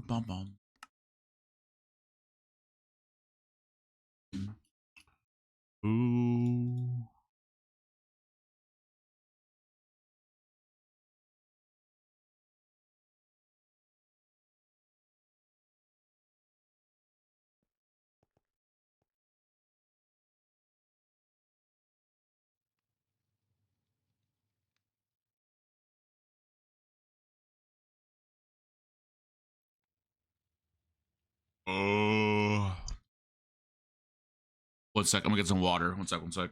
bum bum. Ooh. Oh. 1 sec. I'm gonna get some water. 1 sec. 1 sec.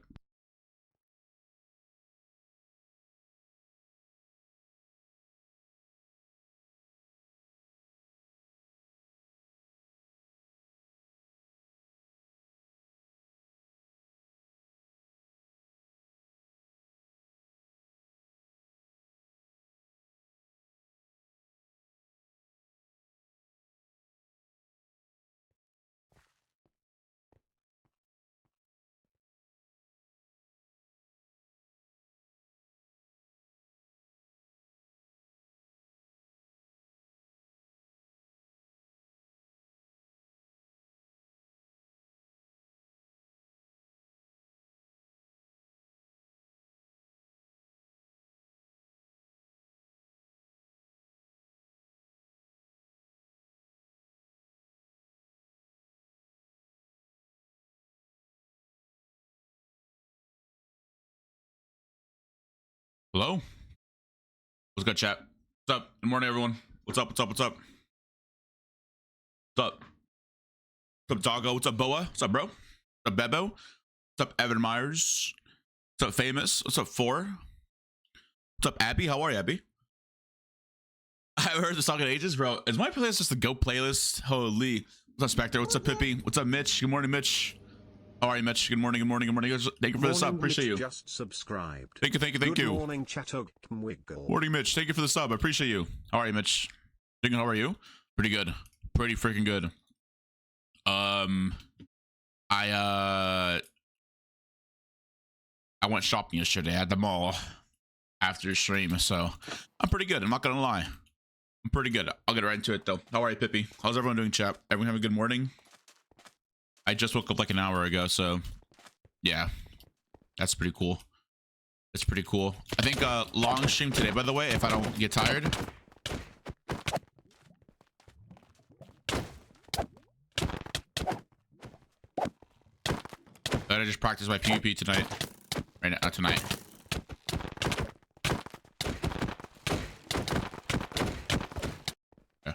Hello? What's good, chat? What's up? Good morning, everyone. What's up? What's up? What's up? What's up? What's up, Doggo? What's up, Boa? What's up, bro? What's up, Bebo? What's up, Evan Myers? What's up, Famous? What's up, Four? What's up, Abby? How are you, Abby? I haven't heard this song in ages, bro. Is my playlist just the GO playlist? Holy. What's up, Spectre? What's up, Pippi? What's up, Mitch? Good morning, Mitch. How are you, Mitch? Good morning, good morning, good morning. Thank you for the sub. Appreciate you. Just subscribed. Thank you, thank you, thank you. Good morning, Chatog Wiggle. Morning, Mitch. Thank you for the sub. I appreciate you. How are you, Mitch? How are you? Pretty good. Pretty freaking good. I went shopping yesterday at the mall after the stream, so I'm pretty good. I'm not gonna lie. I'm pretty good. I'll get right into it though. How are you, Pippi? How's everyone doing, chat? Everyone having a good morning? I just woke up like an hour ago, so yeah, that's pretty cool. It's pretty cool. I think long stream today, by the way, if I don't get tired. I just practice my PvP tonight. Right now, tonight. Yeah.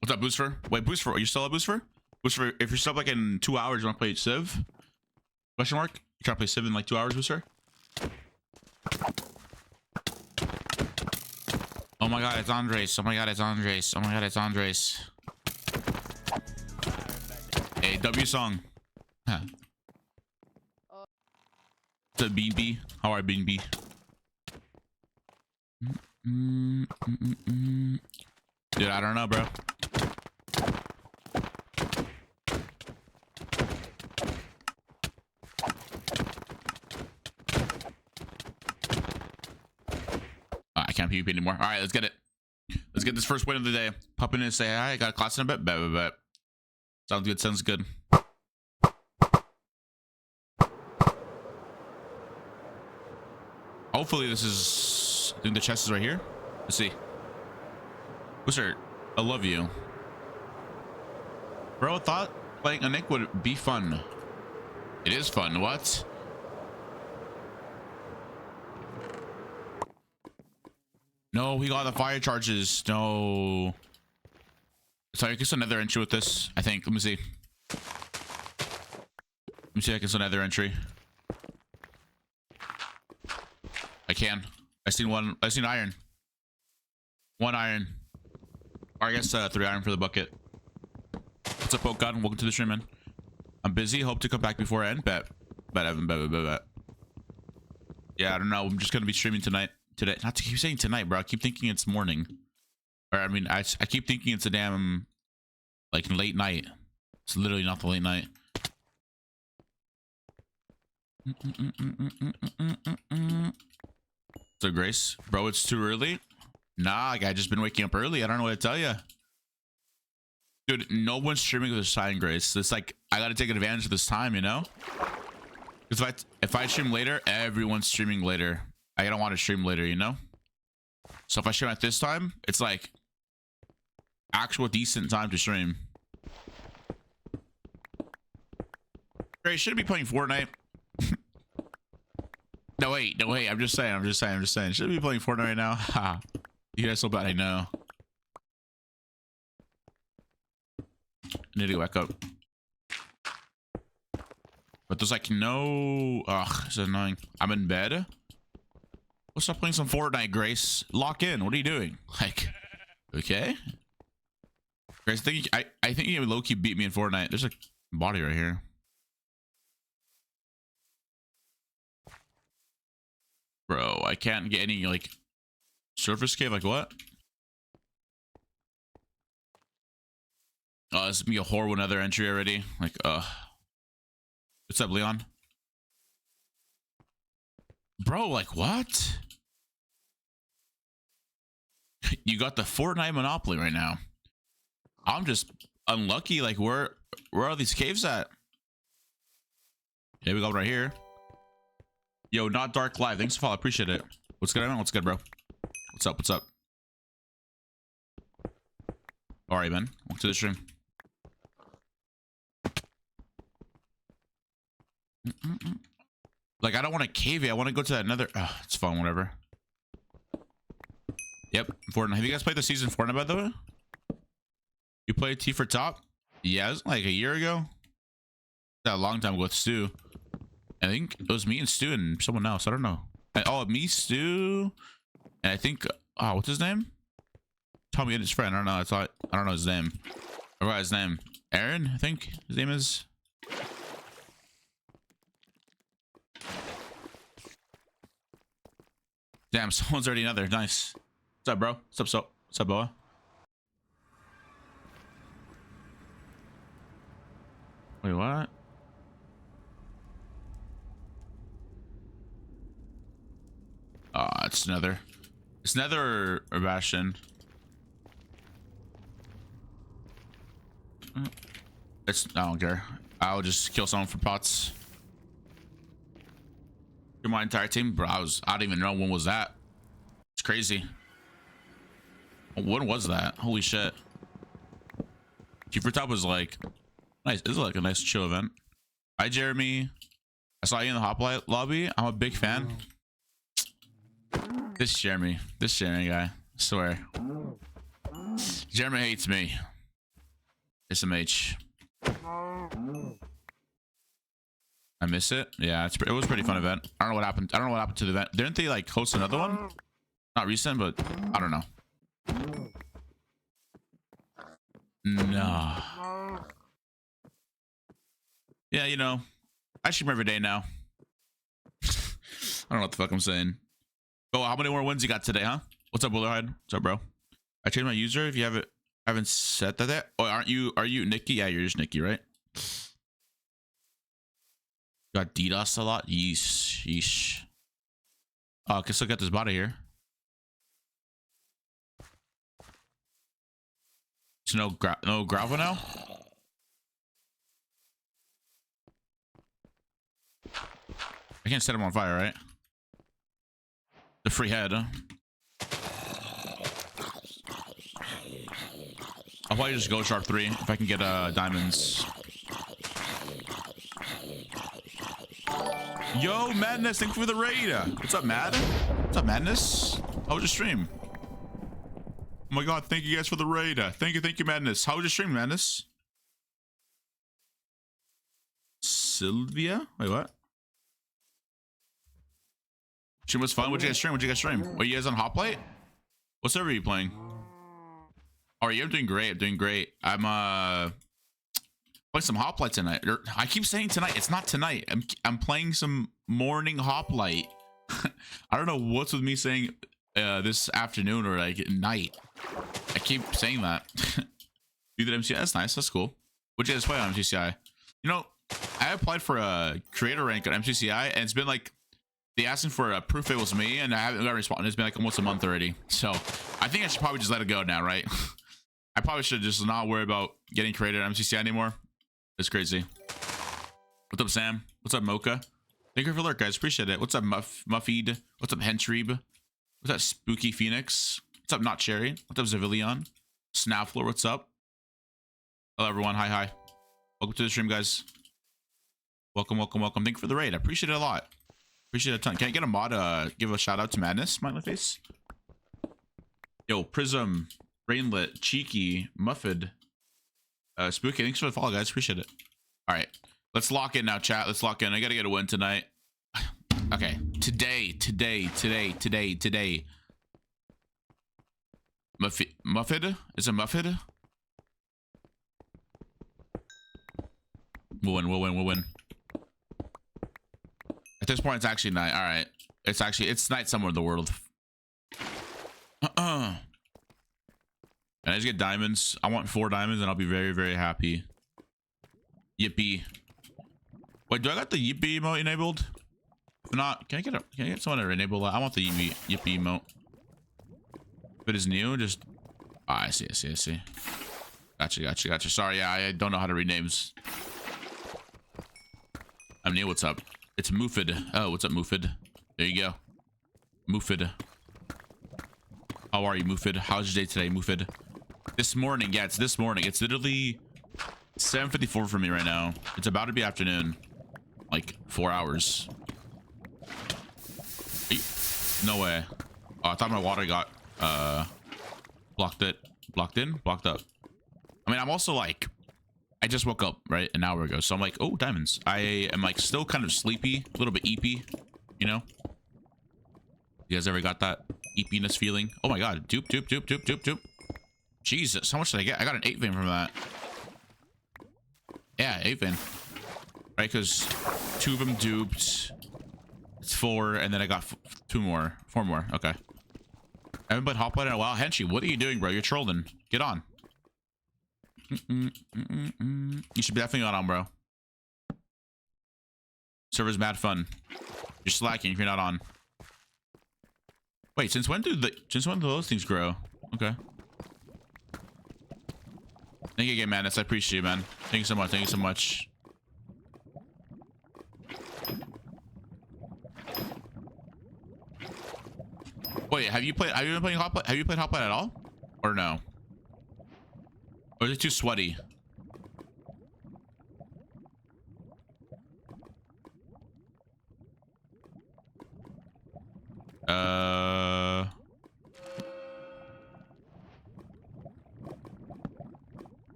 What's up, Booster? Wait, Booster, are you still at Booster? Booster, if you're still up like in 2 hours, you want to play Civ? Question mark? You try to play Civ in like 2 hours, Booster? Oh my god, it's Qndres. Oh my god, it's Qndres. Oh my god, it's Qndres. Hey, W song. Huh. What's up, Bean B? How are you, Bean B? Dude, I don't know, bro. I can't PvP anymore. All right, let's get it. Let's get this first win of the day. Pop in and say hi. I got a class in a bit. Bet. Sounds good. Sounds good. Hopefully this is... I think the chest is right here. Let's see. Booster, I love you. Bro, I thought playing a Nick would be fun. It is fun. What? No, he got the fire charges. No. Sorry, I can still another entry with this, I think. Let me see. Let me see if I can still another entry. I can. I seen one. I seen iron. 1 iron. Or I guess 3 iron for the bucket. What's up, Poke God? Welcome to the stream, man. I'm busy. Hope to come back before I end. Bet, Evan. Bet. Yeah, I don't know. I'm just gonna be streaming tonight. Today. Not to keep saying tonight, bro. I keep thinking it's morning. Or I mean, I keep thinking it's a damn like late night. It's literally not the late night. So Grace, bro, it's too early. Nah, like, I just been waking up early. I don't know what to tell you. Dude, no one's streaming with a sign grace. It's like I gotta take advantage of this time, you know? Because if I stream later, everyone's streaming later. I don't want to stream later, you know? So if I stream at this time, it's like actual decent time to stream. Great, should be playing Fortnite. No wait. I'm just saying. Should be playing Fortnite right now. Ha. You guys so bad, I know. I need to go back up. But there's like no... Ugh, it's annoying. I'm in bed. Let's stop playing some Fortnite, Grace. Lock in. What are you doing? Like, okay. Grace, I think you low-key beat me in Fortnite. There's a body right here. Bro, I can't get any, like, surface cave. Like, what? Oh, this is gonna be a horrible another entry already. Like, what's up, Leon? Bro, like, what? You got the Fortnite monopoly right now. I'm just unlucky. Like, where are these caves at? Here we go, right here. Yo, not dark live. Thanks for follow. Appreciate it. What's good, man? What's good, bro? What's up? What's up? All right, man. Welcome to the stream. Like, I don't want to cave it. I want to go to that another. It's fun. Whatever. Yep. Fortnite. Have you guys played the season Fortnite, by the way? You played T for top? Yeah, it was like a year ago. That a long time ago with Stu. I think it was me and Stu and someone else. I don't know. Oh, me, Stu, and I think what's his name? Tommy and his friend. I don't know. I don't know his name. I forgot his name. Aaron, I think his name is. Damn, someone's already another. Nice. What's up, bro? What's up, Boa? Wait, what? It's another. It's Nether or Bastion. I don't care. I'll just kill someone for pots. Kill my entire team, bro. I don't even know when was that. It's crazy. When was that? Holy shit. Keeper Top was like nice. This is like a nice chill event. Hi, Jeremy. I saw you in the Hoplite lobby. I'm a big fan. This Jeremy guy, I swear. Jeremy hates me. SMH. I miss it. Yeah, it was a pretty fun event. I don't know what happened. I don't know what happened to the event. Didn't they like host another one? Not recent, but I don't know. No. Yeah, you know, I stream every day now. I don't know what the fuck I'm saying. Oh, how many more wins you got today, huh? What's up, Willerhide? What's up, bro? I changed my user. If you haven't set that yet. Oh, are you Nikki? Yeah, you're just Nikki, right? Got DDoS a lot. Yeesh. Oh, I can still get this body here. So no gravel now. I can't set him on fire, right? The free head, huh? I'll probably just go sharp 3 if I can get diamonds. Yo, Madness, thank you for the raid. What's up, Mad? What's up, Madness? How was your stream? Oh my god, thank you guys for the raid. Thank you, Madness. How was your stream, Madness? Sylvia? Wait, what? Stream was fun. What'd you guys stream? Were you guys on Hoplite? What server are you playing? Oh, you're doing great. I'm playing some Hoplite tonight. I keep saying tonight. It's not tonight. I'm playing some morning Hoplite. I don't know what's with me saying this afternoon or like night. I keep saying that. You did MCI? That's nice. That's cool. What'd you guys play on MCCI? You know, I applied for a creator rank on MCCI, and it's been like they asking for a proof it was me, and I haven't got a response. It's been like almost a month already. So I think I should probably just let it go now, right? I probably should just not worry about getting created on MCCI anymore. It's crazy. What's up, Sam? What's up, Mocha? Thank you for the alert, guys. Appreciate it. What's up, Muffied? What's up, Hentrebe? What's up, Spooky Phoenix? What's up, Not Cherry? What's up, Zavilion? Snaffler, what's up? Hello, everyone. Hi, hi. Welcome to the stream, guys. Welcome, welcome, welcome. Thank you for the raid. I appreciate it a lot. Appreciate it a ton. Can I get a mod? Give a shout out to Madness, smiley face. Yo, Prism, Rainlet, Cheeky, Muffed, Spooky. Thanks for the follow, guys. Appreciate it. All right, let's lock in now, chat. Let's lock in. I gotta get a win tonight. Okay, today. Muffed? Is it Muffed? We'll win. At this point, it's actually night. All right, it's night somewhere in the world. And I just get diamonds. I want 4 diamonds, and I'll be very, very happy. Yippee! Wait, do I got the yippee emote enabled? If not, can I get someone to enable that? I want the yippee emote. If it is new, just I see. Gotcha. Sorry, yeah, I don't know how to read names. I'm new. What's up? It's Moofid. Oh, what's up, Moofid? There you go. Moofid. How are you, Moofid? How's your day today, Moofid? This morning, yeah, it's this morning. It's literally 7:54 for me right now. It's about to be afternoon. Like 4 hours. No way. Oh, I thought my water got blocked up. I mean, I'm also like, I just woke up right an hour ago, so I'm like, oh, diamonds. I am like still kind of sleepy, a little bit eepy, you know. You guys ever got that eepiness feeling? Oh my god, dupe. Jesus, how much did I get? I got an 8 vein from that. Yeah, 8 vein. Right, because 2 of them duped. It's 4, and then I got 4 more. Okay. I haven't played Hoplite in a while. Henchy, what are you doing, bro? You're trolling. Get on. You should be definitely on, bro. Server's mad fun. You're slacking if you're not on. Wait, since when do those things grow? Okay. Thank you again, Madness. I appreciate you, man. Thank you so much. Wait, have you been playing Hoplite? Have you played Hoplite at all? Or no? Or is it too sweaty?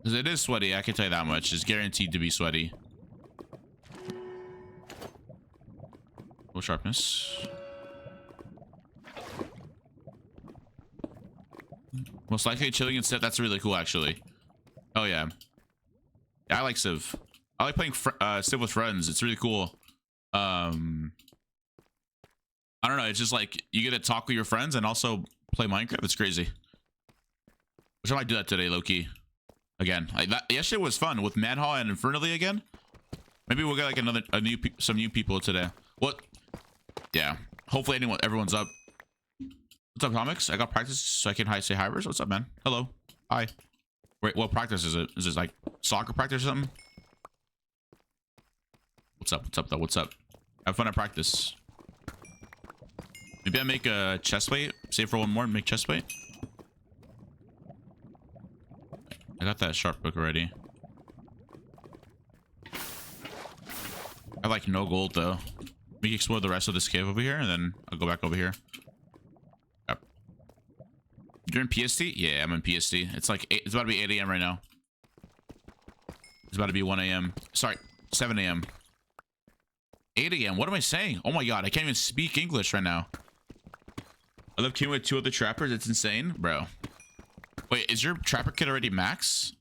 Because it is sweaty, I can tell you that much. It's guaranteed to be sweaty. Low sharpness. Most likely chilling and stuff. That's really cool, actually. Oh yeah. I like Civ. I like playing Civ with friends. It's really cool. I don't know. It's just like you get to talk with your friends and also play Minecraft. It's crazy. Which I might do that today, low key. Again, yesterday was fun with Manhaw and Infernally again. Maybe we'll get like some new people today. What? Yeah. Hopefully everyone's up. What's up, comics? I got practice so I can say hi. What's up, man? Hello. Hi. Wait, what practice is it? Is this like soccer practice or something? What's up though? What's up? Have fun at practice. Maybe I make a chest plate. Save for one more and make chest plate. I got that sharp book already. I have like no gold though. We can explore the rest of this cave over here and then I'll go back over here. Yep. You're in PST? Yeah, I'm in PST. It's like it's about to be 8 a.m. right now. It's about to be 1 a.m. Sorry, 7 a.m. 8 a.m. What am I saying? Oh my god, I can't even speak English right now. I love queuing with 2 other trappers. It's insane, bro. Wait, is your trapper kit already max?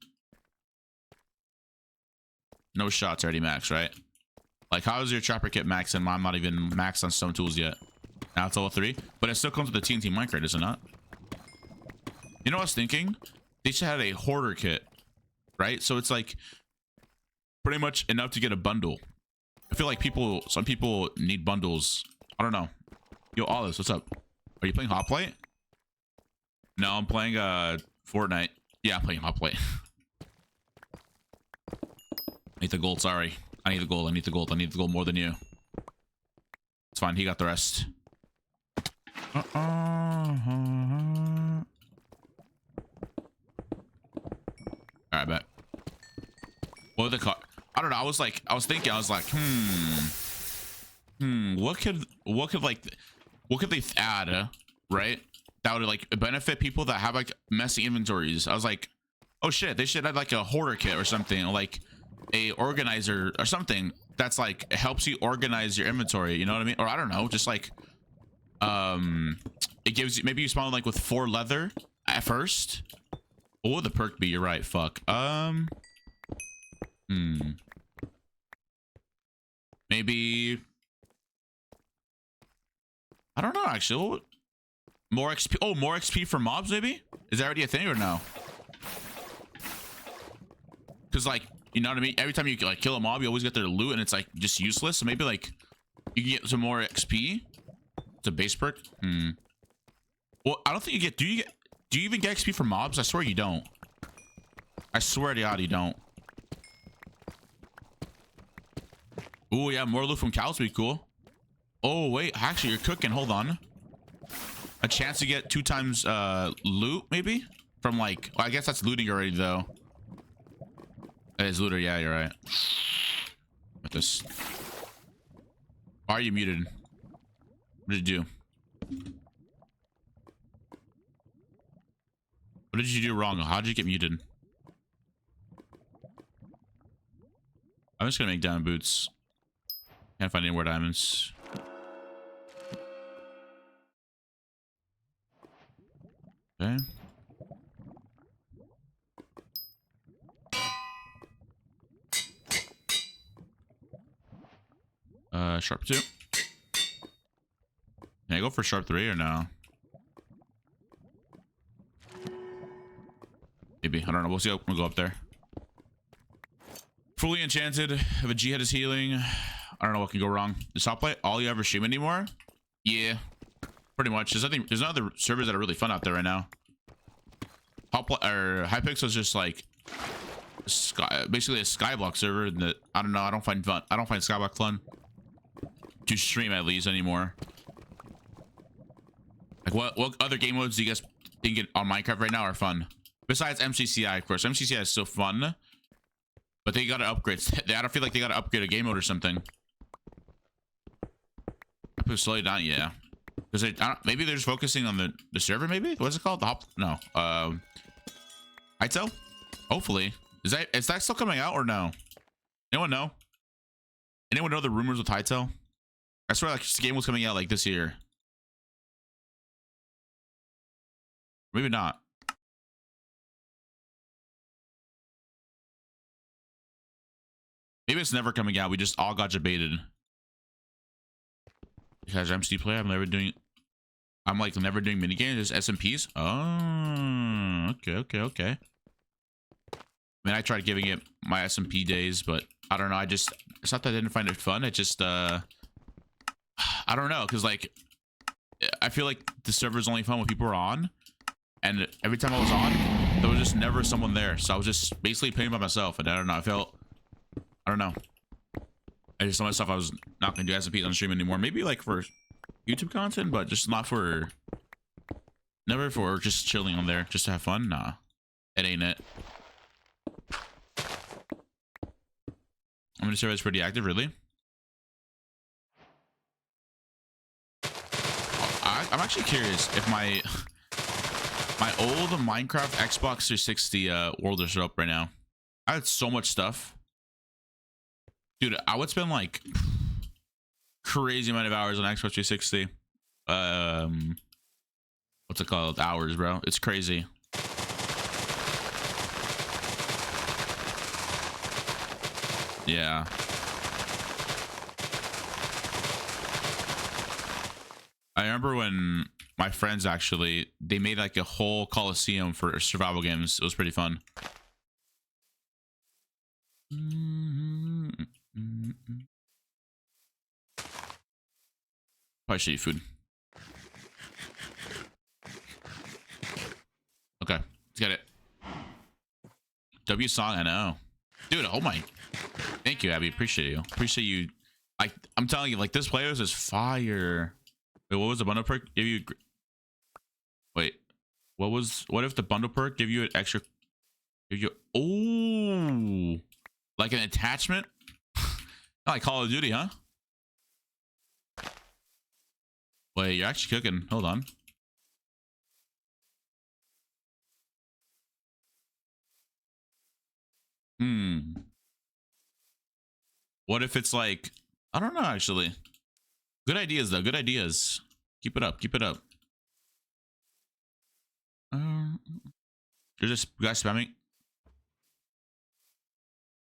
No shots already max, right? Like, how is your trapper kit max and I'm not even maxed on stone tools yet? Now it's level 3, but it still comes with the TNT minecart, does it not? You know what I was thinking? They should have a hoarder kit, right? So it's like pretty much enough to get a bundle. I feel like some people need bundles. I don't know. Yo, Olives, what's up? Are you playing Hoplite? No, I'm playing Fortnite. Yeah, I'm playing Hoplite. I need the gold, sorry. I need the gold, I need the gold, I need the gold more than you. It's fine, he got the rest. Alright, bet. What would the car? I don't know. I was thinking, I was like, what could they add, right? That would like benefit people that have like messy inventories. I was like, oh shit, they should add like a hoarder kit or something, or like a organizer or something that's like helps you organize your inventory. You know what I mean? Or I don't know, just like it gives you, maybe you spawn like with 4 leather at first. What would the perk be? You're right. Fuck. Maybe. I don't know. Actually, more XP. Oh, more XP for mobs. Maybe is that already a thing or no? Because like, you know what I mean. Every time you like kill a mob, you always get their loot, and it's like just useless. So maybe like you can get some more XP. It's a base perk. Well, I don't think you get. Do you even get XP for mobs? I swear you don't. I swear to God, you don't. Oh yeah, more loot from cows would be cool. Oh wait, actually you're cooking. Hold on. A chance to get 2 times loot maybe from like. Well, I guess that's looting already though. That is looter. Yeah, you're right. With this. Why are you muted? What did you do? What did you do wrong? How did you get muted? I'm just gonna make diamond boots. Can't find any more diamonds. Okay. Sharp 2. Can I go for sharp 3 or no? Maybe. I don't know. We'll see. We'll go up there. Fully enchanted. If a G head is healing. I don't know what can go wrong. This Hoplite, all you ever stream anymore? Yeah. Pretty much. There's no other servers that are really fun out there right now. Hoplite or Hypixel is just like basically a skyblock server that I don't know. I don't find fun. I don't find skyblock fun to stream at least anymore. Like what other game modes do you guys think on Minecraft right now are fun? Besides MCCI, of course. MCCI is still fun, but they gotta upgrade. I don't feel like they gotta upgrade a game mode or something. I put slowly down, yeah. Because maybe they're just focusing on the server. Maybe what's it called? The hop? No. Itel? Hopefully. Is that still coming out or no? Anyone know? Anyone know the rumors with Hytale? I swear, like this game was coming out like this year. Maybe not. Maybe it's never coming out. We just all got debated. Because I'm Steam player, I'm never doing minigames, just SMPs. Oh, okay. I mean, I tried giving it my SMP days, but I don't know. It's not that I didn't find it fun. It just, I don't know. Cause like, I feel like the server's only fun when people are on. And every time I was on, there was just never someone there. So I was just basically playing by myself. And I don't know. I don't know. I just told myself I was not going to do SMPs on stream anymore. Maybe like for YouTube content, but just never for just chilling on there just to have fun. Nah, it ain't it. I'm gonna say it's pretty active, really. I'm actually curious if my old Minecraft Xbox 360 world is up right now. I had so much stuff, dude. I would spend like crazy amount of hours on Xbox 360. What's it called? Hours, bro. It's crazy. Yeah. I remember when my friends they made like a whole Coliseum for survival games. It was pretty fun. Probably should eat food. Okay, let's get it. W song, I know. Dude, oh my. Thank you, Abby. Appreciate you. Appreciate you. Like, I'm telling you, like, this playlist is fire. Wait, what was the bundle perk? Give you. Wait, what if the bundle perk give you an extra? Give you. Oh, like an attachment? Not like Call of Duty, huh? Wait, you're actually cooking. Hold on. What if it's like, I don't know, actually. Good ideas, though. Good ideas. Keep it up. Keep it up. You're just guys spamming.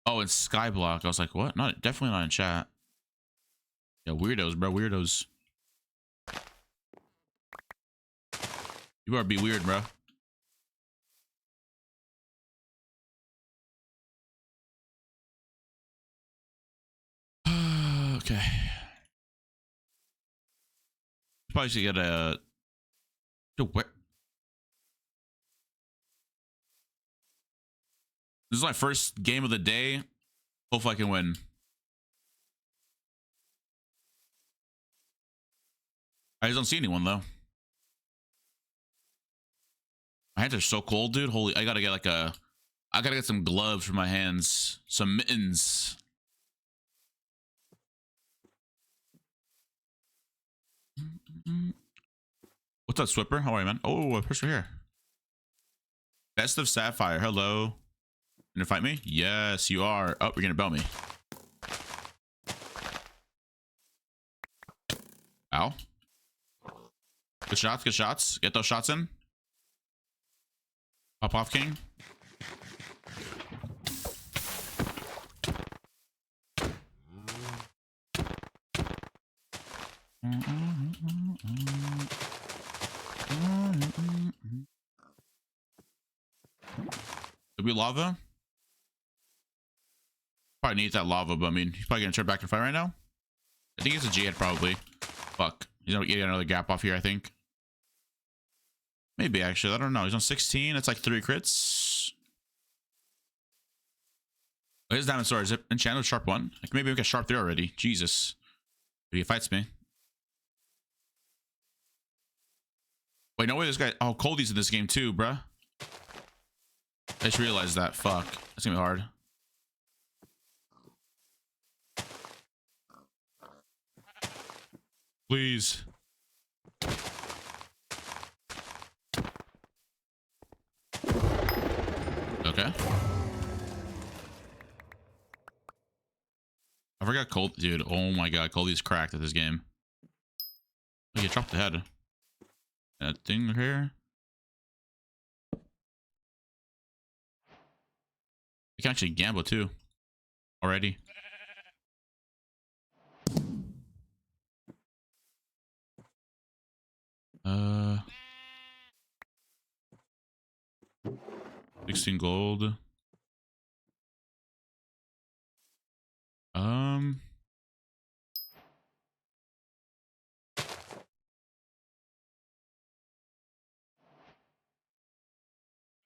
Oh, and Skyblock. I was like, what? Not definitely not in chat. Yeah, weirdos, bro. Weirdos. You better be weird, bro. Okay. Probably should get a. Dude, where? This is my first game of the day. Hopefully I can win. I just don't see anyone though. My hands are so cold, dude. Holy, I gotta get like a. I gotta get some gloves for my hands. Some mittens. What's up, Swipper? How are you, man? Oh, a person here. Best of Sapphire. Hello. Gonna fight me? Yes, you are. Oh, you're gonna belt me. Ow. Good shots, good shots. Get those shots in. Pop off, King. Did we lava? Probably needs that lava, but I mean, he's probably gonna turn back and fight right now. I think it's a G-head probably. Fuck. He's gonna get another gap off here, I think. Maybe actually, I don't know. He's on 16. It's like 3 crits. Oh, his diamond sword is it enchanted with sharp 1? Like maybe we got sharp 3 already. Jesus. If he fights me. Wait, no way this guy. Oh, Coldie's in this game too, bruh. I just realized that. Fuck. That's gonna be hard. Please. Okay. I forgot Cold. Dude, oh my god. Coldie's cracked at this game. Oh, you dropped the head. That thing here. You can actually gamble too. Already. Uh, 16 gold.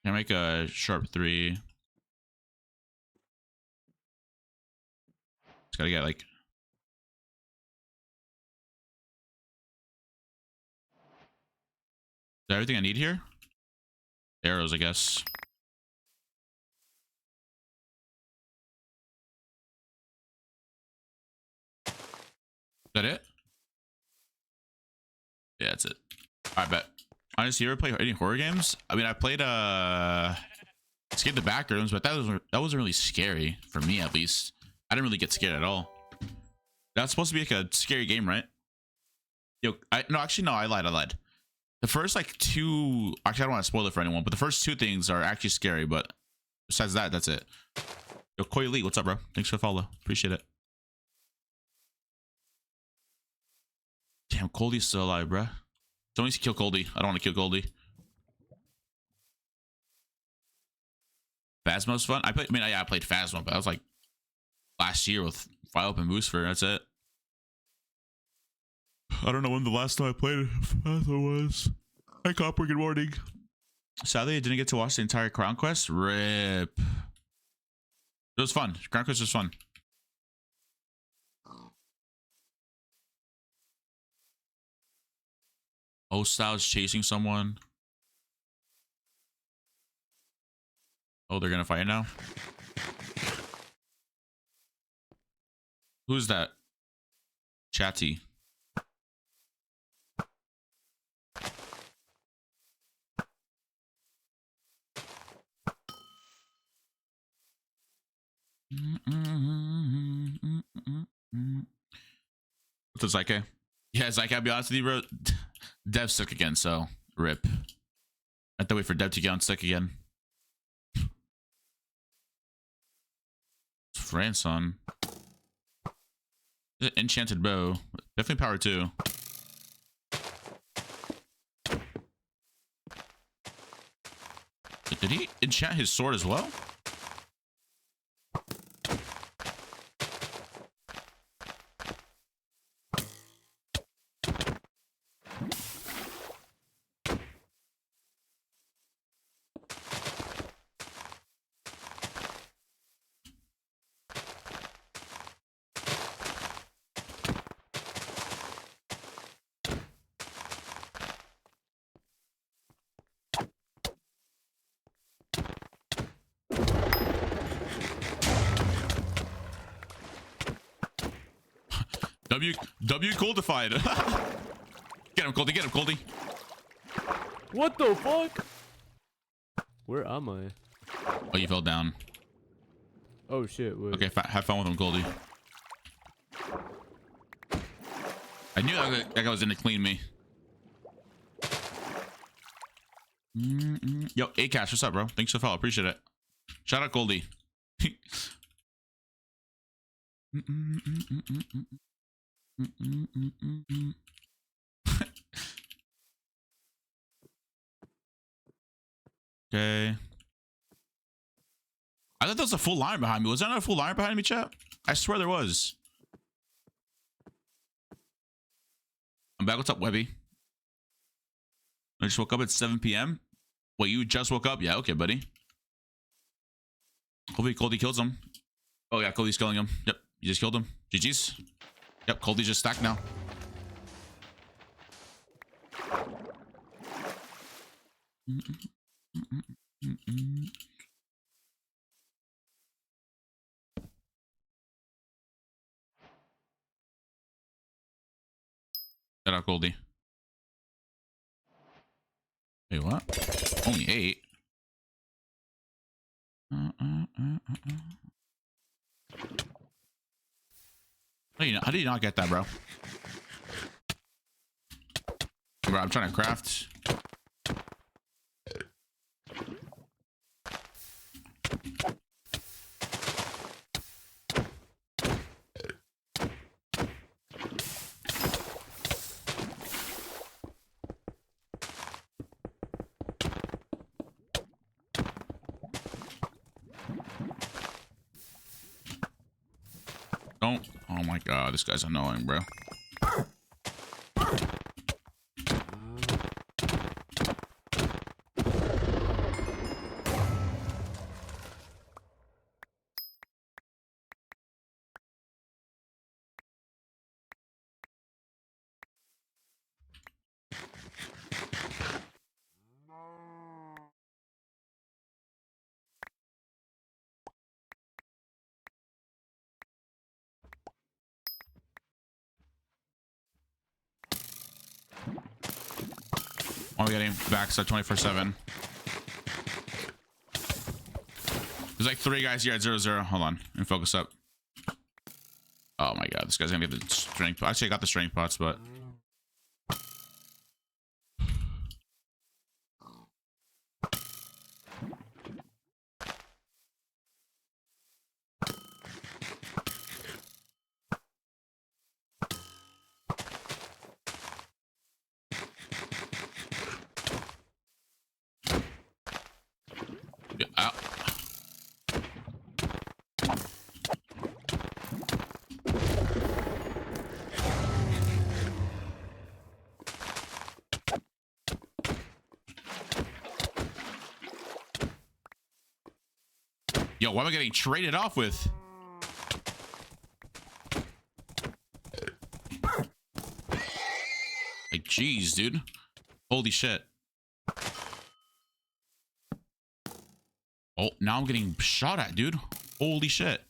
Can I make a sharp 3? Just gotta get like. Is that everything I need here? Arrows, I guess. Is that it? Yeah, that's it. I bet. Honestly, you ever play any horror games? I mean, I played Escape the Backrooms, but that wasn't really scary for me, at least. I didn't really get scared at all. That's supposed to be like a scary game, right? Yo, no, actually, no, I lied. The first like 2, actually, I don't want to spoil it for anyone, but the first 2 things are actually scary. But besides that, that's it. Yo, Koi Lee, what's up, bro? Thanks for the follow. Appreciate it. Damn, Coldie's still alive, bro. Don't need to kill Coldie. I don't want to kill Coldie. Phasmo's fun. I played Phasmo, but that was like last year with Fire Open Booster. That's it. I don't know when the last time I played Phasmo was. Hi, Copper. Good morning. Sadly, I didn't get to watch the entire Crown Quest. RIP. It was fun. Ground quiz was fun. Hostiles chasing someone. Oh, they're gonna fight now. Who's that? Chatty. What's up, Zyke? Yeah, Zyke, I'll be honest with you, bro. Dev's sick again, so rip. I have to wait for Dev to get on sick again. It's France on. Enchanted bow. Definitely power 2. Did he enchant his sword as well? W Goldified. Get him, Goldie. Get him, Goldie. What the fuck? Where am I? Oh, you fell down. Oh shit, wait. Okay, have fun with him, Goldie. I knew that guy was gonna clean me. Yo, Acash, what's up, bro? Thanks for the follow. Appreciate it. Shout out, Goldie. Okay. I thought there was a full line behind me. Was there not a full line behind me, chat? I swear there was. I'm back. What's up, Webby? I just woke up at 7 p.m. Wait, you just woke up? Yeah, okay, buddy. Hopefully Goldie kills him. Oh, yeah, Goldie's killing him. Yep, you just killed him. GG's. Yep, Goldie's just stacked now. Shout out, Goldie. Wait, what? Only 8. How do you not get that, bro? Bro, I'm trying to craft. Don't. Oh my god, this guy's annoying, bro. Oh, we got him back, so 24/7. There's like 3 guys here at 0-0. Hold on, and focus up. Oh my god, this guy's gonna get the strength. Actually, I got the strength pots, but yeah, yo, Yo, what am I getting traded off with? Like, jeez, dude. Holy shit. Oh, now I'm getting shot at, dude. Holy shit.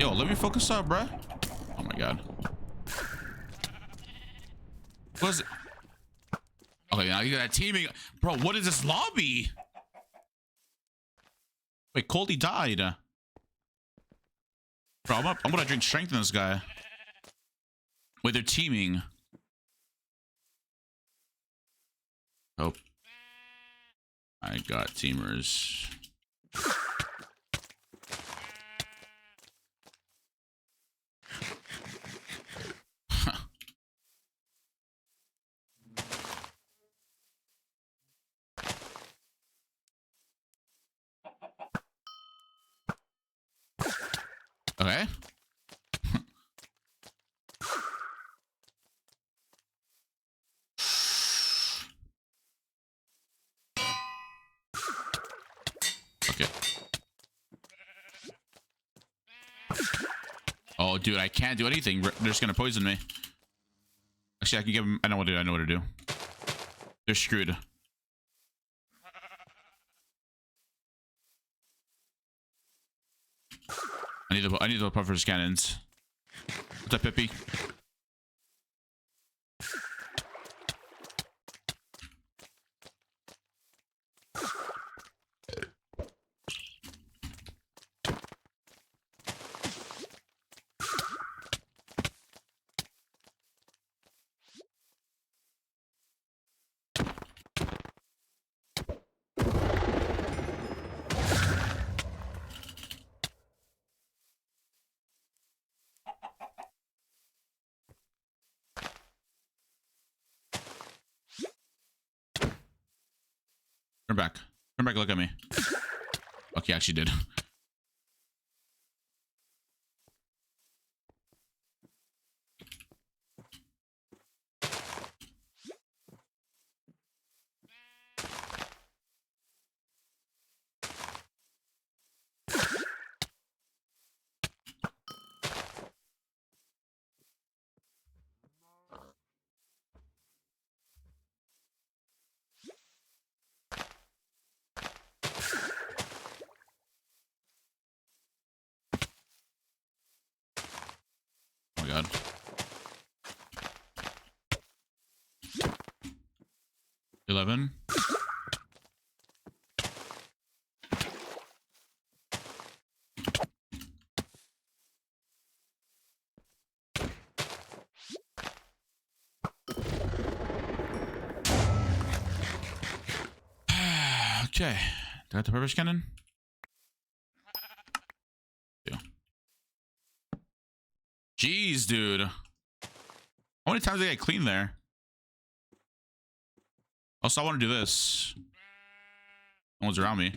Yo, let me focus up, bruh. Oh my god. What is it? Okay, now you got that teaming. Bro, what is this lobby? Wait, Coldy died. Bro, I'm gonna drink strength in this guy. Wait, they're teaming. Oh. I got teamers. Okay. Okay. Oh, dude, I can't do anything. They're just gonna poison me. Actually, I can give them. I know what to do. I know what to do. They're screwed. I need the puffer's cannons. What's up, Pippi? Turn back. Turn back. Look at me. Okay, I actually did. Oh my god. $11. Okay. Got the purpose cannon? Yeah. Jeez, dude. How many times did I get clean there? Also, I want to do this. No one's around me.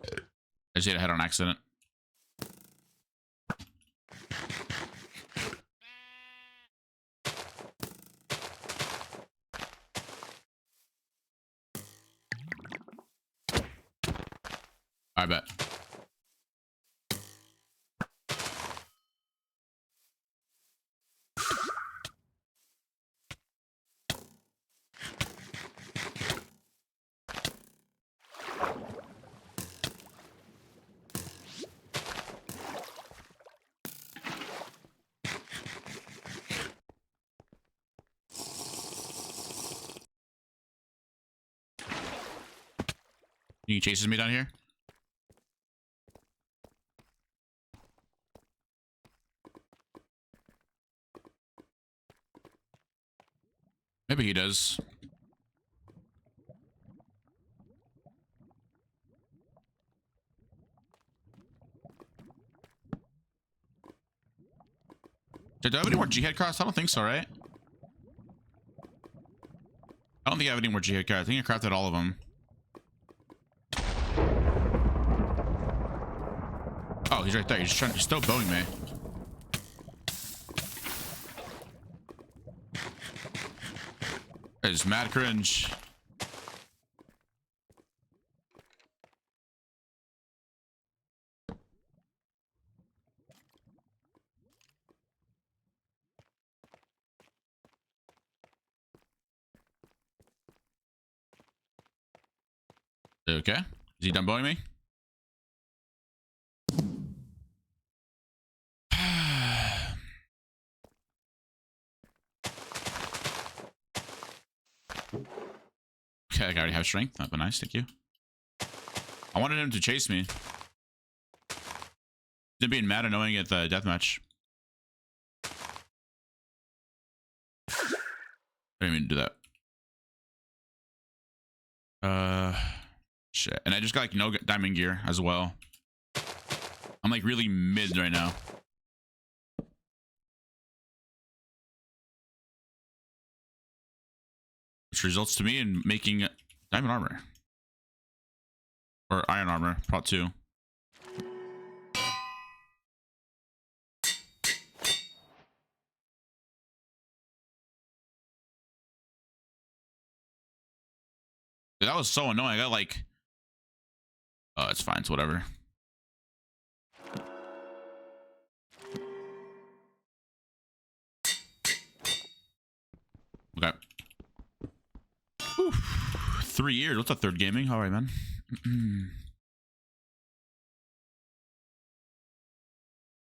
I just hit a head on accident. I bet. He chases me down here. Maybe he does. Did I have any more jihad cards? I don't think so, right? I don't think I have any more jihad cards. I think I crafted all of them. Oh, he's right there. He's still bowing me. It's mad cringe. Okay. Is he done blowing me? Okay, I already have strength. That'd be nice. Thank you. I wanted him to chase me. He's being mad annoying at the deathmatch. I didn't mean to do that. Shit. And I just got like no diamond gear as well. I'm like really mid right now. Which results to me in making diamond armor. Or iron armor, part 2. That was so annoying. I got like... Oh, it's fine. It's whatever. Okay. Whew. 3 years. What's up, Third Gaming? All right, man.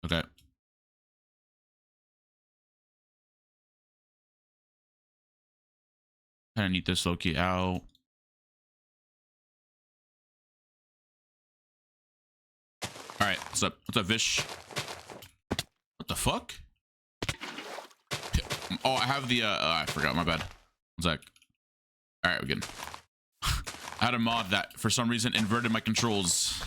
Okay. Kind of need this Loki out. All right. What's up? What's up, Vish? What the fuck? Oh, I have the I forgot. My bad. One sec. All right, we're good. I had a mod that for some reason inverted my controls.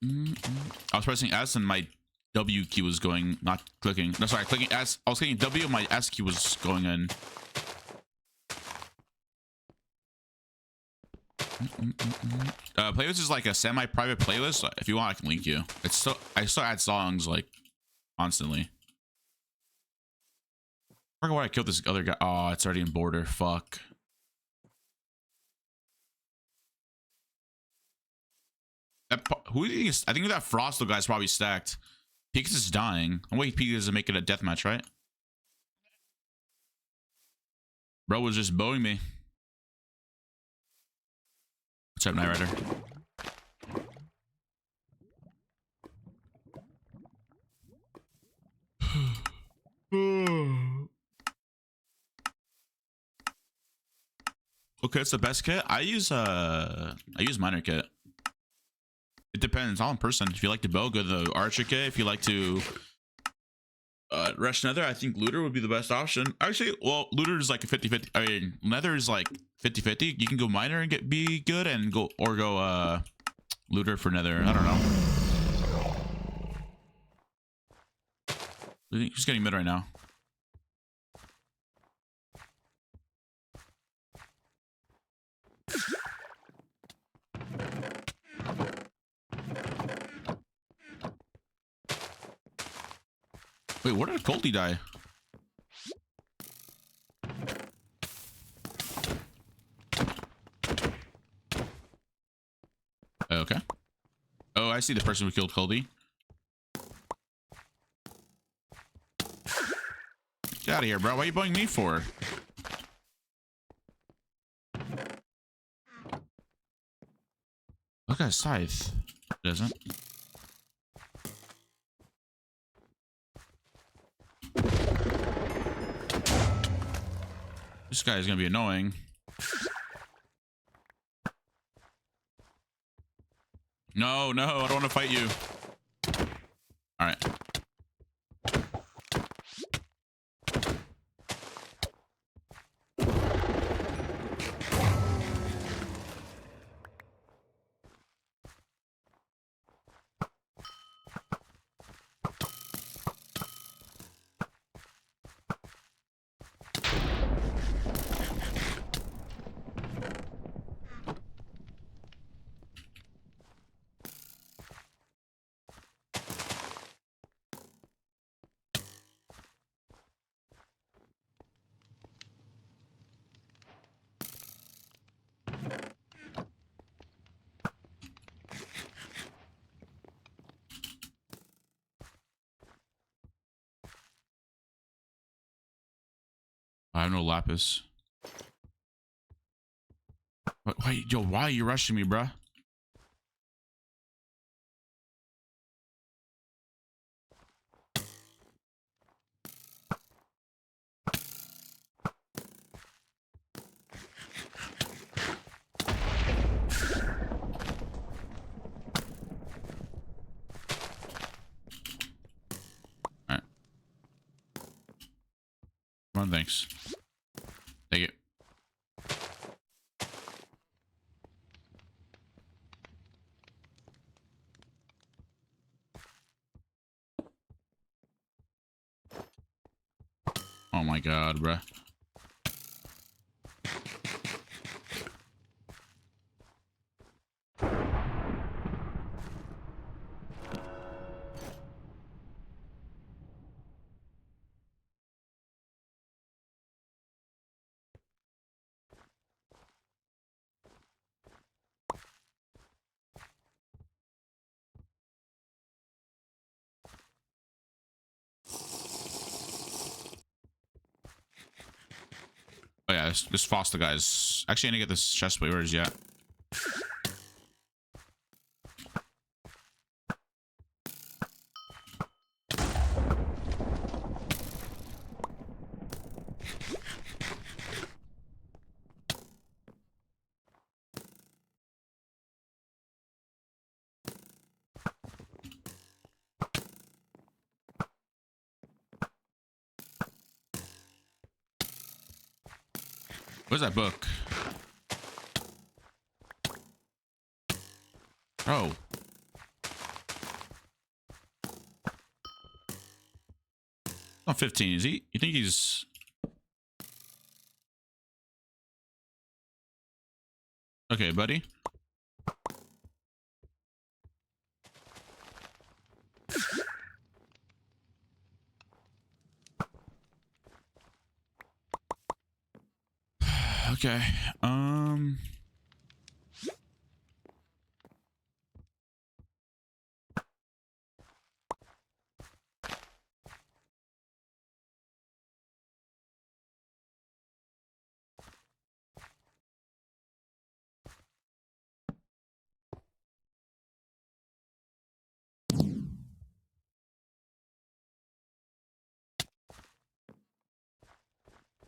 I was pressing S and my W key was going, not clicking. No, sorry, clicking S. I was clicking W and my S key was going in. Playlist is like a semi-private playlist. If you want, I can link you. It's still, I still add songs like constantly. I forgot why I killed this other guy. Oh, it's already in border. Fuck. That, who is? I think that Frosto guy's probably stacked. Peaks is dying. I'm waiting Peaks to make it a deathmatch, right? Bro was just bowing me. What's up, Night Rider? Okay, it's the best kit. I use miner kit. It depends on person. If you like to bow, go to the archer kit. If you like to rush nether, I think looter would be the best option. Actually, well, looter is like a 50-50. I mean, nether is like 50-50. You can go miner and be good and go looter for nether. I don't know. Who's getting mid right now? Wait, where did Colty die? Okay. Oh, I see the person who killed Colty. Get out of here, bro. Why are you blowing me for? Look at Scythe. Doesn't. This guy is gonna be annoying. No, no, I don't want to fight you. All right. I have no lapis. Why, yo, why are you rushing me, bruh? Alright. Come on, thanks. Take it. Oh my god, bruh. Oh yeah, this Foster guy's actually I need to get this chest plate. Where is he at? Where's that book? Oh. Not 15, is he? You think he's... Okay, buddy. Okay.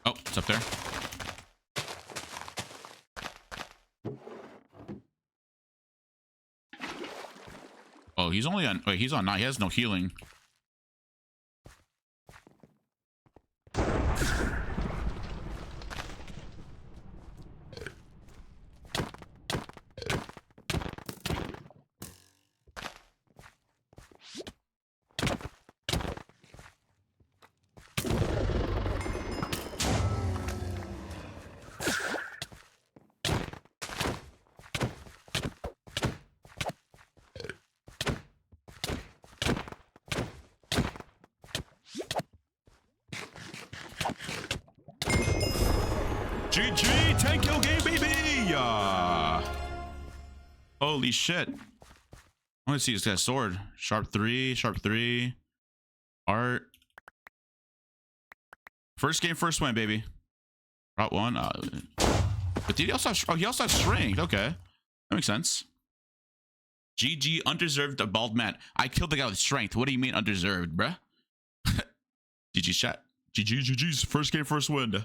Oh, it's up there. Oh, he's only on... Wait, he's on 9. He has no healing. GG, 10 kill game, baby! Holy shit. I want to see this guy's sword. Sharp 3, sharp 3. Art. First game, first win, baby. Route 1. But did he also have... Oh, he also has strength. Okay. That makes sense. GG, undeserved, a bald man. I killed the guy with strength. What do you mean undeserved, bruh? GG's chat. GG's. First game, first win.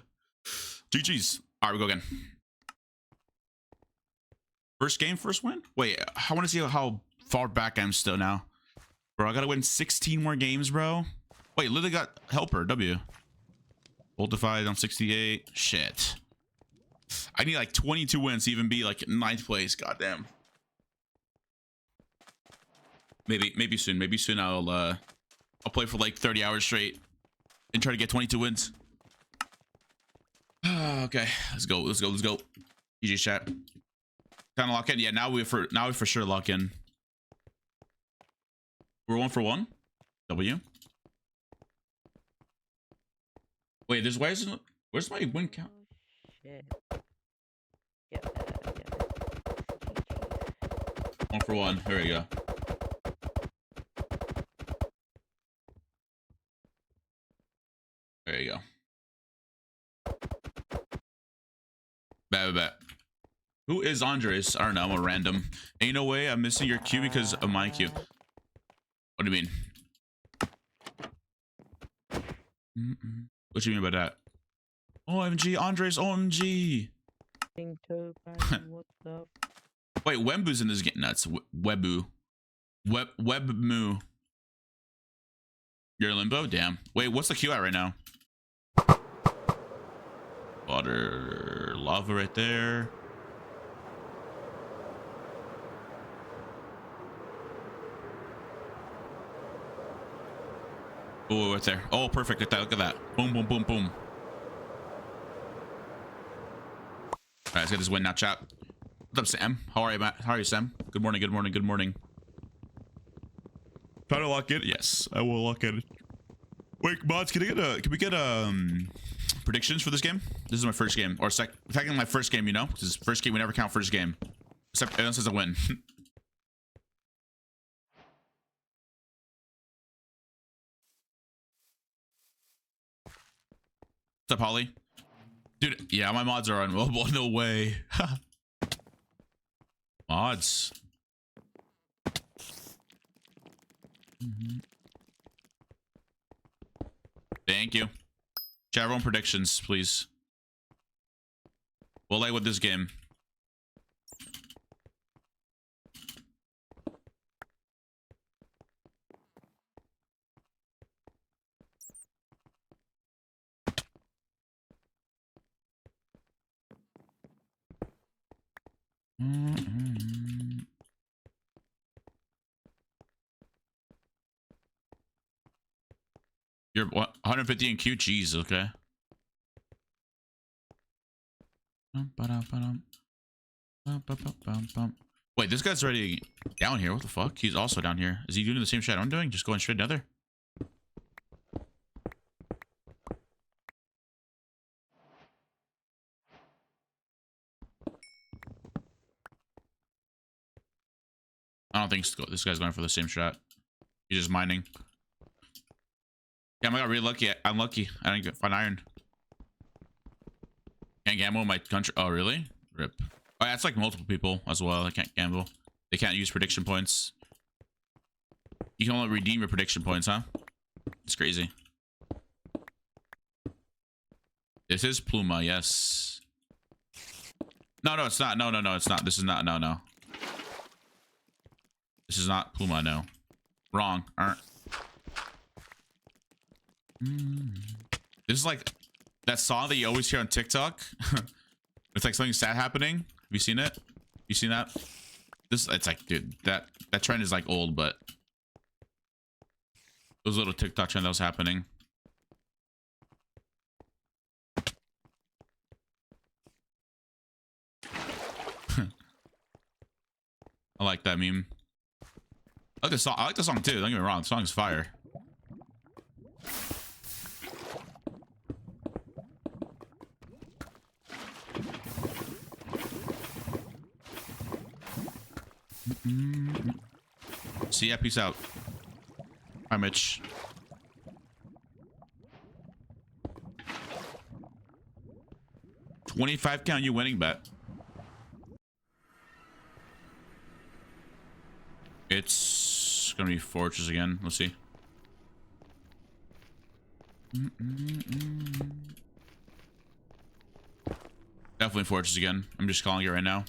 GG's. All right, we go again. First game, first win? Wait, I want to see how far back I am still now. Bro, I got to win 16 more games, bro. Wait, literally got helper, W. Voltified on 68. Shit. I need like 22 wins to even be like 9th place. Goddamn. Maybe soon. Maybe soon I'll play for like 30 hours straight and try to get 22 wins. Okay, let's go. GG chat. Kind of lock in. Yeah, now we for sure lock in. We're 1 for 1. W. Wait, where's my win count? Oh, shit. Yeah. 1 for 1. Here we go. There you go. Bet. Who is Qndres? I don't know. I'm a random. Ain't no way I'm missing your queue because of my queue. What do you mean? What do you mean by that? OMG, Qndres, OMG. What's up? Wait, Wembu's in this game. Nuts. Webu. Webmu. You're in limbo? Damn. Wait, what's the queue at right now? Water. Lava right there. Oh, right there. Oh, perfect. Look at that. Boom, boom, boom, boom. All right, let's get this win now, chat. What's up, Sam? How are you, Matt? How are you, Sam? Good morning, good morning, good morning. Try to lock in? Yes, I will lock in. Wait, mods, can we get predictions for this game? This is my first game, or technically my first game, you know? Because first game, we never count first game. Except unless it's a win. What's up, Holly? Dude, yeah, my mods are unmobile. No way. Mods. Thank you. Chat, everyone predictions, please. We'll lay with this game. You're what? 150 in Q? Jeez, okay. Wait, this guy's already down here. What the fuck? He's also down here. Is he doing the same shit I'm doing? Just going straight nether? I don't think this guy's going for the same shot. He's just mining. Yeah, I got really lucky. I'm lucky. I didn't find iron. Can't gamble in my country. Oh, really? Rip. Oh, yeah, it's like multiple people as well. I can't gamble. They can't use prediction points. You can only redeem your prediction points, huh? It's crazy. This is Pluma, yes. No, it's not. No, it's not. This is not. No. This is not Pluma, no. Wrong. This is like that song that you always hear on TikTok. It's like something sad happening. Have you seen it? You seen that? It's like, dude, that trend is like old, but it was a little TikTok trend that was happening. I like that meme. I like the song. I like the song too. Don't get me wrong. The song is fire. See ya. Peace out. Hi, Mitch. $25 count you winning bet. It's gonna be fortress again. Let's see. Definitely fortress again. I'm just calling it right now.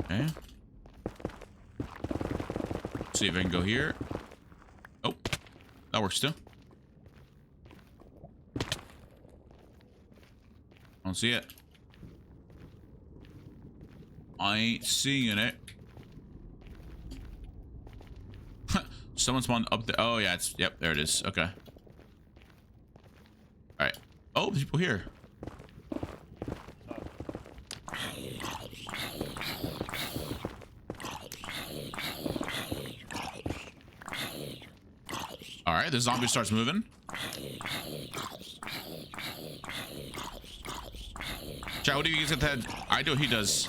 Okay. See if I can go here. Oh, that works too. I don't see it. I ain't seeing it. Someone spawned up there. Oh yeah, yep, there it is. Okay. All right. Oh, there's people here. All right, the zombie starts moving. Chat, what do you guys get that? I do what he does.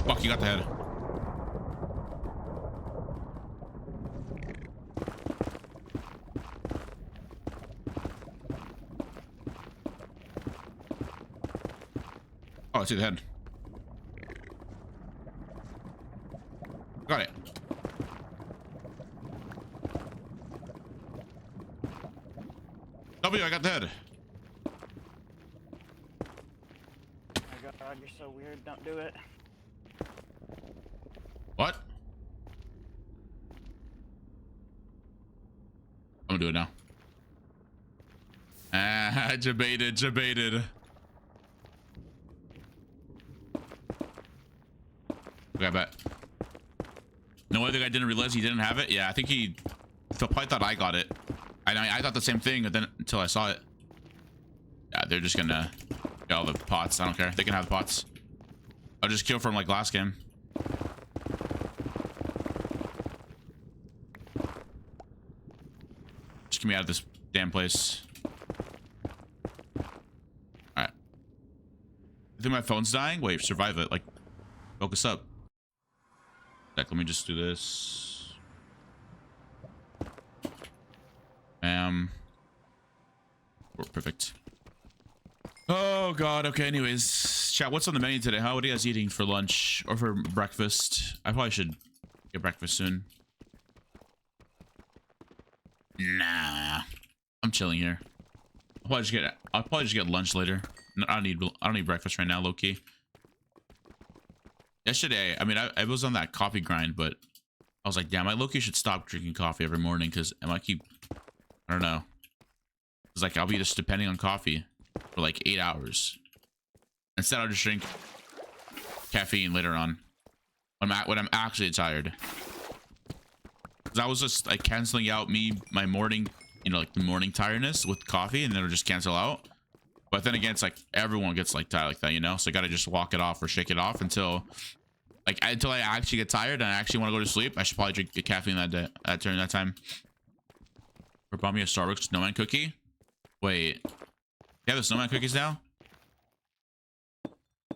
Fuck, you got the head. Oh, I see the head. Got it. W, I got the head. Oh my god, you're so weird. Don't do it. What? I'm gonna do it now. Ah, debated. Okay, I bet. No other guy didn't realize he didn't have it. Yeah, I think he probably thought I got it. I thought the same thing, and then until I saw it. Yeah, they're just gonna get all the pots. I don't care. They can have the pots. I'll just kill from like last game. Just get me out of this damn place. Alright. I think my phone's dying. Wait, survive it. Like, focus up. Let me just do this. Perfect. Oh god. Okay, anyways, chat, what's on the menu today? What are you guys eating for lunch or for breakfast? I probably should get breakfast soon. Nah, I'm chilling here. I'll probably just get lunch later. No, I don't need breakfast right now, low key. Yesterday, I mean, I was on that coffee grind, but I was like, damn, I low key should stop drinking coffee every morning because I might keep, I don't know. It's like I'll be just depending on coffee for like 8 hours. Instead, I'll just drink caffeine later on when I'm actually tired. Because I was just like canceling out my morning, you know, like the morning tiredness with coffee, and then it'll just cancel out. But then again, it's like everyone gets like tired like that, you know. So I gotta just walk it off or shake it off until I actually get tired and I actually want to go to sleep. I should probably drink the caffeine during that time. Or bought me a Starbucks snowman cookie. Wait, you have the snowman cookies now?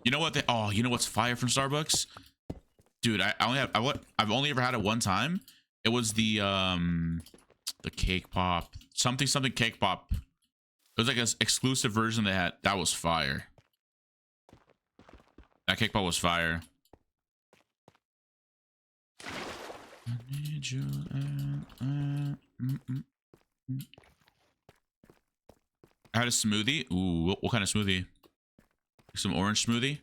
You know what? You know what's fire from Starbucks, dude? I've only ever had it one time. It was the cake pop, something cake pop. It was like an exclusive version they had. That was fire. That cake pop was fire. I need you. I had a smoothie. Ooh, what kind of smoothie? Some orange smoothie.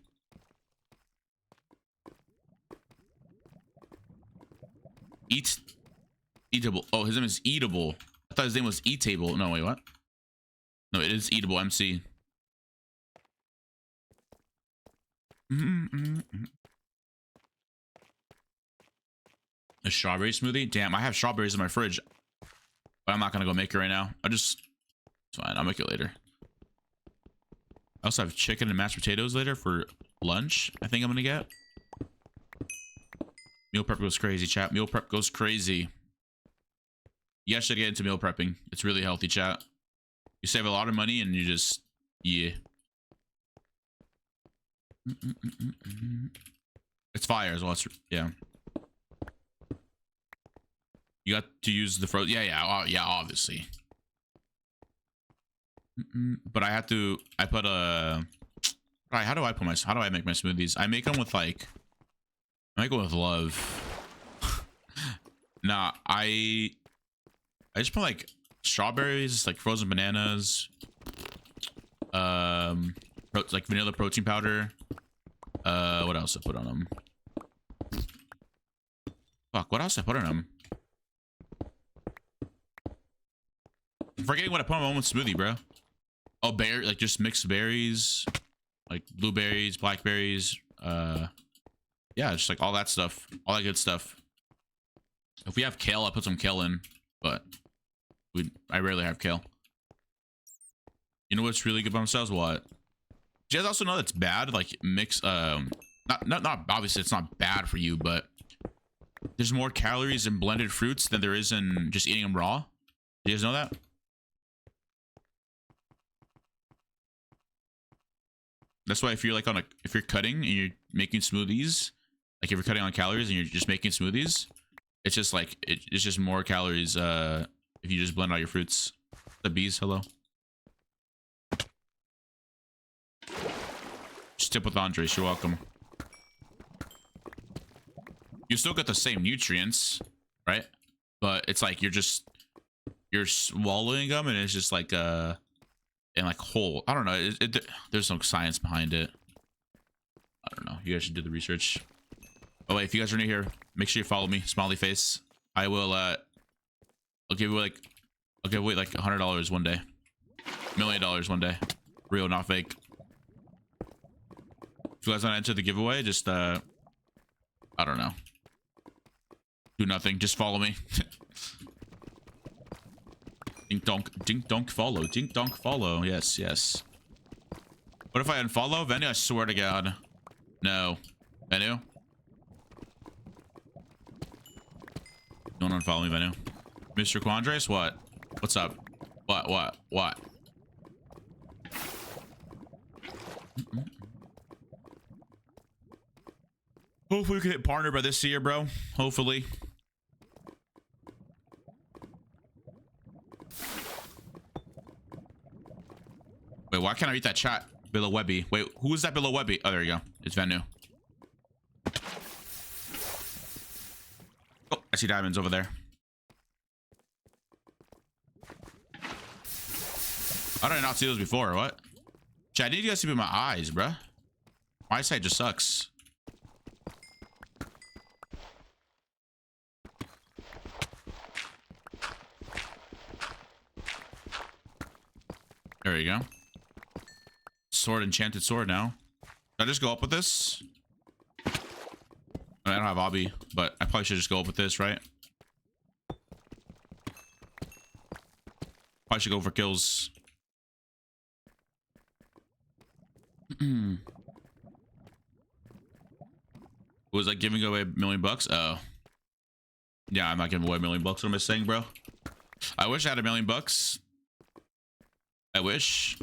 Eatable. Oh, his name is Eatable. I thought his name was Eatable. No, wait, what? No, it is Eatable MC. A strawberry smoothie? Damn, I have strawberries in my fridge. But I'm not gonna go make it right now. It's fine, I'll make it later. I also have chicken and mashed potatoes later for lunch. I think I'm gonna get. Meal prep goes crazy, chat. Meal prep goes crazy. You guys should get into meal prepping. It's really healthy, chat. You save a lot of money and you just, yeah. It's fire as well. Yeah. You got to use the frozen. Yeah, obviously. But I put a. How do I make my smoothies? I make them with I make them with love. Nah, I just put like strawberries, like frozen bananas, like vanilla protein powder. What else I put on them? Fuck, what else I put on them? I'm forgetting what I put on my own smoothie, bro. Oh, like just mixed berries, like blueberries, blackberries. Yeah, just like all that stuff, all that good stuff. If we have kale, I put some kale in, but I rarely have kale. You know what's really good by themselves? What? Do you guys also know that's bad? Like mix, not obviously it's not bad for you, but there's more calories in blended fruits than there is in just eating them raw. Do you guys know that? That's why if you're like if you're cutting and you're making smoothies, Like if you're cutting on calories and you're just making smoothies, it's just like it's just more calories if you just blend out your fruits. The bees, hello. Just tip with Qndres, you're welcome. You still get the same nutrients, right? But it's like you're swallowing them and it's just like and like whole. I don't know. There's some science behind it. I don't know. You guys should do the research. Oh wait, if you guys are new here, make sure you follow me. Smiley face. I will I'll give away like $100 one day. $1 million one day. Real, not fake. If you guys want to enter the giveaway, just I don't know. Do nothing. Just follow me. Dink donk follow. Dink donk follow. Yes, yes. What if I unfollow Venue? I swear to God. No. Venue? Don't unfollow me, Venue. Mr. Qndres, what? What's up? What? Hopefully we can hit partner by this year, bro. Hopefully. Wait, why can't I read that chat? Below Webby. Wait, who is that below Webby? Oh, there you go. It's Venue. Oh, I see diamonds over there. How did I not see those before? What? Chat, I need you guys to be my eyes, bruh. My eyesight just sucks. There you go. Sword, enchanted sword now. Should I just go up with this? I don't have obby, but I probably should just go up with this, right? Probably should go for kills. Was like giving away $1 million? Oh. Yeah, I'm not giving away $1 million. What am I saying, bro? I wish I had $1 million. I wish.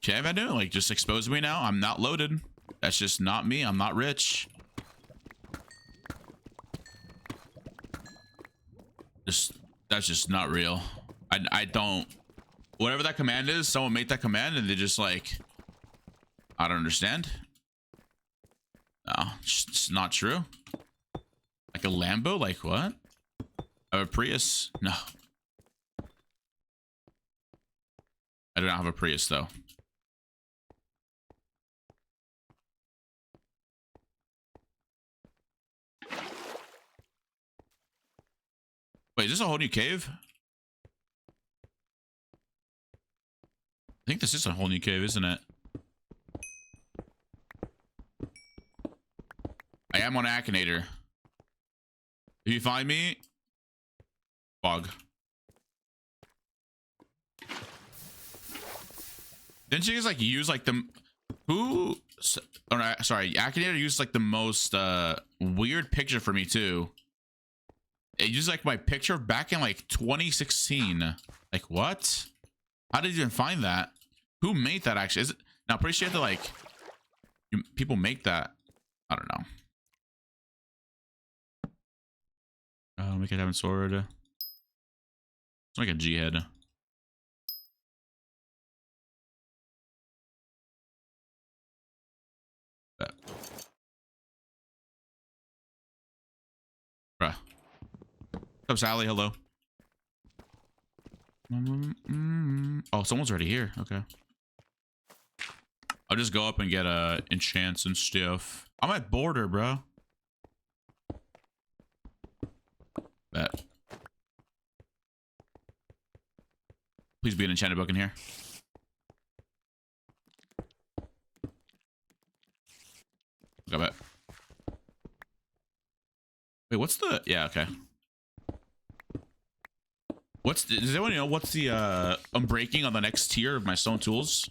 Okay, Venue, like just expose me now. I'm not loaded. That's just not me. I'm not rich. That's just not real. I don't. Whatever that command is, someone made that command and they just like. I don't understand. No, it's not true. Like a Lambo? Like what? I have a Prius? No. I do not have a Prius though. Wait, is this a whole new cave? I think this is a whole new cave, isn't it? I am on Akinator. If you find me, fog. Didn't you guys like use like the who? Oh, no, sorry, Akinator used like the most weird picture for me too. It used like my picture back in like 2016. Like what? How did you even find that? Who made that actually? Is it now? Pretty sure that like people make that. I don't know. We could have a sword. It's like a G head. Bruh. What's up, Sally? Hello. Oh, someone's already here. Okay. I'll just go up and get enchants and stuff. I'm at border, bro. Bet. Please be an enchanted book in here. Got it. Wait, what's the? Yeah, okay. Does anyone know what's the unbreaking on the next tier of my stone tools?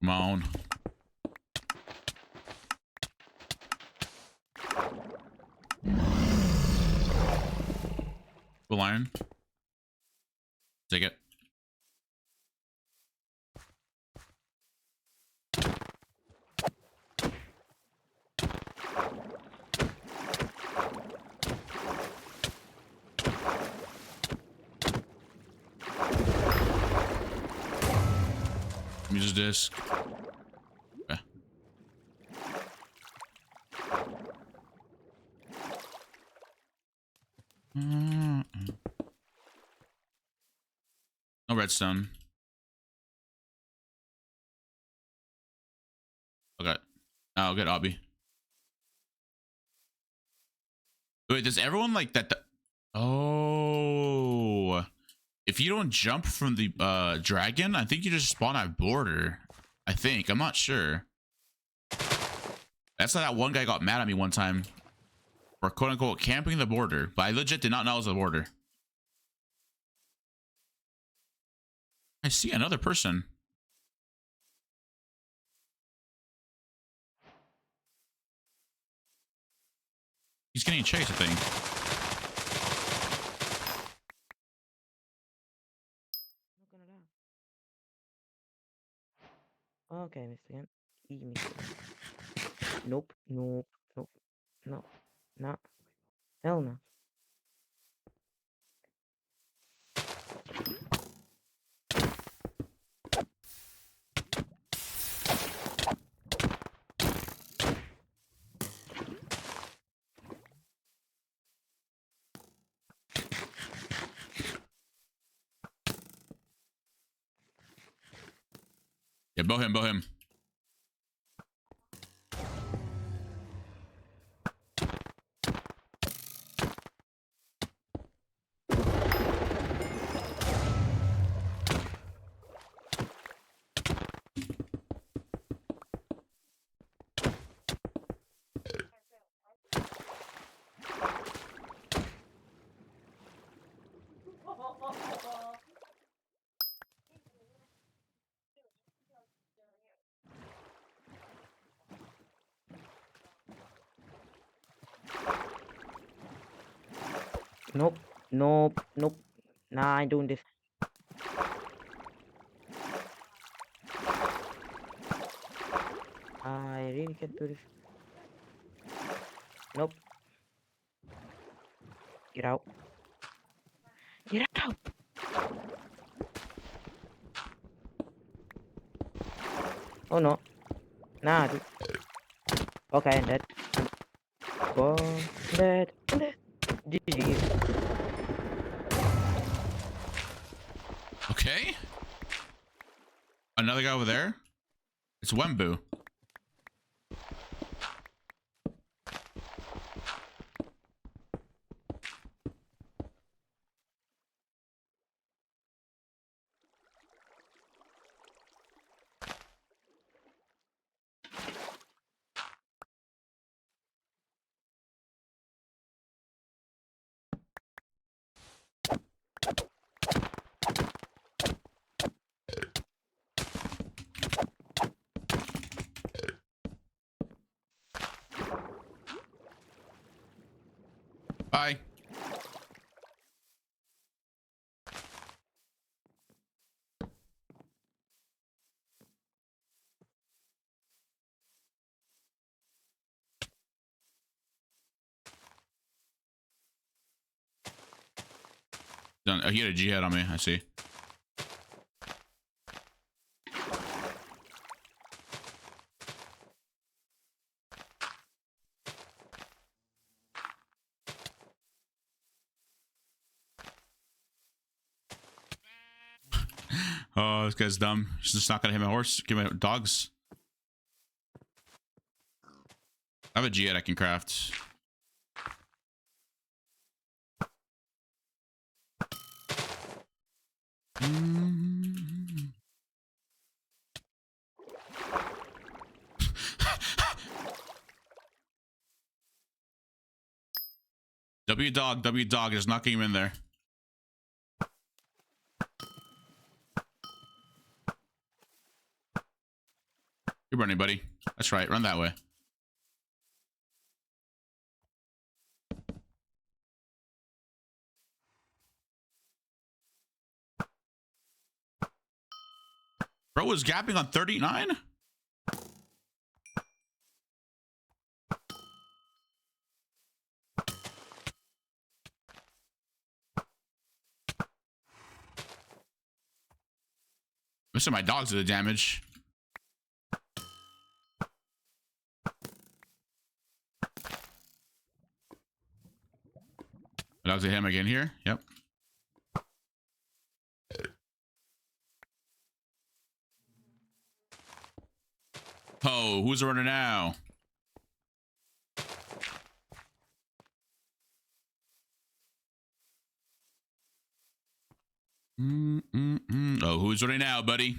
Come on. Full iron. Take it. Use this. Okay. No redstone. Okay. I'll get obby. Wait, does everyone like that? Oh. If you don't jump from the dragon, I think you just spawn at border. I think. I'm not sure. That's how that one guy got mad at me one time for quote unquote camping the border, but I legit did not know it was the border. I see another person. He's getting chased, I think. Not gonna die. Okay, Mr. Ant. Eat me. Nope, nope, nope, no, no, hell no. Yeah, bow him, bow him. Nope, nope, nope. Nah, I ain't doing this. I really can't do this. Nope. Get out. Get out! Oh no. Nah, dude. Okay, I'm dead. Oh, I'm dead. I'm dead. GG. Okay. Another guy over there. It's Wembu. Bye. Done. Oh, he had a jihad on me. I see. Oh, this guy's dumb. He's just not gonna hit my horse. Give my dogs. I have a jihad I can craft. W dog, just knocking him in there. You're running, buddy. That's right. Run that way. Bro was gapping on 39? Most of my dogs are the damage. My dogs hit him again here. Yep. Oh, who's the runner now? Oh, who's running now, buddy?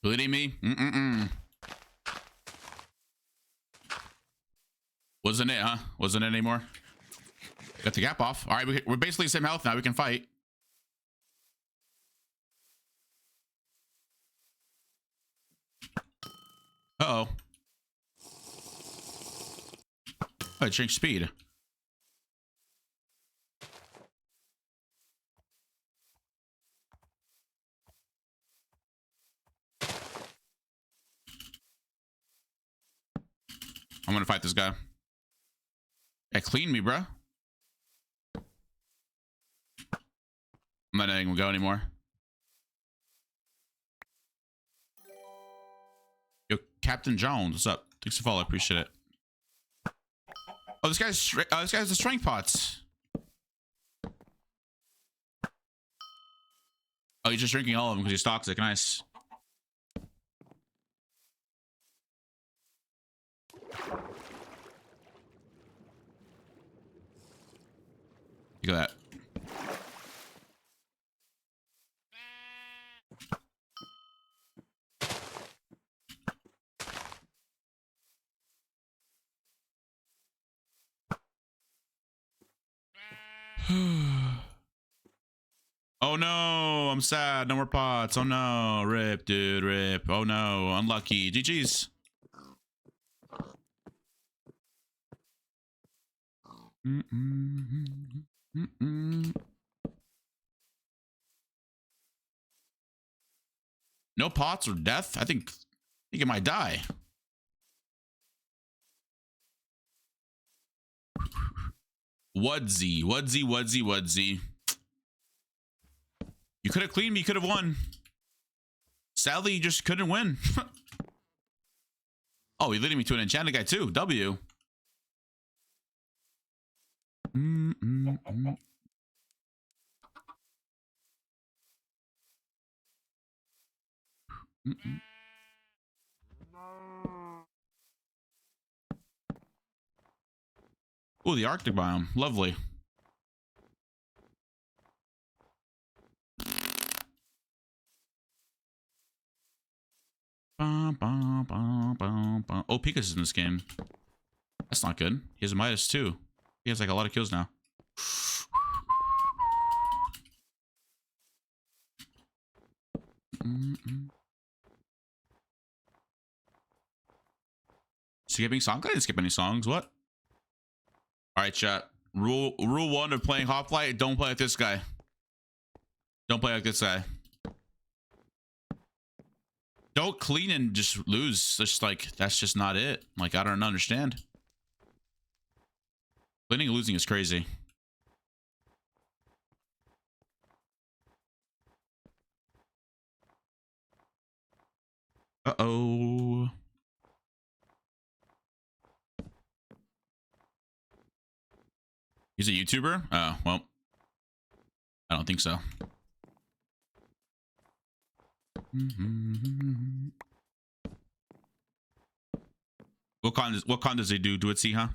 Bleeding me? Wasn't it, huh? Wasn't it anymore? Got the gap off. All right, we're basically the same health now. We can fight. Uh-oh. Oh, it changed speed. I'm gonna fight this guy. Yeah, clean me, bro. I'm not letting him go anymore. Yo, Captain Jones, what's up? Thanks for follow. Appreciate it. Oh, this guy's the strength pots. Oh, he's just drinking all of them because he's toxic. Nice. Look at that. Oh no, I'm sad. No more pots. Oh no, rip, dude, rip. Oh no, unlucky. GG's. No pots or death. I think it might die. Woodsy. You could have cleaned me. You could have won. Sadly, you just couldn't win. Oh, he leading me to an enchanted guy too. W. Oh, the Arctic biome. Lovely. Oh, Pika's in this game. That's not good. He has a Midas too. He has like a lot of kills now. Skipping songs? I didn't skip any songs. What? All right, chat. Rule one of playing Hoplite: don't play like this guy. Don't play like this guy. Don't clean and just lose. Just like that's just not it. Like I don't understand. Cleaning and losing is crazy. Uh-oh. He's a YouTuber? Oh, well. I don't think so. What con does he do? Do it see, huh?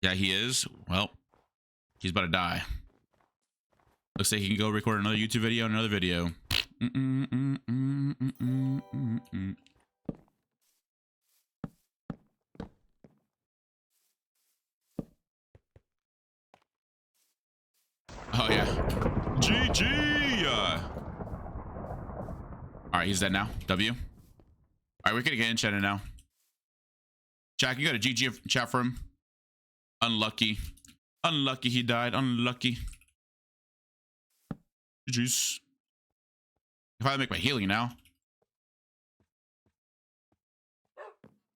Yeah, he is. Well, he's about to die. Looks like he can go record another YouTube video and another video. All right, he's dead now. W. All right, we're gonna get enchanted now. Jack, you got a GG chat for him. Unlucky. Unlucky he died. Unlucky. GG's. If I make my healing now.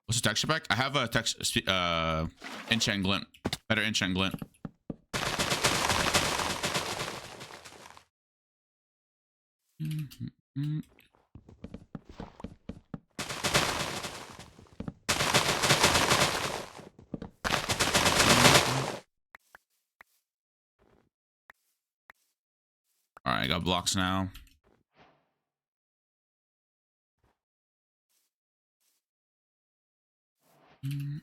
What's the texture pack? I have a enchant glint. Better enchant glint. All right, I got blocks now. I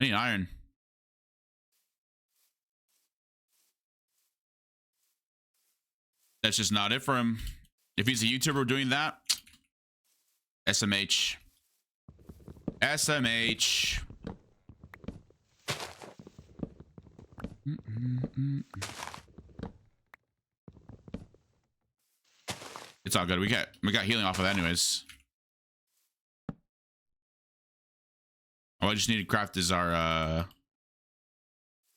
need iron. That's just not it for him. If he's a YouTuber doing that, SMH. SMH. It's all good. We got healing off of that anyways. All I just need to craft is our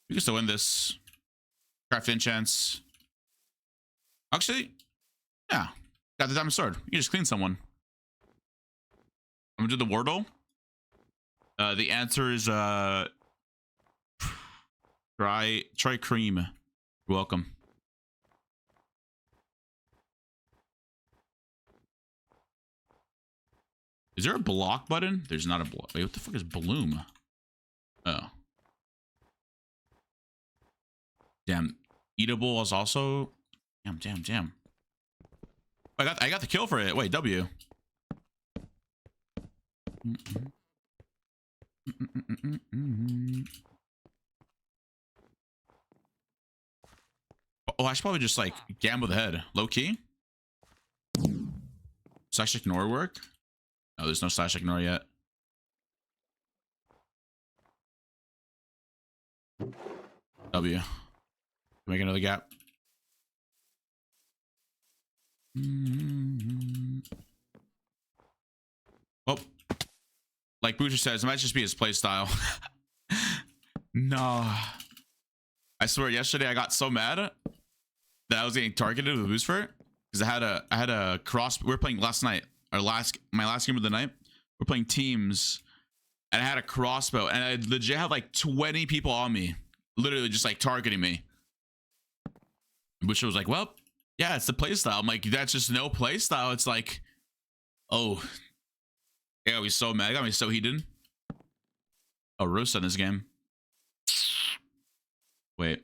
we can still win this. Craft enchants. Actually, yeah. Got the diamond sword. You just clean someone. I'm gonna do the wardle. The answer is try cream. You're welcome. Is there a block button? There's not a block. Wait, what the fuck is bloom? Oh. Damn. Eatable is also. Damn. I got the kill for it. Wait, W. Oh, I should probably just like gamble the head. Low key. Slash ignore work. No, there's no slash ignore yet. W. Make another gap. Oh, like Boocher says, it might just be his play style. No, I swear, yesterday I got so mad that I was getting targeted with boost for it because I had a cross. We were playing last night, my last game of the night. We're playing teams, and I had a crossbow, and I legit had like 20 people on me, literally just like targeting me. Boocher was like, "Well, yeah, it's the play style." I'm like, "That's just no play style." It's like, oh, it got me so mad. It got me so heated. Oh, roast on this game. Wait.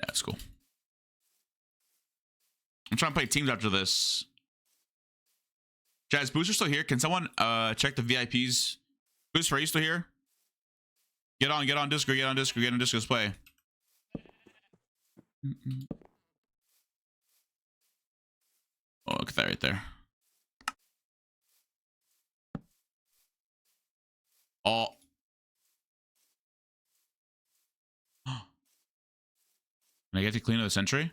That's cool. I'm trying to play teams after this. Jazz, Booster still here? Can someone check the VIPs? Booster, are you still here? Get on Discord, get on Discord, let's play. Oh, look at that right there. Oh. Can I get to clean of the sentry?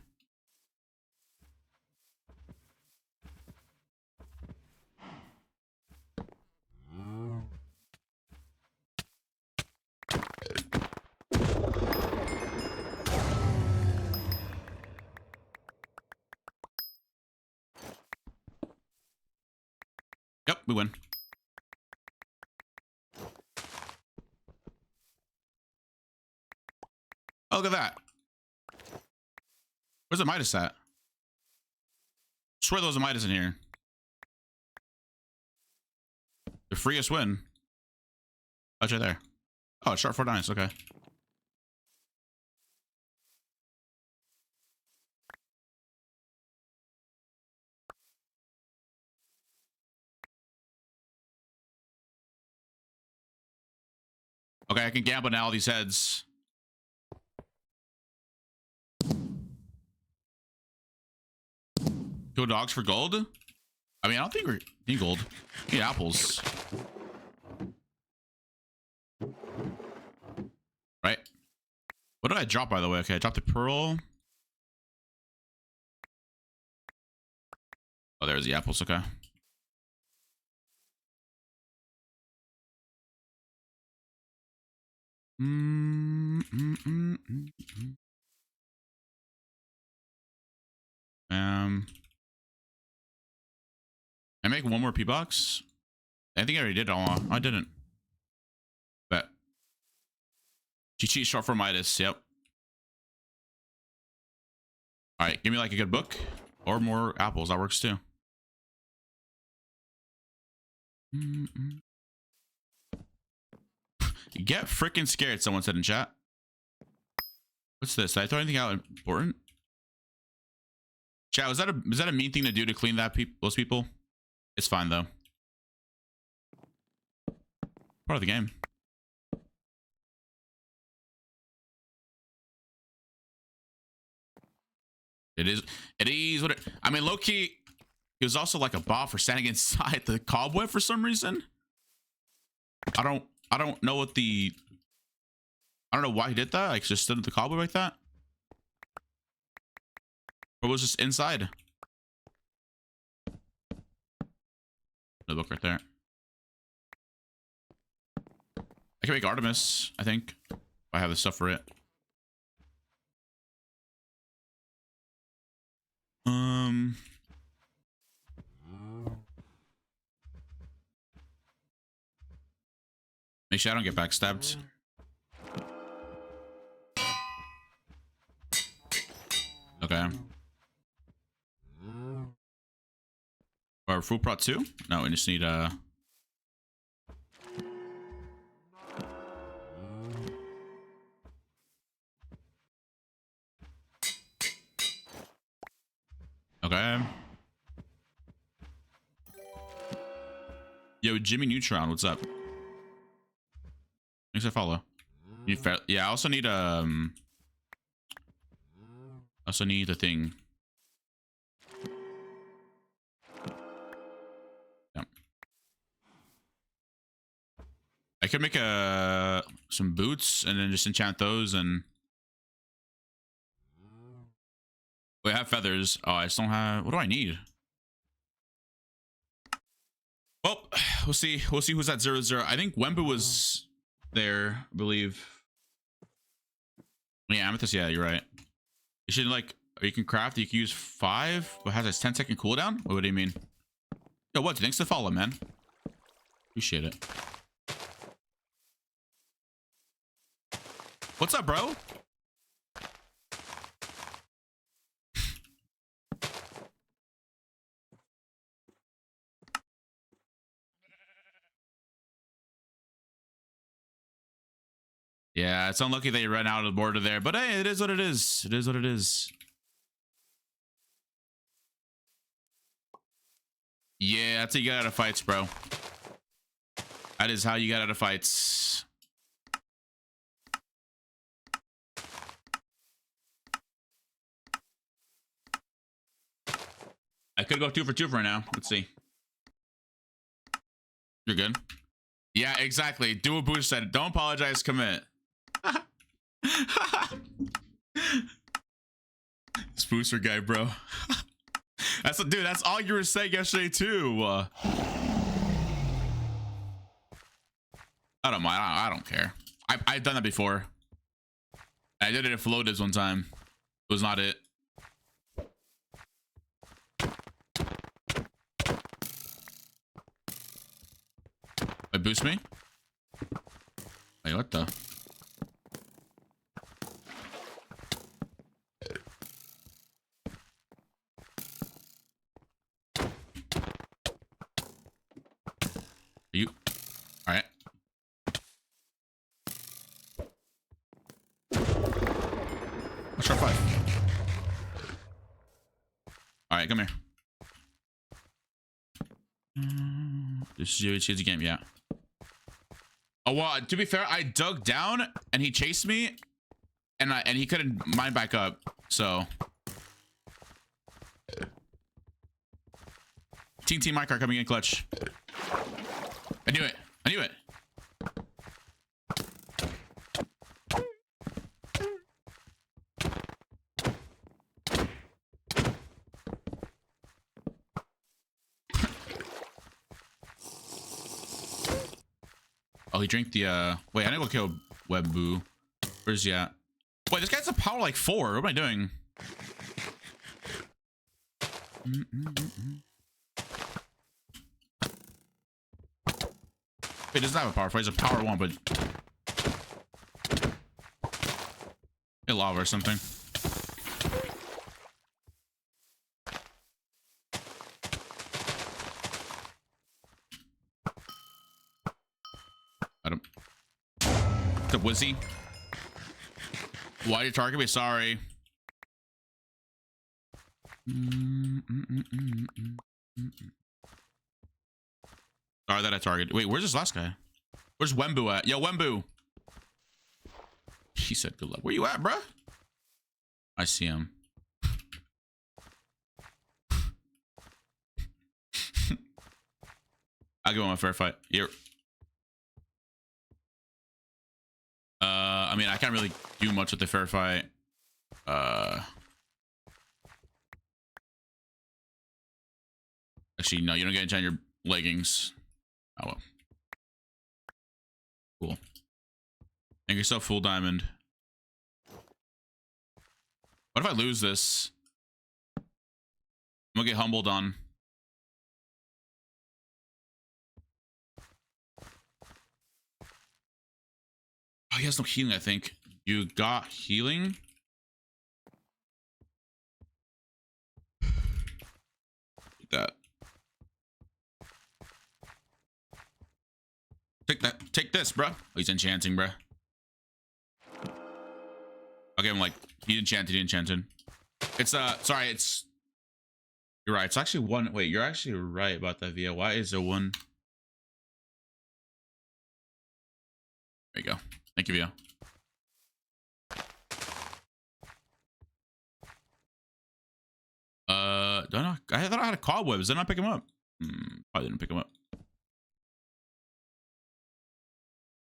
Yep, we win. Oh, look at that. Where's the Midas at? I swear there was a Midas in here. The freest win. Oh, it's right there. Oh, sharp 4 dice. Okay. Okay, I can gamble now all these heads. Go dogs for gold? I mean, I don't think we need gold. We need apples. Right? What did I drop, by the way? Okay, I dropped the pearl. Oh, there's the apples. Okay. I make one more P box. I think I already did all. I didn't. Bet. Cheat short for Midas. Yep. All right, give me like a good book or more apples. That works too. Get freaking scared, someone said in chat. What's this? Did I throw anything out important? Chat, was that a mean thing to do to clean those people? It's fine though. Part of the game. It is what it, I mean, low-key, he was also like a bot for standing inside the cobweb for some reason. I don't know what the, I don't know why he did that. Like just stood at the cobweb like that. Or was just inside. The book right there. I can make Artemis, I think. If I have the stuff for it. Make sure I don't get backstabbed. Okay. Or full prot 2? No, we just need okay. Yo, Jimmy Neutron, what's up? Thanks for follow. Yeah, I also need the thing. Yeah. I could make some boots and then just enchant those and wait, I have feathers. Oh, I just don't have, what do I need? Well, we'll see who's at 0-0. I think Wembu was there, I believe. Yeah, Amethyst, yeah, you're right. You should like, you can craft, you can use 5, but has a 10-second cooldown? What do you mean? Yo, what? Thanks to follow, man. Appreciate it. What's up, bro? Yeah, it's unlucky that you ran out of the border there, but hey, it is what it is. It is what it is. Yeah, that's how you get out of fights, bro. That is how you get out of fights. I could go 2 for 2 for now. Let's see. You're good. Yeah, exactly. Do what Boost said. Don't apologize, commit. This booster guy, bro. Dude, that's all you were saying yesterday too. I don't mind. I don't care. I've done that before. I did it at Floatis one time. It was not it. Wait, boost me? Wait, what the? You all right? Let's try 5. All right, come here. This is your cheesy game, yeah. Oh well, to be fair, I dug down and he chased me, and he couldn't mine back up. So, team my car coming in clutch. I knew it. I knew it. Oh, he drank the wait, I need to go kill Webboo. Where's he at? Wait, this guy's a power like 4. What am I doing? Wait, he doesn't have a power 4. He's a power 1, but a lava or something. Got him. The Wizzy. Why did you target me? Sorry. Sorry that I targeted. Wait, where's this last guy? Where's Wemboo at? Yo, Wemboo. He said good luck. Where you at, bruh? I see him. I'll give him a fair fight. Here. I mean, I can't really do much with the fair fight. Actually, no, you don't get to your leggings. Oh well. Cool. Make yourself full diamond. What if I lose this? I'm gonna get humbled on. Oh, he has no healing, I think. You got healing? That. Take that. Take this, bruh. Oh, he's enchanting, bruh. I'll give him like he enchanted. It's sorry, it's you're right. It's actually one. Wait, you're actually right about that, Via. Why is there one? There you go. Thank you, Via. Don't know. I thought I had a cobwebs. Did I not pick him up? Probably didn't pick him up.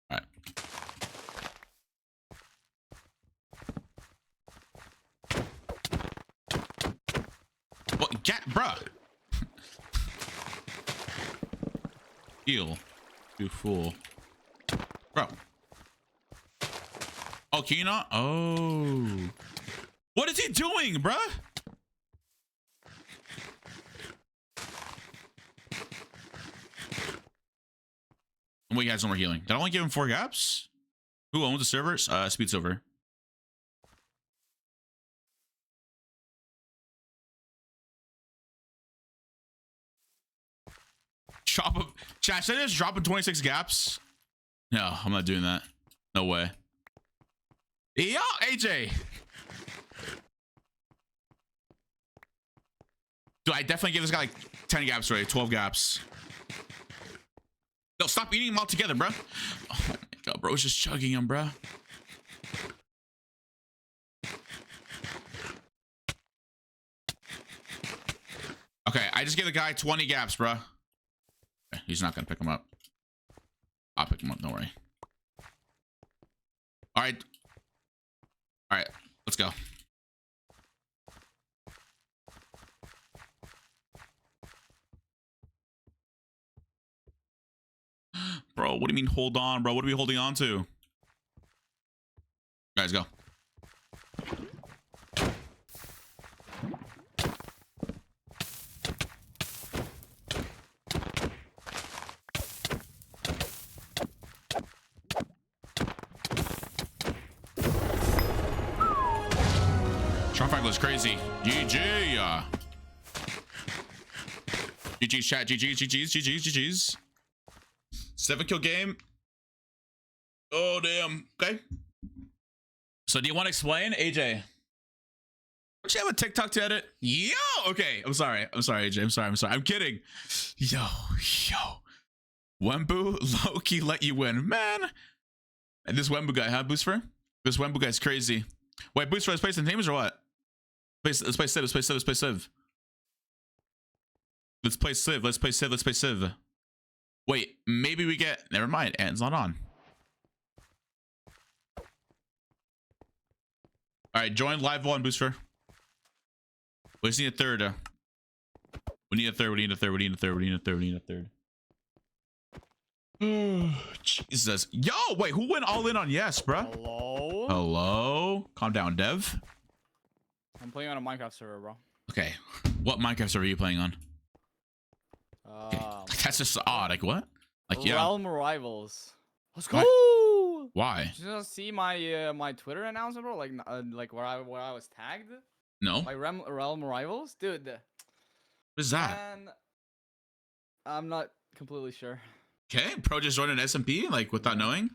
All right. What? Get, bruh. Heal. You fool. Bro. Oh, can you not? Oh. What is he doing, bruh? And we got some more healing. Did I only give him 4 gaps? Who owns the servers? Speed Silver. Chop up. Chat, should I just drop in 26 gaps? No, I'm not doing that. No way. Yo, AJ. Dude, I definitely give this guy like 10 gaps already. 12 gaps. No, stop eating them all together, bro. Oh my god, bro, it's just chugging them, bro. Okay, I just gave the guy 20 gaps, bro. Okay, he's not gonna pick him up. I'll pick him up, don't worry. All right. All right, let's go. Bro, what do you mean hold on, bro? What are we holding on to? Guys, go. Shark goes crazy. GG. GG's chat. GG's. 7-kill game. Oh, damn. Okay. So do you want to explain, AJ? Don't you have a TikTok to edit? Yo. Okay. I'm sorry, AJ. I'm sorry. I'm kidding. Yo. Wemboo low-key let you win. Man. And this Wemboo guy, huh, Booster? This Wemboo guy's crazy. Wait, Booster, let's play some teams or what? Let's play Civ. Let's play Civ. Wait, maybe we get... Never mind. Ant's not on. All right, join live one, Booster. We just need a third. We need a third. Jesus. Yo, wait, who went all in on yes, bruh? Hello? Hello? Calm down, Dev. I'm playing on a Minecraft server, bro. Okay. What Minecraft server are you playing on? Okay. That's just odd. Like, what? Like, yeah. Realm Rivals. Let's go! What? Why? Did you just see my my Twitter announcement, bro? Like where I was tagged? No. By Realm Rivals? Dude. What is that? Man, I'm not completely sure. Okay. Pro just joined an SMP, like, without knowing?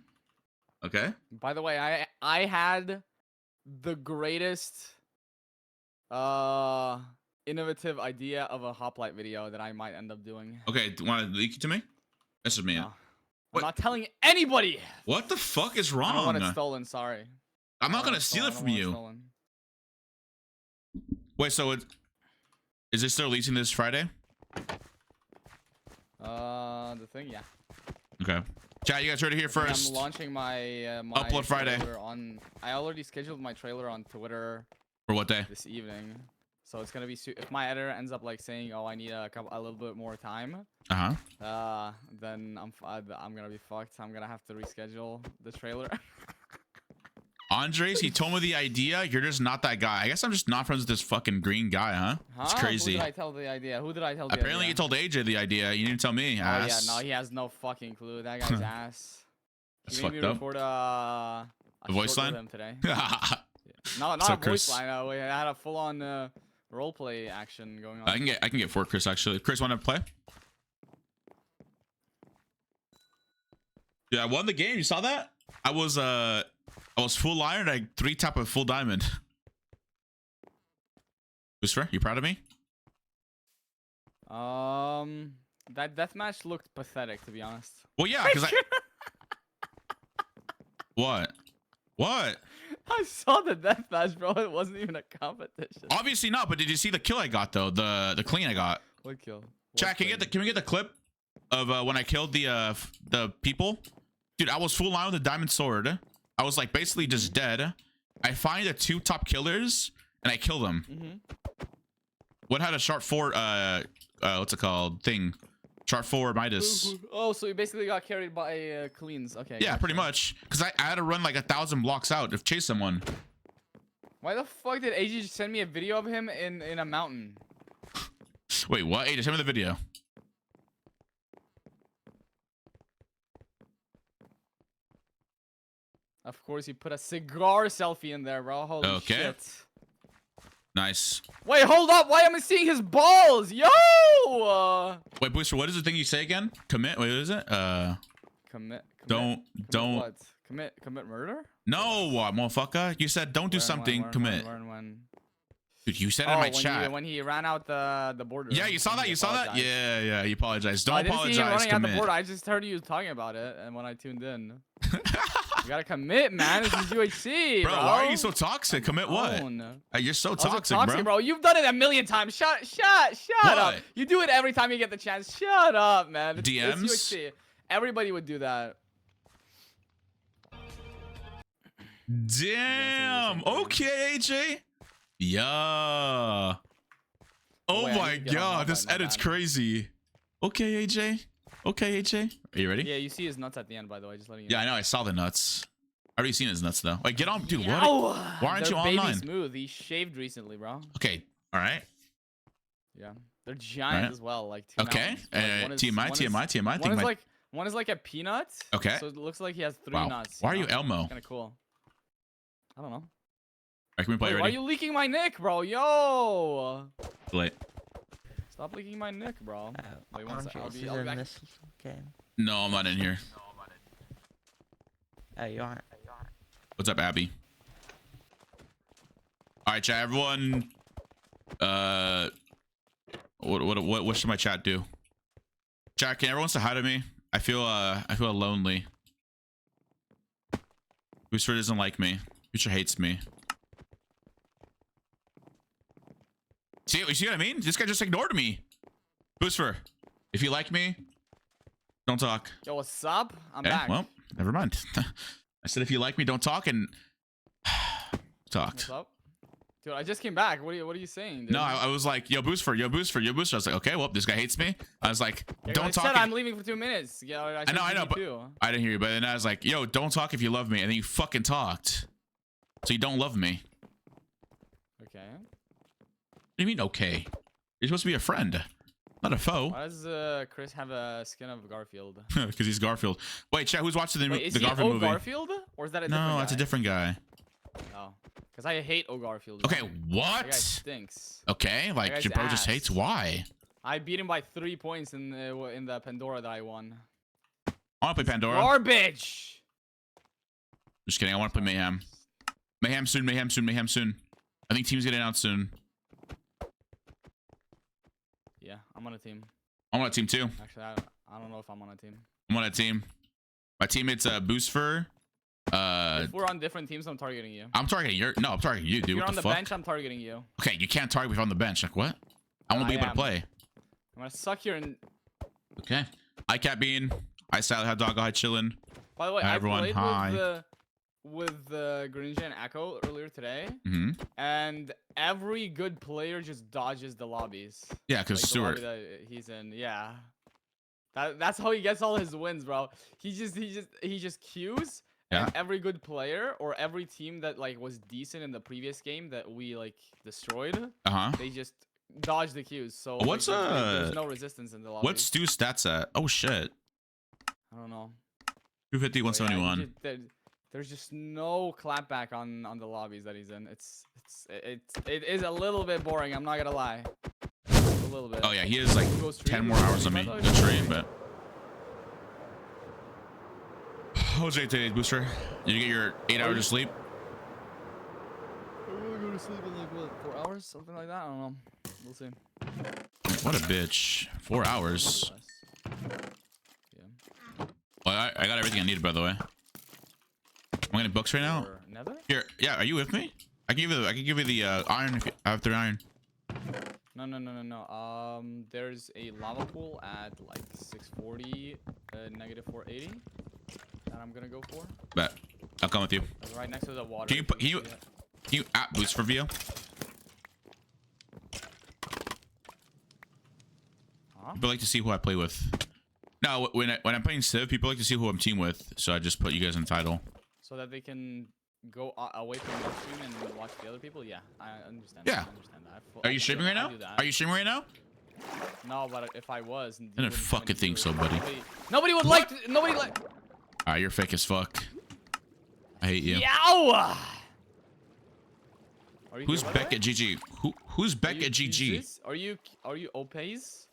Okay. By the way, I had the greatest innovative idea of a Hoplite video that I might end up doing. Okay. Do you want to leak it to me? This is me. No. What? I'm not telling anybody. What the fuck is I don't wrong? want it stolen, sorry. I'm not I gonna don't steal it I don't from want you. stolen. Wait, so is it still releasing this Friday? The thing, yeah. Okay. Chat, you guys heard it here first. I'm launching my my Upload Friday. trailer on. I already scheduled my trailer on Twitter For what day? this evening, so it's gonna be. If my editor ends up like saying, "Oh, I need a little bit more time," then I'm gonna be fucked. I'm gonna have to reschedule the trailer. Qndres, he told me the idea. You're just not that guy. I guess I'm just not friends with this fucking green guy, huh? It's crazy. Who did I tell the idea? Who did I tell the Apparently, idea? you told AJ the idea. You didn't tell me. Oh Ass. yeah, no, he has no fucking clue. That guy's ass. That's He made me fucked up. record a voice short with line? him today. I No, not So a voice Chris- line. We had a full-on roleplay action going on. can get 4 Chris actually. Chris, want to play? Yeah, I won the game. You saw that? I was full iron. I 3-tap a full diamond. Booster, you proud of me? That deathmatch looked pathetic, to be honest. Well, yeah, because I. What? What? I saw the deathmatch, bro. It wasn't even a competition. Obviously not. But did you see the kill I got though? The clean I got. What kill? Chat, can we get the clip of when I killed the people? Dude, I was full line with a diamond sword. I was like basically just dead. I find the 2 top killers and I kill them. One had a sharp 4 what's it called thing? Sharp 4 Midas. Oh, so you basically got carried by cleans. Okay. Yeah, gotcha. pretty much. Because I had to run like 1,000 blocks out to chase someone. Why the fuck did AJ just send me a video of him in a mountain? Wait, what? Hey, just send me the video. Of course, he put a cigar selfie in there, bro. Holy Okay. shit. Nice. Wait, hold up. Why am I seeing his balls? Yo! Wait, Booster, what is the thing you say again? Commit? Wait, what is it? Commit. Don't. What? Commit murder? No, motherfucker. You said don't do something. Commit. When? Dude, you said it in my chat. When he ran out the border. Yeah, you saw that. You saw that. Yeah, yeah. You apologize. Don't I didn't see him apologize. running out the Commit. border. I just heard you talking about it, and when I tuned in, you gotta commit, man. This is UHC, Bro, bro. why are you so toxic? Commit what? Own. You're so Also toxic, bro. You've done it a million times. Shut What? up. You do it every time you get the chance. Shut up, man. It's DMs? UHC. Everybody would do that. Damn. Okay, AJ. Yeah. Oh wait, I my need to get on god, Hoplite, this my edit's bad. crazy. Okay, AJ. Okay, AJ. Are you ready? Yeah, you see his nuts at the end, by the way. Just letting you Yeah, know. I know. I saw the nuts. I already seen his nuts though. Wait, get on, dude. What? Ow! Why aren't They're you baby online? smooth. He shaved recently, bro. Okay. All right. Yeah, they're giant Alright. as well. Like two Okay. mountains. Like, one is- TMI. one is- TMI. TMI. One is like one is like a peanut. Okay. So it looks like he has 3 Wow. nuts. Why are you Elmo? Kind of cool. I don't know. Alright, can we play Wait, why are already? you leaking my nick, bro? Yo! Late. Stop leaking my nick, bro. Wait, one Aren't sec. you I'll be in back. this game? No, I'm not in here. Oh, you aren't. What's up, Abby? All right, chat. Everyone. What should my chat do? Chat, can everyone say hi to me? I feel lonely. Booster doesn't like me. Booster hates me. See what I mean? This guy just ignored me. Booster, if you like me, don't talk. Yo, what's up? I'm Okay, back. well, never mind. I said if you like me, don't talk and talked. What's up? Dude, I just came back. What are you saying, dude? No, I was like, yo, boost for, yo, boost for, yo, boost for. I was like, okay, well, this guy hates me. I was like, Yeah, don't I talk. said I'm leaving for 2 minutes. Yeah, I know, but I didn't hear you. But then I was like, yo, don't talk if you love me. And then you fucking talked. So you don't love me. Okay. What do you mean, okay? You're supposed to be a friend, not a foe. Why does Chris have a skin of Garfield? Because he's Garfield. Wait, chat, who's watching the Wait, is Garfield he movie? Garfield? Or is that a different No, guy? that's a different guy. Oh. Because I hate Garfield. Okay, That what? guy stinks. Okay, like guy's your bro just ass. hates. Why? I beat him by 3 points in the Pandora that I won. I want to play Pandora. Garbage! Just kidding. I want to play Mayhem. Mayhem soon. Mayhem soon. Mayhem soon. I think team's getting out soon. Yeah, I'm on a team. I'm on a team too. Actually, I don't know if I'm on a team. I'm on a team. My teammate's Boostfer. If we're on different teams, I'm targeting you. I'm targeting your. No, I'm targeting you, dude. If you're What on the the fuck? bench, I'm targeting you. Okay, you can't target me if I'm on the bench. Like what? I want to be able to play. I'm gonna suck here and. Okay. Hi, Cat Bean. Hi, Salad Hot Dog. Hi, chillin'. By the way, Hi, I everyone. played Hi. with the Greninja and Echo earlier today, Mm-hmm. and every good player just dodges the lobbies. Yeah, because Like the lobby Stuart. that he's in, yeah. That's how he gets all his wins, bro. He just queues. Yeah. And every good player or every team that like was decent in the previous game that we like destroyed, Uh-huh. they just dodge the queues. So What's, like, there's no resistance in the lobby. What's Stu's stats at? Oh, shit. I don't know. 250, But yeah, 171. there's just no clapback on the lobbies that he's in. It is a little bit boring. I'm not gonna lie. A little bit. Oh, yeah, he has like Go stream, 10 more hours than me. by the way. Good stream, but. How's it today, Booster? Did you get your 8 hours of sleep? I'm gonna go to sleep in like what, 4 hours, something like that. I don't know. We'll see. What a bitch. 4 hours. Yeah. Well, I got everything I needed, by the way. I'm getting books right now. Or Nether? Here, yeah, are you with me? I can give you the iron if you have 3 iron. No. There's a lava pool at like 640, negative 480 that I'm gonna go for. Bet. I'll come with you. Like right next to the water. Can you app boost for VO? Huh? People like to see who I play with. No, when I'm playing Civ, people like to see who I'm team with, so I just put you guys in the title. So that they can go away from your stream and watch the other people? Yeah, I understand. Yeah. I understand that. Are you streaming right now? Are you streaming right now? No, but if I was, I didn't fucking think so, buddy. Nobody would like. Nobody like. Alright, you're fake as fuck. I hate you. Yow! Who's Beck at GG? Who's Beck at GG? Are you Opays?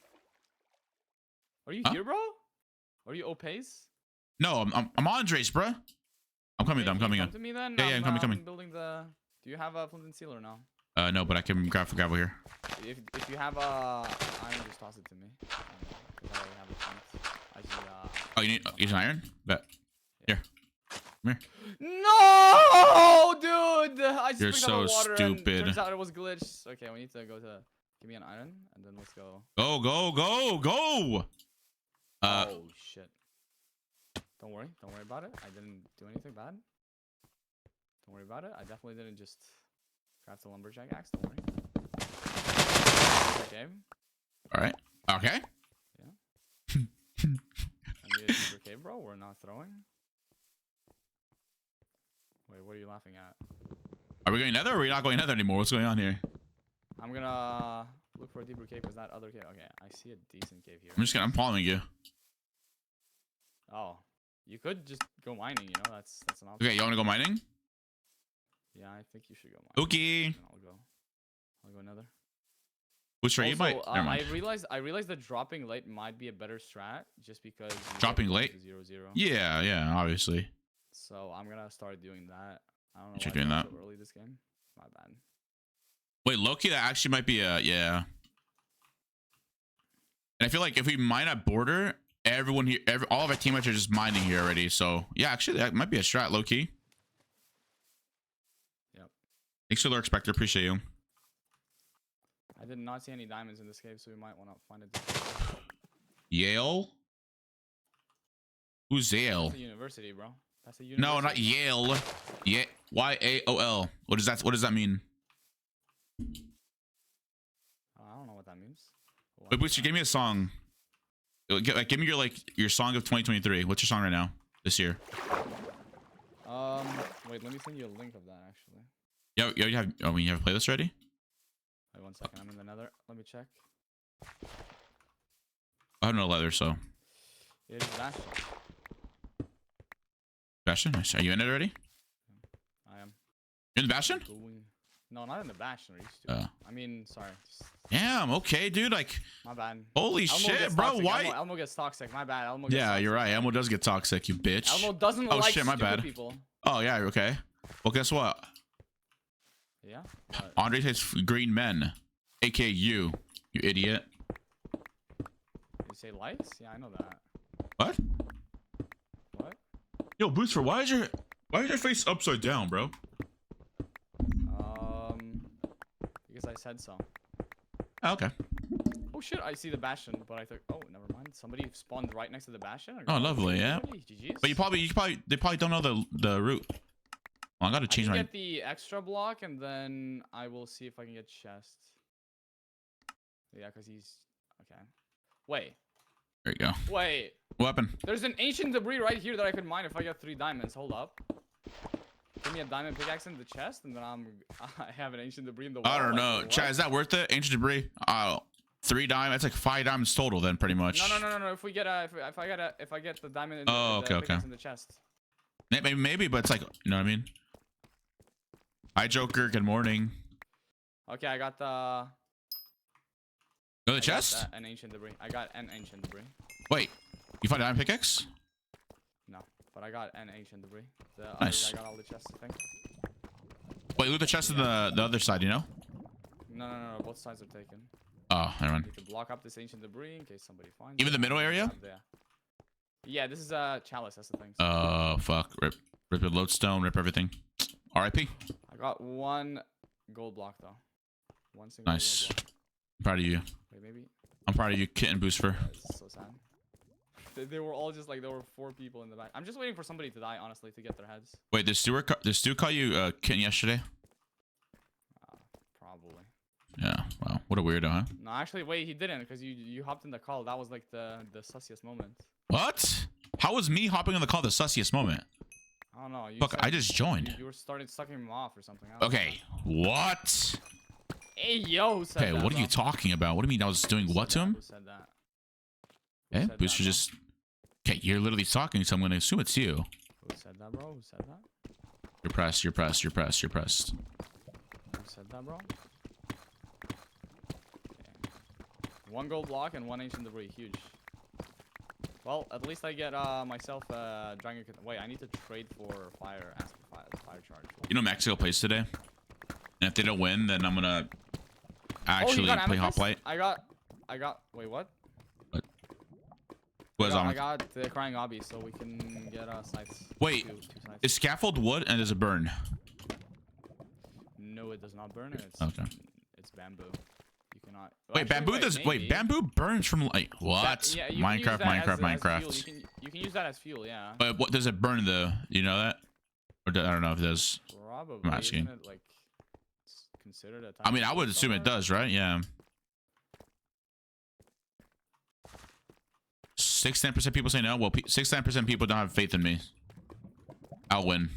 Are you Huh? here, bro? Are you Opays? No, I'm Qndres, bruh. I'm coming. I'm coming. Come to me then. Yeah, I'm coming. I'm building the. Do you have a flint and steel or no? No, but I can grab for gravel here. If you have a iron, just toss it to me. 'Cause I already have a flint. I see. Oh, you need use an iron? Bet. Here. Come here. No, dude! I just You're picked so up the water stupid. And turns out it was glitched. Okay, we need to go to. Give me an iron, and then let's go. Go, go, go, go! Oh shit! Don't worry about it. I didn't do anything bad. Don't worry about it. I definitely didn't just craft a lumberjack axe. Don't worry. Okay. Alright. Okay. I need a deeper cave, bro. We're not throwing. Wait, what are you laughing at? Are we going nether or are we not going nether anymore? What's going on here? I'm gonna look for a deeper cave. Is that other cave? Okay, I see a decent cave here. I'm following you. Oh, you could just go mining. You know, that's an option. Okay, you want to go mining? Yeah, I think you should go mining. Okay. I'll go another. Which are you might? Also, Never mind. I realized that dropping late might be a better strat, just because you Dropping get late? to 0-0. Yeah, obviously. So I'm gonna start doing that. I don't know You're why doing it's that. so early this game. My bad. Wait, Loki, that actually might be a yeah. And I feel like if we mine at border, everyone here, all of our teammates are just mining here already. So yeah, actually that might be a strat, Loki. Yep. Thanks for the expector, appreciate you. I did not see any diamonds in this cave, so we might want to find it. Yale? Who's Yale? That's a university, bro. That's a university. No, not Yale. Yeah, YAOL. What does that mean? I don't know what that means. Wait, Booster, give me a song. Give me your song of 2023. What's your song right now? This year? Wait, let me send you a link of that actually. Yo, you have. Oh, you have a playlist ready? Wait 1 second. I'm in the nether. Let me check. I have no leather, so. It is Bastion. Bastion, nice. Are you in it already? I am. You're in the Bastion? No, not in the Bastion. Are you stupid? I mean, sorry. Damn. Okay, dude. Like. My bad. Holy Elmo shit, gets bro. toxic. Why? Elmo gets toxic. My bad. Elmo gets Yeah, toxic. you're right. Elmo does get toxic, you bitch. Elmo doesn't Oh, like shit, my stupid bad. people. Oh yeah. Okay. Well, guess what? Yeah. Andre takes green men, aka you idiot. You say likes? Yeah, I know that. What? What? Yo, Booster, why is your face upside down, bro? Because I said so. Oh, okay. Oh shit! I see the Bastion, but I thought, oh, never mind. Somebody spawned right next to the Bastion. Oh, lovely, yeah. GG's. But they probably don't know the route. Well, I gotta change I can my. get the extra block, and then I will see if I can get chest. Yeah, because he's okay. Wait. There you go. Wait. What happened? There's an ancient debris right here that I could mine if I get 3 diamonds. Hold up. Give me a diamond pickaxe in the chest, and then I have an ancient debris in the wall. I don't know. Like, Chad, is that worth it? Ancient debris. Oh, 3 diamonds. That's like 5 diamonds total, then pretty much. No. If we get if I get the diamond in the, okay. pickaxe in the chest. Maybe, but it's like, you know what I mean? Hi, Joker. Good morning. Okay, I got the. Go to the chest? An ancient debris. I got an ancient debris. Wait, you find a diamond pickaxe? No, but I got an ancient debris. Nice. I got all the chests, I think. Wait, loot the chest on the other side, you know? No. Both sides are taken. Oh, never mind. You can block up this ancient debris in case somebody finds Even it. the middle area? Yeah, this is a chalice. That's the thing. Fuck. Rip the lodestone, rip everything. R.I.P. I got 1 gold block though. 1 single Nice. gold block. I'm proud of you. Wait, maybe. I'm proud of you, Kitten Booster. It's so sad. They were all just like, there were 4 people in the back. I'm just waiting for somebody to die, honestly, to get their heads. Wait, did Stu call you Kitten yesterday? Probably. Yeah. Wow. What a weirdo, huh? No, actually, wait, he didn't, because you hopped in the call. That was like the sussiest moment. What? How was me hopping on the call the sussiest moment? I don't know. You Fuck, said I just joined. You started sucking him off or something. I don't Okay. What? know. Hey, yo, who said Okay, that, what are bro? you talking about? What do you mean I was doing Who what to said that? him? Who said that? Who Okay, said Booster that, just... Okay, you're literally talking, so I'm gonna assume it's you. bro? Who said that, bro? Who said that? You're pressed, you're pressed, you're pressed, you're pressed. Who said that, bro? Okay. 1 gold block and 1 ancient debris. Huge. Well, at least I get myself dragon. Wait, I need to trade for fire. Ask for fire charge. You know Mexico plays today? And if they don't win, then I'm gonna actually got play amethyst? Hoplite. I got. Wait, what? What is on? I got the crying obby, so we can get sites. Wait, two sites. is scaffold wood and does it burn? No, it does not burn. It's Okay. It's bamboo. You cannot. Well, Wait, actually, bamboo does. maybe. Wait, bamboo burns from like what? Yeah, you can use Minecraft, that Minecraft, as Minecraft. fuel. You can use that as fuel. Yeah. But what does it burn though? You know that? Or I don't know if it does. Probably. I'm asking. Isn't it, like, considered a type I mean, of I would fuel assume it somewhere? does, right? Yeah. 69% people say no. Well, 69% people don't have faith in me. I'll win.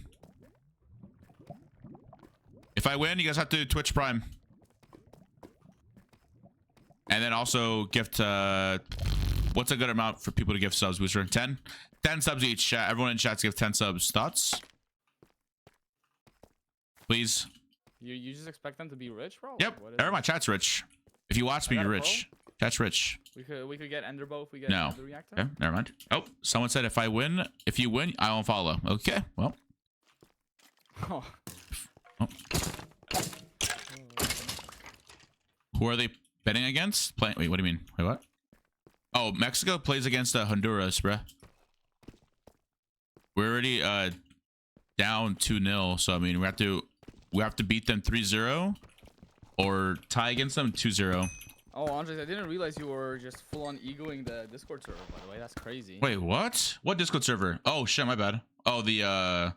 If I win, you guys have to Twitch Prime. And then also gift, what's a good amount for people to give subs, Booster? 10? 10 subs each. Chat. Everyone in chat's give 10 subs. Thoughts? Please. You just expect them to be rich, bro? Yep. Like, what is Everyone, my chat's rich. If you watch me, I got you're it, rich. Chat's rich. We could get Enderbow if we get No. the reactor. Okay, never mind. Oh, someone said if you win, I won't follow. Okay, well. Oh. Oh. Who are they betting against? Wait, what do you mean? Wait, what? Oh, Mexico plays against Honduras, bruh. We're already down 2-0, so I mean we have to beat them 3-0 or tie against them 2-0. Oh, Andres, I didn't realize you were just full on egoing the Discord server, by the way. That's crazy. Wait, what? What Discord server? Oh shit, my bad. Oh, the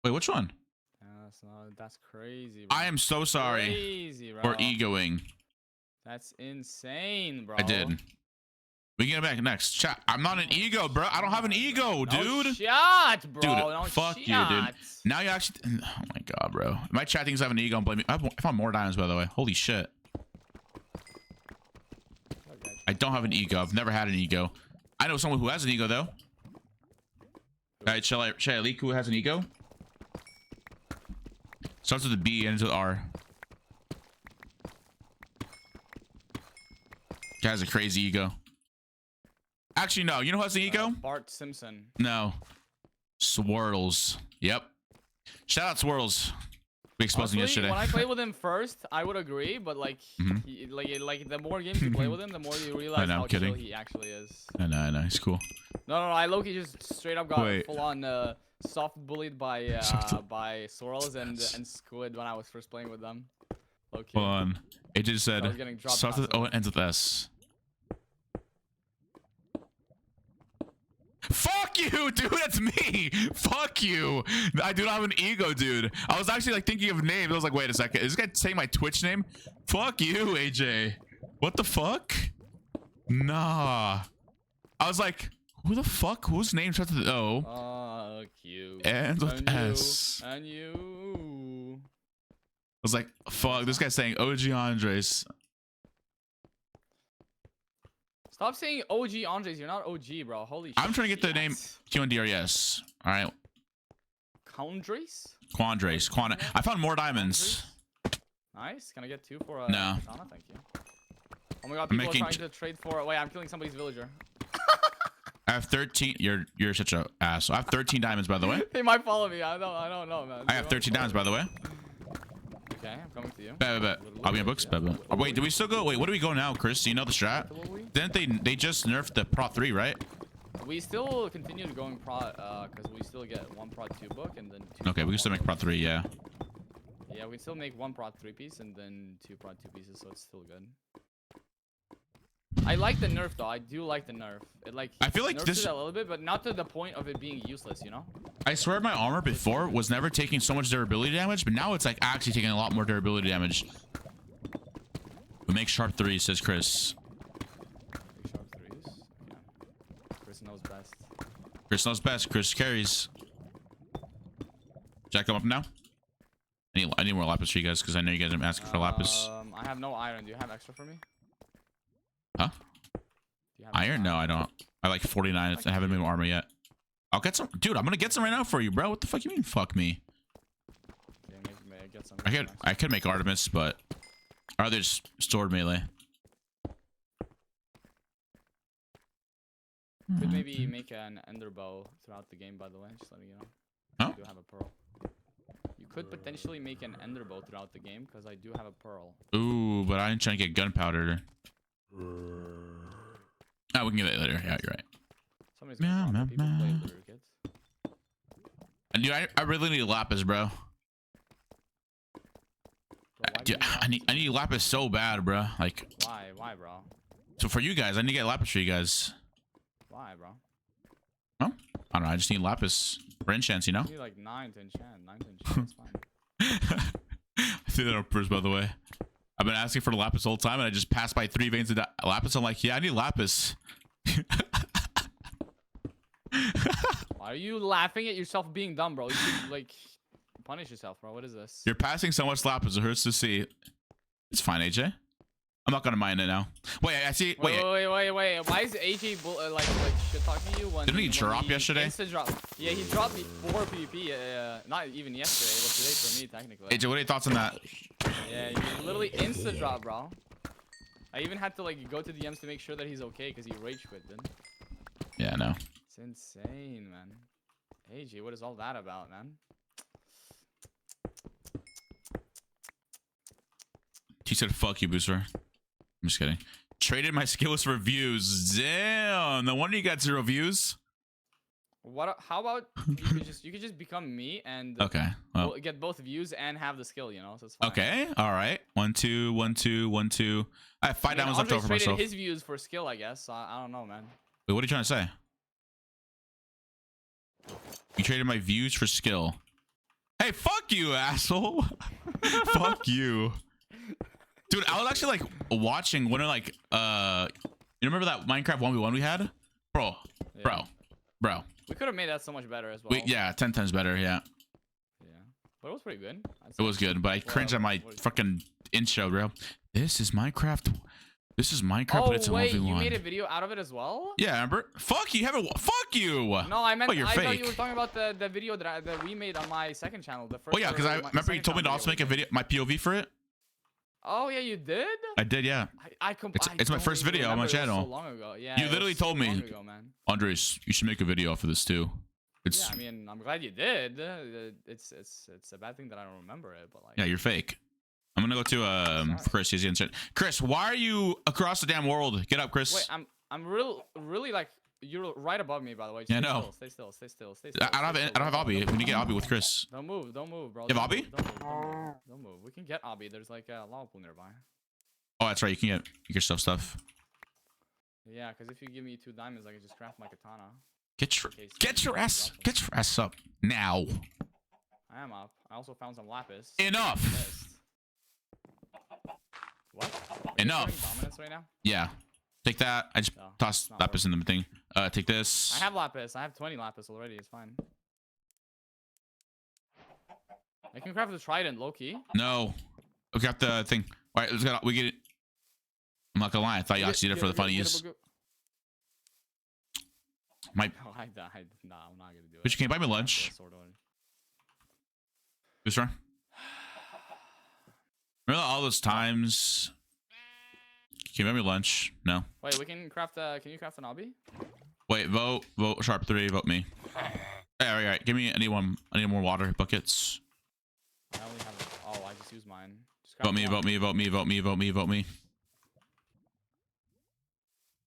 wait, which one? That's crazy, bro. I am so sorry Crazy, bro. for egoing. That's insane, bro. I did. We get it back next. Chat. I'm not an ego, bro. I don't have an ego, dude. No shot, bro. Dude, No fuck you, dude. Now you actually. Oh my god, bro. My chat thinks I have an ego and blame me. I found more diamonds, by the way. Holy shit. I don't have an ego. I've never had an ego. I know someone who has an ego, though. Alright, shall I leak who has an ego? Starts with a B, ends with R. Guy has a crazy ego. Actually, no. You know who has an ego? Bart Simpson. No. Swirls. Yep. Shout out Swirls. We exposed him yesterday. When I played with him first, I would agree, but like, like the more games you play with him, the more you realize how chill he actually is. I know. He's cool. No. I low-key just straight up got full on soft bullied by Swirls and Squid when I was first playing with them. Low-key. Hold on. It just said starts with O and ends with S. Fuck you, dude. That's me. Fuck you. I do not have an ego, dude. I was actually like thinking of names. I was like, wait a second. Is this guy saying my Twitch name? Fuck you, AJ. What the fuck? Nah. I was like, who the fuck? Whose name starts with O? Fuck you. Ends with S. And you. I was like, fuck. This guy's saying OG Qndres. Stop saying OG Qndres. You're not OG, bro. Holy shit. I'm trying to get the name Qndres. All right. Qndres? Qndres. I found more diamonds. Nice. Can I get 2 for no. Katana? Thank you. Oh my god, people are trying to trade for. Wait, I'm killing somebody's villager. I have 13. You're such a ass. I have 13 diamonds, by the way. They might follow me. I don't know, man. I have 13 diamonds, by the way. Okay, I'm coming to you. Bet. I'll be in books. Bet. Oh, wait, do we still go? Wait, what do we go now, Chris? Do you know the strat? Didn't they just nerfed the Pro 3, right? We still continue to going Pro, because we still get 1 Pro 2 book and then 2. Okay, we can still make Pro 3, yeah. Yeah, we can still make 1 Pro 3 piece and then 2 Pro 2 pieces, so it's still good. I like the nerf though. I do like the nerf. It like I feel like nerfs this it a little bit, but not to the point of it being useless, you know? I swear my armor before was never taking so much durability damage, but now it's like actually taking a lot more durability damage. We make sharp 3s, says Chris. Make sharp 3s? Yeah. Chris knows best. Chris knows best. Chris carries. Jack come up now? I need more lapis for you guys because I know you guys are asking for lapis. I have no iron. Do you have extra for me? Huh? Iron? No, I don't. I like 49. I haven't made my armor yet. I'll get some. Dude, I'm gonna get some right now for you, bro. What the fuck you mean? Fuck me. Okay, get some. I could make Artemis, but are they just stored melee? Could maybe make an ender bow throughout the game, by the way. Just letting you know. Huh? I do have a pearl. You could potentially make an ender bow throughout the game because I do have a pearl. Ooh, but I'm trying to get gunpowder. Oh, we can get it later. Yeah, you're right. Somebody's gonna people play looter, kids. And dude, I really need lapis, bro. Dude, I need lapis so bad, bro. Like why, bro? So for you guys, I need to get lapis for you guys. Why, bro? Huh? I don't know. I just need lapis for enchants, you know. You need like 9 to enchant. 9 to enchant. It's fine. I threw that on purpose, by the way. I've been asking for the lapis the whole time, and I just passed by 3 veins of lapis. I'm like, yeah, I need lapis. Why are you laughing at yourself being dumb, bro? You should, like, punish yourself, bro. What is this? You're passing so much lapis. It hurts to see. It's fine, AJ. I'm not gonna mine it now. Wait, I see. Wait. Why is AJ like shit talking to you when? Didn't he drop yesterday? Insta drop. Yeah, he dropped me 4 PvP. Not even yesterday. It was today for me, technically. AJ, what are your thoughts on that? Yeah, he literally insta drop, bro. I even had to like go to DMs to make sure that he's okay because he rage quit, dude. Yeah, I know. It's insane, man. AJ, what is all that about, man? He said, "Fuck you, Booster." I'm just kidding. Traded my skills for views. Damn. No wonder you got 0 views. What? How about you could just become me and okay, well, get both views and have the skill, you know? So it's fine. Okay, all right. 1 2 1 2 1 2. I have 5 diamonds left over for myself. His views for skill, I guess. So I don't know, man. Wait, what are you trying to say? You traded my views for skill. Hey, fuck you, asshole. Fuck you. Dude, I was actually like watching one of like you remember that Minecraft 1v1 we had? Bro. We could have made that so much better as well. Yeah, 10 times better, yeah. Yeah. But it was pretty good. It was good, but I cringed at my fucking intro, bro. This is Minecraft. This is Minecraft, but it's a 1v1. You made a video out of it as well? Yeah, remember? Fuck you, fuck you. No, I meant you're I fake. thought you were talking about the video that we made on my second channel. The first. Oh yeah, because I remember you told me to also make a video, my POV for it. Oh yeah, you did? I did, yeah. It's my first video on my channel. So long ago. Yeah. You literally told me, Qndres, you should make a video for this too. Yeah, I mean, I'm glad you did. It's a bad thing that I don't remember it, but like. Yeah, you're fake. I'm gonna go to Chris. He's instant. Chris, why are you across the damn world? Get up, Chris. Wait, I'm really like you're right above me, by the way. Yeah, no. Stay still. I don't have obby. We need to get obby with Chris. Don't move, bro. You have obby? Don't move. We can get obby. There's like a lava pool nearby. Oh, that's right. You can get yourself stuff. Yeah, because if you give me 2 diamonds, I can just craft my katana. Get your ass up now. I am up. I also found some lapis. Enough. What? Enough. Dominance right now? Yeah. Take that. I just tossed lapis in the thing. Take this. I have lapis. I have 20 lapis already. It's fine. I can craft the trident, Loki. No. We got the thing. All right, let's go. We get it. I'm not gonna lie. I thought you actually did it for the funnies. Nah, I'm not gonna do it. But you can't buy me lunch. Who's wrong? Remember all those times? Can you buy me lunch? No. Wait, we can craft. Can you craft an obby? Wait, vote sharp 3. Vote me. All right. Give me anyone. I need more water buckets. I only have. Oh, I just used mine. Vote me.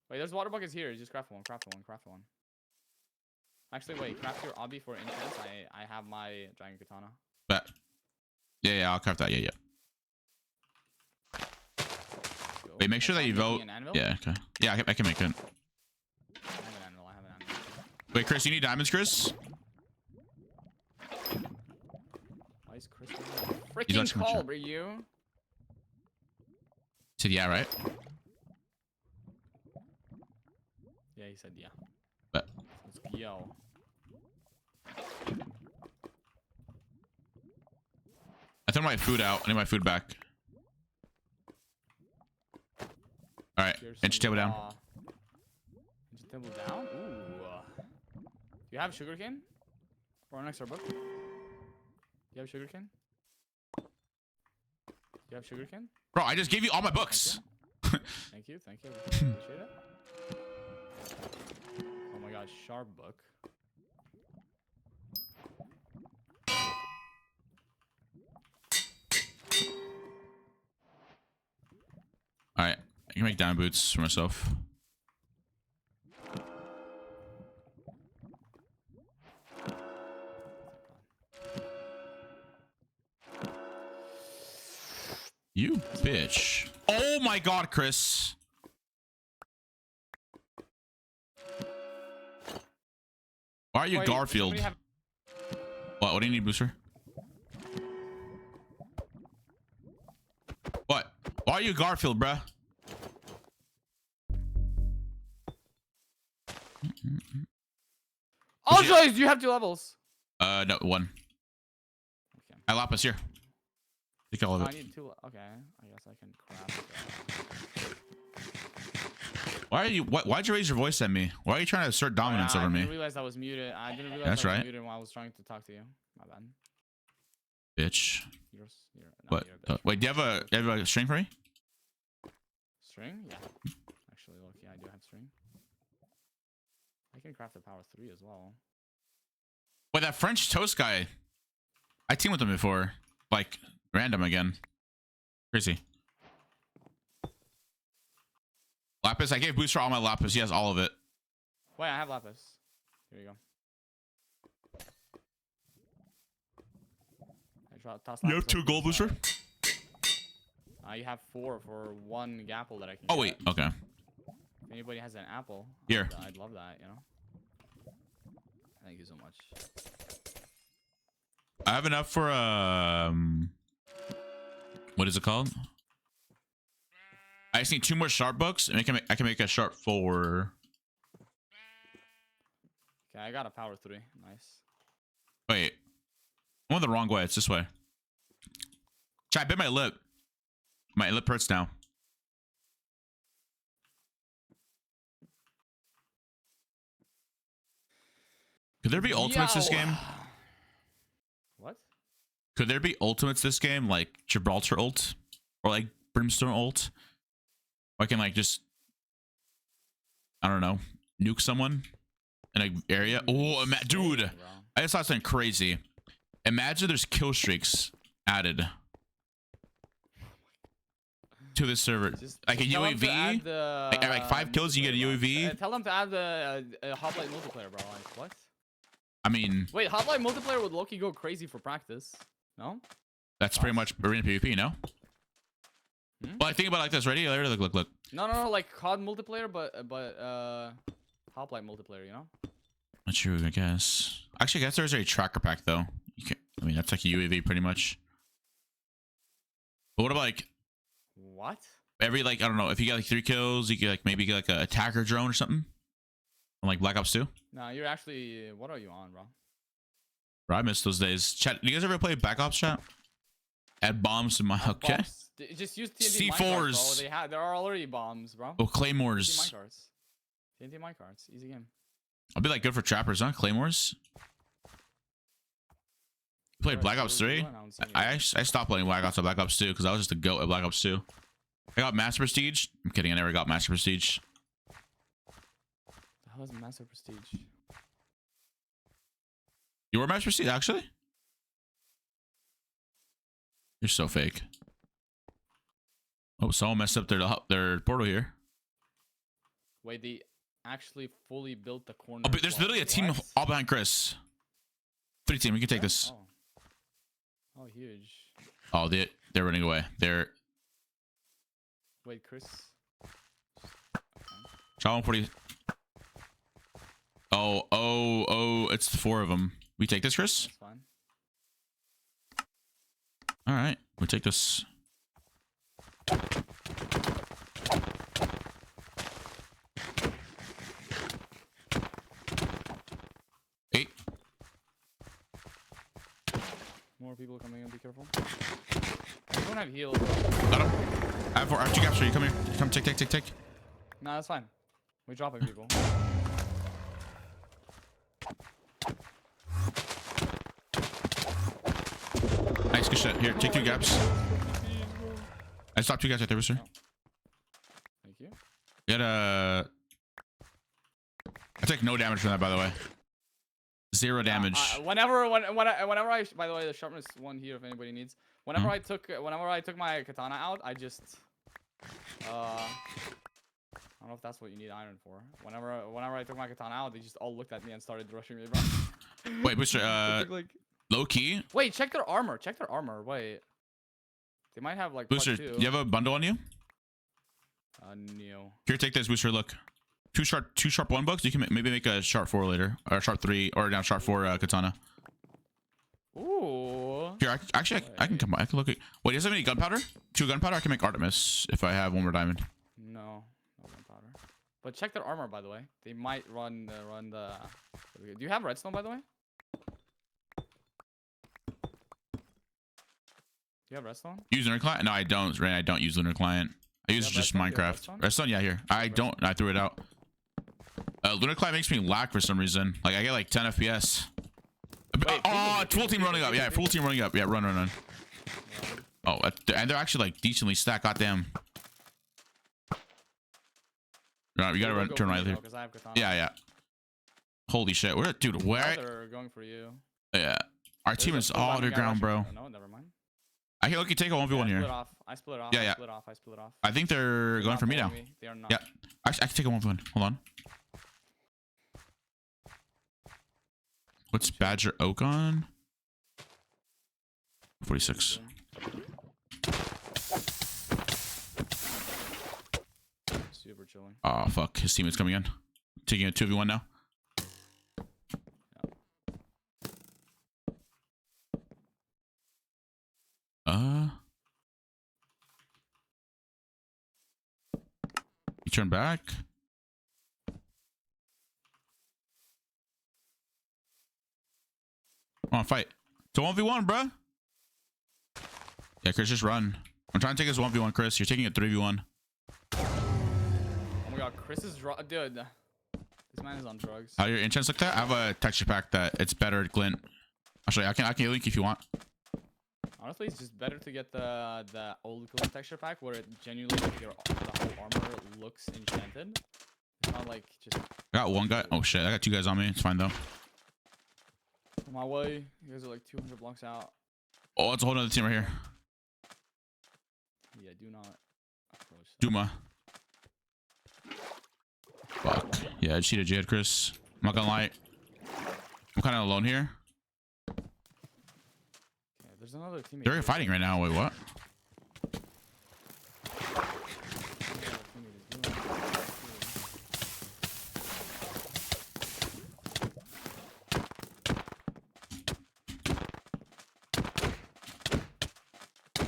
Wait, there's water buckets here. Just craft one. Actually, wait. Craft your obby for entrance. I have my dragon katana. Bet. Yeah. I'll craft that. Yeah. Wait, make sure that you vote. Yeah, okay. Yeah, I can make it. I have an anvil. Wait, Chris, you need diamonds, Chris? Why is Chris freaking call, bro, you? Said yeah, right? Yeah, he said yeah. Bet. Let's go. I threw my food out. I need my food back. All right, inch table down. Inch table down? Ooh. Do you have sugarcane? Or an extra book? Do you have sugarcane? Bro, I just gave you all my books. Thank you. Appreciate it. Oh my gosh, sharp book. All right, I can make diamond boots for myself. You bitch. Oh my god, Chris. Why are you Garfield? What do you need, Booster? What? Why are you Garfield, bruh? Oh, Joyce, do you have 2 levels? No, 1. Okay. I lapis here. Take all of it. I need 2. Okay, I guess I can craft. Why are you? Why'd you raise your voice at me? Why are you trying to assert dominance over me? I didn't realize I was muted. I didn't realize That's I was right. muted when I was trying to talk to you. My bad. Bitch. You're a bitch. Wait, do you have a string for me? String? Yeah. Actually, look, yeah, I do have string. I can craft a power 3 as well. Wait, that French toast guy. I teamed with him before. Like, random again. Crazy. Lapis. I gave Booster all my lapis. He has all of it. Wait, I have lapis. Here you go. You have 2 gold, Booster? You have 4 for 1 apple that I can Oh, get. wait. Okay. If anybody has an apple, Here. I'd love that, you know? Thank you so much. I have enough for what is it called? I just need 2 more sharp books, and I can make a sharp 4. Okay, I got a power 3. Nice. Wait, I'm going the wrong way. It's this way. Chat, I bit my lip. My lip hurts now. Could there be ultimates this game? What? Could there be ultimates this game, like Gibraltar ult or like Brimstone ult? Or I can like just, I don't know, nuke someone in an area. Oh, dude, I just saw something crazy. Imagine there's kill streaks added to this server, like a UAV. Like 5 kills, you get a UAV. Tell them to add the Hoplite multiplayer, bro. Like what? I mean, wait, Hoplite multiplayer would Loki go crazy for practice? No. That's pretty much arena PvP, no? Well, I think about it like this. Ready? Look. No, like COD multiplayer, but Hoplite multiplayer, you know? Not true, I guess. Actually, I guess there's a tracker pack though. You can't, I mean, that's like a UAV pretty much. But what about like what? Every like I don't know if you get like 3 kills, you get like maybe get like an attacker drone or something. On like Black Ops 2. No, you're actually. What are you on, bro? Bro, I miss those days. Chat, do you guys ever play Black Ops, chat? Add bombs to my okay. Bombs. Just use TNT C4s. Bro. There are already bombs, bro. Oh, claymores. TNT minecarts. TNT minecarts. Easy game. I'll be like good for trappers, huh? Claymores. You played Black Ops 3? I stopped playing Black Ops and Black Ops 2 because I was just a goat at Black Ops 2. I got Master Prestige. I'm kidding. I never got Master Prestige. That was Master Prestige. You were Master Prestige, actually? You're so fake. Oh, someone messed up their portal here. Wait, they actually fully built the corner. Oh, but there's literally a team all behind Chris. 3 team. We can take this. Oh, huge. Oh, they're running away. They're. Wait, Chris. Shot 140. Oh, it's 4 of them. We take this, Chris? That's fine. All right, we take this. Eight. More people coming in. Be careful. I don't have heals. Got him. I have 2 gaps for you. Come here. Come take. No, that's fine. We're dropping people. Nice, good shit. Here, take 2 gaps. I stopped 2 guys right there, sir. Thank you. You got I take no damage from that, by the way. 0 damage. Whenever I, by the way, the sharpness 1 here if anybody needs. Whenever I took my katana out, I just I don't know if that's what you need iron for. Whenever I took my katana out, they just all looked at me and started rushing me, bro. Wait, Booster, like low key. Wait, check their armor. Wait. They might have like Booster, do you have a bundle on you? No. Here, take this, Booster. Look. 2 sharp 1 bucks. You can maybe make a sharp 4 later. Or sharp 3 or down sharp 4 katana. Ooh. Here, actually, I can come by. I can look at. Wait, does it have any gunpowder? 2 gunpowder. I can make Artemis if I have 1 more diamond. No gunpowder. But check their armor, by the way. They might run the. Do you have redstone, by the way? Do you have redstone? Use Lunar Client? No, I don't. Ray, I don't use Lunar Client. I use just Minecraft. Redstone? Yeah, here. I don't. I threw it out. Lunar Client makes me lag for some reason. Like I get like 10 FPS. Wait, full team running up. Yeah, full team running up. Yeah, run. Yeah. Oh, and they're actually like decently stacked. Goddamn. No, you gotta turn right here. Yeah. Holy shit. Dude, where? They're going for you. Yeah. Our team is all underground, bro. No, never mind. I can take a 1v1 here. I split it off. Yeah. I split it off. I think they're going for me now. They are not. Yeah. Actually, I can take a 1v1. Hold on. What's Badger Oak on? 46. Super chilling. Oh, fuck. His teammate's coming in. Taking a 2v1 now. You turn back. Come on, fight. It's a 1v1, bruh. Yeah, Chris, just run. I'm trying to take this 1v1, Chris. You're taking a 3v1. Oh my god, Chris is dude. This man is on drugs. How your enchants look that? I have a texture pack that it's better at glint. Actually, I can link if you want. Honestly, it's just better to get the old glint texture pack where it genuinely like the whole armor looks enchanted. It's not like just. I got one guy. Oh shit, I got two guys on me. It's fine though. On my way. You guys are like 200 blocks out. Oh, it's a whole other team right here. Yeah, do not approach them. Duma. Fuck. Yeah, I cheated Jade, Chris. I'm not gonna lie. I'm kind of alone here. Okay, there's another teammate. They're here. fighting right now. Wait, what? Another teammate is doing it.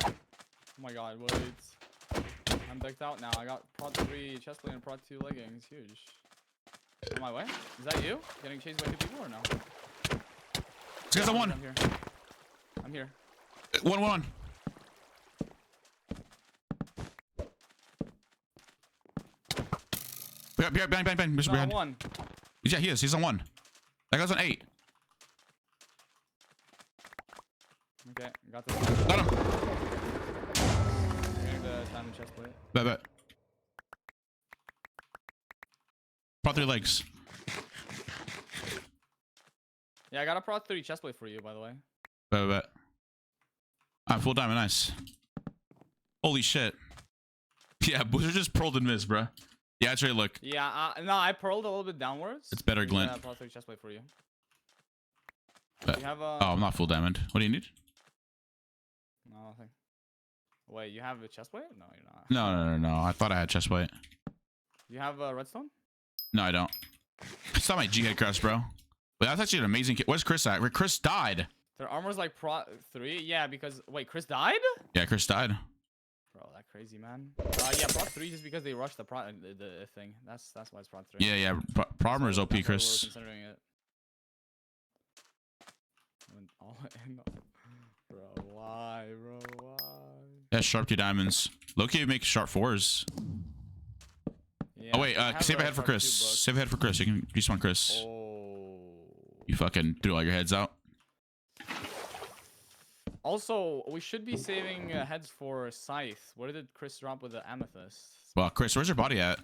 Oh my god, wait. I'm decked out now. I got prod 3 chestplate and prod 2 leggings. Huge. On my way? Is that you? Getting chased by 2 people or no? This guy's on one. I'm here. I'm here. 1-1. Behind. Mr. No, Behind. one. Yeah, he is. He's on 1. That guy's on 8. Okay, got this. Got him. Getting the diamond chestplate. Bet. Prod 3 legs. Yeah, I got a prod 3 chestplate for you, by the way. Bet. I'm full diamond. Nice. Holy shit. Yeah, Boozer just pearled and missed, bruh. Yeah, it's right. Look. Yeah, no, I pearled a little bit downwards. It's better glint. Yeah, prod 3 chestplate for you. Bet. You have Oh, I'm not full diamond. What do you need? No, nothing. Wait, you have a chestplate? No, you're not. No. I thought I had chest plate. You have a redstone? No, I don't. It's not my G-head crest, bro. But that's actually an amazing kit. Where's Chris at? Where Chris died. Their armor's like prod 3? Yeah, because... Wait, Chris died? Yeah, Chris died. Bro, that crazy, man. Yeah, prod 3 just because they rushed the the thing. That's why it's prod 3. Yeah. Armor is OP, That's why Chris. we're considering it. Went all in. Bro, why, bro? Why? Yeah, sharp 2 diamonds. Loki make sharp 4s. Yeah, Oh wait, I have save a ahead for sharp Chris. 2 book. Save ahead for Chris. You can respawn Chris. Oh. You fucking threw all your heads out. Also, we should be saving heads for Scythe. Where did Chris drop with the amethyst? Well, Chris, where's your body at?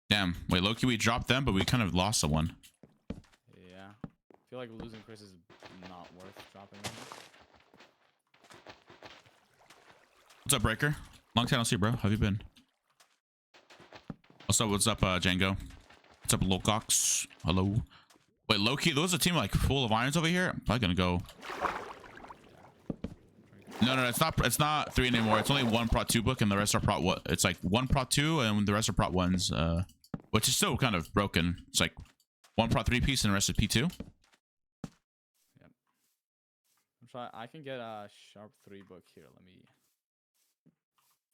Damn. Wait, Loki, we dropped them, but we kind of lost someone. Yeah. I feel like losing Chris is not worth dropping him. What's up, Breaker? Long time no see, bro. How have you been? Also, what's up, Django? What's up, Locox? Hello. Wait, Loki, those are a team like full of irons over here. I'm probably gonna go. No, it's not 3 anymore. It's only 1 prot 2 book, and the rest are prot what? It's like 1 prot 2, and the rest are prot 1s. Which is still kind of broken. It's like 1 prot 3 piece, and the rest is P2. Yep. I'm trying. I can get a sharp 3 book here. Let me.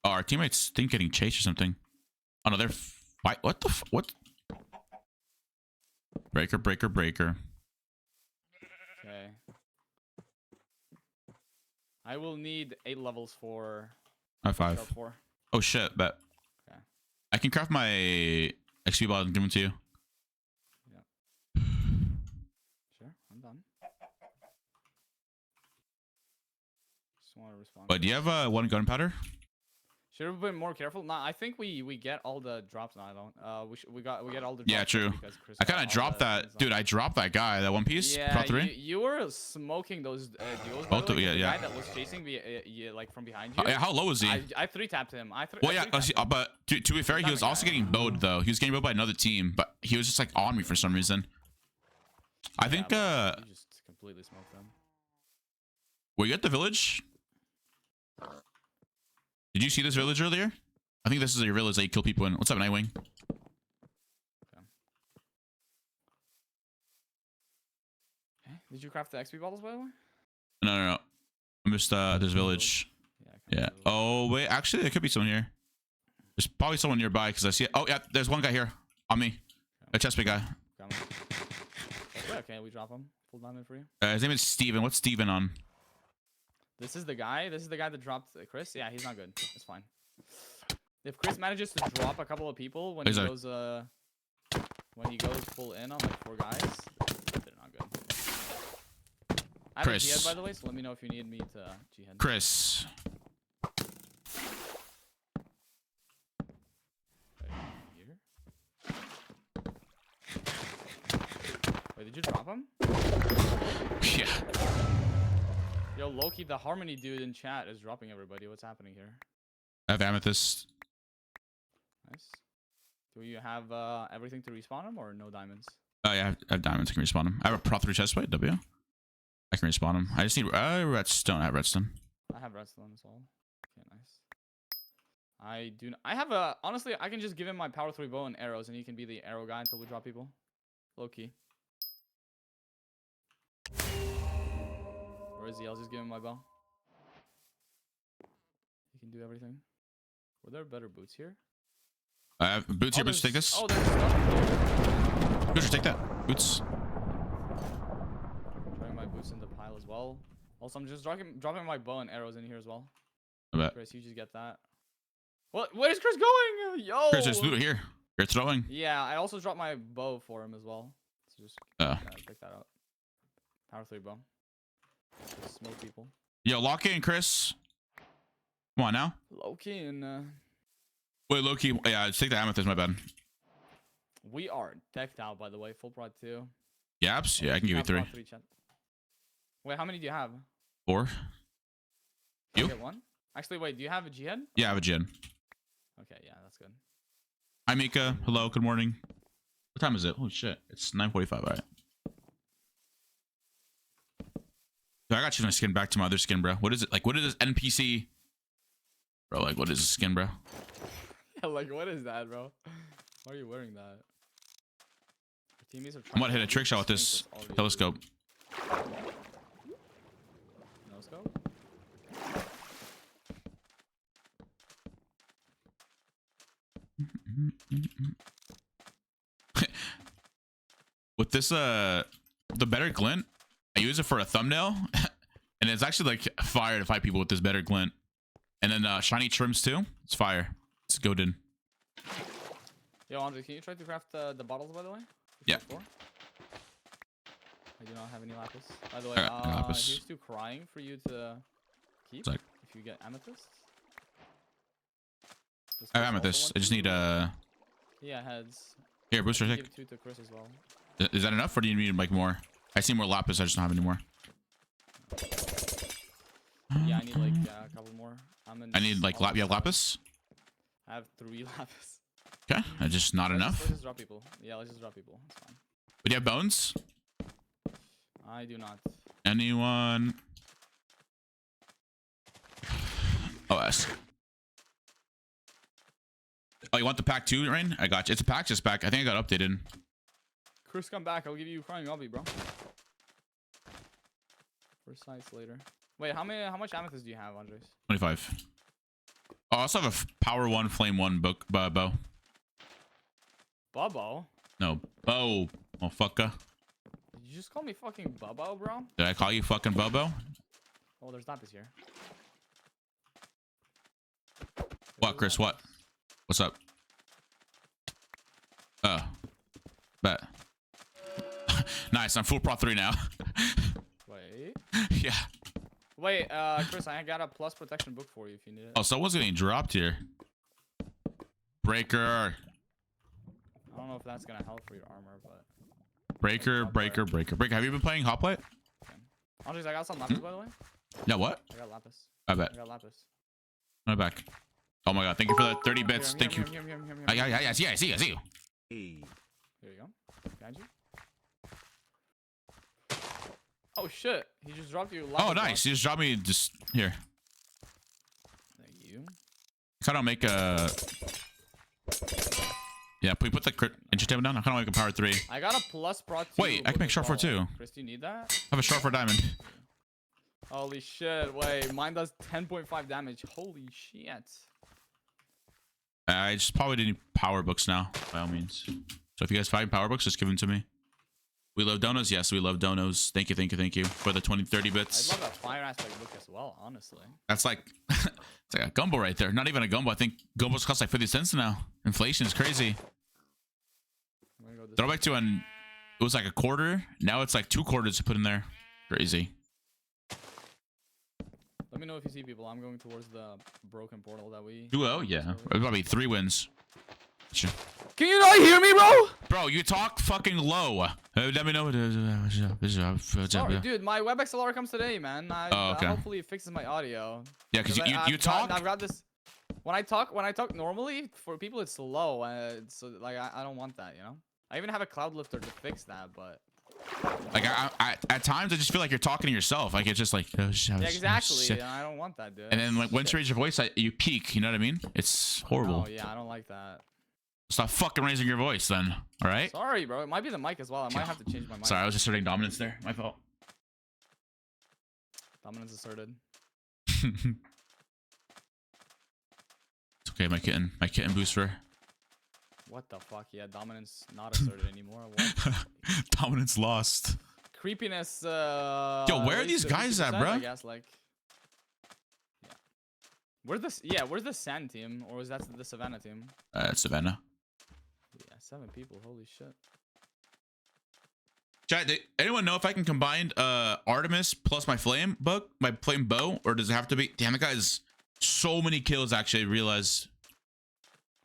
Oh, our teammates think getting chased or something. Oh no, they're fight. What the? What? Breaker. Okay. I will need 8 levels for High five. sharp 4. Oh shit, bet. Okay. I can craft my XP ball and give them to you. Sure, I'm done. Just want to respond. But do you have 1 gunpowder? Should have been more careful. Nah, I think we get all the drops. No, I don't. We get all the drops. Yeah, true. because Chris I got kind all of dropped the that, things on. dude. I dropped that guy, that one piece. Yeah, Prot 3. you were smoking those duos. Both By the of- way, yeah, the yeah. guy that was chasing me, like from behind you. Yeah, how low was he? I 3-tapped him. Well, yeah, but to be fair, he was Not a also guy. getting bowed though. He was getting bowed by another team, but he was just like on me for some reason. I think You just completely smoked them. were you at the village? Did you see this village earlier? I think this is your village that you kill people in. What's up, Nightwing? Okay. Did you craft the XP bottles by the way? No. I missed this village. Yeah. Oh wait, actually there could be someone here. There's probably someone nearby because I see it. Oh yeah, there's one guy here on me. A chest plate guy. Okay, we drop him. Full diamond for you. His name is Steven. What's Steven on? This is the guy. This is the guy that dropped Chris. Yeah, he's not good. It's fine. If Chris manages to drop a couple of people when he goes full in on like 4 guys, they're not good. I have a jihad, by the way, so let me know if you need me to jihad. Chris. Wait, did you drop him? Yeah. Yo, Loki, the Harmony dude in chat is dropping everybody. What's happening here? I have amethyst. Nice. Do you have everything to respawn him or no diamonds? Oh yeah, I have diamonds. I can respawn them. I have a Pro 3 chest plate. W. I can respawn them. I just need redstone. I have redstone. I have redstone as well. Okay, nice. I do. I have a. Honestly, I can just give him my power 3 bow and arrows, and he can be the arrow guy until we drop people. Low key. Where is he? I'll just give him my bow. He can do everything. Were there better boots here? I have boots here. Boots, take this. Oh, there's stuff here. Boots, take that. Boots. Throwing my boots in the pile as well. Also, I'm just dropping my bow and arrows in here as well. I bet. Chris, you just get that. What? Where is Chris going? Yo. Chris, there's loot here. You're throwing. Yeah, I also dropped my bow for him as well. So just pick that up. Power 3 bow. Just smoke people. Yo, lock in, Chris. Come on now. Loki and Wait, Loki. Yeah, just take the amethyst. My bad. we are decked out, by the way. Full prod 2. Yaps? Yeah, I can give you 3. Wait, how many do you have? 4. You? Get 1? Actually, wait. Do you have a jihad? Yeah, I have a gin. Okay, yeah, that's good. Hi, Mika. Hello. Good morning. What time is it? Holy shit. It's 9:45. All right. Yo, I got you my skin back to my other skin, bro. What is it? Like, what is this NPC? Bro, like, what is this skin, bro? Yeah, like, what is that, bro? Why are you wearing that? Our teammates are I'm gonna hit a trick shot with this telescope. No scope? With this, the better glint, I use it for a thumbnail, and it's actually like fire to fight people with this better glint. And then shiny trims too. It's fire. It's goated. Yo, Andre, can you try to craft the bottles, by the way? Yeah. I do not have any lapis. By the way, lapis. here's 2 crying for you to keep Like, if you get amethyst. I have amethyst. I just need Yeah, heads. Here, booster tick. Give 2 to Chris as well. Is that enough, or do you need like more? I see more lapis. I just don't have any more. Yeah, I need like a couple more. I need like lapis. I have 3 lapis. Okay, just not enough. Let's just drop people. Yeah, let's just drop people. It's fine. But you have bones? I do not. Anyone? Oh, S. Oh, you want the pack too, Rain? I got you. It's a pack, just pack. I think I got updated. Chris, come back. I'll give you crying obby, bro. Precise later. Wait, how much amethyst do you have, Andres? 25. Oh, I also have a power 1, flame 1 bow. Bubbo? No, bow. Oh, fucker. Did you just call me fucking Bubbo, bro? Did I call you fucking Bobo? Oh, there's lapis here. What, Chris? What? What's up? Oh. Bet. Nice. I'm full Pro 3 now. Wait. Yeah. Wait, Chris, I got a plus protection book for you if you need it. Oh, someone's getting dropped here. Breaker. I don't know if that's gonna help for your armor, but... Breaker. Have you been playing Hoplite? Okay. Andres, I got some lapis, by the way. Yeah, what? I got lapis. I bet. I got lapis. I'm back. Oh my god, thank you for that 30 bits. Thank you. Here. I see you. E. Here you go. Behind you. Oh shit! He just dropped you. Oh, nice. You just dropped me just here. Thank you. Kind of make a. Yeah, put the crit entry table down. I kind of make a power 3. I got a plus pro 2. Wait, I can make short for 2. Chris, do you need that? I have a short for diamond. Holy shit! Wait, mine does 10.5 damage. Holy shit! I just probably need power books now, by all means. So if you guys find power books, just give them to me. We love donos. Yes, we love donos. Thank you, thank you, thank you for the 30 bits. I love that fire aspect book as well. Honestly. That's like it's like a gumbo right there. Not even a gumbo. I think gumbos cost like 50 cents now. Inflation is crazy. I'm gonna go this Throw back to when it was like a quarter. Now it's like 2 quarters to put in there. Crazy. Let me know if you see people. I'm going towards the broken portal that we. Duo, yeah. It'll probably 3 wins. Sure. Can you not hear me, bro? Bro, you talk fucking low. Let me know. Sorry, dude. My WebXLR comes today, man. Oh, okay. Hopefully it fixes my audio. Yeah, because you talk. I've got this. When I talk normally, for people it's slow. So like I don't want that, you know. I even have a cloud lifter to fix that, but. Like I at times I just feel like you're talking to yourself. Like it's just like yeah, exactly. I don't want that, dude. And then like once you raise your voice, you peak. You know what I mean? It's horrible. Oh yeah, I don't like that. Stop fucking raising your voice, then. All right. Sorry, bro. It might be the mic as well. I might have to change my mic. Sorry, I was asserting dominance there. My fault. Dominance asserted. It's okay, my kitten booster. What the fuck? Yeah, dominance not asserted anymore. What? Dominance lost. Creepiness. Yo, where are these guys at, bro? I guess like. Yeah. Where's the sand team, or was that the Savannah team? Savannah. Yeah, 7 people. Holy shit. Chat, anyone know if I can combine Artemis plus my flame bow, or does it have to be? Damn, that guy has so many kills. Actually, I realized.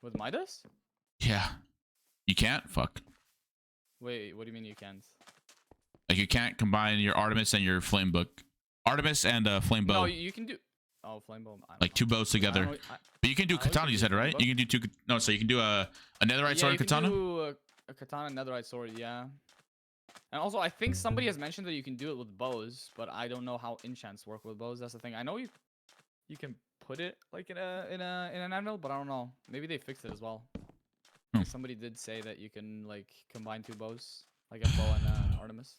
With Midas? Yeah, you can't. Fuck. Wait, what do you mean you can't? Like you can't combine your Artemis and your flame book. Artemis and flame bow. No, you can do. Oh, flame bow. Like 2 bows together. But you can do katana. You said it right. You can do 2. No, so you can do a netherite sword and katana. Do a katana netherite sword. Yeah. And also, I think somebody has mentioned that you can do it with bows, but I don't know how enchants work with bows. That's the thing. I know you can put it like in an anvil, but I don't know. Maybe they fixed it as well. Somebody did say that you can like combine 2 bows, like a bow and Artemis.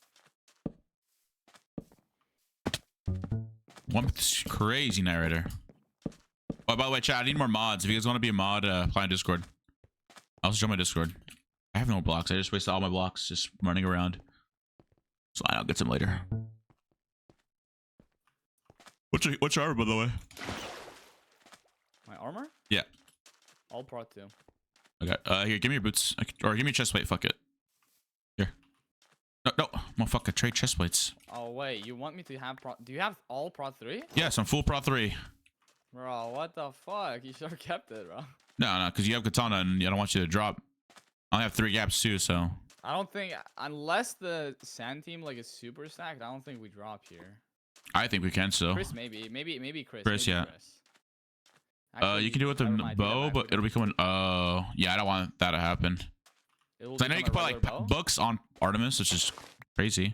One crazy narrator. Oh, by the way, chat, I need more mods. If you guys want to be a mod, apply on Discord. I'll just join my Discord. I have no blocks. I just wasted all my blocks just running around. So I'll get some later. What's your armor, by the way? My armor? Yeah. All Pro 2. Okay. Here, give me your boots. Or give me a chest plate. Fuck it. Here. No. Motherfucker, trade chest plates. Oh, wait. You want me to have Pro... Do you have all Pro 3? Yes, I'm full Pro 3. Bro, what the fuck? You should have kept it, bro. No, because you have katana and I don't want you to drop. I only have 3 gaps too, so. I don't think... Unless the sand team like is super stacked, I don't think we drop here. I think we can still. Chris, maybe Chris. Chris, maybe yeah. Chris. Actually, You can do it with the bow, but it'll become an. Oh, yeah, I don't want that to happen. So I know you can put like books on Artemis, which is crazy.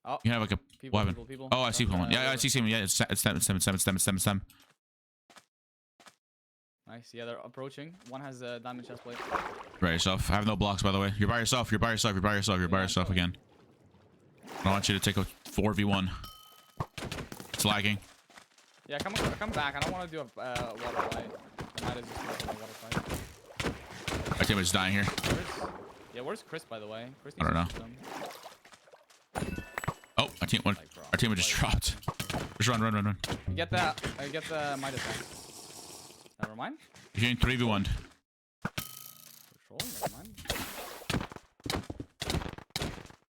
Oh, you can have like a people. Oh, I see one. Yeah, I see someone. Yeah, it's them. Nice. Yeah, they're approaching. One has a diamond chest plate. By yourself. I have no blocks, by the way. You're by yourself. You're by yourself again. I don't want you to take a 4v1. It's lagging. Yeah, come back. I don't want to do a water fight. I might as well just do a water fight. My team is dying here. Where's Chris, by the way? Chris I don't know. Oh, our team just dropped. Just run. Get the Midas back. Never mind. You're getting 3v1'd. Never mind.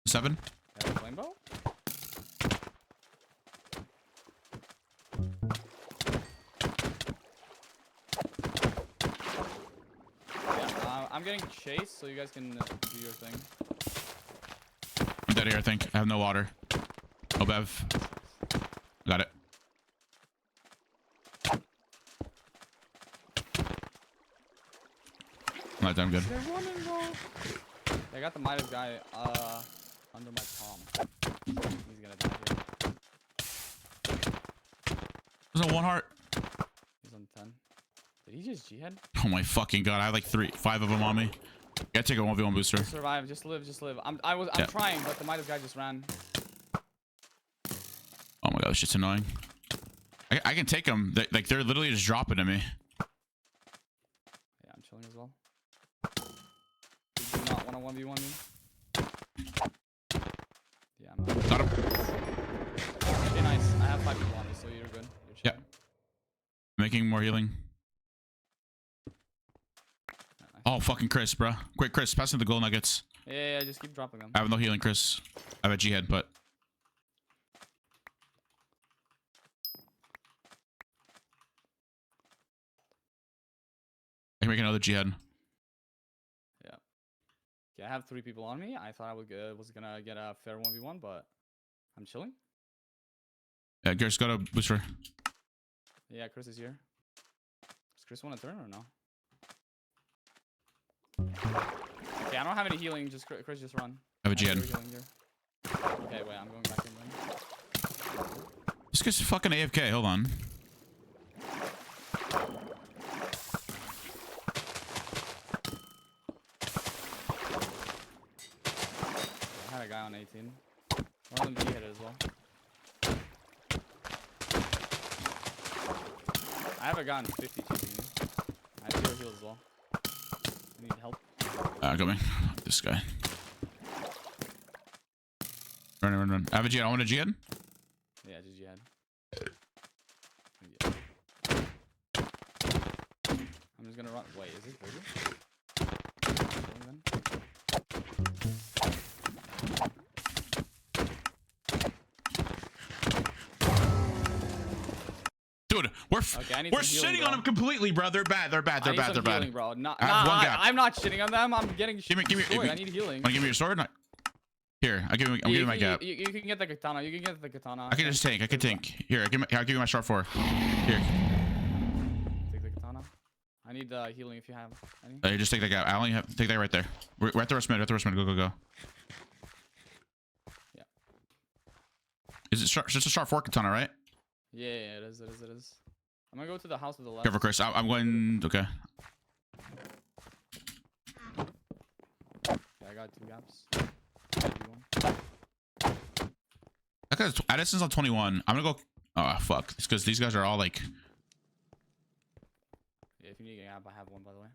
7. Yeah, flame bow? Yeah, I'm getting chased, so you guys can do your thing. I'm dead here, I think. I have no water. Oh, Bev. Got it. I'm good. They're running, bro. I got the Midas guy under my palm. He's gonna die here. There's no 1 heart. He's on 10. Did he just G-head? Oh my fucking god! I have like 5 of them on me. Gotta take a 1v1 booster. Survive. Just live. I'm trying, but the Midas guy just ran. Oh my That was just annoying. I can take them. Like they're literally just dropping to me. Yeah, I'm chilling as well. You do not want to 1v1 me? Yeah, I'm not. Got him. Okay, nice. I have 5 people on me, so you're good. You're Yeah. chilling. Making more healing. Yeah, nice. Oh, fucking Chris, bro. Quick, Chris, pass me the gold nuggets. Yeah, just keep dropping them. I have no healing, Chris. I have a G head, but I can make another G head. Yeah, I have 3 people on me. I thought I was gonna get a fair 1v1, but I'm chilling. Yeah, Chris, got a booster. Yeah, Chris is here. Does Chris want to turn or no? Okay, I don't have any healing. Just Chris, just run. I have a G head. Healing here. Okay, wait, I'm going back in then. This guy's fucking AFK. Hold on. I had a guy on 18. One of them G hit it as well. I have a guy on 50 chasing me. I have 0 heals as well. I need help. Coming. This guy. Run. I have a G head. I want a G head. Yeah, just G head. I'm just gonna run. Wait, is this burger? Dude, we're Okay, I need we're some healing, shitting bro. on them completely, bro. They're bad. They're bad. I They're need bad. some They're bad. healing, bro. Not, I have one gap. I'm not shitting on them. I'm getting Give me. destroyed. I need healing. Want to give me your sword? Here, I'm giving you my gap. You can get the katana. You can get the katana. I can just tank. I can tank. Here, I'll give you my short 4. Here, Take the katana. I need healing if you have any. you just take that gap. I only have take that right there. We're at the rest mid. Go. Yeah. Is it just a sharp 4 katana, right? Yeah, it is. I'm gonna go to the house to the left. Careful, Chris. I'm going. Okay. Yeah, I got 2 gaps. That guy's Addison's on 21. I'm gonna go. Oh fuck! It's because these guys are all like. Yeah, if you need a gap, I have one by the way.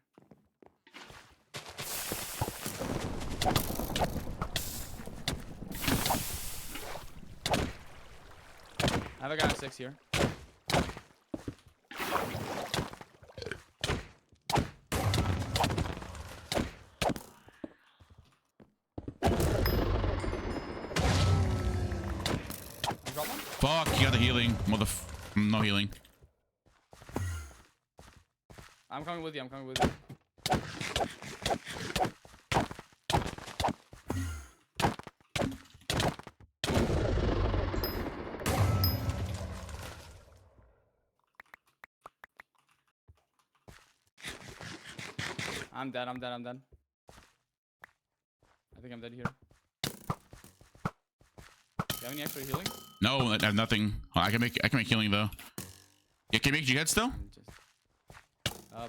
I have a guy on 6 here. You got one? Fuck! You got the healing. No healing. I'm coming with you. I'm dead. I think I'm dead here. Do you have any extra healing? No, I have nothing. Oh, I can make healing though. Yeah, can you make G-head still?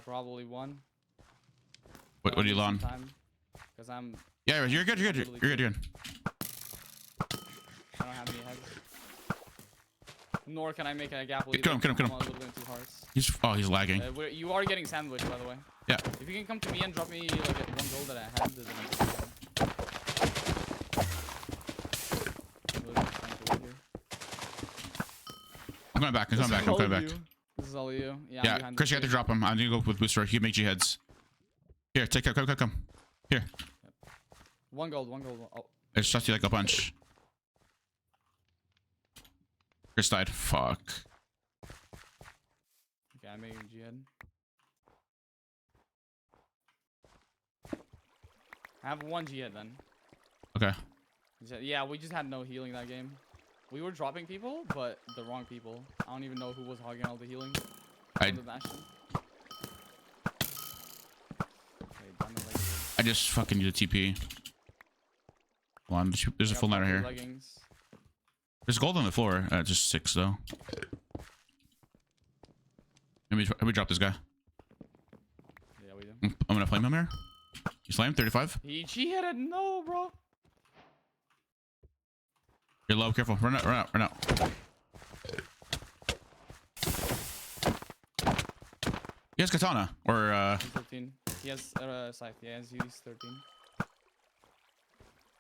Probably one. What are you on? Because I'm. Yeah, you're good. You're good. I don't have any heads. Nor can I make a gap lead. Kill him. I'm a little bit too harsh. He's lagging. You are getting sandwiched, by the way. Yeah. If you can come to me and drop me like 1 gold that I had, then I'm I'm coming back. This is all you. Yeah. Yeah, Chris, you have to drop him. I'm gonna go with booster. You can make G-heads. Here, take it. Come. Here. 1 gold. Oh. I just shot you like a punch. Chris died. Fuck. Okay, I made G-head. I have 1 G-head then. Okay. Yeah, we just had no healing that game. We were dropping people, but the wrong people. I don't even know who was hogging all the healing. I just fucking need a TP. Hold on, there's a full ladder here. Leggings. There's gold on the floor. Just 6 though. Let me drop this guy. Yeah, we do. I'm gonna flame him here. You flame 35. He G-headed. No, bro. You're low. Careful. Run out. He has katana or He's 13. He has scythe. Yeah, he's 13.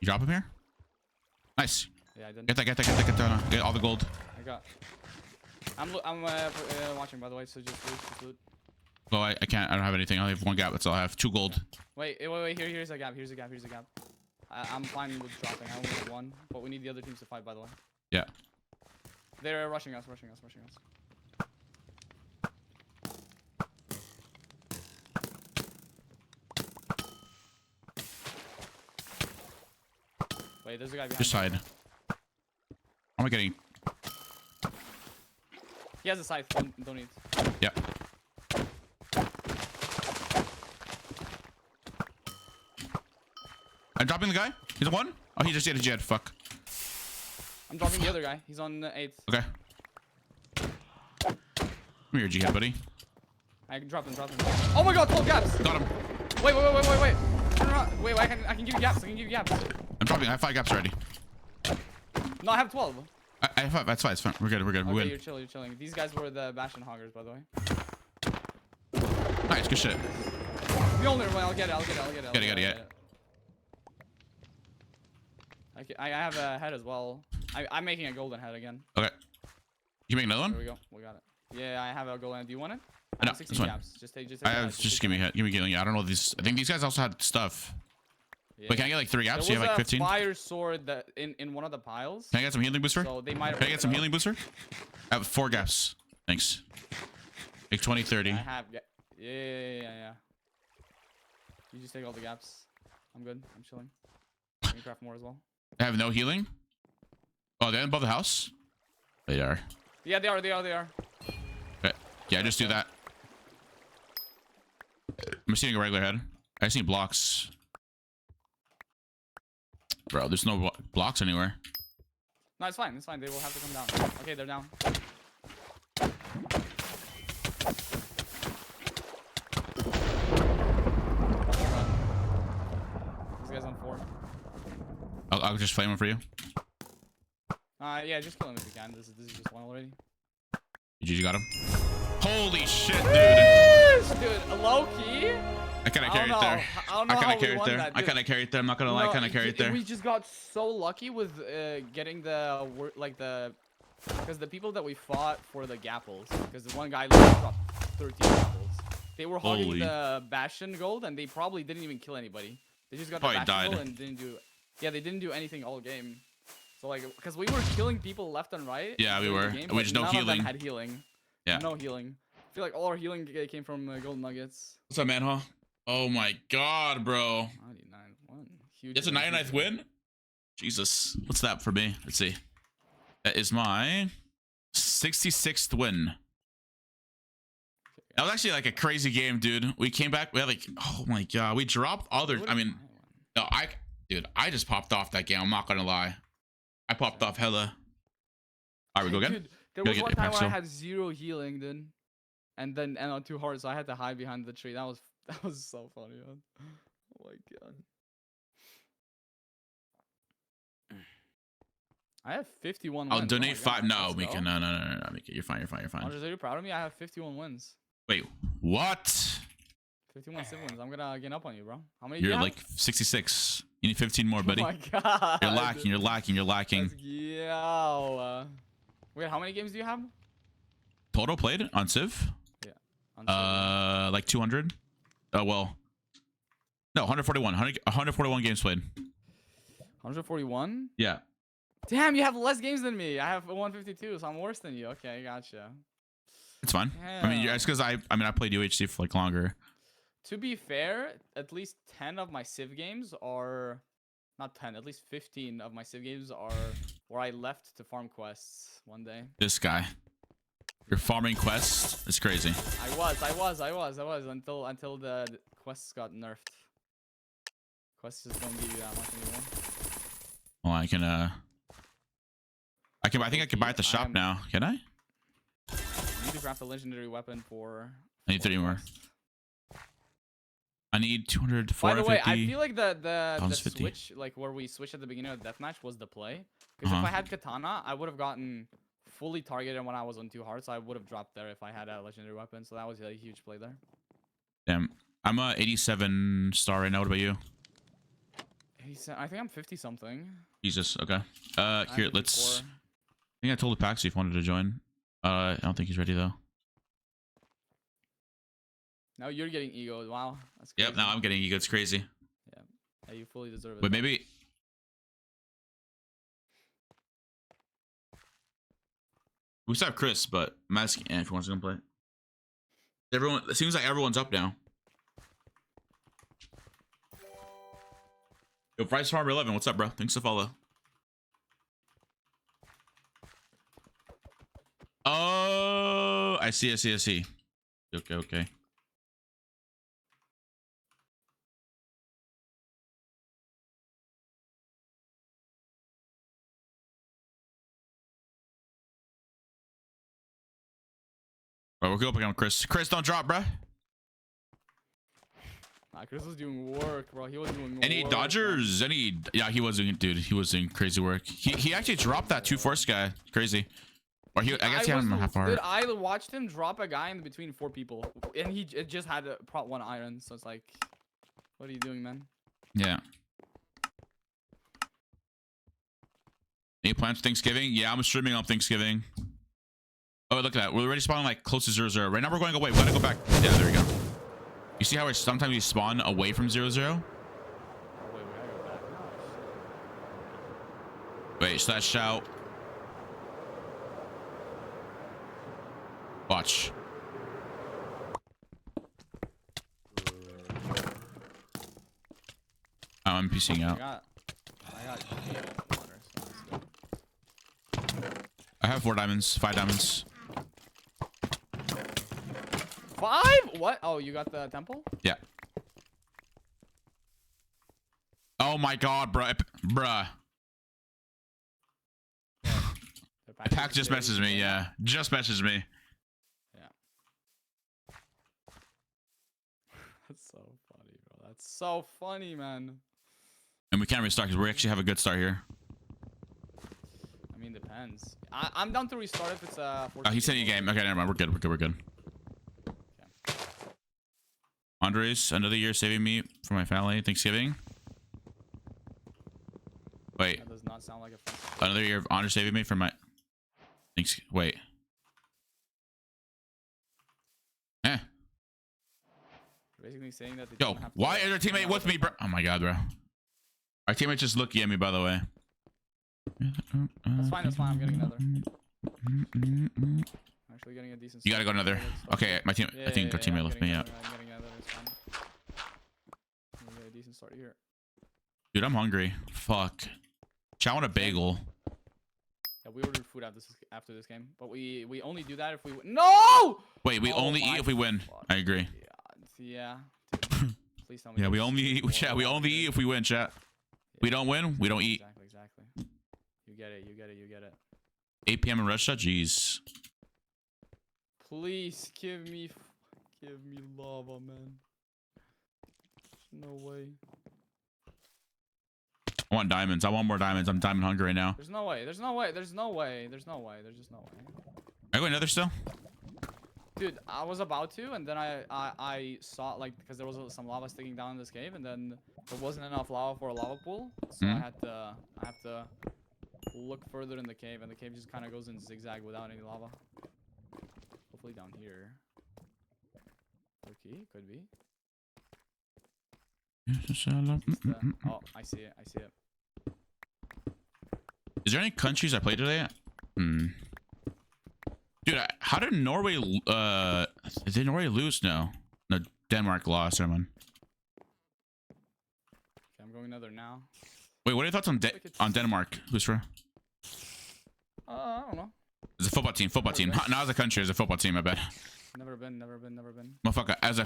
you drop him here. Nice. Yeah, I did. Get that katana. Get all the gold. I got. I'm watching by the way, so just loot. Oh, I can't. I don't have anything. I only have 1 gap. That's all I have. 2 gold. Wait. Here's a gap. Here's a gap. I'm fine with dropping. I only have 1, but we need the other teams to fight. By the way. Yeah. They're rushing us. Wait, there's a guy behind. Just hide. How am I getting? He has a scythe. Don't need. Yeah. I'm dropping the guy. He's on 1. Oh, he just did a jet. Fuck. I'm dropping the other guy. He's on 8th. Okay. Come here, jihad, buddy. I can drop him. Oh my god, 12 gaps. Got him. Wait. Turn around. Wait, I can give you gaps. I'm dropping. I have 5 gaps already. No, I have 12. I have 5. That's fine. It's fine. We're good. We Okay, win. you're chilling. These guys were the Bastion hoggers, by the way. Nice. Good shit. The only one. I'll get it. Get it. I have a head as well. I'm making a golden head again. Okay. You make another There one? we go. We got it. Yeah, I have a golden head. Do you want it? No, have 16 it's fine. gaps. Just take I the have. head, Just take give the me head. give me healing. I don't know these. I think these guys also had stuff. Yeah. Wait, can I get like 3 gaps? There You was have like a 15. fire sword that in one of the piles. Can I get some healing booster? So they might. Can I get some healing booster? I have 4 gaps. Thanks. Like 20, 30. I have. Yeah. You just take all the gaps. I'm good. I'm chilling. Can you craft more as well? I have no healing. Oh, they're above the house. They are. Yeah, they are. Okay. Yeah, just do that. I'm seeing a regular head. I see blocks. Bro, there's no blocks anywhere. No, it's fine. They will have to come down. Okay, they're down. This guy's on 4. I'll just flame him for you. Yeah, just kill him if you can. This is just 1 already. You got him. Holy shit, dude. Dude, low key. I kind of carried there. I don't know how we won that, I dude. kind of carried there. I'm not gonna lie. I kind of carried there. We just got so lucky with getting the because the people that we fought for the gapples, because the one guy dropped 13 gapples. They were hogging Holy. the Bastion gold, and they probably didn't even kill anybody. They just got the Probably Bastion died. gold and didn't do. Yeah, they didn't do anything all game. So like, because we were killing people left and right. Yeah, we during were. the game, We but just no none of them healing. had healing. Yeah. No healing. I feel like all our healing came from golden nuggets. What's up, man? Huh? Oh my god, bro. 99-1. Huge. It's a 99th win. Jesus, what's that for me? Let's see. That is my 66th win. That was actually like a crazy game, dude. We came back. We had like, oh my god, we dropped other. I mean, no, dude, I just popped off that game. I'm not gonna lie. I popped off hella. All right, we go again. Dude, there Gotta was get one your time pack where I still. had 0 healing, dude, and on 2 hearts, so I had to hide behind the tree. That was so funny, man. Oh my god. I have 51 I'll wins. donate Oh my 5. God, No, let's Mika. go. No, Mika. You're fine. You're fine. Andres, are you proud of me? I have 51 wins. Wait, what? 51 siblings. I'm gonna gain up on you, bro. How many do You're you like 66. You need 15 more, buddy. Oh my god. You're lacking. Yeah. Wait, how many games do you have? Total played on Civ? On Silver? Like 200. Well, no, 141. 141 games played. 141? Yeah. Damn, you have less games than me. I have 152, so I'm worse than you. Okay, gotcha. It's fine. I mean, Damn. it's because I played UHC for like longer. To be fair, at least 10 of my Civ games are... Not 10, at least 15 of my Civ games are where I left to farm quests one day. This guy. You're farming quests? It's crazy. I was until the quests got nerfed. Quests just don't give you that much anymore. Well, I think I can buy at the shop now. Can I? You need to craft a legendary weapon for... I need 3 more. I need 200, By the way, I 450. feel like the 150. switch, like where we switched at the beginning of the deathmatch, was the play. Because Uh-huh. if I had katana, I would have gotten fully targeted when I was on 2 hearts. I would have dropped there if I had a legendary weapon. So that was a huge play there. Damn. I'm a 87 star right now. What about you? I think I'm 50 something. Jesus. Okay. I'm Here, let's. 54. I think I told Paxi if he wanted to join. I don't think he's ready though. Now you're getting egoed. Wow. That's crazy. Yep. Now I'm getting ego. It's crazy. Yeah, you fully deserve it. But maybe. We still have Chris, but I'm asking if he wants to come play. Everyone. It seems like everyone's up now. Yo, Bryce Farmer 11. What's up, bro? Thanks to follow. Oh, I see. Okay. Bro, we're going up again, Chris. Chris, don't drop, bro. Nah, Chris was doing work, bro. He was doing Any work, Dodgers? Any? Yeah, he was doing, dude. He was doing crazy work. He actually dropped that 2-force guy. Crazy. Or he, I guess he had him half hour. Dude, I watched him drop a guy in between 4 people, and it just had a prop 1 iron. So it's like, what are you doing, man? Yeah. Any plans for Thanksgiving? Yeah, I'm streaming on Thanksgiving. Oh, look at that. We're already spawning like close to 0-0. Right now we're going away. We gotta go back. Yeah, there we go. You see how sometimes we spawn away from 0-0? Oh, wait, we gotta go back. Wait, slash shout. Watch. Oh, I'm piecing out. I got 8 water, so that's good. I have 4 diamonds, 5 diamonds. 5? What? Oh, you got the temple? Yeah. Oh my god, bruh. Bruh. The Pack just messaged me, yeah. Just messaged me. Yeah. That's so funny, bro. That's so funny, man. And we can't restart because we actually have a good start here. I mean, depends. I'm down to restart if it's Oh, he sent you a game. Okay, never mind. We're good. Qndres, another year saving me for my family. Thanksgiving. Wait. That does not sound like a fun. Another year of Qndres saving me for my... Thanks. Wait. Basically saying that. Yo, why is our teammate with me, bro? Oh my god, bro. Our teammate just looking at me, by the way. That's fine. I'm getting another. Actually getting a decent. You gotta go another. Okay, my team. I think our teammate left me. Yeah. I'm getting another. It's fine. I'm gonna get a decent start here. Dude, I'm hungry. Fuck. Chow on a bagel. Yeah, we ordered food after this game, but we only do that if we win. No! Wait, we only eat if we win. Fuck. I agree. Yeah. Dude. Please tell me. Yeah, we only eat. Chat. We only eat if we win. Chat. We don't win. We don't eat. Exactly. You get it. 8 p.m. in Russia. Jeez. Please give me lava, man. There's no way. I want diamonds. I want more diamonds. I'm diamond hungry right now. There's no way. There's just no way. I go another still. Dude, I was about to, and then I saw, like, because there was some lava sticking down in this cave, and then there wasn't enough lava for a lava pool, so I have to look further in the cave, and the cave just kind of goes in zigzag without any lava. Hopefully down here. Okay, could be. Oh, I see it. Is there any countries I played today? Dude, how did Norway did Norway lose? No, Denmark lost. Everyone. Okay, I'm going another now. Wait, what are your thoughts on Denmark? Who's for? I don't know. It's a football team. Not as a country, as a football team. I bet. Never been. Motherfucker, as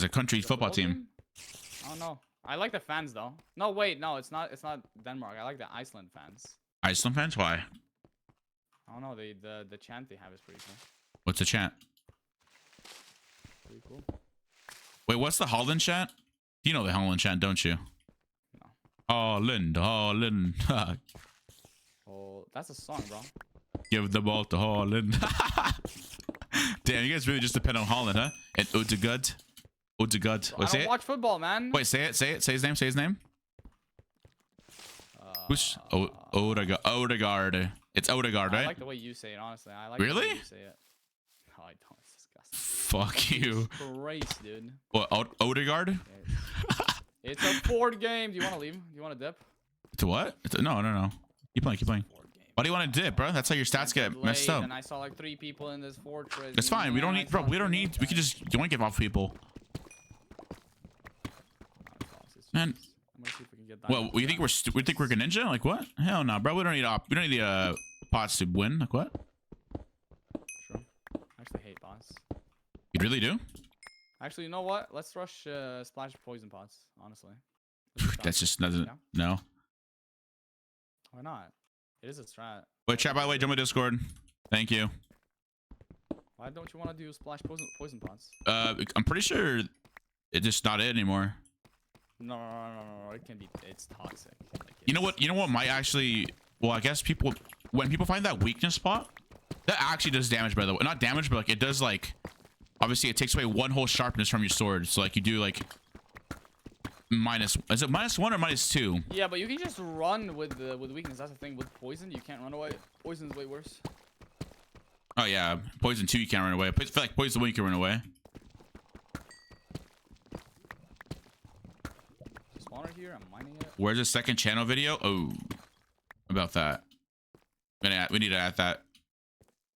a country football team. I don't know. I like the fans though. No, wait, no, it's not Denmark. I like the Iceland fans. Iceland fans? Why? I don't know. The chant they have is pretty cool. What's the chant? Pretty cool. Wait, what's the Holland chant? You know the Holland chant, don't you? No. Holland. Oh, that's a song, bro. Give the ball to Holland. Damn, you guys really just depend on Holland, huh? And Odegaard. Odegaard. I Wait, say don't it. watch football, man. Wait, say it. Say it. Say his name. Say his name. Who's Odegaard? Odegaard. It's Odegaard, I right? like the way you say it, honestly. I like the Really? way you say it. No, I don't. It's disgusting. Fuck you. Christ, dude. What? Odegaard? It's a Ford game. Do you want to leave? Do you want to dip? To what? No, no, no. Keep playing. Keep playing. Ford game. Why do you want to dip, bro? That's how your stats get messed up. And I saw like 3 people in this fortress. That's fine. We don't need, bro. We don't need. We can just. You want to give off people, man. I'm gonna see if we can get that. Well, we think we're a ninja? Like what? Hell no, bro. We don't need we don't need pots to win. Like what? Sure. I actually hate bots. You really do? Actually, you know what? Let's rush splash poison pots. Honestly. Let's just That's try. just doesn't. Yeah. No. Why not? It is a strat. Wait, chat. By the way, join my Discord. Thank you. Why don't you want to do splash poison pots? I'm pretty sure it's just not it anymore. No. It can be. It's toxic. Like, You know what? You know what might actually. Well, I guess when people find that weakness spot, that actually does damage. By the way, not damage, but like it does like. Obviously, it takes away 1 whole sharpness from your sword. So like you do like minus. Is it -1 or -2? Yeah, but you can just run with weakness. That's the thing. With poison, you can't run away. Poison's way worse. Oh yeah, poison 2 you can't run away. I feel like poison 1 you can run away. Spawner here. I'm mining it. Where's the second channel video? Oh, about that. We need to add that.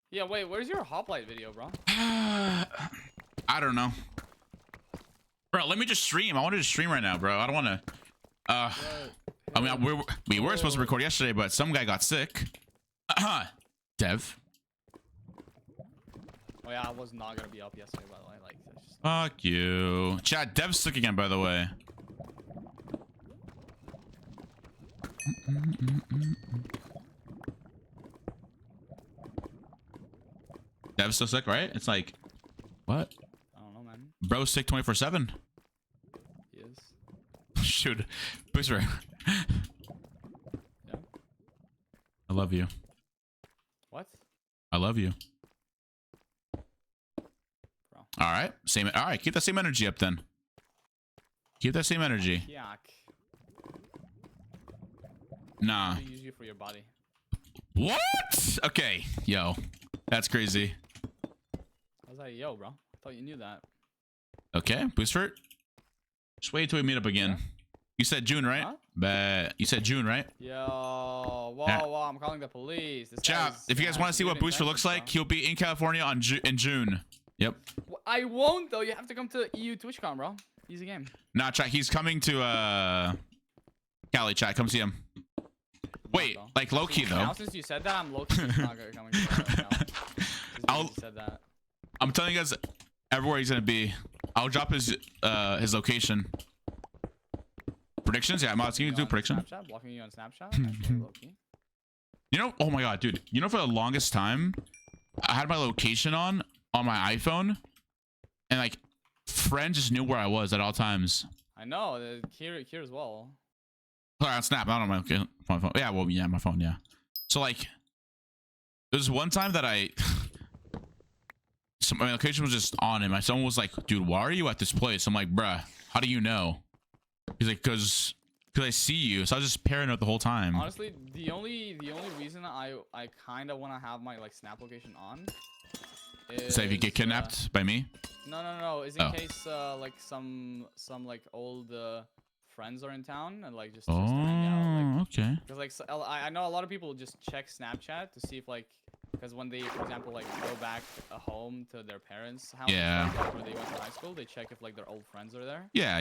Yeah, wait. Where's your Hoplite video, bro? I don't know. Bro, let me just stream. I wanted to stream right now, bro. I don't want to. I mean, we were supposed to record yesterday, but some guy got sick. Dev. Oh yeah, I was not gonna be up yesterday, by the way. Like, that's just... Fuck you. Chat, Dev's sick again, by the way. Dev's still sick, right? It's like, what? I don't know, man. Bro's sick 24/7. He is. Shoot. Booster. Yeah. I love you. What? I love you. Bro. All right. Same. All right. Keep that same energy up then. Keep that same energy. Yuck. Nah. I use you for your body. What? Okay. Yo. That's crazy. I was like, yo, bro. I thought you knew that. Okay. Booster. Just wait till we meet up again. Yeah. You said June, right? Huh? But you said June, right? Yo, whoa, Yeah. whoa, I'm calling the police. This Chat. guy's If you guys want to see what getting Booster looks aggressive, like, he'll be in California in June. Yep. bro. I won't though. You have to come to EU TwitchCon, bro. Easy game. Nah, chat. He's coming to Cali. Chat. Come see him. Wait, Bro. like low key though. Now since you said that, I'm low key not coming to now. I'll- You said that. I'm telling you guys everywhere he's gonna be. I'll drop his location. Predictions? Yeah, Mods, can you do a prediction? Snapchat, blocking you on Snapchat. Actually, low key. You know, oh my god, dude. You know, for the longest time, I had my location on my iPhone, and like friends just knew where I was at all times. I know. Here as well. Sorry, on Snap, not on my phone. Yeah, well, yeah, my phone, yeah. So like, there's one time that my location was just on him. Someone was like, "Dude, why are you at this place?" I'm like, "Bruh, how do you know?" He's like, "Cause I see you." So I was just paranoid the whole time. Honestly, the only reason I kind of want to have my like Snap location on is So if you get kidnapped by me, No. Is in Oh. case like some like old friends are in town and like just to hang out. Like, okay. because like I know a lot of people just check Snapchat to see if like, because when they, for example, like go back home to their parents' house, Yeah. where they went to high school, they check if like their old friends are there, Yeah.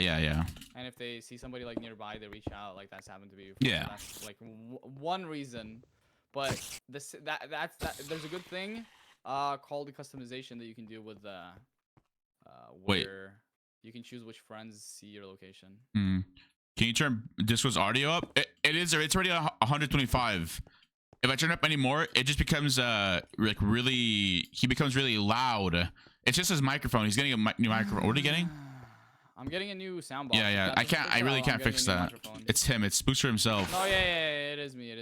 and if they see somebody like nearby, they reach out. Like that's happened to me. Yeah. That's like one reason, but that's there's a good thing called the customization that you can do with where Wait. you can choose which friends see your location. Hmm. Can you turn Discord's audio up? It's already 125. If I turn it up anymore, it just becomes like really. He becomes really loud. It's just his microphone. He's getting a new microphone. What are you getting? I'm getting a new sound box. Yeah. That I doesn't can't. fix I it really all. can't I'm getting fix a new that. microphone. It's him. It's Booster himself. No, yeah, it is me.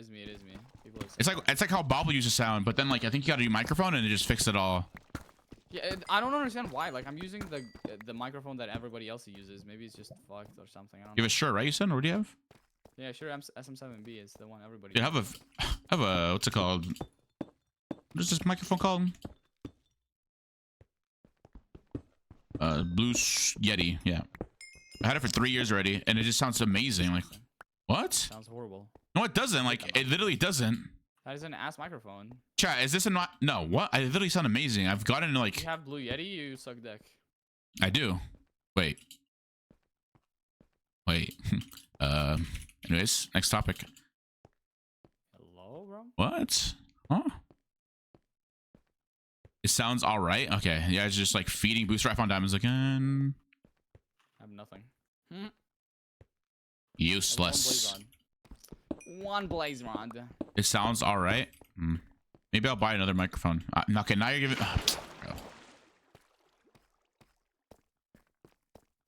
People are It's like how Bobble used to sound, but then like I think you got a new microphone and it just fixed it all. Yeah, I don't understand why. Like, I'm using the microphone that everybody else uses. Maybe it's just fucked or something. I don't You know. have a shirt, right? You said, or do you have? Yeah, sure. SM7B is the one everybody. You have uses. have a what's it called? What is this microphone called? Yeti. Yeah, I had it for 3 years already, and it just sounds amazing. Like, what? Sounds horrible. No, it doesn't. Like, it literally doesn't. That is an ass microphone. Chat, is this a not? No, what? I literally sound amazing. I've gotten like. You have Blue Yeti. You suck dick. I do. Wait. Anyways, next topic. Hello, bro. What? Huh? It sounds all right. Okay, yeah, it's just like feeding booster. I found diamonds again. I have nothing. Useless. One blaze rod. It sounds all right. Maybe I'll buy another microphone. Okay, now you're giving.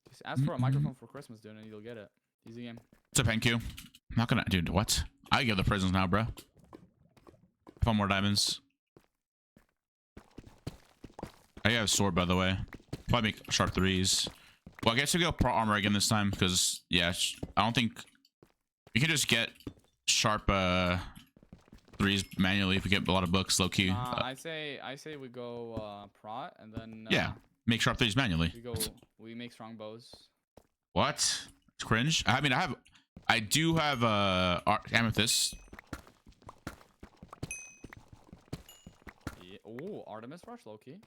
Just ask for a microphone for Christmas, dude, and you'll get it. Easy game. What's up, NQ? I'm not gonna, dude. What? I give the prisons now, bro. I found more diamonds. I have a sword, by the way. Probably make sharp 3s. Well, I guess we go pro armor again this time because, yeah, I don't think you can just get sharp 3s manually if we get a lot of books, low key. I say we go prot and then yeah, make sharp 3s manually. We make strong bows. What? It's cringe. I mean, I do have amethyst. Yeah. Ooh, Artemis Rush, low key.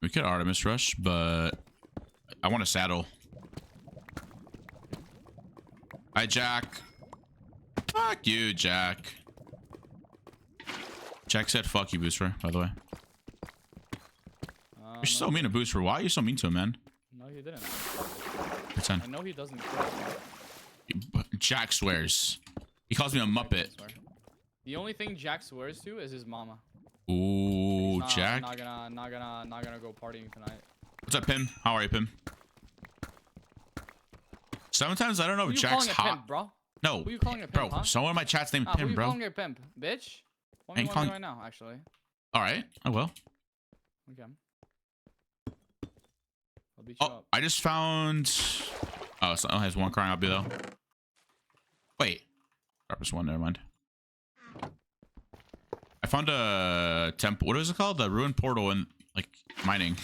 We could Artemis Rush, but I want a saddle. Hi, Jack. Fuck you, Jack. Jack said fuck you, Booster, by the way. You're so mean to Booster. Why are you so mean to him, man? No, he didn't. Pretend. I know he doesn't care. Jack swears. He calls me a Muppet. The only thing Jack swears to is his mama. Ooh, He's Jack. Not gonna go partying tonight. What's up, Pim? How are you, Pim? Sometimes I don't know Who if you Jack's calling a hot. pimp, bro? No, Who you calling a pimp, bro. huh? Someone in my chat's named Who Pim, you bro. calling a pimp, bitch? Call me Ain't one calling- right now, actually. All right, I will. Okay. I'll beat you Oh, up. I just found. Oh, it only has one crying out though. Wait, drop this one. Never mind. I found a temple. What is it called? The ruined portal in like mining.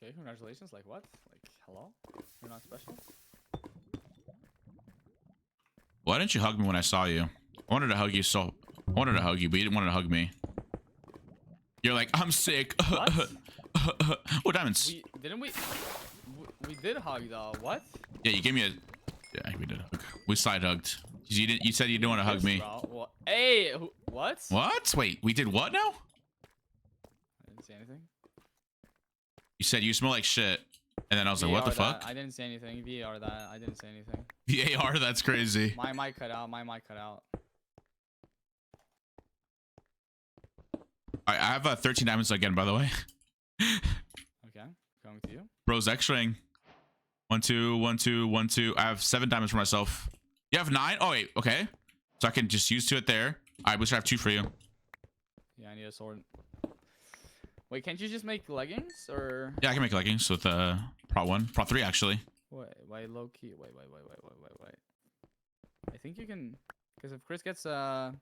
Okay, congratulations. Like what? Like hello? You're not special? Why didn't you hug me when I saw you? I wanted to hug you so. I wanted to hug you, but you didn't want to hug me. You're like, I'm sick. What? Oh, diamonds. We did hug though. What? Yeah, you gave me a. Yeah, we did hug. We side hugged. You didn't. You said you didn't want to hug Yes, me. bro. Well, hey, what? What? Wait, we did what now? I didn't say anything. You said you smell like shit, and then I was like, what the VAR that. fuck? I didn't say anything. VAR that. I didn't say anything. VAR, that's crazy. My mic cut out. My mic cut out. I have 13 diamonds again, by the way. Okay, coming to you. Bro's X-raying. 1, 2, 1, 2, 1, 2. I have 7 diamonds for myself. You have 9? Oh wait, okay. So I can just use 2 it there. All right, we should have 2 for you. Yeah, I need a sword. Wait, can't you just make leggings or? Yeah, I can make leggings with Prot 1, Prot 3 actually. Wait, low key. Wait. I think you can, because if Chris gets a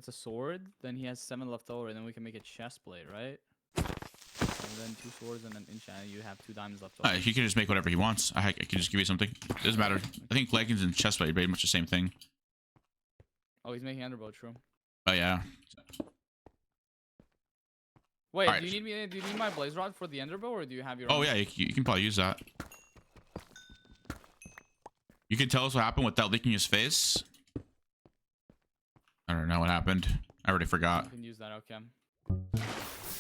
sword, then he has 7 left over, and then we can make a chest plate, right? And then 2 swords and an enchant, and you have 2 diamonds left over. He can just make whatever he wants. I can just give you something. Doesn't matter. I think leggings and chestplate are pretty much the same thing. Oh, he's making underbow, true. Oh yeah. Wait, Alright. do you need my blaze rod for the enderbow, or do you have your? Oh own? yeah, you can probably use that. You can tell us what happened without licking his face. I don't know what happened. I already forgot. You can use that, okay.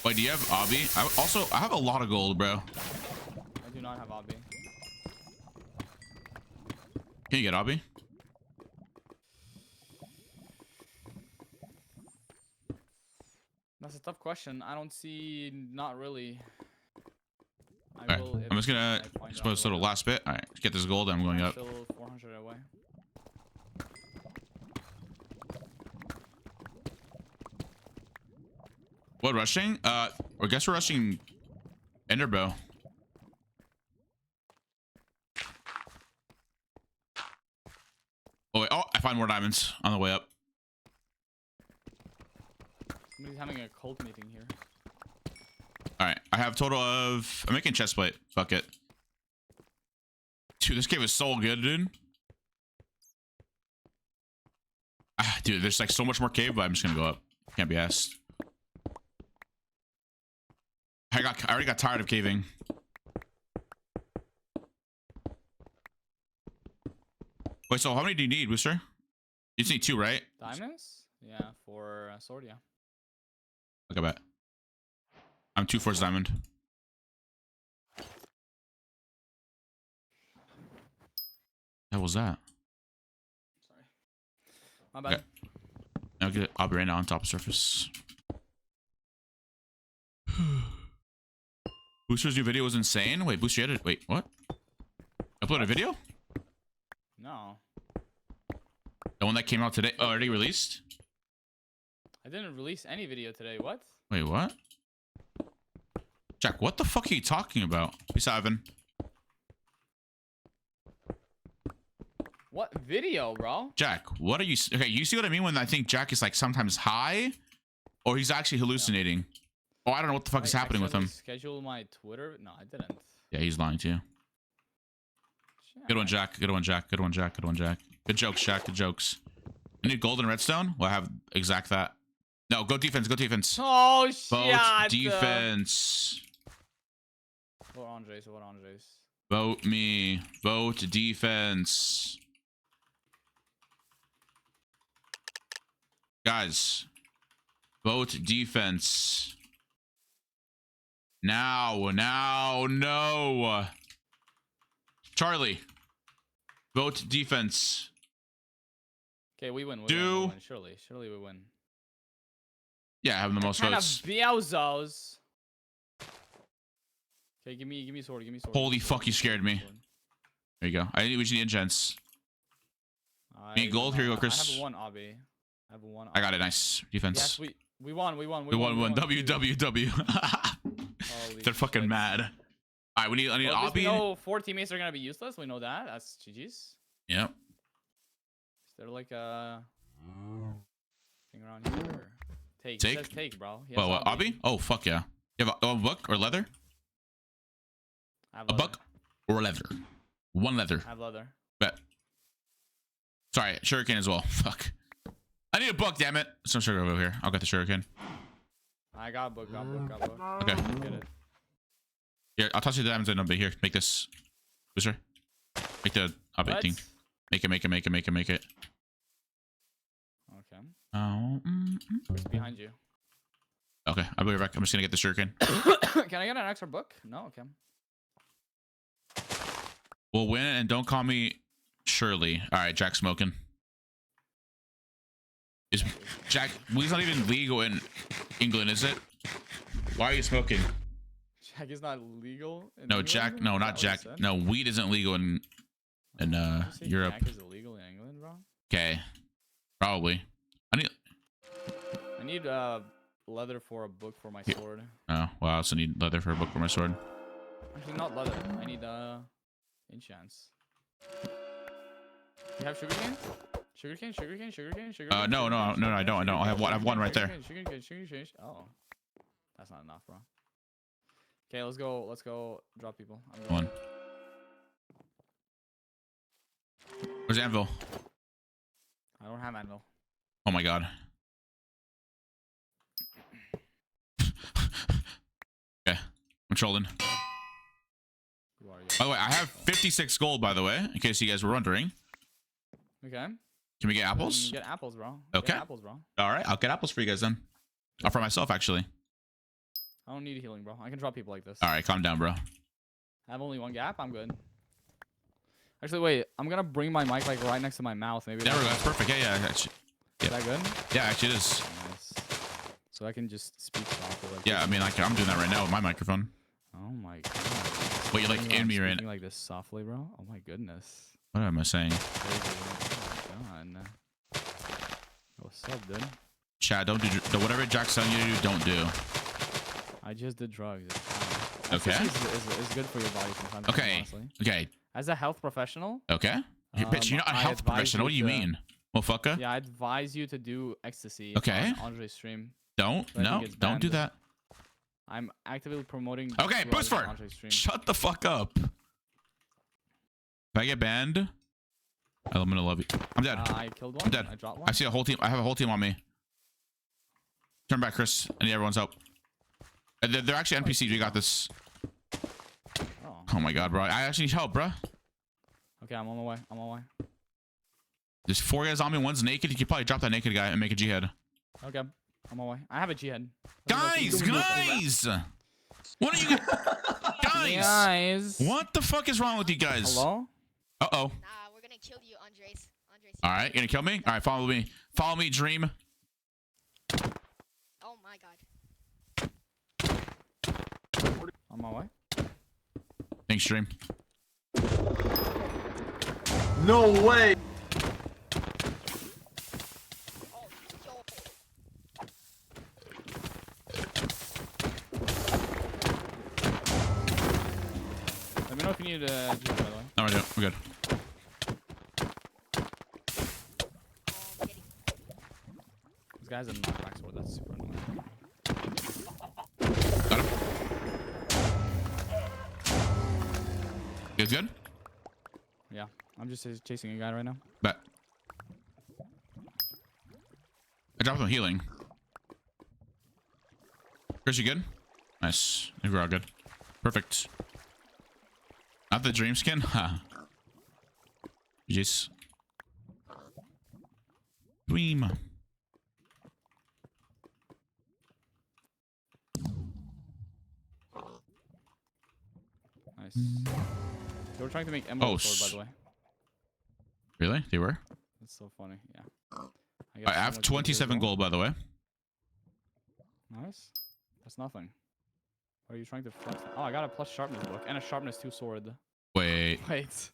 Wait, do you have obby? I have a lot of gold, bro. I do not have obby. Can you get obby? That's a tough question. I don't see. Not really. Alright, I'm just gonna suppose the last bit. All right, get this gold. I'm going up. Still 400 away. What, rushing? I guess we're rushing Enderbow. Oh, wait. Oh, I find more diamonds on the way up. Somebody's having a cult meeting here. All right. I have a total of... I'm making chestplate. Fuck it. Dude, this cave is so good, dude. Dude, there's like so much more cave, but I'm just gonna go up. Can't be asked. I already got tired of caving. Wait, so how many do you need, Booster? You just need 2, right? Diamonds? Yeah, for sword, yeah. Look at that. I'm 2 for diamond. What was that? Sorry. My bad. Okay. I'll get it. I'll be right now on top of surface. Booster's new video was insane. Wait, Booster edited. Wait, what? Upload a video? No. The one that came out today? Oh, already released? I didn't release any video today. What? Wait, what? Jack, what the fuck are you talking about? Peace out, Evan. What video, bro? Jack, what are you... Okay, you see what I mean when I think Jack is like sometimes high? Or he's actually hallucinating? Oh, I don't know what the fuck is happening with him. Schedule my Twitter? No, I didn't. Yeah, he's lying to you. Good one, Jack. Good one, Jack. Good one, Jack. Good one, Jack. Good jokes, Jack. Good jokes. You need gold and redstone? Well, I have exact that. No, go defense. Go defense. Oh, shit. Vote defense. Vote Andres. Vote Andres. Vote me. Vote defense. Guys, vote defense. Now, no. Charlie, vote defense. Okay, we win. We Do- win. Surely we win. Yeah, I have the most Kind of votes. Bielzos. Okay, give me sword. Give me sword. Holy fuck, you scared me. There you go. We just need gents. Need gold? Here you go, Chris. I have one obby. I have one. I got it. Nice defense. Yes, we won. We won. We won. WWW. Holy They're fucking shit. mad. All right, I need Well, at least we obby. know 4 teammates are gonna be useless. We know that. That's GG's. Yep. Is there like a thing around here? Take. Take? It says take, bro. He has Well, what, obby? Oh, fuck yeah. You have a book or leather? I have A leather. book or leather? One leather. I have leather. Bet. Sorry, sugarcane as well. Fuck. I need a book, damn it. Some sugar over here. I'll get the sugarcane. I got a book. Got a book. Okay. Get it. Here, I'll toss you the diamonds in a bit. Here, make this. Booster. Make the obby What? thing. Make it. Okay. Oh. Who's behind you? Okay, I'll be right back. I'm just gonna get the sugarcane. Can I get an extra book? No. Okay. We'll win, and don't call me Shirley. All right, Jack smoking. Is Jack? Weed's not even legal in England, is it? Why are you smoking? Jack is not legal. In No, England? Jack. No, Is not that what Jack. you said? No, weed isn't legal in Did you say Europe. Jack is illegal in England, bro. Okay, probably. I need leather for a book for my Here. sword. Oh, well, I also need leather for a book for my sword. Actually, not leather. I need enchants. You have sugarcane? Sugarcane? No, I don't. I have one right there. Sugarcane. Oh, that's not enough, bro. Okay, let's go. Drop people. I'm going. One. Where's Anvil? I don't have anvil. Oh my god. Okay, I'm trolling. Who are you? By the way, I have 56 gold, by the way, in case you guys were wondering. Okay. Can we get apples? Get apples, bro. Okay. Get apples, bro. All right, I'll get apples for you guys then. Or for myself, actually. I don't need healing, bro. I can drop people like this. All right, calm down, bro. I have only one gap. I'm good. Actually, wait. I'm gonna bring my mic like right next to my mouth. Maybe. There we go. That's perfect. Yeah. Is that good? Yeah, actually it is. Nice. So I can just speak softly. Like Yeah, this. I mean, like, I'm doing that right now with my microphone. Oh my god. Wait, you're like in me right speaking now. like this softly, bro. Oh my goodness. What am I saying? Crazy. Oh my god. What's up, dude? Chad, don't do whatever Jack's telling you to do. Don't do. I just did drugs. It's fine. Okay. Ecstasy is good for your body sometimes. Okay. Honestly. Okay. As a health professional. Okay. Bitch, you're not a I health advise professional. What do you to- mean? Motherfucker. Yeah, I advise you to do ecstasy. Okay. On Qndres stream. Don't. But I No. think it's Don't do banned. that. I'm actively promoting. Okay. drugs Boost on for Qndres stream. Shut the fuck up. If I get banned, I'm gonna love you. I'm dead. I killed one. I'm dead. I dropped one. I see a whole team. I have a whole team on me. Turn back, Chris. I need everyone's help. They're actually NPCs. We got this. Oh. Oh my god, bro. I actually need help, bro. Okay, I'm on my way. I'm on my way. There's 4 guys on me. One's naked. You could probably drop that naked guy and make a G-head. Okay, I'm on my way. I have a G-head. Guys! What are you guys? What the fuck is wrong with you guys? Hello? Uh-oh. Nah, we're gonna kill you, Qndres. Alright, you're gonna kill me? Alright, follow me. Follow me, Dream. Oh my god. On my way. Thanks, Dream. No way! Oh, yo. Let me know if you need a G-head, by the way. No, we're good. Getting This guy's a knockback sword. That's super annoying. Got him. You guys good? Yeah, I'm just chasing a guy right now. Bet. I dropped him healing. Chris, you good? Nice. I think we're all good. Perfect. Not the dream skin? Ha. GG's. Dream. Nice. They were trying to make emerald sword, by the way. Really? They were? That's so funny. Yeah. I have 27 gold, by the way. Nice. That's nothing. What are you trying to flex? Oh, I got a plus sharpness book and a sharpness 2 sword. Wait. Wait.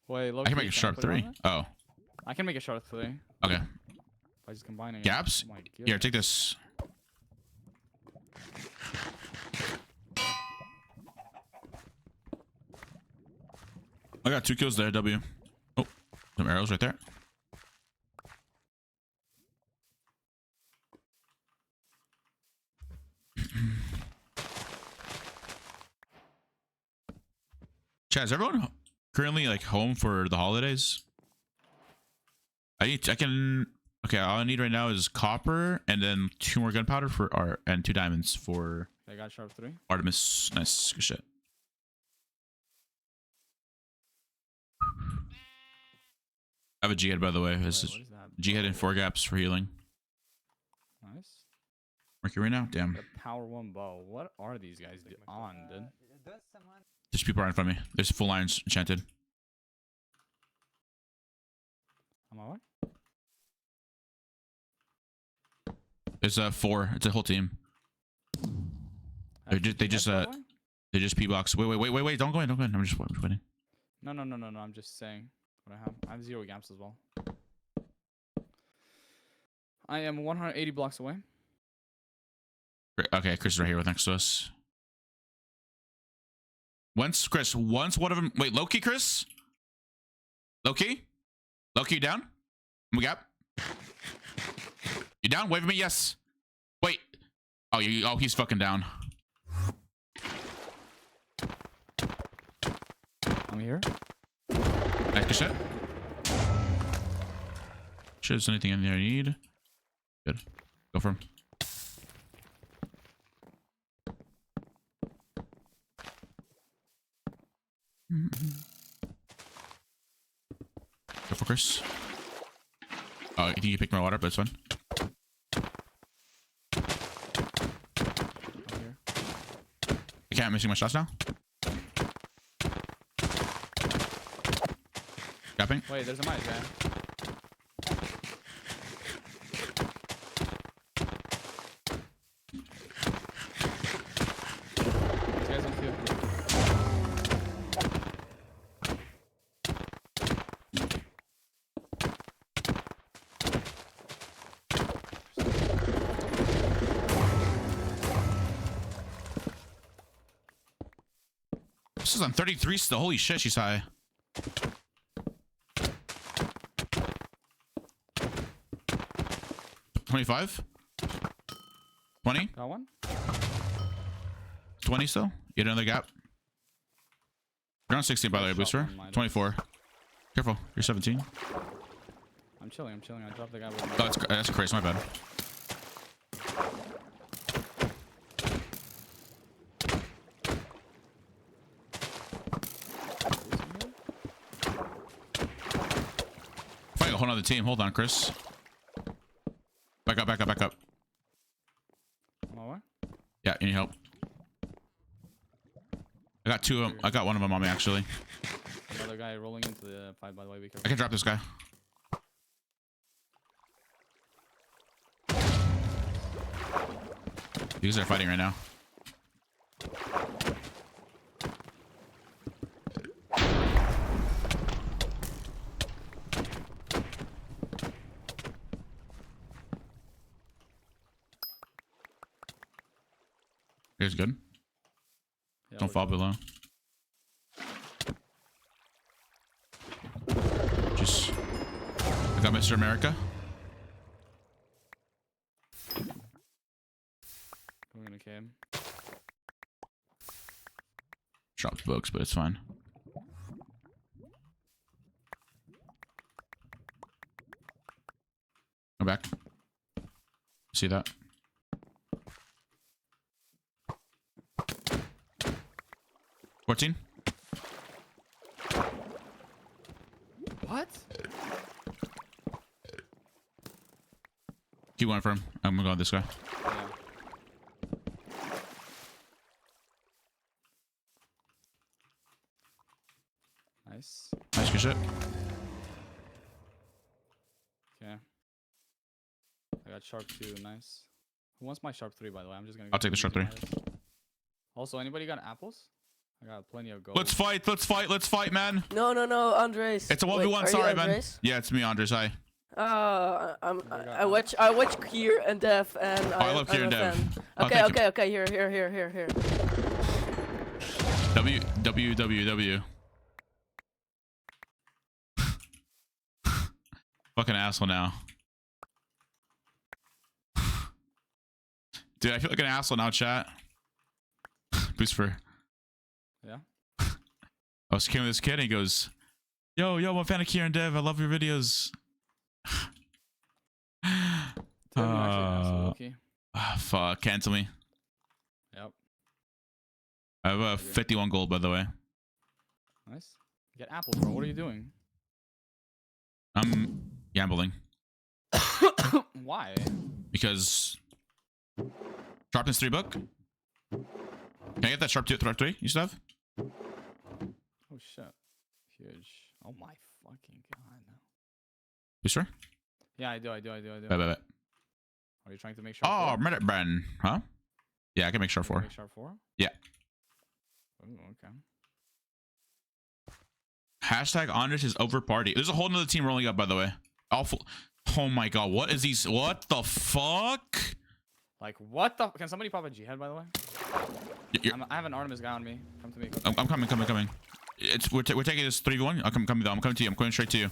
I can make a sharp 3. Oh. I can make a sharp 3 Okay. by just combining it. Gaps? Oh my Here, God. take this. I got 2 kills there, W. Oh, some arrows right there. Chad, is everyone currently like home for the holidays? I can. Okay, all I need right now is copper and then 2 more gunpowder for art and 2 diamonds for I got sharp 3. Artemis. Nice, good shit. I have a G-head, by the way. This is What is that? G-head and 4 gaps for healing. Nice. Working right now. Damn. The power 1 bow. What are these guys on, dude? There's people right in front of me. There's full irons enchanted. On my way? There's 4. It's a whole team. They just P-box. Wait. Don't go in. I'm just waiting. No. I'm just saying what I have. I have 0 gaps as well. I am 180 blocks away. Okay, Chris is right here next to us. Once one of them. Wait, Loki, Chris? Loki, you down? We got. You down? Wave at me. Yes. Wait. Oh, he's fucking down. I'm here. Nice, good shit. Sure, there's anything in there I need. Good. Go for him. Go for Chris. Oh, I think you picked my water, but it's fine. I'm here. I can't missing my shots now. Capping. Wait, there's a mic guy. These guys on field. Chris is on 33 still. Holy shit, she's high. $25? 20? Got one? 20 still? Get another gap. You're on 16 by the way, Shot booster. one, might have. 24. Careful, you're 17. I'm chilling. I dropped the guy with Oh, that's Chris, my bad. Fighting a whole nother team. Hold on, Chris. Back up. On my way? Yeah, you need help. I got two of them. I got one of them on me, actually. Another guy rolling into the fight, by the way. Be careful. I can drop this guy. These are fighting right now. Here's good. Yeah, Don't we're fall good. below. Just... I got Mr. America. Going in a cave. Dropped books, but it's fine. Go back. See that? $14. What? Keep going for him. I'm gonna go with this guy. Yeah. Nice. Nice, good shit. Okay. I got sharp 2. Nice. Who wants my sharp 3, by the way? I'm just gonna. I'll take the sharp 3. Also, anybody got apples? I got plenty of gold. Let's fight, man. No, Andres. It's a 1v1, Wait, are sorry, you man. Andres? Yeah, it's me, Andres. Hi. I watch Kier and Dev, and I love Kier and I'm a Dev. fan. Oh, thank you. Okay. Here. WWW. Fucking asshole now. Dude, I feel like an asshole now, chat. Boost for. Yeah. I was came with this kid and he goes, Yo, I'm a fan of Kier and Dev. I love your videos. Tell me you're actually an asshole, Loki. Fuck, cancel me. Yep. I have 51 gold, by the way. Nice. Get apples, bro. What are you doing? I'm gambling. Why? Because drop this 3 book. Can I get that sharp 2 threat 3 you still have? Oh shit. Huge. Oh my fucking god. You sure? Yeah, I do. Bet. Are you trying to make sure? Oh, Reddit Bren. Huh? Yeah, I can make sharp 4. Make sharp 4? Yeah. Ooh, okay. Hashtag Qndres is over party. There's a whole nother team rolling up, by the way. Awful. Oh my god, what is these? What the fuck? Like, what the? Can somebody pop a G head, by the way? I have an Artemis guy on me. Come to me. I'm coming. We're taking this 3v1. I'm coming though. I'm coming to you. I'm going straight to you.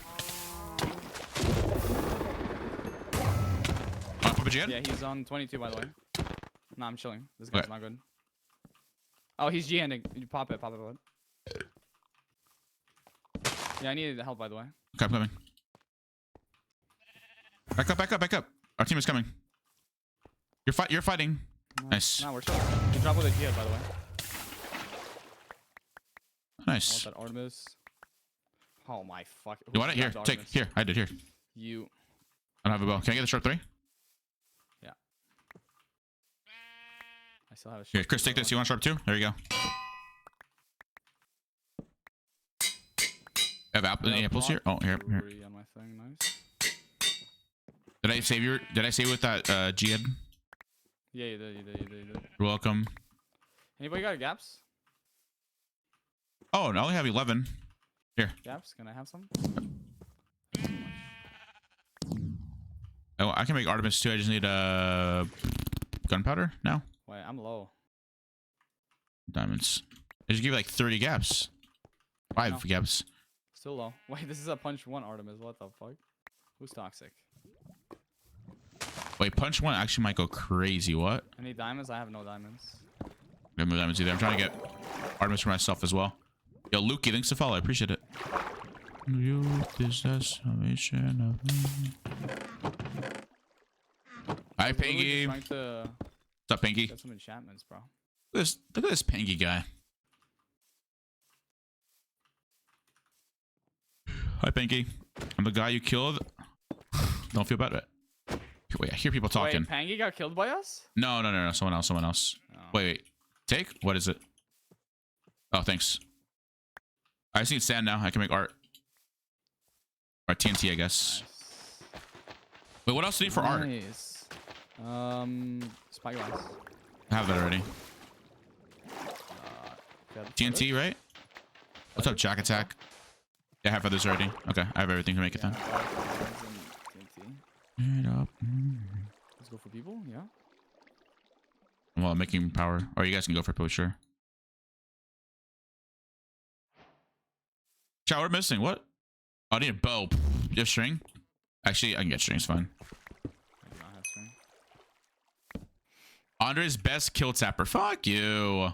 Pop a G head? Yeah, he's on 22, by the way. No, I'm chilling. This guy's not good. Oh, he's G-ending. You pop it, bud. Yeah, I needed help, by the way. Okay, I'm coming. Back up. Our team is coming. You're fighting. Nice. No, we're chilling. You drop with a G head, by the way. I Nice. want that Artemis. Oh my fuck. You want it? Here, take. Here, I did. Here. You. I don't have a bow. Can I get the sharp 3? Yeah. I still have a Here, Chris, take this. You want sharp 2? There you go. I have any apples here? Oh, here. On my thing. Nice. Did I save with that G head? Yeah, you did. You're welcome. Anybody got gaps? Oh, I only have 11. Here. Gaps? Can I have some? Oh, I can make Artemis too. I just need gunpowder now. Wait, I'm low. Diamonds. I just gave you like 30 gaps. 5 No. gaps. Still low. Wait, this is a punch 1 Artemis. What the fuck? Who's toxic? Wait, punch 1 actually might go crazy. What? Any diamonds? I have no diamonds. I have no diamonds either. I'm trying to get Artemis for myself as well. Yo, Lukey, thanks to follow. I appreciate it. Youth is the salvation of me. Hi, Pangy. Trying to What's up, Pangy? get some enchantments, bro. Look at this Pangy guy. Hi, Pangy. I'm the guy you killed. Don't feel bad. Wait, I hear people talking. Wait, Pangy got killed by us? No. Someone else. Oh. Wait. Take? What is it? Oh, thanks. I just need sand now. I can make art. Or TNT, I guess. Nice. Wait, what else do you need for art? Nice. Spyglass. I have that already. Got TNT, right? What's up, Jack Attack? Yeah, I have others already. Okay, I have everything to make it then. TNT. Let's go for people, yeah. Well, I'm making power. Or you guys can go for it, sure. Chat, we're missing. What? Oh, I need a bow. Just string? Actually, I can get string. It's fine. I do not have string. Andre's best kill tapper. Fuck you.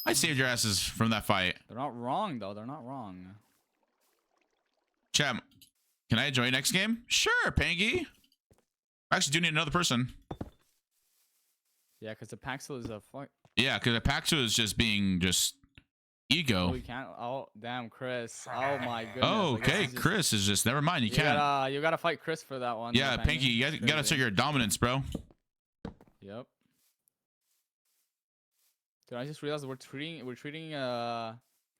I saved your asses from that fight. They're not wrong, though. They're not wrong. Chat, can I join next game? Sure, Pangy. I actually do need another person. Yeah, because the Paxil is a fuck. Yeah, because the Paxu is just being ego. Oh, we can't. Oh, damn, Chris. Oh, my goodness. Oh, I guess okay. he's just- Chris is just never mind. You can't. You gotta fight Chris for that one. Yeah, Pangy. Pinky, you It's gotta crazy. assert your dominance, bro. Yep. Dude, I just realized we're treating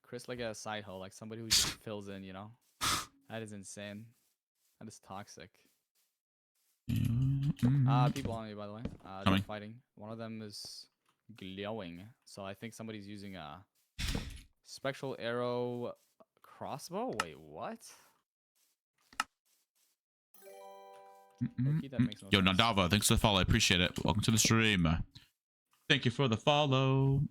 Chris like a side hoe, like somebody who just fills in, you know? That is insane. That is toxic. People on me, by the way. They're Coming. fighting. One of them is glowing, so I think somebody's using a spectral arrow crossbow. Wait, what? Low-key, that makes no Yo, sense. Nadava, thanks for the follow. I appreciate it. Welcome to the stream. Thank you for the follow.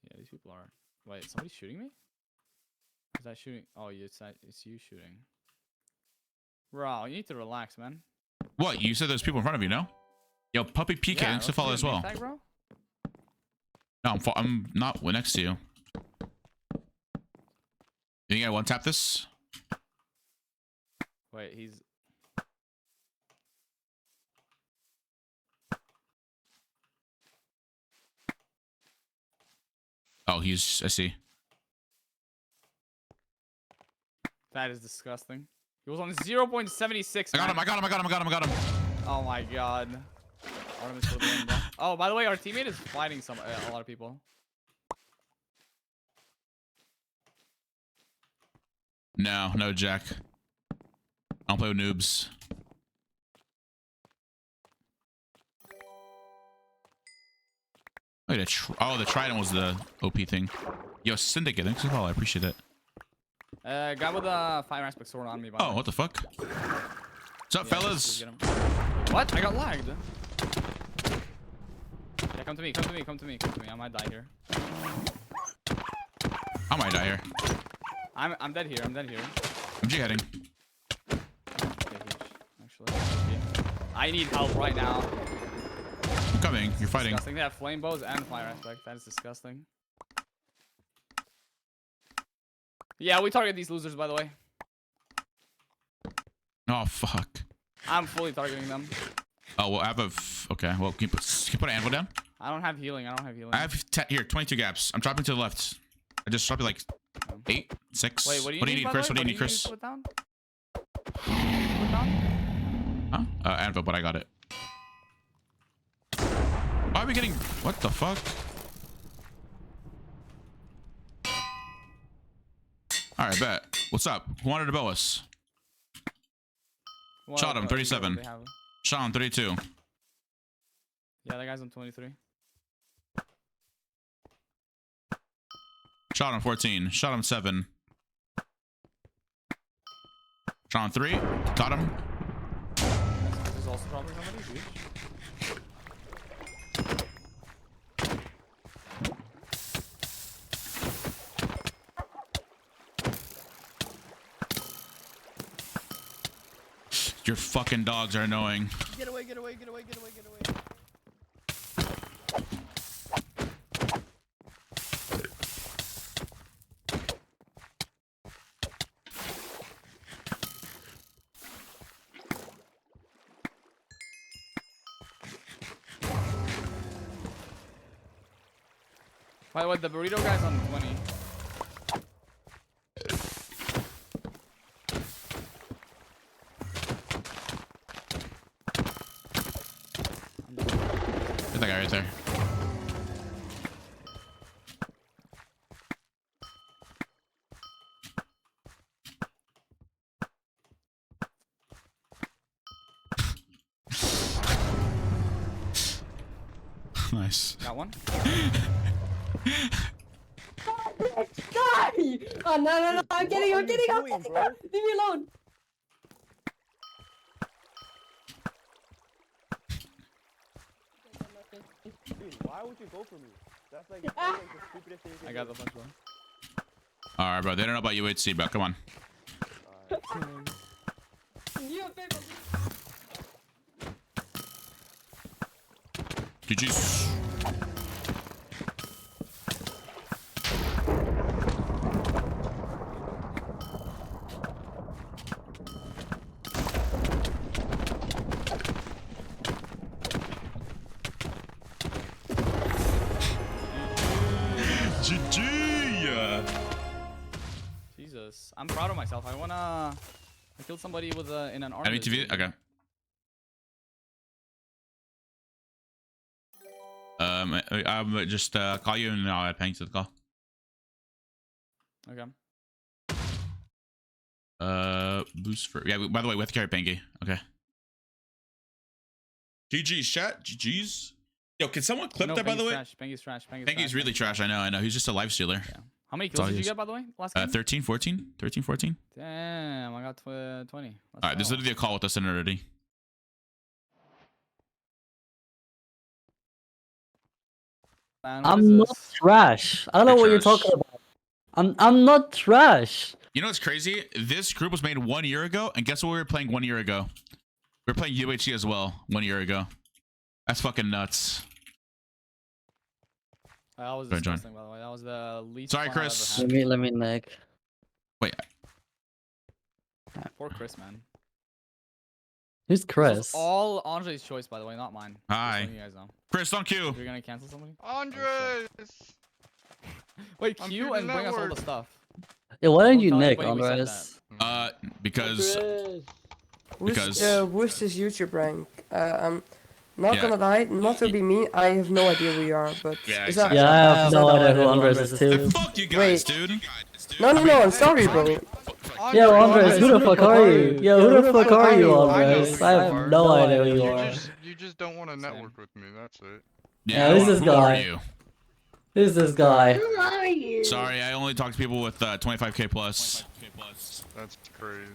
Yeah, these people are. Wait, somebody's shooting me? Is that shooting? Oh, it's you shooting. Bro, you need to relax, man. What? You said there's people in front of you, no? Yo, Puppy PK, thanks for the follow as well. Tag, bro? No, I'm not next to you. You think I one tap this? Wait, he's. Oh, he's. I see. That is disgusting. He was on 0.76. I got him. Oh my god. Artemis for the win, bro. Oh, by the way, our teammate is fighting a lot of people. No, Jack. I don't play with noobs. Wait, the Trident was the OP thing. Yo, Syndicate, thanks for the follow. I appreciate it. Guy with a fire aspect sword on me. By the Oh, way. what the fuck? What's up, Yeah, fellas? just get him. What? I got lagged. Yeah, come to me. I might die here. I might die here. I'm dead here. I'm jihading. Okay, actually, I need help right now. I'm coming. You're fighting. Disgusting. They have flame bows and fire aspect. That is disgusting. Yeah, we target these losers, by the way. Oh, fuck. I'm fully targeting them. Oh, well, I have a... Okay, well, can you put an anvil down? I don't have healing. I have 22 gaps. I'm dropping to the left. I just dropped it like 8, 6. Wait, what do you need, Chris? What do you need, to Chris? put down? Put down? Huh? Anvil, but I got it. Why are we getting... What the fuck? Alright, bet. What's up? Who wanted to bow us? Well, Shot him, 37. they have- Sean, 32. Yeah, that guy's on 23. Shot him, 14. Shot him, 7. Shot him, 3. Got him. This is also also probably somebody huge. Your fucking dogs are annoying. Get away, get away, get away, get away, get away. By the way, the burrito guy's on 20. There's that guy right there. Nice. Got one. Die! Oh, no, no, no, I'm getting, I'm getting, I'm getting. Leave me alone. Dude, why would you go for me? That's like, the stupidest thing you can I got do. the punch one. All right, bro. They don't know about UHC, bro. Come on. You baby. GG's. GG. Jesus, I'm proud of myself. I killed somebody with in an arm. I need to be okay. I'm just call you and I'll add Pang to the call. Okay. Boost for yeah. By the way, we have to carry Pangy. Okay. GG's chat. GG's. Yo, can someone clip No, that by the way? Pengy's trash. Pangy's really trash. I know. He's just a life stealer. Yeah. How many all kills did he you is. get, by the way, last game? 13, 14. 13, 14. Damn, I got 20. All right, there's literally a call with us in already. Man, what I'm is not this? trash. I don't know You're what you're trash. talking about. I'm not trash. You know what's crazy? This group was made 1 year ago, and guess what we were playing 1 year ago? We were playing UHC as well 1 year ago. That's fucking nuts. That was Go ahead, John. disgusting, by the way. That was the least Sorry, fun I've Chris. ever Let me Nick. Wait, had. Poor Chris, man. Who's This Chris? was all Andre's choice, by the way, not mine. Just Hi. letting you guys know. Chris, don't queue. You're gonna cancel somebody? Qndres! Wait, I'm queue through and the bring us all network. the stuff. Yeah, why don't Don't you tell Nick, anybody we said Andres? Because Because- Who's this YouTube rank? I'm not Yeah. gonna lie, not to be mean, I have no idea who you are, but Yeah, is that- exactly. Yeah, I have is no that idea who all? Andres is too. fuck you guys, Wait. dude. No, no, no, I'm sorry, bro. Yo, Andres, who the fuck are you? Yo, who the fuck are you, I know Andres? who I you have are. no idea who you You are. just don't want to network with me, that's it. Yeah, who's this who are guy? you? Who's this guy? Sorry, I only talk to people with 25k plus. That's crazy.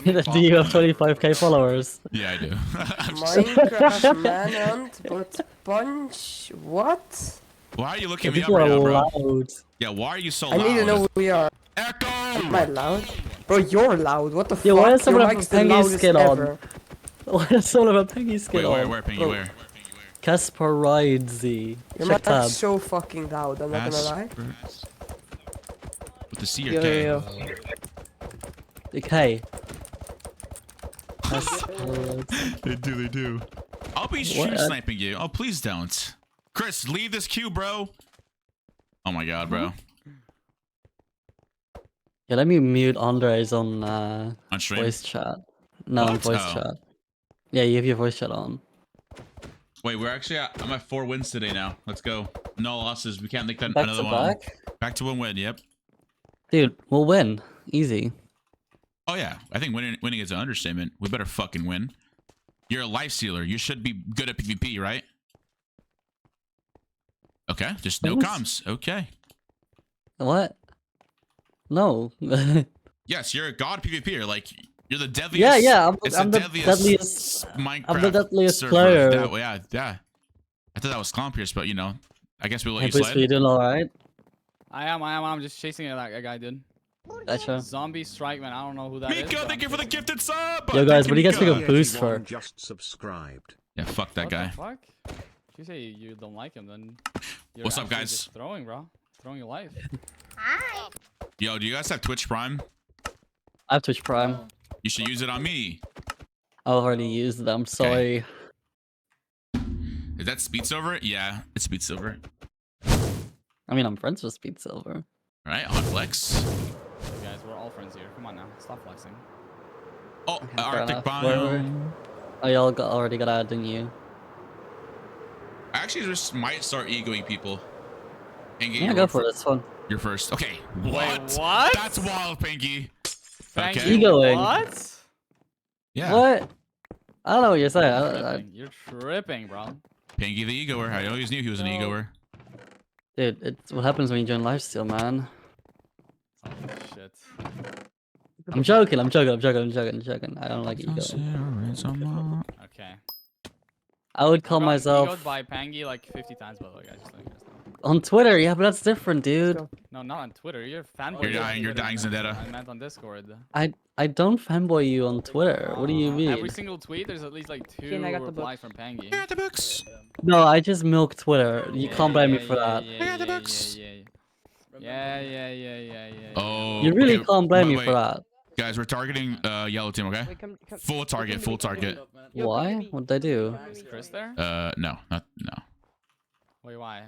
Let me Do you have 25k followers? Yeah, I do. Minecraft Manhunt, but Punch, what? Why are you looking Yeah, me up people right are now, bro? loud. Yeah, why are you so I loud? need to know who we are. Echo! Am I loud? Bro, you're loud, what the Yeah, fuck? why does someone Your have a mic's the pengy loudest skin on? ever. Why does someone have a Peggy skin Wait, on? where, Pingy, Bro. where? Kasparidze. Your Check tab. mic's so fucking loud, I'm not gonna lie. With the C or Yo, K? yo, yo. Okay. Kasparidze. They do. I'll be stream What? sniping you. Oh, please don't. Chris, leave this queue, bro. Oh my god, bro. Yeah, let me mute Andres on On stream? voice chat. No, on What? voice Oh. chat. Yeah, you have your voice chat on. Wait, we're actually I'm at 4 wins today now. Let's go. No losses. We can't make that Back another to one. back? Back to 1 win, yep. Dude, we'll win. Easy. Oh yeah, I think winning is an understatement. We better fucking win. You're a life stealer. You should be good at PvP, right? Okay, just no Thanks. comms. Okay. What? No. Yes, you're a god PvPer. Like You're the deadliest. Yeah, yeah. It's I'm the deadliest. Minecraft I'm the deadliest server. player. Yeah. I thought that was Clownpierce, but you know, I guess we'll let Hey, you Bruce, slide. you doing all right? I am. I'm just chasing that guy, dude. Gotcha. Zombie Strike, man. I don't know who that is. Miko, but thank you I'm for the chasing him. gifted sub. Yo, guys, Thank what do you guys Miko. think of Boost for? Just subscribed. Yeah, fuck that What guy. the fuck? If you say you don't like him, then you're What's up, actually guys? just throwing, bro. Throwing your life. Hi. Yo, do you guys have Twitch Prime? I have Twitch Prime. You should use it on me. I already used it. I'm sorry. Is that Speed Silver? Yeah, it's Speed Silver. I mean, I'm friends with Speed Silver. All right, on flex. Hey guys, we're all friends here. Come on now, stop flexing. Oh, Fair Arctic enough. Biome. Oh, y'all already got out, didn't you? I actually just might start egoing people. Pinky, Yeah, go for it. It's fun. You're first. Okay. Wait, what? That's wild, Pinky. Thank Okay. you. Egoing. What? Yeah. What? I don't know what you're saying. You're tripping, bro. Pinky the egoer. I always knew he was an No. egoer. Dude, it's what happens when you join lifesteal, man. Oh shit. I'm joking. I'm joking. I don't like egoing. Okay. I would call I got myself egoed by Pangy like 50 times, by the way, guys. Just letting you guys know. on Twitter. Yeah, but that's different, dude. No, not on Twitter. You're a fanboy. You're on dying, Twitter, man. Zendetta. I meant on Discord. I don't fanboy you on Twitter. What do you mean? Every single tweet, there's at least like 2 Ken, I got the replies from Pangy. I got the books. No, I just milk Twitter. You Yeah, can't blame yeah, me for yeah, that. Yeah, I got the yeah, books. Yeah. Oh. You really okay, can't blame me wait. for that. Guys, we're targeting yellow team, okay? Wait, come, Full target, full target. Yo, Why? come to me. What'd they do? Is Chris there? No. Wait, why?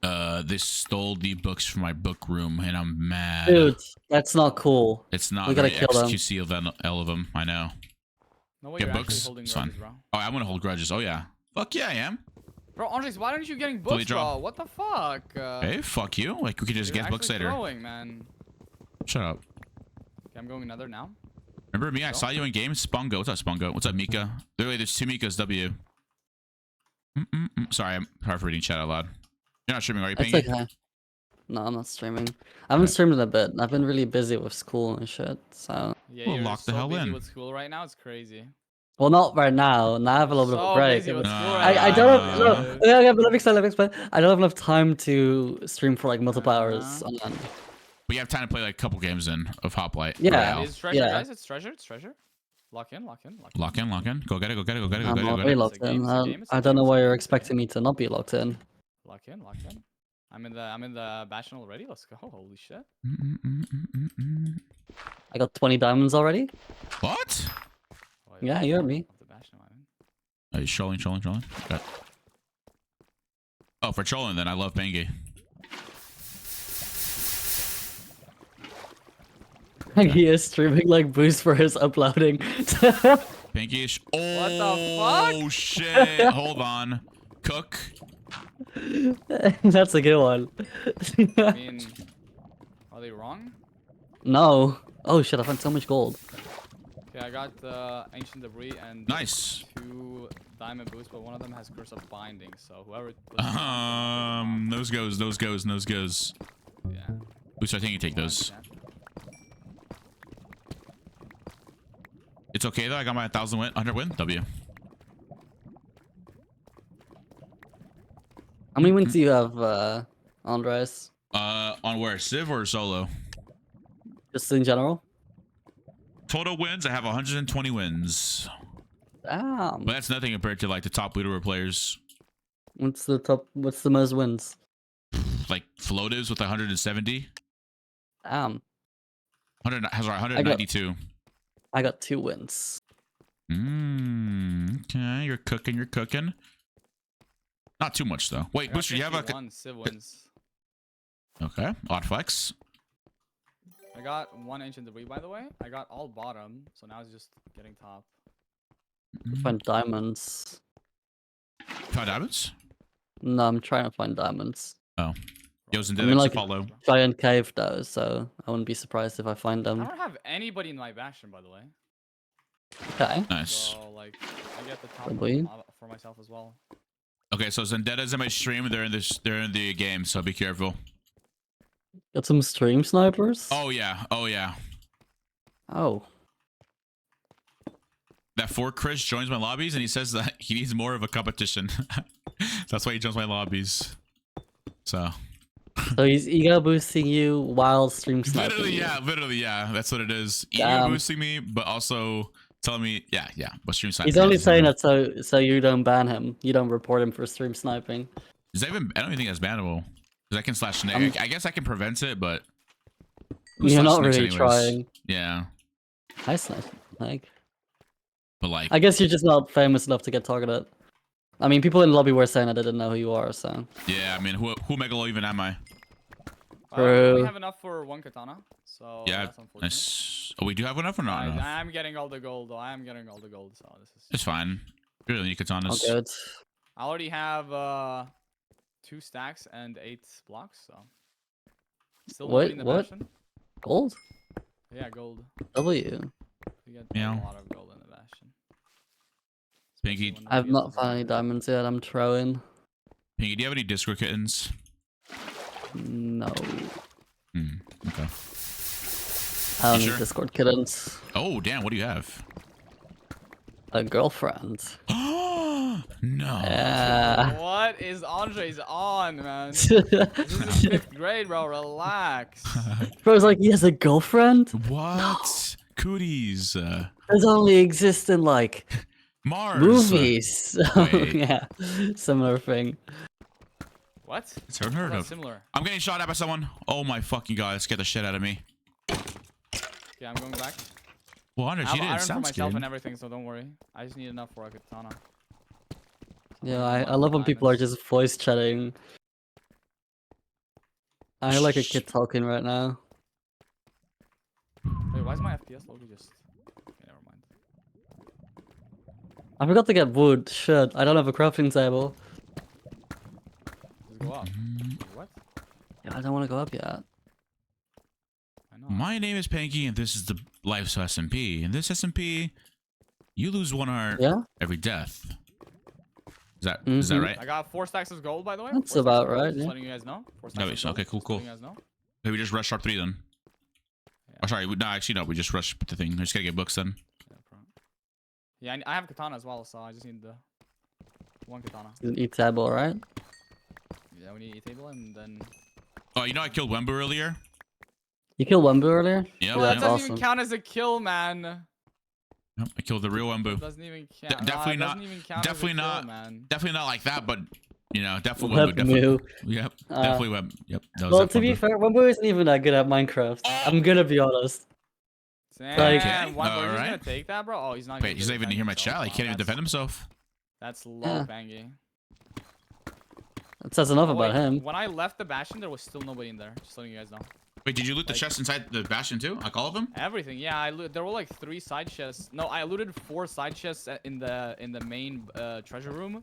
They stole the books from my book room, and I'm mad. Dude, that's not cool. It's not we gotta very kill them. XQC of them. I know. No way, Get you're books? actually holding It's fine. grudges, bro. Oh, I'm gonna hold grudges. Oh yeah. Fuck yeah, I am. Bro, Andres, why aren't you getting Fully books, draw. bro? What the fuck? Hey, fuck you. Like we could just you're get books actually later. throwing, man. Shut up. Okay, I'm going another now. Remember me? I saw you in game. Spungo. What's up, Spungo? What's up, Mika? Literally, there's 2 Mikas. W. Sorry, I'm hard for reading chat out loud. You're not streaming, are you, That's Pingy? okay. No, I'm not streaming. I haven't streamed in a bit. I've been really busy with school and shit. So, Yeah, Well, you're lock the so hell busy in. with school right now. It's crazy. well, not right now. Now I have a little bit of So a break. busy with school I right don't now. have no. Okay, but let me explain. I don't have enough time to stream for like multiple hours on end. But you have time to play like a couple games in of Hoplite. Yeah. Royale. It's treasure, Yeah. guys. It's treasure. It's treasure. Lock in. Lock in. Go get it. I'm not really it. locked It's a game, in. it's a game, it's a I don't know game, why it's a you're game. expecting me to not be locked in. Lock in. I'm in the bastion already. Let's go. Holy shit. I got 20 diamonds already. What? Oh, Yeah, you heard me. The bastion, I'm in. Are you trolling? Got... Oh, for trolling then. I love Pingy. He is streaming like boost for his uploading. Pinky. Oh, What the fuck? shit. Hold on. Cook. That's a good one. I mean, are they wrong? No. Oh shit, I found so much gold. Okay, I got ancient debris and Nice. 2 diamond boosts, but one of them has curse of binding. So whoever. Those goes. Yeah. Boost, I think you take those. It's okay though. I got my 1,000 win. W. How many wins do you have, Andres? On where? Civ or solo? Just in general? Total wins. I have 120 wins. Damn. But that's nothing compared to like the top leaderboard players. What's the most wins? Like Floatives with 170. Damn. 192. I got 2 wins. Okay, you're cooking. Not too much though. Wait, Booster, you have a 51 civ wins. okay. Odd flex. I got 1 ancient debris, by the way. I got all bottom, so now it's just getting top. Find diamonds. Five diamonds. No, I'm trying to find diamonds. Oh, Yo's and I mean, like, follow. Giant cave though, so I wouldn't be surprised if I find I them. don't have anybody in my bastion, by the way. Okay. Nice. So like, I get the top Probably. for myself as well. Okay, so Zendetta's in my stream. They're in the game, so be careful. Got some stream snipers? Oh yeah. Oh. that for Chris joins my lobbies and he says that he needs more of a competition. That's why he joins my lobbies. So he's ego boosting you while stream sniping. Literally, yeah. That's what it is. Ego Damn. boosting me, but also telling me, yeah. But stream sniping. He's only saying that so you don't ban him. You don't report him for stream sniping. Is that even? I don't even think that's bannable. Because I can slash snake. I guess I can prevent it, but you're not really anyways? trying. Yeah. I snipe. Like. But like, I guess you're just not famous enough to get targeted. I mean, people in the lobby were saying that they didn't know who you are, so. yeah. I mean, who Megalo even am I? We True. have enough for one katana, so Yeah. that's unfortunate. Nice. Oh, we do have enough or not? enough? I'm getting all the gold. I am getting all the gold, so this is. It's fine. We really need katanas. Oh, good. I already have 2 stacks and 8 blocks, so. Still Wait, in the what? bastion. Gold? Yeah, gold. W. We get Yeah. a lot of gold in the bastion. Pinky, Especially when I've we get not some found any diamonds yet. I'm throwing. Pinky, do you have any Discord kittens? No. Okay. I don't You need sure? Discord kittens. Oh, damn. What do you have? A girlfriend. Oh no. Yeah. What is Andres on, man? This is 5th grade, bro. Relax. Bro's like, he has a girlfriend? What? Cooties. Those only exist in like Mars. movies. Wait. Yeah. Similar thing. What? It's unheard That's of. similar. I'm getting shot at by someone. Oh my fucking god. It scared the shit out of me. Okay, I'm going back. Well, Anders, I you have didn't iron for sound myself scared. and everything, so don't worry. I just need enough for a katana. Yeah, I love when people are just voice chatting. I hear like a kid talking right now. Wait, why is my FPS logo just... Okay, never mind. I forgot to get wood. Shit, I don't have a crafting table. Just go up. Wait, what? Yeah, I don't want to go up yet. I know. My name is Panky, and this is the Life's SMP. In this SMP, you lose 1 heart every death. Is that right? I got 4 stacks of gold, by the way. That's 4 stacks about of gold, right, Just yeah. letting you guys know. 4 stacks No, of it's gold, okay, cool, just cool. letting you guys know. Okay, we just rush sharp 3 then. Yeah. Oh, sorry. No, actually, no. We just rush the thing. I just gotta get books then. Yeah, I have katana as well, so I just need the 1 katana. Eat table, right? Yeah, we need a table and then... Oh, you know I killed Wembu earlier? You killed Wembu earlier? Yeah, Well, that yeah. doesn't awesome. even count as a kill, man. Yep, I killed the real It Wembu. doesn't even count. Definitely it not. doesn't even count Definitely as a kill, not. man. Definitely not like that, but you know, definitely Wembu. Wembu. Definitely. Yep. Definitely Wembu. Yep. That was Well, that to be Wembu. fair, Wembu isn't even that good at Minecraft. I'm gonna be honest. Damn, Okay, one boy, he's alright. gonna take that, bro. Oh, he's not. Wait, he's not even hear my chat. He can't even defend himself. himself. That's low, Yeah. Bangy. That says enough Oh, about wait, him. When I left the bastion, there was still nobody in there. Just letting you guys know. Wait, did you loot the Like- chest inside the bastion too? Like all of them? Everything, yeah. There were like 3 side chests. No, I looted 4 side chests in the main treasure room.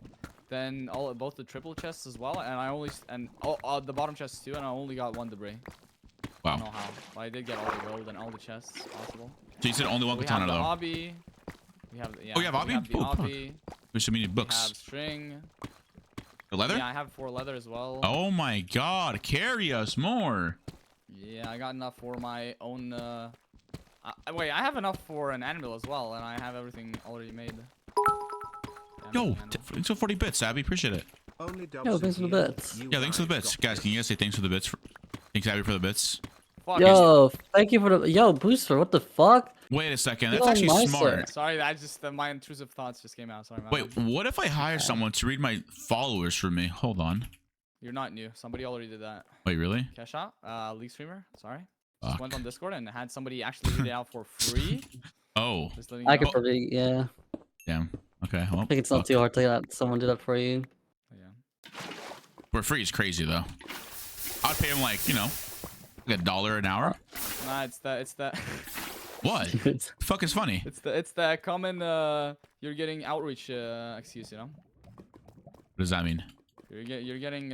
Then both the triple chests as well, and I only the bottom chests too, and I only got 1 debris. I don't know Wow. how, but I did get all the gold and all the chests possible. So you said only 1 We have katana the though. obby. We have Oh, you have obby? We have the Oh, fuck. obby. We should need We have books. string. The leather? Yeah, I have 4 leather as well. Oh my god, carry us more. Yeah, I got enough for my own. Wait, I have enough for an anvil as well, and I have everything already made. Yo, thanks for 40 bits, Abby. Appreciate it. Only Yo, thanks for the bits. Yeah, thanks for the bits. Guys, can you guys say thanks for the bits? Thanks, Abby, for the bits. Fuck. Yo, thank you for the Booster. What the fuck? Wait a second. That's Oh, actually nice, smart. Sorry, I just my intrusive thoughts just came out. Sorry, man. Wait, what if I hire someone to read my followers for me? Hold on. You're not new. Somebody already did that. Wait, really? Kesha, league streamer. Sorry. Fuck. Just went on Discord and had somebody actually read it out for free. Oh, Just letting you I know. could probably, yeah. damn. Okay, well. I think it's not too hard to get someone do that for you. Yeah. For free is crazy, though. I'd pay him, like, you know, like $1 an hour. Nah, it's the What? Fuck is funny? it's the common you're getting outreach excuse, you know. What does that mean? You're getting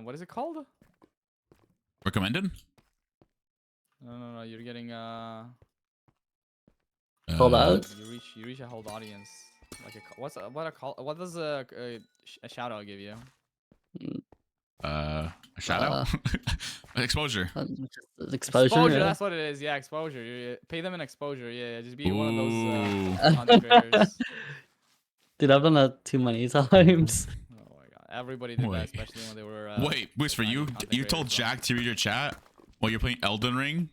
what is it called? Recommended? No, you're getting Called out? you reach a whole audience. Like what does a shout out give you? A shout out. Exposure. Just exposure. Yeah. That's what it is. Yeah, exposure. Pay them an exposure. Yeah, just be one of Ooh. those content creators. Dude, I've done that too many times. Oh my god, everybody did that, Wait. especially when they were. Wait, Whisper, tiny you content you told creators, so. Jack to read your chat while you're playing Elden Ring?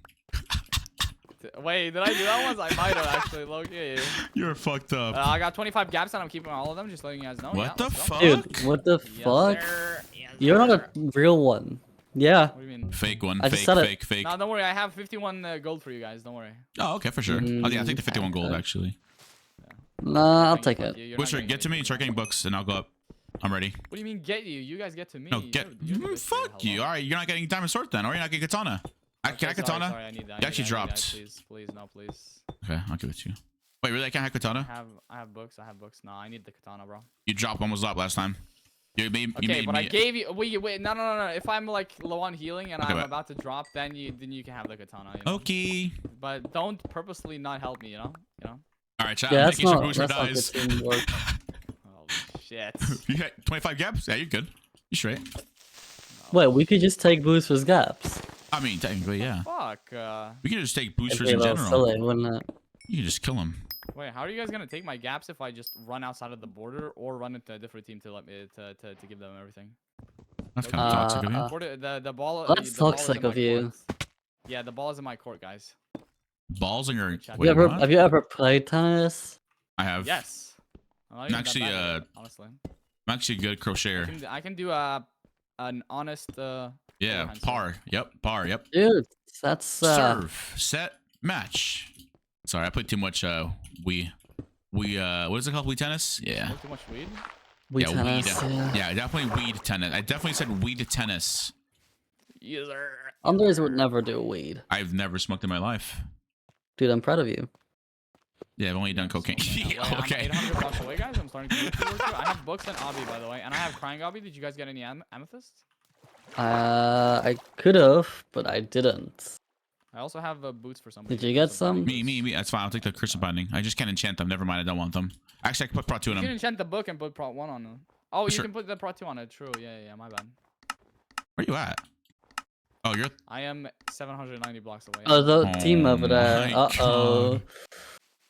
Wait, did I do that once? I might have actually. Low-key. You're fucked up. I got 25 gaps and I'm keeping all of them. Just letting you guys know. What the let's go. fuck? Dude, what the Yes, fuck? sir. Yes, You're not sir. a real one. Yeah. What do you mean? Fake one. I just Fake, said it. fake, fake. No, don't worry. I have 51 gold for you guys. Don't worry. Oh, okay, for sure. Oh, yeah, I'll take the 51 gold, okay. actually. Nah, I'll Thank take you, it. fuck you. You're not Whisper, getting get to me and start getting books, and I'll go up. I'm ready. What do you mean get you? You guys get to me. No, get. You're the bitch here, Fuck you. hello. All right, you're not getting diamond sword then, or you're not getting katana. Okay, Can I katana? Sorry, I need that. You actually dropped. Please, please, no, please. Okay, I'll give it to you. Wait, really? I can't have katana? I have books. I have books. No, I need the katana, bro. You dropped one was up last time. You made Okay, but me. I gave you. Wait, no. If I'm like low on healing and Okay, I'm but- about to drop, then you can have the katana. You know? Okay. But don't purposely not help me. You know. All right, chat. Yeah, I'm that's making sure not, Whisper that's not good dies. teamwork. Holy shit. You got 25 gaps? Yeah, you're good. You straight. Wait, we could just take Booster's gaps. I mean, technically, yeah. Fuck. We can just take It'd boosters be a in little general. silly, wouldn't it? You can just kill them. Wait, how are you guys gonna take my gaps if I just run outside of the border or run into a different team to let me to give them everything? That's kind of toxic of you. The ball. That's the ball is toxic in my of you. court. Yeah, the ball is in my court, guys. Balls in your. Chat. Wait, Have what? you ever played tennis? I have. Yes. I'm not I'm even that actually, bad at it, honestly. I'm actually a good crocheter. I can do an honest. Yeah, forehand par. Yep, par. Yep. Dude, that's Serve, set, match. Sorry, I played too much. We. What is it called? Wii tennis? Yeah. Smoke too much weed. Wii yeah, tennis. weed. Yeah. Yeah, definitely weed tennis. I definitely said weed tennis. Yes, sir. Qndres would never do weed. I've never smoked in my life. Dude, I'm proud of you. Yeah, I've only done cocaine. Wait, Yeah, okay. I'm 800 blocks away, guys. I'm starting to move towards you. I have books and obby, by the way, and I have crying obby. Did you guys get any amethysts? I could have, but I didn't. I also have boots for somebody. Did you get some? Me. That's fine. I'll take the crystal binding. I just can't enchant them. Never mind. I don't want them. Actually, I can put Pro 2 in You can them. enchant the book and put Prot 1 on them. Oh, you Sure. can put the Prot 2 on it. True. Yeah. My bad. Where you at? Oh, you're. I am 790 blocks away. Oh, the Oh team over there. my Uh-oh. God.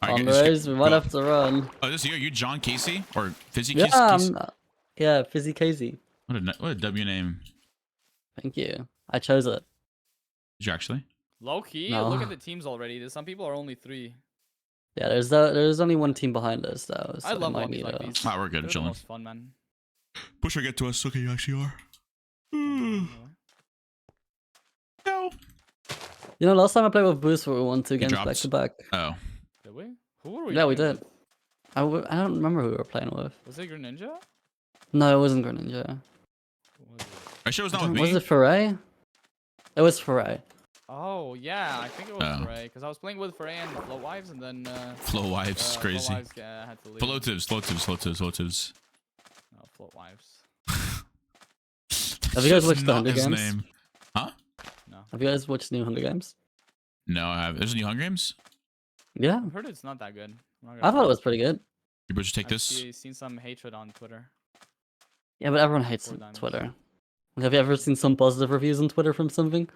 All right, Qndres, we might go. have to run. Oh, this is you? Are you John Casey or Fizzy Yeah, Casey? yeah, Fizzy Casey. What a W name. Thank you. I chose it. Did you actually? Low key. No. Look at the teams already. Some people are only 3. Yeah, there's only one team behind us though. So I love might lobbies need like a- these. Ah, we're good. They're I'm the chilling. most fun, man. Push or get to us. Okay, you actually are. No. You know, last time I played with Boost, we won 2 games dropped. back to back. Oh. Did we? Who were we? Yeah, we playing did. with? I don't remember who we were playing with. Was it Greninja? No, it wasn't Greninja. Who was it? Are you sure it was not with Was me? it Foray? It was Foray. Oh yeah, I think it was Oh. Foray because I was playing with Foray and Float Wives, and then Flow wives, Float crazy. Wives, had to leave. Floatives. Oh, Float Wives. Have you guys That's watched the not Hunger his Games? name. Huh? No, Have you guys watched new Hunger Games? No, I have. There's a new Hunger Games. Yeah, I've heard it's not that good. I'm not I gonna thought it lie. was pretty good. You better just take I've this. seen some hatred on Twitter. Yeah, but everyone hates 4 diamonds. Twitter. Have you ever seen some positive reviews on Twitter from something?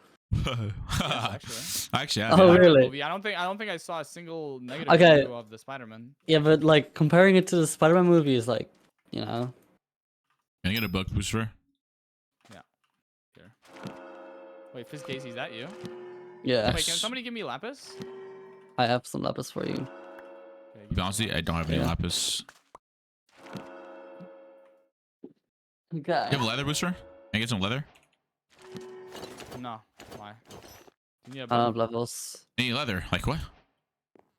Actually, I Oh, have. really? Movie. I don't think I saw a single negative Okay. review of the Spider-Man. Yeah, but like comparing it to the Spider-Man movie is like, you know. Can I get a book booster? Here. Wait, Fizz Casey, is that you? Yeah, Wait, can somebody give me lapis? I have some lapis for you. Okay, To give be me honest, some with you, I don't have any Yeah. lapis. Okay. You have a leather booster? Can I get some leather? lapis. No. Why? You need a I don't have book. levels. Any leather? Like what?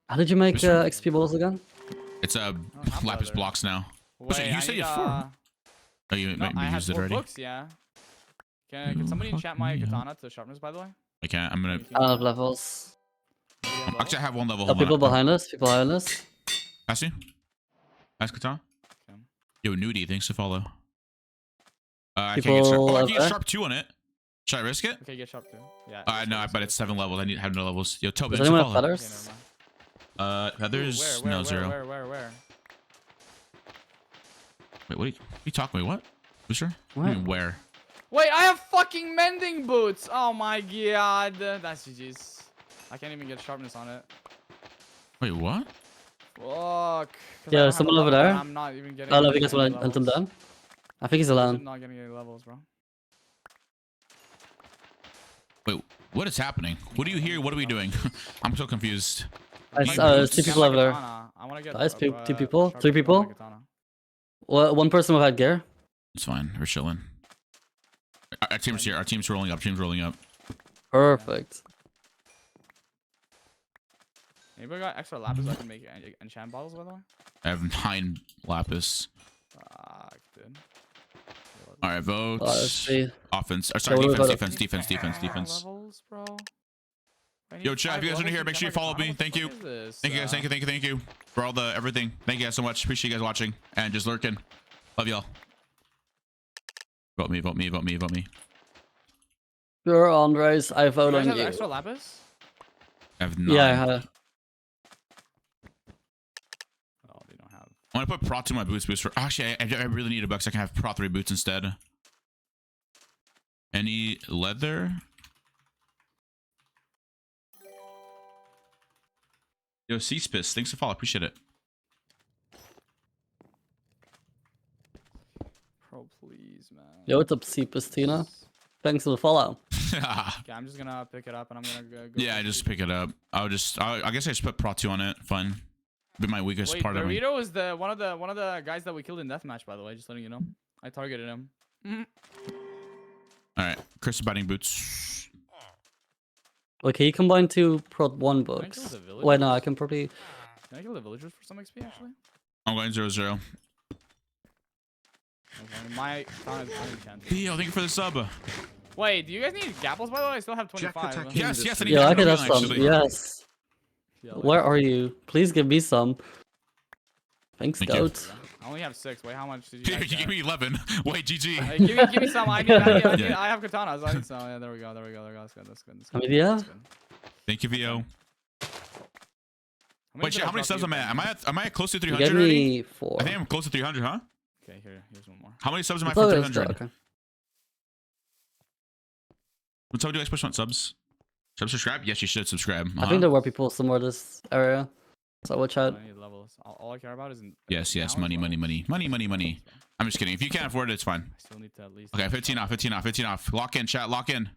How did you make Booster? XP balls again? It's I don't have lapis leather. blocks now. Wait, Wait, you I said need, you had 4. Oh, you No, maybe I have used it 4 already. books, yeah. Can somebody enchant my katana to sharpness, by the way? I can't. I'm gonna. Anything I don't like have that? levels. Do you have Actually, I levels? have 1 level. Oh, Hold people on. behind us. People behind us. Pass you. Pass katana. Okay. Yo, nudie. Thanks to follow. I can't get sharp. People Oh, I out can get there? sharp 2 on it. Should I risk it? Okay, get sharp too. Yeah. No, but it's 7 levels. I need have no levels. Yo, Toby, Does thanks to anyone have follow. feathers? Feathers? Where, No, 0. Where? Wait, what are you talking about? What? Booster? What do you What? mean, where? Wait, I have fucking mending boots. Oh my god. That's GG's. I can't even get sharpness on it. Wait, what? Fuck. 'Cause I Yeah, don't have someone 11 over and there. I'm not even getting I don't know if you any guys want to hunt him levels. down. I think he's I'm alone. not getting any levels, bro. Wait, what is happening? What do you hear? What are we doing? I'm so confused. There's two Get people my over there. katana. I want to get Nice, two people, sharpness three on my people. katana. Well, one person with headgear. It's fine. We're chilling. Our team's here. Our team's rolling up. Team's rolling up. Perfect. Anybody got extra lapis I can make enchant bottles, by the way? I have 9 lapis. Fuck, dude. All right, votes. Let's see. Offense. Or sorry, So what defense, about- defense. Levels, bro. I need Yo, chat, if 5 you guys are new levels here, to make get sure you my follow katana. me. What the Thank fuck you. is this? Thank you guys. Thank you for all the everything. Thank you guys so much. Appreciate you guys watching and just lurking. Love y'all. Vote me. Sure, Qndres, I vote You guys on have you. extra lapis? I have 9. Yeah, I have. Oh, they don't have. I'm gonna put Pro 2 my boots for. Actually, I really need a buck so I can have Pro 3 boots instead. Any leather? Yo, Ceaspiss, thanks for follow. Appreciate it. Bro, please, man. Yo, what's up, Tina? Thanks for the follow. Okay, I'm just gonna pick it up and I'm gonna go. Yeah, I just pick it up. I guess I just put Pro 2 on it. Fine. Be my weakest Wait, part of me. Burrito is the one of the guys that we killed in deathmatch, by the way. Just letting you know. I targeted him. All right, Chris batting boots. Okay, you combine 2 Prot 1 Can I books. kill the villagers? Wait, no, I can probably. Can I kill the villagers for some XP actually? I'm going 0-0. Okay, my katana is unenchanted. Theo, thank you for the sub. Wait, do you guys need gapples, by the way? I still have 25. attacking Yes, yes, I need Yeah, I that can have actually. some. Yes. Yeah, Where are you? Please give me some. Thanks, Thank you. goat. I only have 6. Wait, how much did you Here, guys you get? give me 11. Wait, GG. Hey, give me some. I Yeah. have katanas. I need some. Yeah, there we go. That's good. That's How good. many do you have? That's good. Thank you, Vio. Wait, shit, did I how many drop subs you? am I at? Am I close to You 300 gave already? me 4. I think I'm close to 300, huh? Okay, here's one more. How many subs am I thought for it was 300? okay. What time do you guys push on subs? Should I subscribe? Yes, you should subscribe. I think there were people somewhere this area. So watch out. I need levels. All I care about is Yes, now money. levels. I'm just kidding. If you can't afford it, it's fine. I still need to at least. Okay, 15 off. Lock in, chat. Lock in.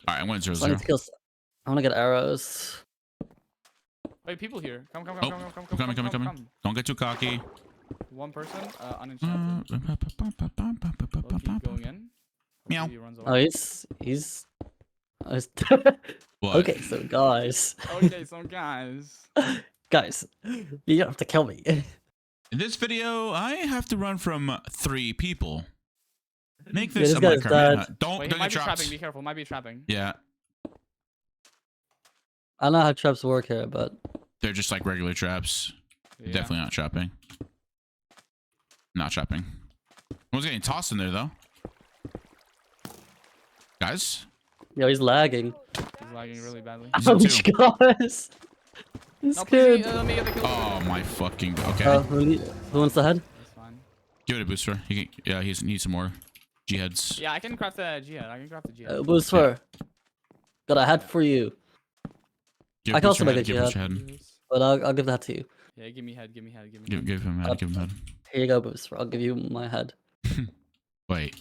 All right, I went 0-0. So I need to kill. I want to get arrows. Wait, people here. Come. Coming. Don't get too cocky. One person, unenchanted. Low-key going in. Meow. Hopefully he runs Oh, away. he's. What? Okay, so guys, Okay, so guys. you don't have to kill me. In this video, I have to run from 3 people. Make Yeah, this this a guy's Minecraft. Wait, Don't he don't might get be trapped. trapping. Be careful. Might be trapping. Yeah, I know how traps work here, but they're just like regular traps. Yeah. Definitely not trapping. Not trapping. One's getting tossed in there though. Guys, yo, he's lagging. He's lagging really badly. He's in Ouch, two. guys. He's No, good. please, let me get the kill. Oh my fucking. Okay, Who wants the head? That's fine. give it a booster. He can, yeah, he needs some more G heads. Yeah, I can craft the G head. I can craft the G head. Boost for. Got a head for you, Give I can booster also make head, a give G booster head. head. but I'll give that to you. Yeah, give me head. Give me head. Give him head. Give him head. Here you go, Boost. I'll give you my head. Wait,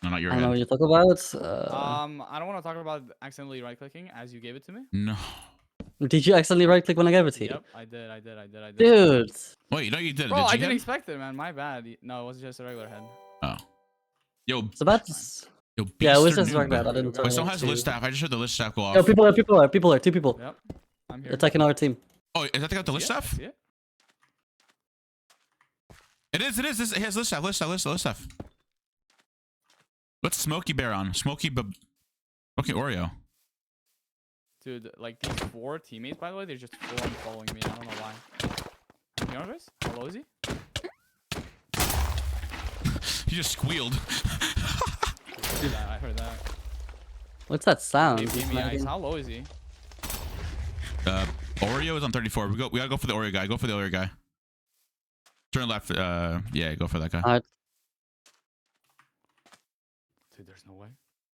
no, not your I don't know what head. you're talking about. I don't want to talk about accidentally right-clicking as you gave it to me. No. Did you accidentally right click when I gave it to you? Yep, I did. Dude. Wait, no, you did. Bro, Did I you didn't head? expect it, man. My bad. No, it was just a regular head. Oh. Yo, So that's. yo. Yeah, it was Beaster just noob. like that. I didn't turn Wait, someone it has to- list staff. I just heard the list staff go off. Yo, people are. 2 people. Yep, I'm here. They're attacking our team. Oh, is that the guy with the list Yeah, I staff? see it. It is. It has list staff. What's Smokey Bear on? Smokey Oreo. Dude, like these 4 teammates, by the way, they're just full on following me. I don't know why. You know this? How low is he? He just squealed. I heard that. What's that sound? Give He's me ice. lagging. How low is he? Oreo is on 34. We gotta go for the Oreo guy. Go for the Oreo guy. Turn left. Yeah, go for that guy. Alright. Dude, there's no way.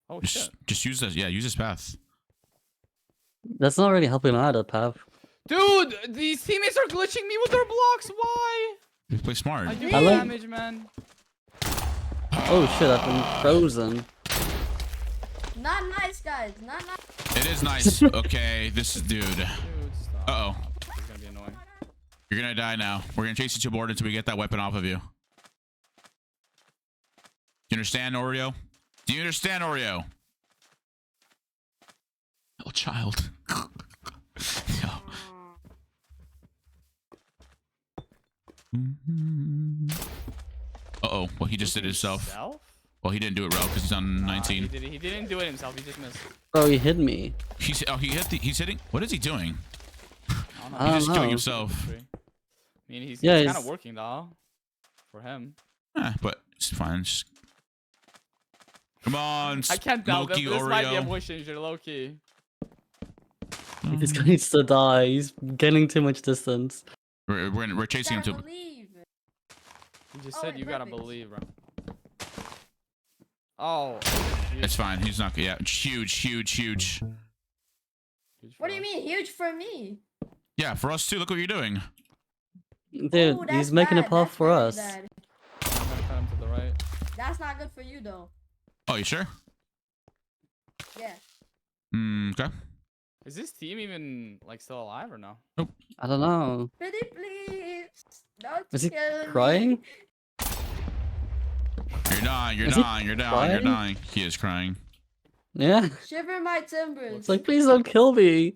Oh shit. Just use this. Yeah, use this path. That's not really helping either, Pav. Dude, these teammates are glitching me with their blocks. Why? You play smart. I do I like- damage, man. Oh shit, I've been frozen. Not nice, guys. Not nice. It is nice. Okay, this is dude. Dude, stop. Uh-oh. This is gonna be annoying. You're gonna die now. We're gonna chase you to board until we get that weapon off of you. Do you understand, Oreo? Do you understand, Oreo? Oh, child. Yo. Uh-oh. Well, he just did it himself. Himself? Well, he didn't do it, bro, because he's on 19. He didn't do it himself. He just missed. Bro, he hit me. He's he's hitting. What is he doing? I don't know. I He's don't just know. killing himself. I mean, he's Yeah, kind of he's- working though. For him. But it's fine. Just... Come on, I can't doubt that Loki, this might be a Oreo. voice changer, low key. This guy needs to die. He's getting too much distance. We're chasing him Gotta to. believe. You just Oh, said wait, you gotta perfect. believe, bro. Oh. It's fine. He's not. Yeah, huge. Huge What for do you us. mean huge for me? Yeah, for us too. Look what you're doing. Dude, Ooh, he's that's making a bad. path That's for very us. bad. I'm gonna cut him to the right. That's not good for you though. Oh, you sure? Yeah. Okay. Is this team even like still alive or no? I don't know. Pretty please. Don't Is he kill me. crying? You're dying. You're Is he dying. You're dying. You're crying? dying. He is crying. Yeah. Shiver my timbers. It's like, please don't kill me.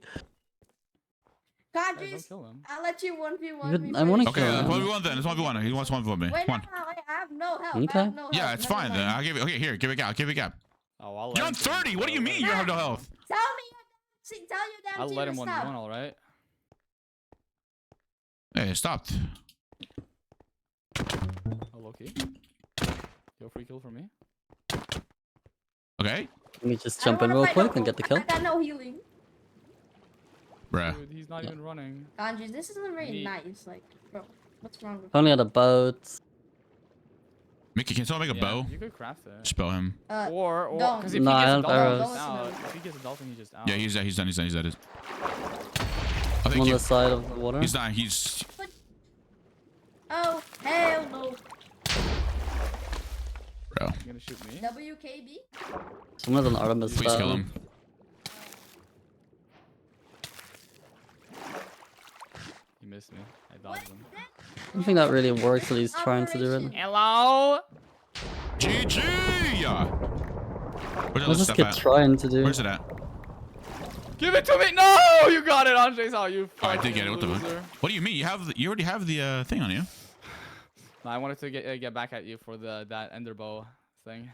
Yeah, don't Qndres, kill him. I'll let you 1v1 Good- me. I wanna first. Okay, kill him. 1v1 then. It's 1v1. He wants 1v1 me. Wait, Come no, on. I have no help. Okay. I have no help. Yeah, it's Never fine then. mind. I'll give it. Okay, here. Give it gap. Give it gap. Oh, I'll let You're him on kill 30. What do you mean? You have no health. Tell me, tell your damn I'll team let to him 1v1, stop. alright? Hey, it stopped. Oh, low-key. Yo, free kill for me. Okay, Let me just I don't jump in wanna real fight quick no and get the kill. I got no healing. bruh. Dude, he's not even running. Qndres, this isn't very Me- nice. Like, bro, what's wrong with Only had a boat. Mickey, can someone make a Yeah, bow? You could craft it. Just bow him. Or, don't. because if No, he I gets a have dolphin, arrows. he's out. If he gets a dolphin, he's just out. Yeah, he's dead. He's done. He's done. He's dead. I I'm think on you. the side of the water. He's dying. He's. Oh, hell no. Bro, You gonna shoot me? WKB? Someone has an Artemis please kill bow. him. He missed me. I dodged him. I don't think that really works what he's trying to do. Right? Hello? GG! Where's What's this that kid stuff at? trying to do? Where's it at? Give it to me! No! You got it, Andres. Oh, you Oh, I did get it. fucking What the? loser. What do you mean? You already have the thing on you. No, I wanted to get back at you for that ender bow thing.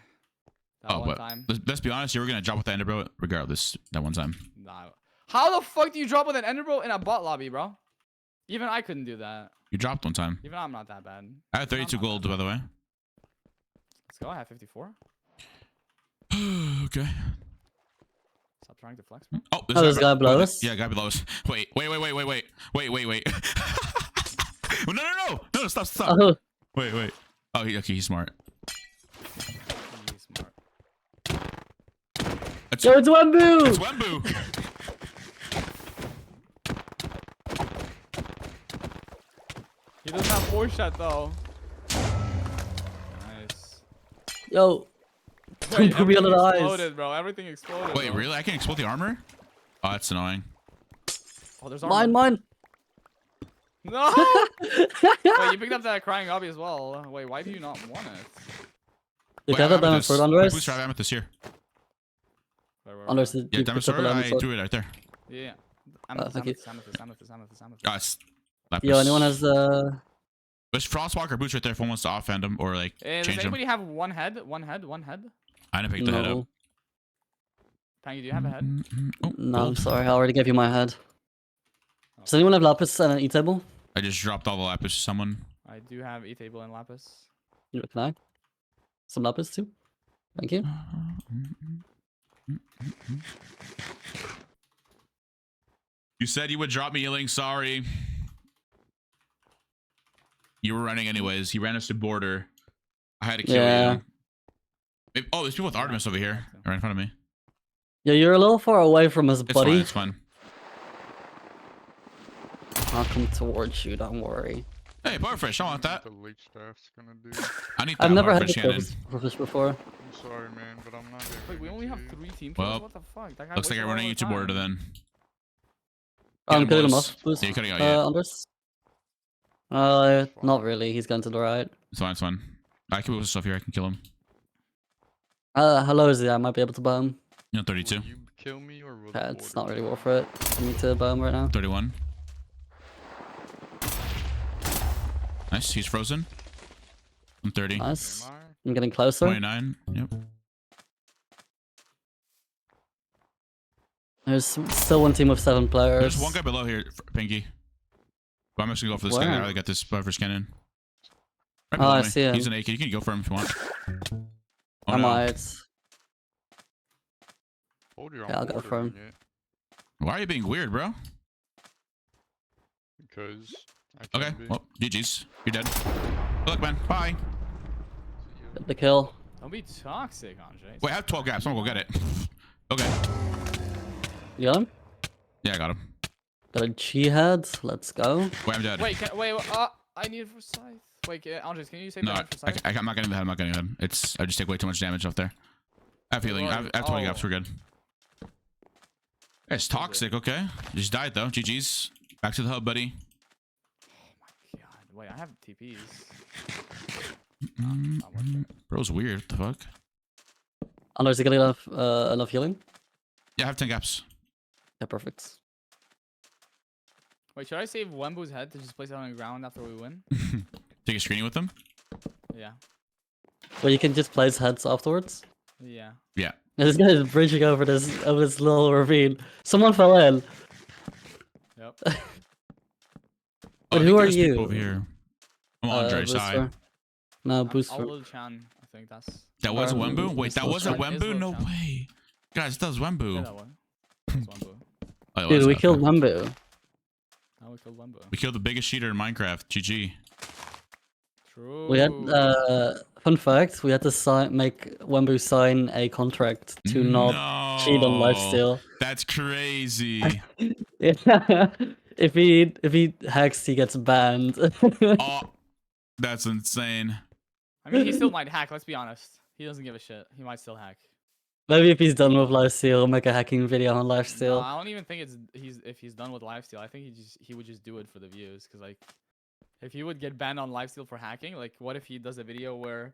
That Oh, one but time. let's be honest. You were gonna drop with the Enderbro regardless. That one time. Nah. How the fuck do you drop with an ender bow in a bot lobby, bro? Even I couldn't do that. You dropped one time. Even I'm not that bad. I had 32 I'm not gold, that by the way. Let's go. I have 54. Okay. Stop trying to flex me. Oh, Oh, this guy below us? Yeah, guy below us. Wait. No, stop. Oh, Wait. Oh, okay, he's smart. He's smart. yo, it's Wembu! It's Wembu. He doesn't have voice chat though. Nice. Yo, Wait, don't put me on the everything eyes. exploded, bro. Everything exploded. Wait, bro. really? I can explode the armor? Oh, that's annoying. Oh, there's armor. Mine. No! Wait, you picked up that crying obby as well. Wait, why do you not want it? You Wait, got that diamond amethyst. sword, I Andres? boost drive amethyst here. Where? Andres, Yeah, you diamond picked up a sword. diamond I sword. threw it right there. Yeah. Thank you. Amethyst. Guys. Lapis. Yo, anyone has the... There's Frostwalker boots right there if one wants to offhand him or like Does change him. anybody have one head? One head? I didn't pick the head up. No, Pangy, do you have a head? Oh, no, I'm gold. sorry. I already gave you my head. Does anyone have lapis and an e-table? I just dropped all the lapis to someone. I do have E-table and lapis. Can I? Some lapis too? Thank you. You said you would drop me healing. Sorry. You were running anyways. He ran us to border. I had to kill Yeah. you. Oh, there's people with Artemis over here, right in front of me. Yeah, you're a little far away from us, It's buddy. fine. It's fine. I'll come towards you. Don't worry. Hey, butterfish. I want that. The leech staff's gonna do. I need that I've never had butterfish the cannon. butterfish before. I'm sorry, man, but I'm not. Wait, we only have 3 team kills. Well, What the fuck? That guy Looks like wasted I'm all running our YouTube order time. then. I'm him, cutting him boys. off. Boost. Yeah, you're cutting out, yeah. Anders. Not really. He's going to the right. It's fine. It's fine. I can move stuff here. I can kill him. Hello, Izzy. I might be able to buy him. You know, 32. Will you kill me or will Okay, the it's border not really do it? worth it for me to buy him right now. 31. Nice. He's frozen. I'm 30. Nice. Am I? I'm getting closer. 29. Yep. There's still one team with 7 players. There's one guy below here, Pinky. But I'm just gonna go for this guy. Where? I already got this butterfish cannon. Right Oh, below I me. see him. He's an AK. You can go for him if you want. Oh, I no. might. Hold your Yeah, I'll go for him. Yet, Why are you being weird, bro? because I can Okay. be. Well, GG's. You're dead. Good luck, man. Bye. Get the kill. Don't be toxic, Andre. Wait, I have 12 gaps. I'm gonna go get it. Okay. You got him? Yeah, I got him. Got a G-head. Let's go. Wait, I'm dead. Wait, I need it for scythe. Wait, Andres, can you save No, the for scythe? I'm not getting the head. I'm not getting the head. I just take way too much damage off there. I have healing. I have 20 gaps. We're good. It's toxic. Okay. You just died though. GG's. Back to the hub, buddy. God, wait, I have TPs. Bro's weird. What the fuck? Anders, you got enough healing? Yeah, I have 10 gaps. Yeah, perfect. Wait, should I save Wembu's head to just place it on the ground after we win? Take a screening with them. Yeah. Well, you can just place heads afterwards. Yeah. Yeah. This guy is bridging over this little ravine. Someone fell in. Yep. But I who think are there's people you? Over here. I'm Andres. Hi. Booster. No, Booster. Chan, I think that's. That was a Alright, Wembu? Wait, that wasn't Chan is Wembu? No Chan. way. Guys, that was Yeah, Wembu. that one. That's Wembu. Oh, it Dude, was, we okay. killed Wembu. Now we killed Wembu. We killed the biggest cheater in Minecraft. GG. True. We had fun fact. We had to make Wembu sign a contract to not cheat on lifesteal. That's crazy. Yeah. If he hacks, he gets banned. Oh, that's insane. I mean, he still might hack. Let's be honest. He doesn't give a shit. He might still hack. Maybe if he's done with lifesteal, he'll make a hacking video on No, lifesteal. I don't even think if he's done with lifesteal. I think he would just do it for the views. Cause like, if he would get banned on lifesteal for hacking, like, what if he does a video where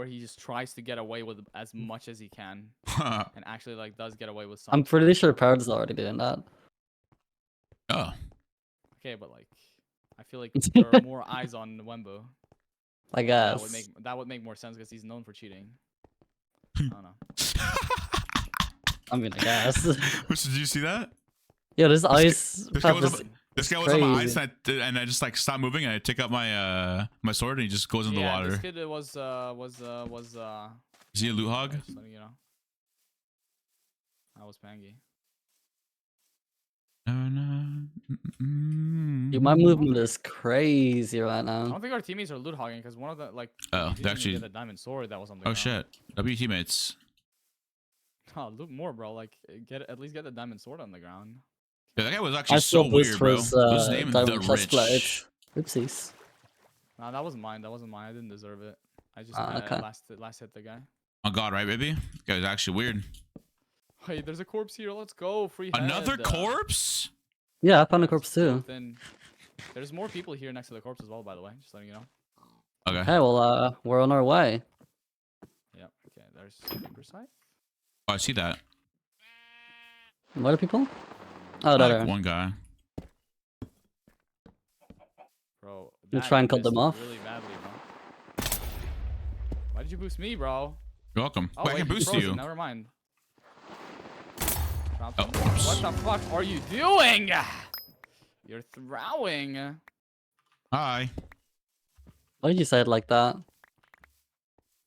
he just tries to get away with as much as he can and actually like does get away with something? I'm pretty sure Parrot's already doing that. Oh. Okay, but like, I feel like there are more eyes on Wembu. I guess. That would make more sense because he's known for cheating. I don't know. I mean, I guess. Did you see that? Yeah, this ice. This guy was on my crazy. ice and I just like stopped moving and I take out my my sword and he just goes in the water. This kid was Is he a loot hog? just letting you know. I was Pangy. Dude, my movement is crazy right I now. don't think our teammates are loot hogging because one of the like. Oh, he they didn't actually. even get a diamond sword that was on the Oh ground. shit. W teammates. Oh, loot more, bro. Like, at least get the diamond sword on the ground. Yeah, that guy was I actually still so boost weird, for bro. his What's his name? The diamond chest plate. Rich. Oopsies. Nah, that wasn't mine. That wasn't mine. I didn't deserve it. I just Okay. last hit the guy. Oh god, right, baby? That guy was actually weird. Hey, there's a corpse here. Let's go. Free Another head. corpse? Yeah, I found a corpse too. Then there's more people here next to the corpse as well, by the way. Just letting you know. Okay. Okay, well, we're on our way. Yep. Okay. There's super side. Oh, I see that. What are people? Oh, there. Like one guy. Bro. You that try and cut missed them off? Really badly, bro. Why did you boost me, bro? You're welcome. Oh, Wait, I wait, can he's boost frozen. you. Never mind. Oh, What the fuck are you doing? You're throwing. Hi. Why did you say it like that?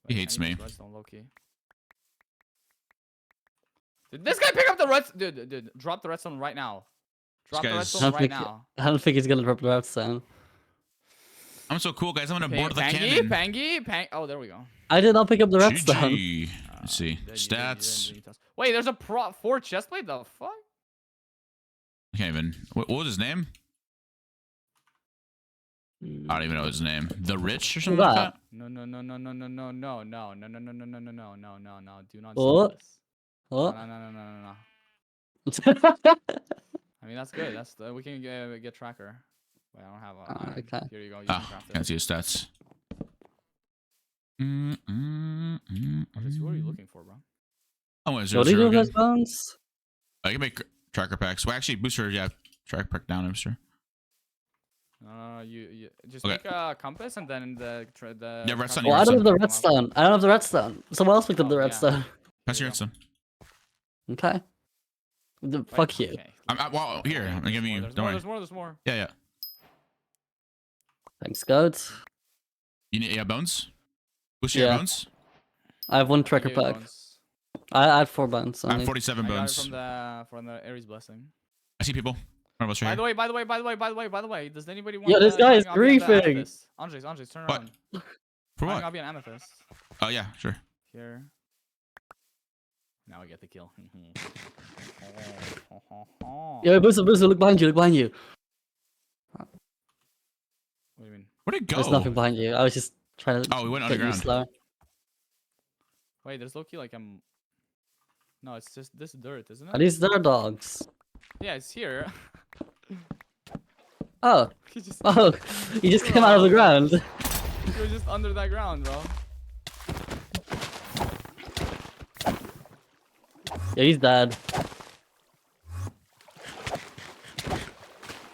He hates me. Redstone, low-key. Did this guy pick up the redstone? Dude, drop the redstone right now. Drop the guy's- redstone right now. I don't think he's gonna drop the redstone. I'm so cool, guys. I'm gonna board the Pangy, cannon. Pangy. Oh, there we go. I did not pick up the redstone. GG. Let's see. You did, Stats. you did. Wait, there's a 4 chestplate? The fuck? I can't even. What was his name? I don't even know his name. The Rich or something like that? No. Do not Oh. say this. Oh. No. I mean, that's good. That's we can get tracker. Wait, I don't have a iron. Okay. Here you go. You can Oh, craft it. can't see his stats. Andres, who are you looking for, bro? Oh, is What do you do with those bones? I can make tracker packs. Well, actually, booster, yeah, tracker pack down, booster. You just Okay. make a compass and then the Yeah, redstone. Oh, I don't have the Redstone. redstone. I don't have the redstone. Someone else picked up the Oh, yeah. redstone. Pass your redstone. Okay. Wait, Fuck you. okay. Well, here, I'm giving you. Don't worry. There's more. Yeah. Thanks, goats. You need bones? Booster, your Yeah. bones? I have one I tracker gave you pack. bones. I had 4 bones. I have Only. 47 I got it bones. from the Ares blessing. I see people. One of us right By here. the way, does anybody want? Yo, this guy is Diamond Amethyst? griefing. Andres, turn What? around. For Diamond what? Amethyst and amethyst. Oh, yeah, sure. Here. Now we get the kill. Yo, Booster, look behind you, Look behind you. What do you mean? Where'd it go? There's nothing behind you. I was just trying to. Oh, we went get you underground. slow. Wait, there's Loki like I'm. No, it's just this dirt, isn't Are it? these their dogs? Yeah, it's here. Oh. You just, Oh, you just came out of the ground. you're just under that ground, bro. Yeah, he's dead.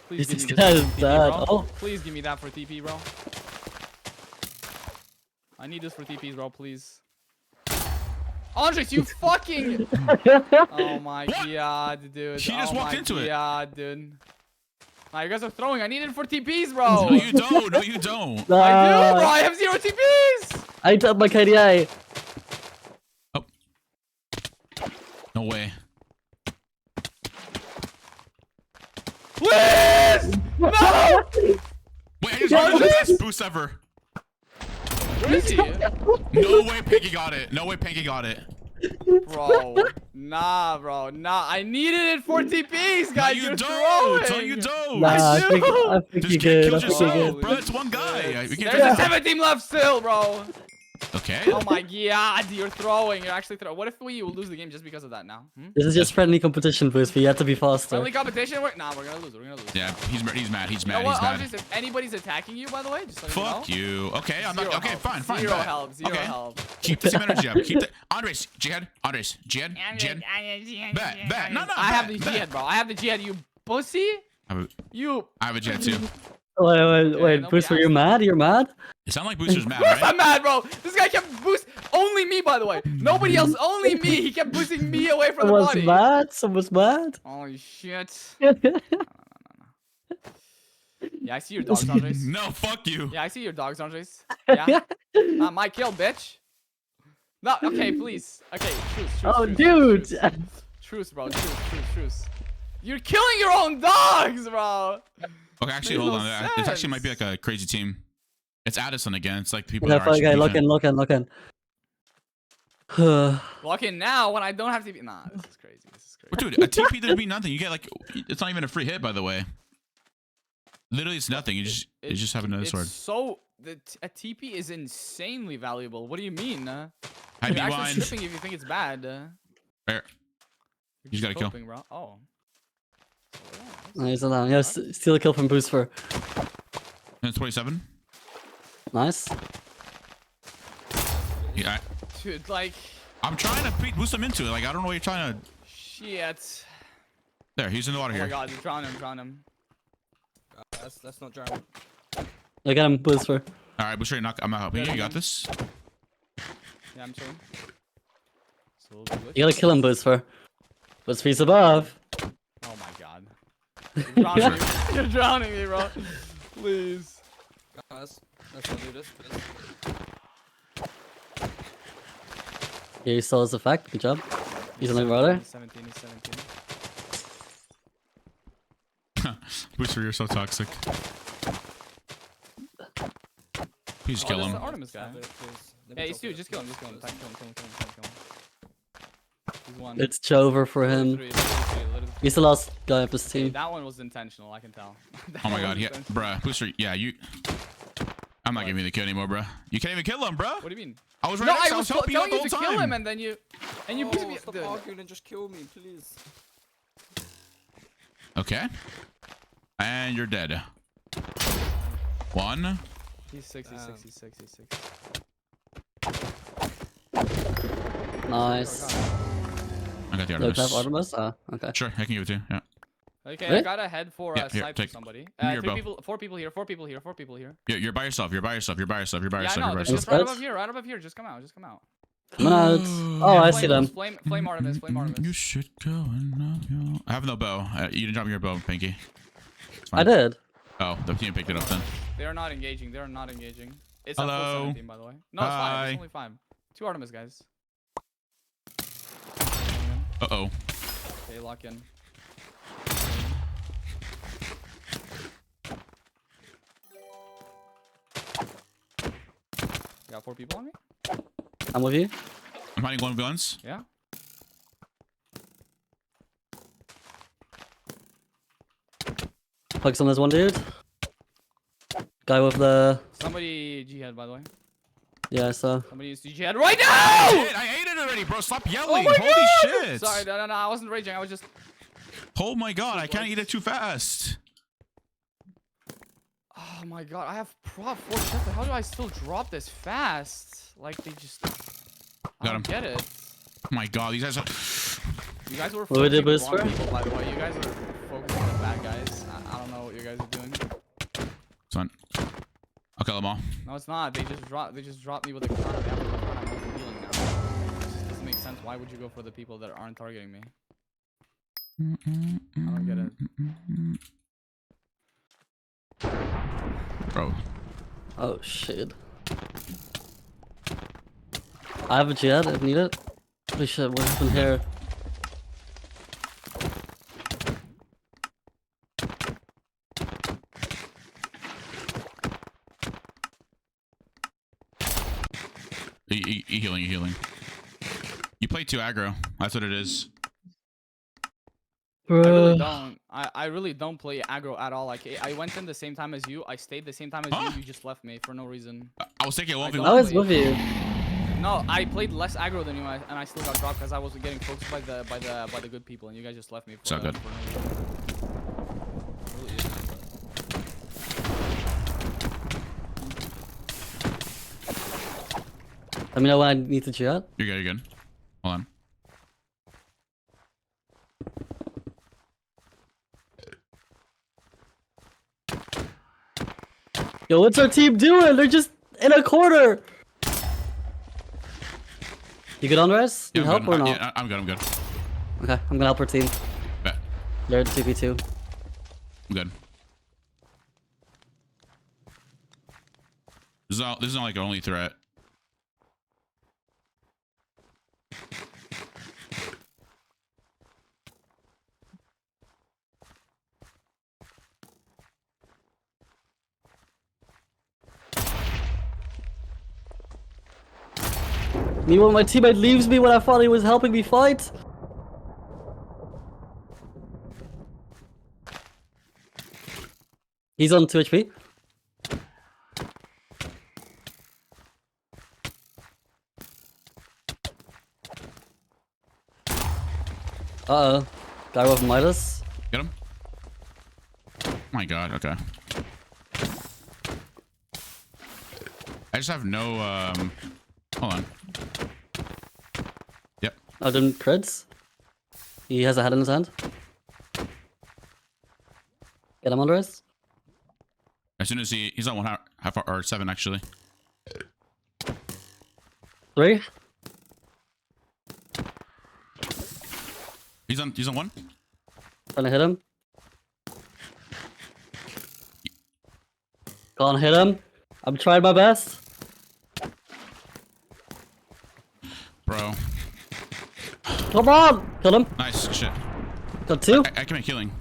Please This give me guy this is for TP, dead. bro. Oh. Please give me that for TP, bro. I need this for TPs, bro. Please. Andres, you fucking. Oh my god, dude. He just walked into it. Yeah, dude. Nah, you guys are throwing. I need it for TPs, bro. No, you don't. No, you don't. I do, bro. I have 0 TPs. I took my KDA. Oh. No way. Please! No! Wait, I just got the best boost ever. Where is he? No way Pinky got it. No way Pinky got it. Bro. Nah, bro. Nah, I needed it for TPs, No, guys. you You're don't. throwing. No, you don't. Nah, I do. think Just you're kill good. I think you're yourself, good. bro. It's one guy. We can't There's do a 7 team left still, bro. Okay. Oh my god, you're throwing. You're actually throwing. What if we lose the game just because of that now? This is just friendly competition, Boost, but you have to be faster. Friendly competition? Nah, we're gonna lose. We're gonna lose. Yeah, he's mad. He's mad. You know what, Andres, if anybody's attacking you, by the way, just let me know. Fuck you. Okay, I'm not. Okay, fine. Zero bet. help. Zero Okay. help. Keep the same energy up. Keep the Andres. Jihad. Bet. No. I have bet, the bet. jihad, bro. I have the jihad, you pussy. I You. have a jet too. Wait, nobody Booster, you're asked. mad? You're mad? It sounds like Booster's mad, Of course right? I'm mad, bro. This guy kept boost. Only me, by the way. Nobody else. Only me. He kept boosting me away from the Someone's body. mad? Someone's mad? Holy shit. No. Yeah, I see your dogs, Andres. No, fuck you. Yeah, I see your dogs, Andres. Yeah. Not my kill, bitch. No, okay, please. Okay, truce. Oh, dude! Truce, bro. Truce. You're killing your own dogs, bro. Okay, actually, Makes hold no on. It actually might be sense. like a crazy team. It's Addison again. It's like people Okay, that are actually look decent. in. Lock in now when I don't have to be. Nah, this is crazy. But dude, a TP there'd be nothing. You get like, it's not even a free hit, by the way. Literally, it's nothing. You just have another sword. So a TP is insanely valuable. What do you mean? I'd You're be actually lying. stripping if you think it's bad. There. You're He's just got a kill. coping, bro. Oh. Nice, down. Yeah, steal a kill from Boost for. And it's 27. Nice. Yeah, Dude, like, I'm trying to boost him into it. Like, I don't know what you're trying to. shit. There, he's in the water Oh here. my god, drown him. That's not driving. Look at him, Boost for. All right, Booster, I'm not helping you. You got this. Yeah, I'm chilling. So You gotta kill him, Boost for. Boost feet above. Oh my god. You're drowning me. You're drowning me, bro. Please. Let's not do this. Yeah, you saw his effect. Good job. He's on the roller. He's 17. Booster, you're so toxic. Please kill There's him. the Artemis guy. Yeah, he's dude. Just kill him. Kill him. one. It's Jover for Literally him. three, literally three, literally three. He's the last guy of his Hey, team. that one was intentional, I can tell. That Oh my one god, was yeah, intentional. bruh, Booster, yeah, you. I'm not giving you the kill anymore, bruh. You can't even kill him, bruh. What do you mean? I was right No, next, I was helping you out telling the you whole to kill time. him, and then you beat me. Stop Dude. arguing and just kill me, please. Okay. And you're dead. One. He's 66, he's 66. Nice. I got the Do I have Artemis. Artemis? Ah, okay. Sure, I can give it to you. Yeah. Okay, Really? I got a head for Yeah, here, snipe take- for somebody. give me your bow. 4 people here, 4 people here, 4 people here. You're by yourself. You're by yourself. You're by yourself. You're by Yeah, I yourself. know. You're by They're just yourself. right above here. Just come out. Just come out. Coming out. Oh, I see them. Flame Artemis. Flame You Artemis. should go and love you. I have no bow. You didn't drop me your bow, Pinky. It's I fine. did. Oh, the team picked it up then. They are not engaging. They are not engaging. It's a Hello. full 7 team, by the way. No, it's 5. Hi. It's only 5. 2 Artemis, guys. Uh-oh. Okay, lock in. Got 4 people on me? I'm with you. I'm hiding one guns. Yeah. Focus on this one dude. Guy with the... Somebody G-head, by the way. Yeah, so... Somebody is G-head right now! Shit, I ate it already, bro. Stop yelling. Oh my Holy God! shit. Sorry, no, I wasn't raging. I was just... Oh my god, I can't eat it too fast. Oh my God, I have prop 4 chests. How do I still drop this fast? Like, they just... I Got don't him. get it. Oh my god, these guys are... You guys were What we focusing did the was wrong fair. people, by the way. You guys are focusing on the bad guys. I don't know what you guys are doing. It's fine. I'll kill them all. No, it's not. They just dropped me with a katana. They have a katana. I'm healing now. It just doesn't make sense. Why would you go for the people that aren't targeting me? I don't get it. Bro. Oh, shit. I have a jet if needed. Holy shit, what happened here? You healing, you healing. You play too aggro. That's what it is. I really Bro. don't. I really don't play aggro at all. Like, I went in the same time as you. I stayed the same time as Huh? you. You just left me for no reason. I was taking a 1v1. I was with you. No, I played less aggro than you, and I still got dropped because I wasn't getting focused by the good people, and you guys just left me. For So good. For no reason. It really is, Let me know when I need to jet. You're good, you're good. Hold on. Yo, what's our team doing? They're just in a corner. You good, Andres? Yeah, Need I'm help good. or not? Yeah, I'm good, I'm good. Okay, I'm gonna help our team. Bet. They're at 2v2. I'm good. This is not like our only threat. Me when my teammate leaves me when I thought he was helping me fight. He's on 2 HP. Uh-oh. Guy with Midas. Get him? Oh my god, okay. I just have no, hold on. Yep. Oh, didn't crits. He has a head in his hand. Get him, Andres. As soon as he's on 1 half or 7 actually. 3. He's on 1. Trying to hit him. Can't hit him. I'm trying my best. Bro. Come on! Killed him. Nice shit. Got 2. I can make healing.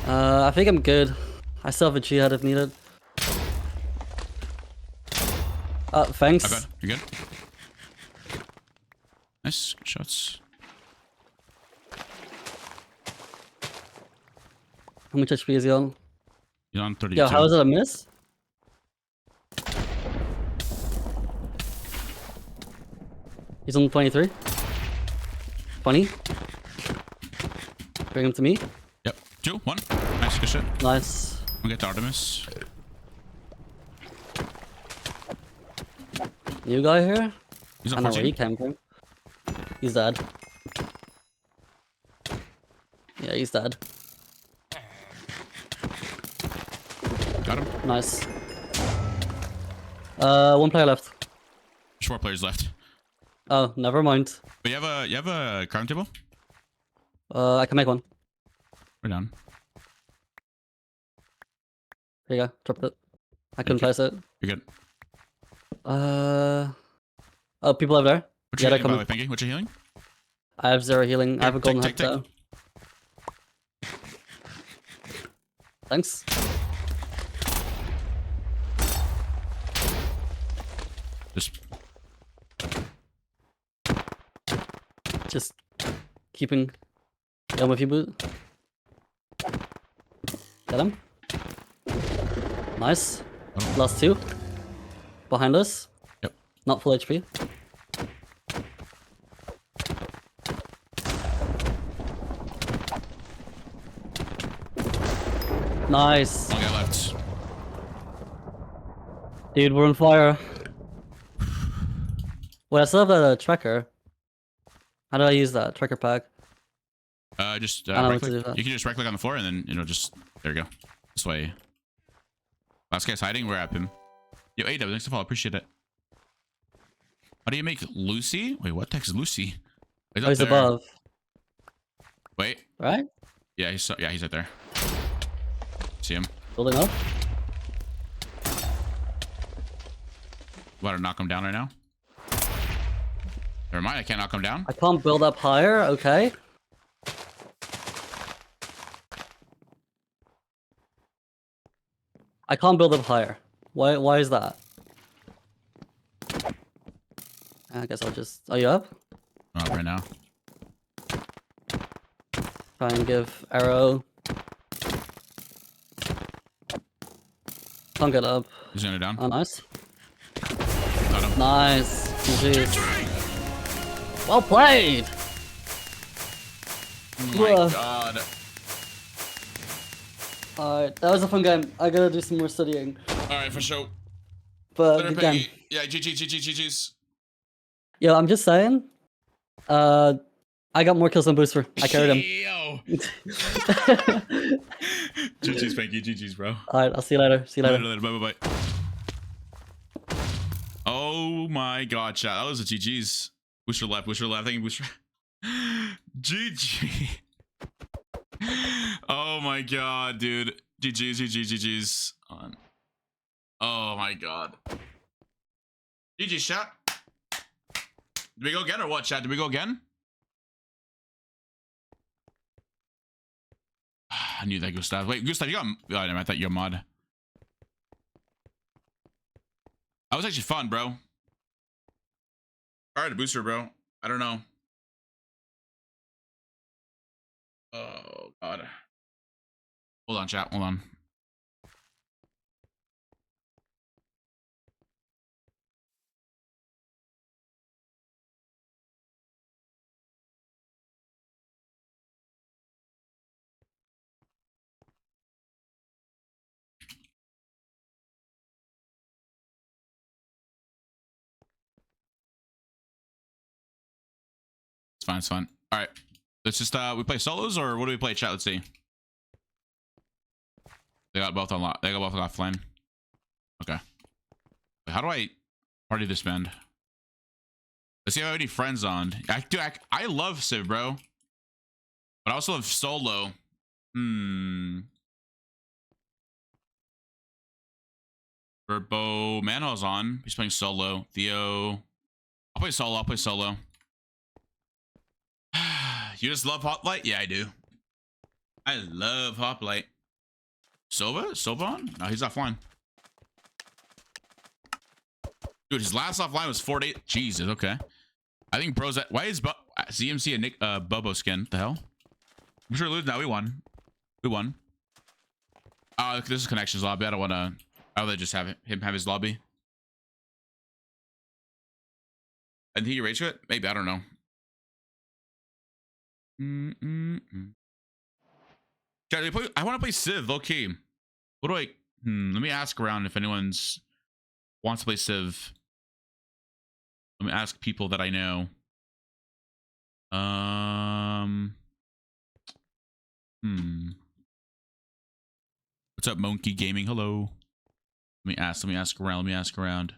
I think I'm good. I still have a G-head if needed. Thanks. My bad. You good? Nice How much HP is he on? He's on 32. Yo, how is it a miss? He's on 23. 20. Bring him to me. Yep. 2, 1. Nice, good shit. Nice. We'll get to Artemis. New guy here? He's I on know where 14. he came from. He's dead. Yeah, he's dead. Got him. Nice. One player left. 4 players left. Oh, never mind. But you have a crime table? I can make one. We're down. Here you go. Dropped it. I couldn't place it. You're good. Oh, people over there. What's Yeah, your they're healing, by the coming. way, Pinky? What's your healing? I have 0 healing. I have a golden take, head though. Thanks. Just keeping going with you, boot. Get him. Nice. Oh. Last 2. Behind us. Yep. Not full HP. Nice. One guy left. Dude, we're on fire. Wait, I still have that tracker. How do I use that tracker pack? Just I don't know right what to click. do with that. You can just right click on the floor and then just there you go. This way. Last guy's hiding. We're at him. Yo, AW, thanks for follow. Appreciate it. How do you make Lucy? Wait, what the heck is Lucy? He's Oh, he's above. Wait. Right? Yeah, he's right there. See him? Building up. About to knock him down right now. Never mind, I can't knock him down. I can't build up higher. Okay. I can't build up higher. Why is that? I guess I'll just... Are you up? Not right now. Try and give arrow. Can't get up. He's gonna down. Oh, nice. Got him. Nice. GG. Well played! Oh my Whoa. god. Alright, that was a fun game. I gotta do some more studying. Alright, for sure. But Later, good game. Peggy. Yeah, GG's. Yo, I'm just saying. I got more kills than Booster. I carried him. Yo. GG's, Panky. GG's, bro. Alright, I'll see you later. See you later. Later. Bye. Oh my god, chat. That was a GG's. Booster left. I think Booster. GG. Oh my god, dude. GG's. Oh my god. GG, chat. Did we go again or what, chat? Did we go again? I knew that, Gustav. Wait, Gustav, you got... Oh, I thought you're a mod. That was actually fun, bro. Alright, Booster, bro. I don't know. Oh, God. Hold on, chat. Hold on. It's fine. All right, let's just we play solos or what do we play, chat? Let's see. They got both unlocked. They got both offline. Okay. Wait, how do I party this band? Let's see if I have any friends on. I love Civ, bro, but I also love solo. Verbo Manho's on. He's playing solo. Theo. I'll play solo. You just love Hoplite? Yeah, I do. I love Hoplite. Sova on? No, he's offline. Dude, his last offline was 4 days. Jesus, okay. I think bro's at... Why is CMC a Nick Bobo skin? The hell? I'm sure lose now. We won. No, this is connections lobby. I don't want to. I'd rather just have him have his lobby. And he rage it? Maybe, I don't know. I want to play Civ, low key. What do I? Let me ask around if anyone's wants to play Civ. Let me ask people that I know. What's up, Monkey Gaming? Hello. Let me ask around. Let me ask around.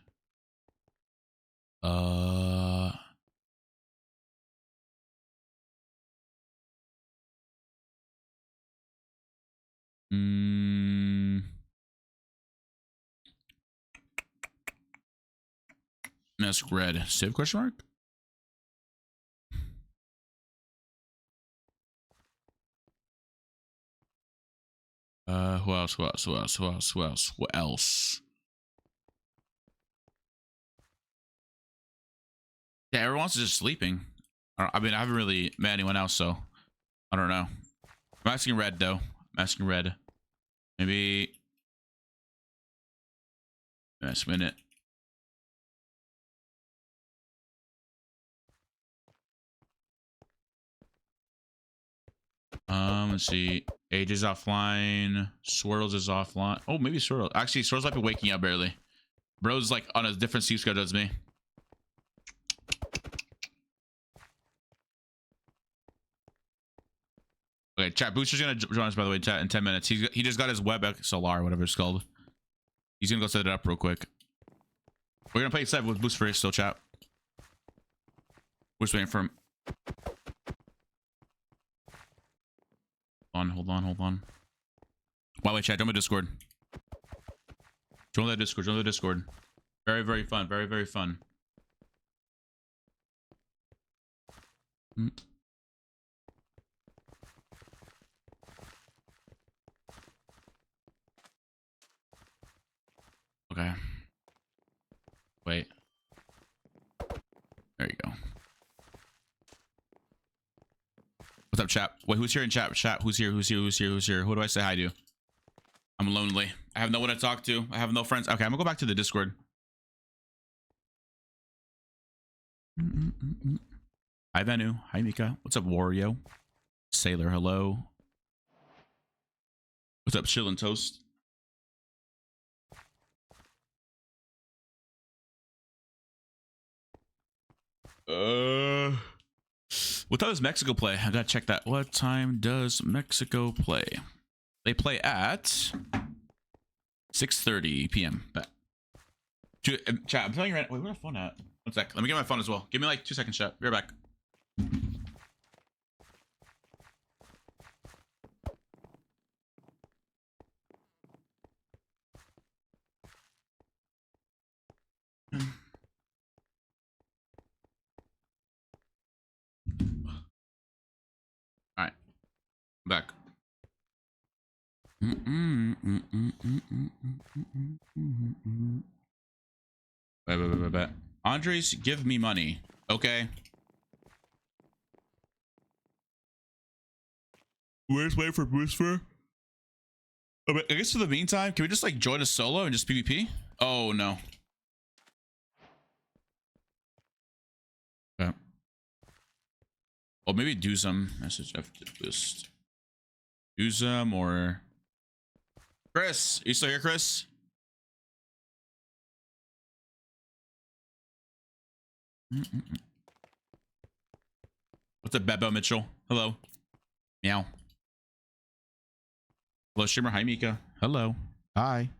Ask Red. Civ question mark? Who else? Who else? Who else? Who else? Who else? What else? Yeah, everyone's just sleeping. I mean, I haven't really met anyone else, so I don't know. I'm asking Red though. I'm asking Red. Maybe. Last minute. Let's see. Age is offline. Swirls is offline. Oh, maybe Swirls. Actually, Swirls might be waking up barely. Bro's like on a different sleep schedule as me. Okay, chat. Booster's gonna join us, by the way, chat, in 10 minutes. He just got his web XLR, whatever it's called. He's gonna go set it up real quick. We're gonna play 7 with Boost first, still, chat. We're just waiting for him. Hold on. By the way, chat, join my Discord. Join the Discord. Very, very fun. Very, very fun. Okay. Wait. There you go. What's up, chat? Wait, who's here in chat? Chat, who's here? Who do I say hi to? I'm lonely. I have no one to talk to. I have no friends. Okay, I'm gonna go back to the Discord. Hi, Venu. Hi, Mika. What's up, Wario? Sailor, hello. What's up, Chill and Toast? What time does Mexico play? I gotta check that. What time does Mexico play? They play at 6:30 p.m. Chat, I'm telling you right now. Wait, where's my phone at? 1 sec. Let me get my phone as well. Give me like 2 seconds, chat. Be right back. Alright. I'm back. Wait. Andres, give me money. Okay. Where's wait for Booster? I guess for the meantime, can we just like join a solo and just PvP? Oh no. Okay. Well, maybe do some message after boost. Do some or Chris, you still here, Chris? What's up, Bebo Mitchell? Hello. Meow. Hello, streamer. Hi, Mika. Hello. Hi.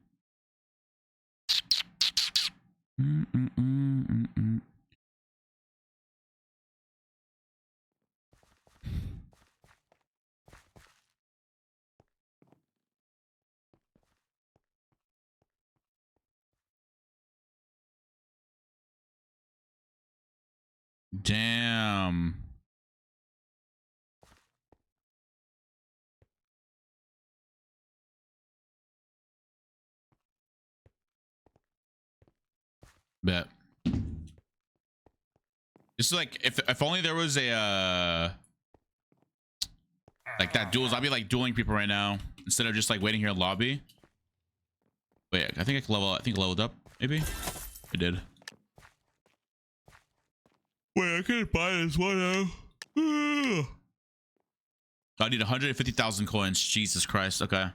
Damn. Bet. Just like if only there was a like that duels, I'd be like dueling people right now instead of just like waiting here in lobby. Wait, I think I can level. I think I leveled up. Maybe I did. Wait, I couldn't buy this one now. I need 150,000 coins. Jesus Christ. Okay.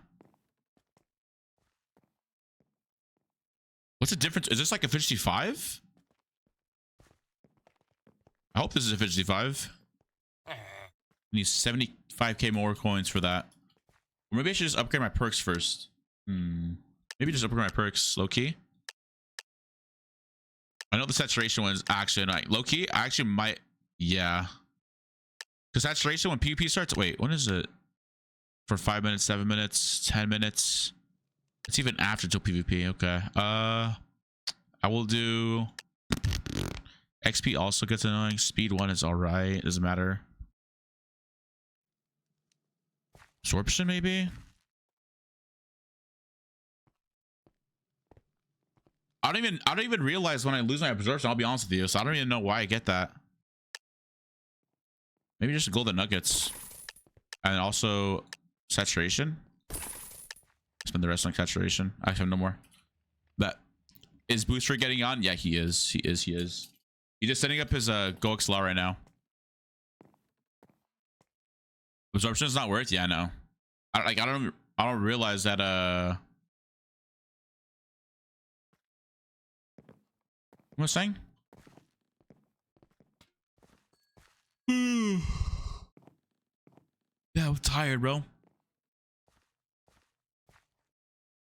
What's the difference? Is this like a 55? I hope this is a 55. I need 75k more coins for that. Or maybe I should just upgrade my perks first. Maybe just upgrade my perks low key. I know the saturation one is actually like low key. I actually might, yeah. Because saturation when PvP starts. Wait, when is it? For 5 minutes, 7 minutes, 10 minutes. It's even after till PvP. Okay. I will do. XP also gets annoying. Speed 1 is alright. Doesn't matter. Absorption maybe. I don't even realize when I lose my absorption. I'll be honest with you. So I don't even know why I get that. Maybe just golden nuggets, and also saturation. Spend the rest on saturation. I have no more. That is Booster getting on? Yeah, he is. He is. He's just setting up his Go XLR right now. Absorption is not worth. Yeah, I know. I don't realize that. What was I saying? Yeah, I'm tired, bro.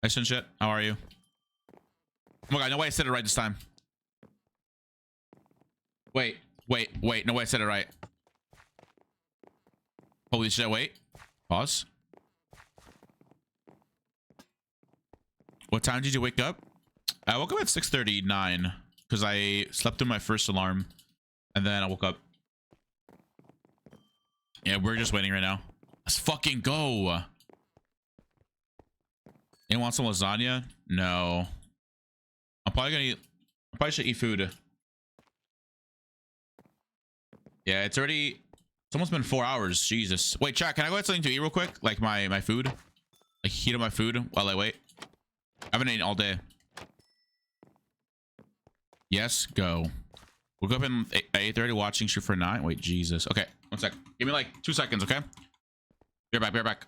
Nice and shit. How are you? Oh my god, no way I said it right this time. Wait. No way I said it right. Holy shit, wait. Pause. What time did you wake up? I woke up at 6:39 because I slept through my first alarm and then I woke up. Yeah, we're just waiting right now. Let's fucking go. You want some lasagna? No. I probably should eat food. Yeah, it's almost been 4 hours. Jesus. Wait, chat, can I go get something to eat real quick? Like my food? Like heat up my food while I wait? I haven't eaten all day. Yes, go. We'll go up in at 8:30 watching shoot for 9. Wait, Jesus. Okay, 1 sec. Give me like 2 seconds, okay? Be right back.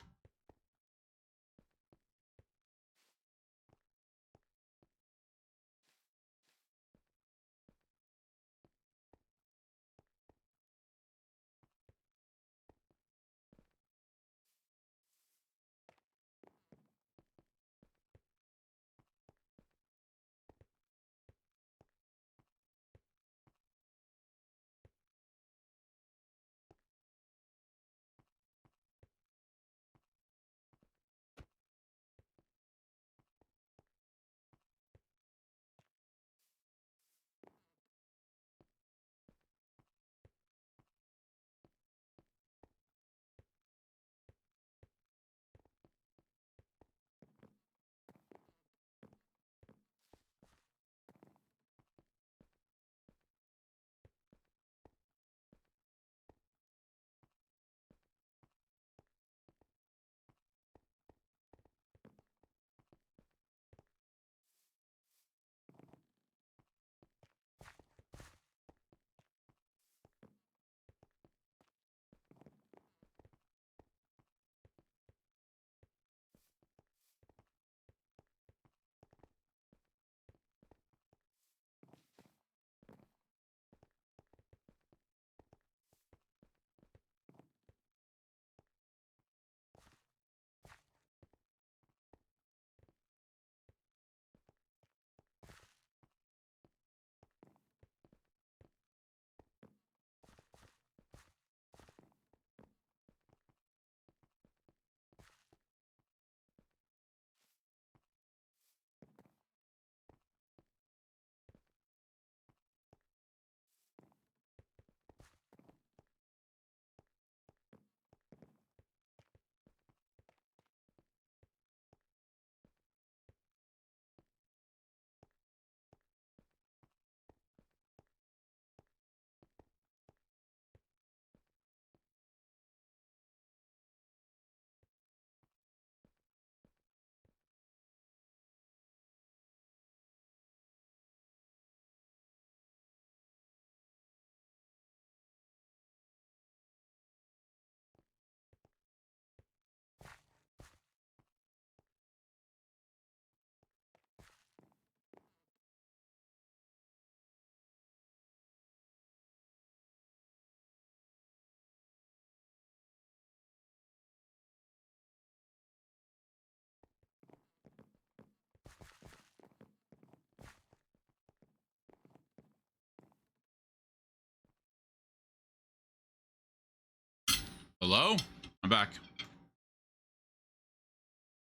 Hello? I'm back.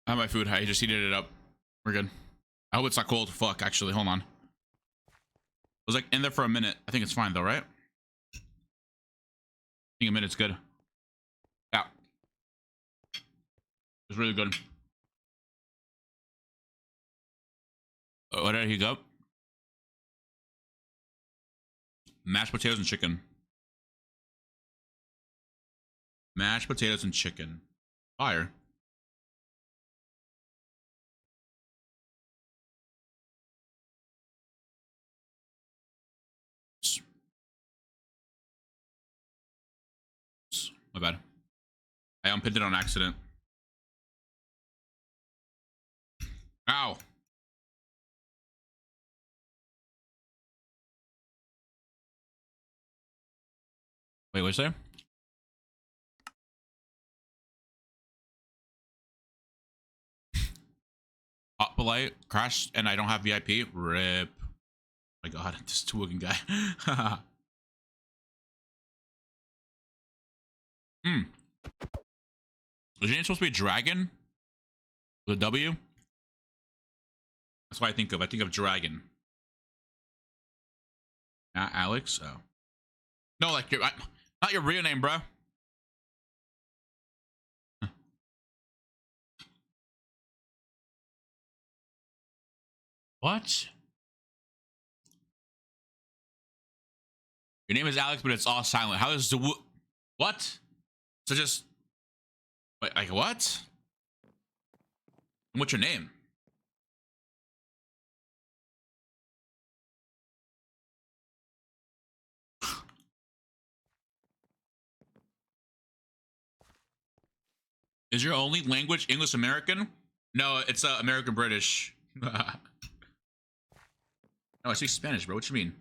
I have my food. I just heated it up. We're good. I hope it's not cold. Fuck, actually. Hold on. I was like in there for a minute. I think it's fine though, right? I think a minute's good. Yeah. It's really good. What did he go? Mashed potatoes and chicken. Mashed potatoes and chicken. Fire. My bad. I unpinned it on accident. Ow. Wait, what'd you say? Hoplite crashed and I don't have VIP. Rip. My god, this two-looking guy. Is your name supposed to be Dragon? With a W? That's what I think of. I think of Dragon. Not Alex? Oh. No, like your not your real name, bro. What? Your name is Alex, but it's all silent. How is the what? So just wait, like what? And what's your name? Is your only language English American? No, it's American British. No, I speak Spanish, bro. What you mean?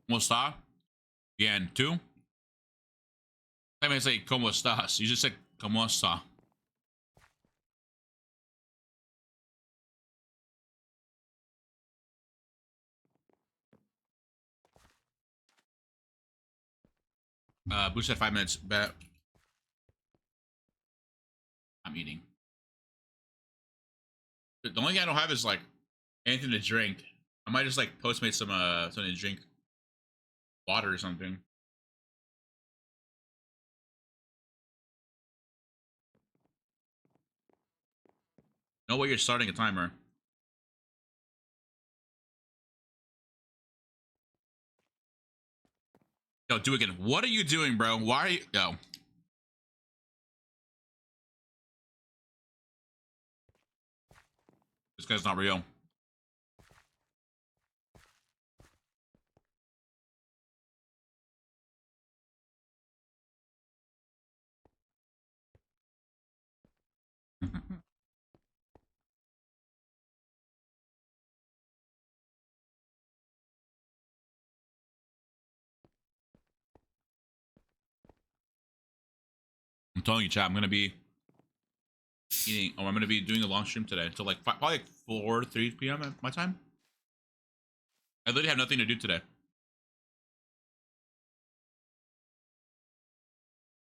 ¿Cómo está? Bien, ¿tú? I mean, say ¿Cómo estás? You just said ¿Cómo está? Boo said 5 minutes. Bet. I'm eating. The only thing I don't have is like anything to drink. I might just like Postmate some something to drink. Water or something. Know what you're starting a timer. Yo, do it again. What are you doing, bro? Why are you yo? This guy's not real. I'm telling you, chat. I'm gonna be eating. Oh, I'm gonna be doing a long stream today until like probably like 3 p.m. at my time. I literally have nothing to do today. It's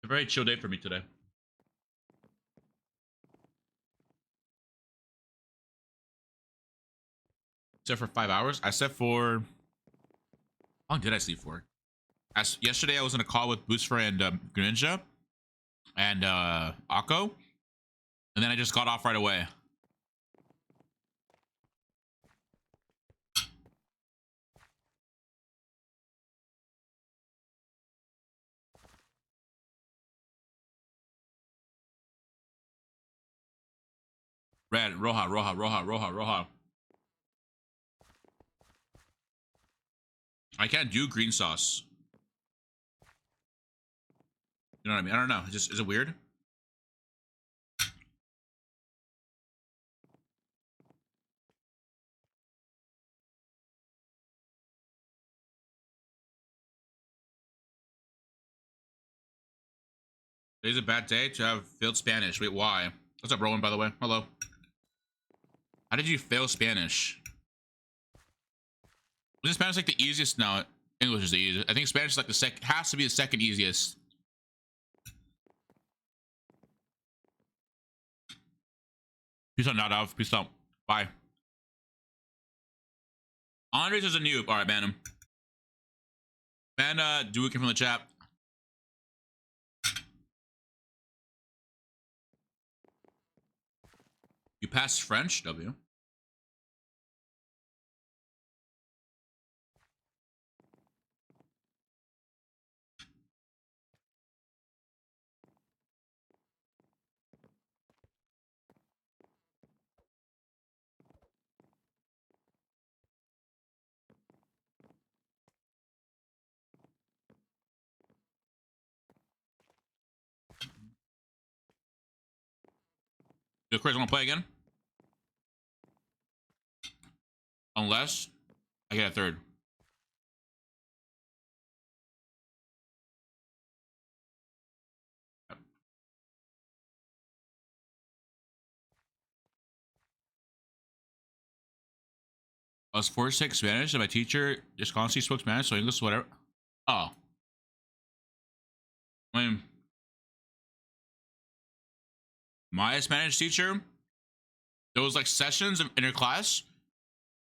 a very chill day for me today. Except for 5 hours. I slept for. How long did I sleep for? Yesterday I was in a call with Booster and Greninja and Akko, and then I just got off right away. Red, Roja, Roja, Roja, Roja, Roja. I can't do green sauce. You know what I mean? I don't know. Is it weird? Today's a bad day to have failed Spanish. Wait, why? What's up, Rowan, by the way? Hello. How did you fail Spanish? Was Spanish like the easiest? No, English is the easiest. I think Spanish is like the has to be the second easiest. Peace out, not out. Peace out. Bye. Qndres is a noob. All right, ban him. Ban Duke from the chat. You passed French, W. Yo, Chris, want to play again? Unless I get a third. I was forced to take Spanish, and my teacher just constantly spoke Spanish, so English, whatever. Oh. I mean, my Spanish teacher, there was like sessions in her class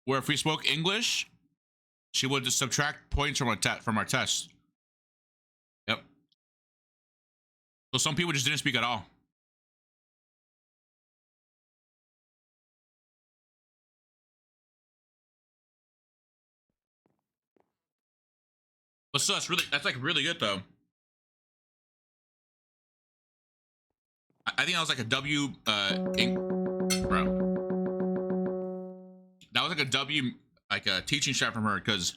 where if we spoke English, she would just subtract points from our test. Yep. So some people just didn't speak at all. But still, that's like really good though. I think that was like a W bro. That was like a W, like a teaching strat from her, because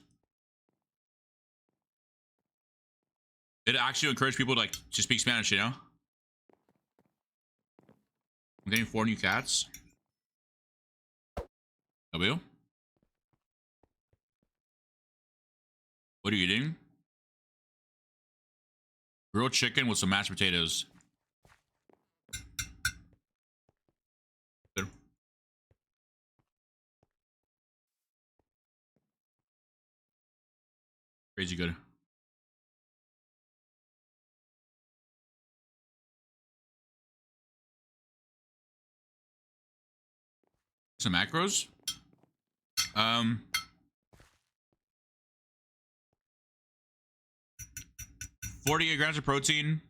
it actually encouraged people to like to speak Spanish, you know? I'm getting 4 new cats. W? What are you eating? Grilled chicken with some mashed potatoes. Good. Crazy good. Some macros. 48 grams of protein,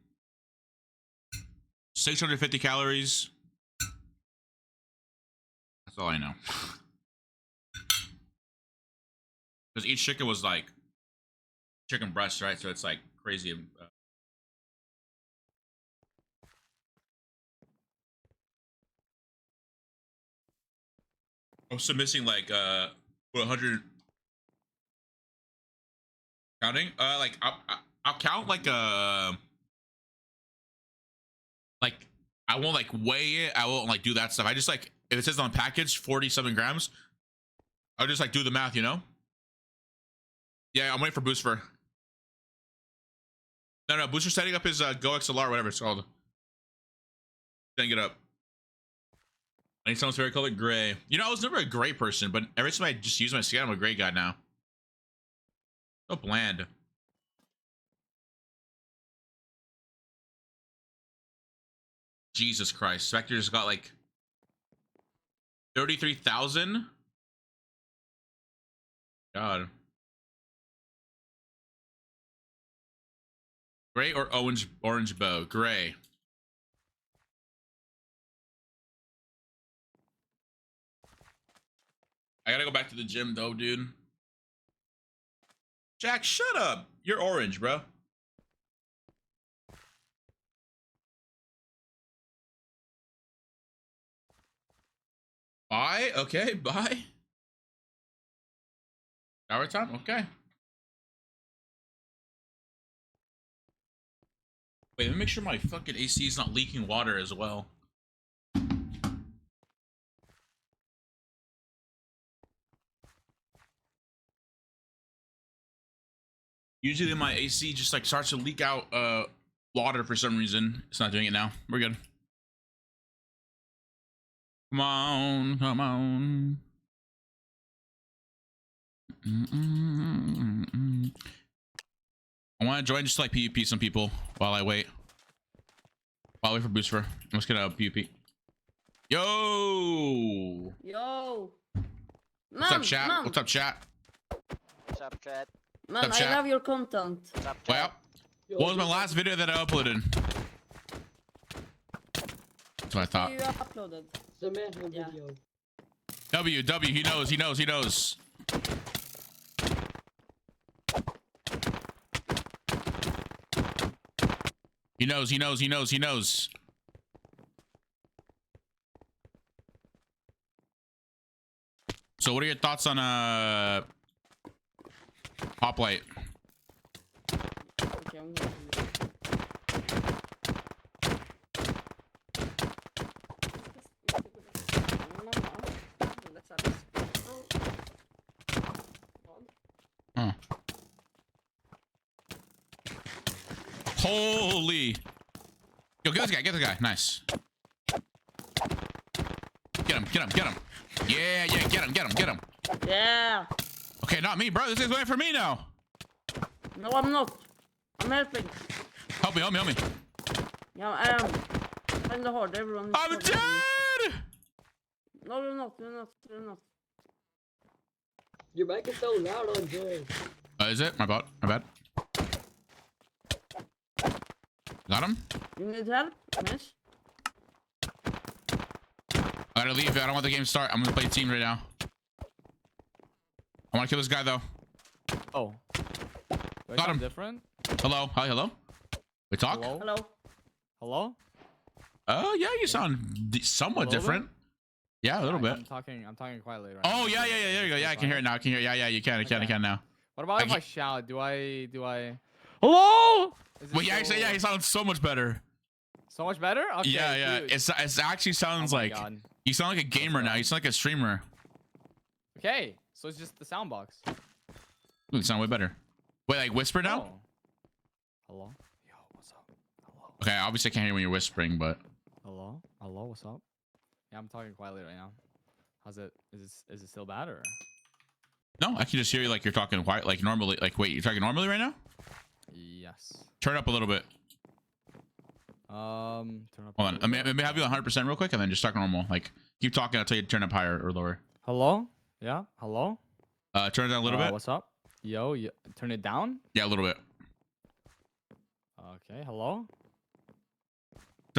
650 calories. That's all I know. Because each chicken was like chicken breast, right? So it's like crazy. I'm still missing like 100 counting. Like I'll count like I won't like weigh it. I won't like do that stuff. I just like if it says on package 47 grams, I'll just like do the math, you know? Yeah, I'm waiting for Booster. No, Booster's setting up his Go XLR, whatever it's called. Setting it up. I need someone's favorite color, gray. You know, I was never a gray person, but every time I just use my skin, I'm a gray guy now. So bland. Jesus Christ. Spectre just got like 33,000. God. Gray or orange bow? Gray. I gotta go back to the gym though, dude. Jack, shut up. You're orange, bro. Bye? Okay, bye. Shower time? Okay. Wait, let me make sure my fucking AC is not leaking water as well. Usually my AC just like starts to leak out water for some reason. It's not doing it now. We're good. Come on, come on. I want to join just to, like PvP some people while I wait. While I wait for Booster. Let's get a PvP. Yo! Yo. What's up, chat? Man. What's up, chat? What's up, chat? Man, What's up, I chat? love your content. What's up, Well, chat? what was my last video that I uploaded? That's what I thought. You uploaded. The man Yeah. video. W, he knows, he knows, he knows. He knows, he knows, he knows, he knows. So what are your thoughts on Hoplite? Okay, I'm gonna do it. Huh. Holy. Yo, get this guy, get this guy. Nice. Get him, get him, get him. Yeah, yeah, get him, get him, get him. Yeah. Okay, not me, bro. This is going for me now. No, I'm not. I'm helping. Help me, help me, help me. Yeah, I am. Kinda hard. Everyone. is I'm harder than me. dead! No, you're not. You're not. You're not. Your mic is so loud on Qndres. Is it? My bad, my bad. Got him? You need help, miss? I gotta leave. I don't want the game to start. I'm gonna play team right now. I wanna kill this guy though. Oh. Do I Got sound him. different? Hello? Hi, hello? We talk? Hello? Hello. Hello? Yeah, you sound somewhat A little different. Yeah, a little bit. I'm talking quietly right Oh, now. yeah, yeah, yeah, there you go. Yeah, I can hear it now. I can hear it. Yeah, yeah, you can. I can, I can now. What about if I I shout? Do I Hello? Is it Well, yeah, so, yeah, he sounds so much better. so much better? Okay, Yeah, yeah. dude. It's actually sounds Oh my like God. you sound like a gamer now. You sound like a streamer. Okay, so it's just the sound box. Ooh, you sound way better. Wait, like whisper now? Oh. Hello? Yo, what's up? Hello? Okay, obviously I can't hear when you're whispering, but Hello? Hello, what's up? Yeah, I'm talking quietly right now. How's it? Is it still bad or? no, I can just hear you like you're talking quiet, like normally. Like, wait, you're talking normally right now? Yes. Turn it up a little bit. Turn up. Hold on. Let me have you 100% real quick, and then just talk normal. Like, keep talking until you turn up higher or lower. Hello? Yeah. Hello? Turn it down a little bit. What's up? Yo, turn it down. Yeah, a little bit. Okay. Hello?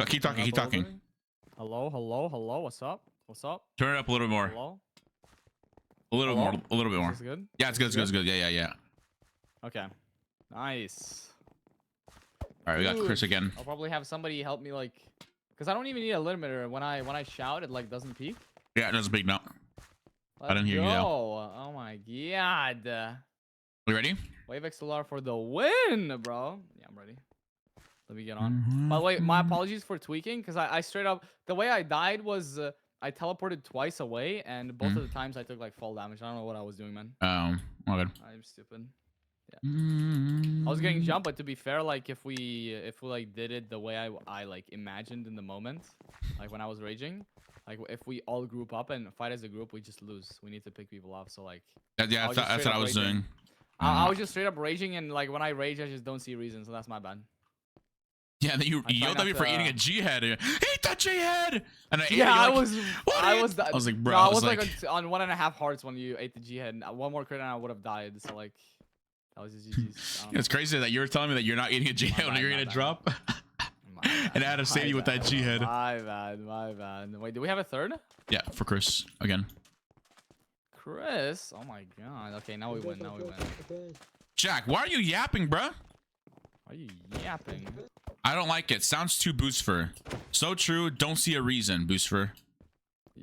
Keep talking. Keep talking. Hello? Hello? Hello? What's up? What's up? Turn it up a little more. Hello? A little Hello? more. A little bit more. Is this good? Yeah, it's good. It's good. It's good. Yeah, yeah, yeah. Okay. Nice. All right, we got Dude, Chris again. I'll probably have somebody help me like, cause I don't even need a limiter. When I shout, it like doesn't peak. Yeah, it doesn't big no. Let's didn't hear you now. go. Oh my god. We ready? Wave XLR for the win, bro. Yeah, I'm ready. Let me get on. By the way, my apologies for tweaking, because I straight up, the way I died was I teleported twice away, and both of the times I took like fall damage. I don't know what I was doing, man. My bad. I'm stupid. Yeah. I was getting jumped, but to be fair, like if we like did it the way I like imagined in the moment, like when I was raging, like if we all group up and fight as a group, we just lose. We need to pick people off. So like, Yeah, that's what I was doing. I was just straight up raging, and like when I rage, I just don't see reasons, so that's my bad. Yeah, then you I try yelled at not me for to- eating a G head. Eat that G head! And I ate Yeah, it. I You're was. like, "What I are you-" was. I was like, bro. No, I I was was like, on 1.5 hearts when you ate the G head. One more crit and I would have died. So like, that was just GG's. it's crazy that you're telling me that you're not eating a G head when bad, you're my gonna bad. drop. And I had to save you with that G head. My bad. My bad. Wait, do we have a third? Yeah, for Chris again. Chris? Oh my god. Okay, now we win. Now we win. Jack, why are you yapping, bruh? Why are you yapping? I don't like it. Sounds too boostful. So true. Don't see a reason, boostful.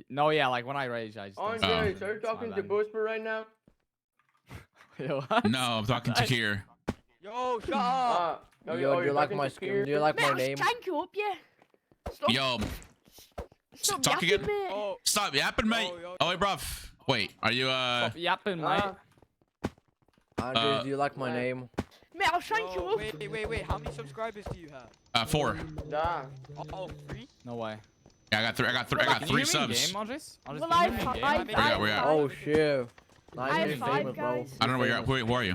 No, yeah, like when I rage, I just. don't see Andre, reasons. are you It's my talking to bad. Boosper right now? Yo, what? No, I'm talking to Kier. Yo, shut up! Yo, do you like my skin? Do you like my name? Thank you up, yeah. Stop, Yo, stop talk yapping, again? mate. Oh, Stop yapping, mate. yo. Oh wait, bruv. Wait, are you Stop yapping, mate. Andres, do you like my name? Mate, I'll shank you up. wait. How many subscribers do you have? 4. Yeah. Oh, 3? No way. Yeah, I got three. I got Can you three hear me in subs. game, Andres? Andres, Well, can you I hear me in game? I- I think Where you at? Where you at? Oh shit. I Nice have and five famous, bro. guys. I don't know where you are. Where are you?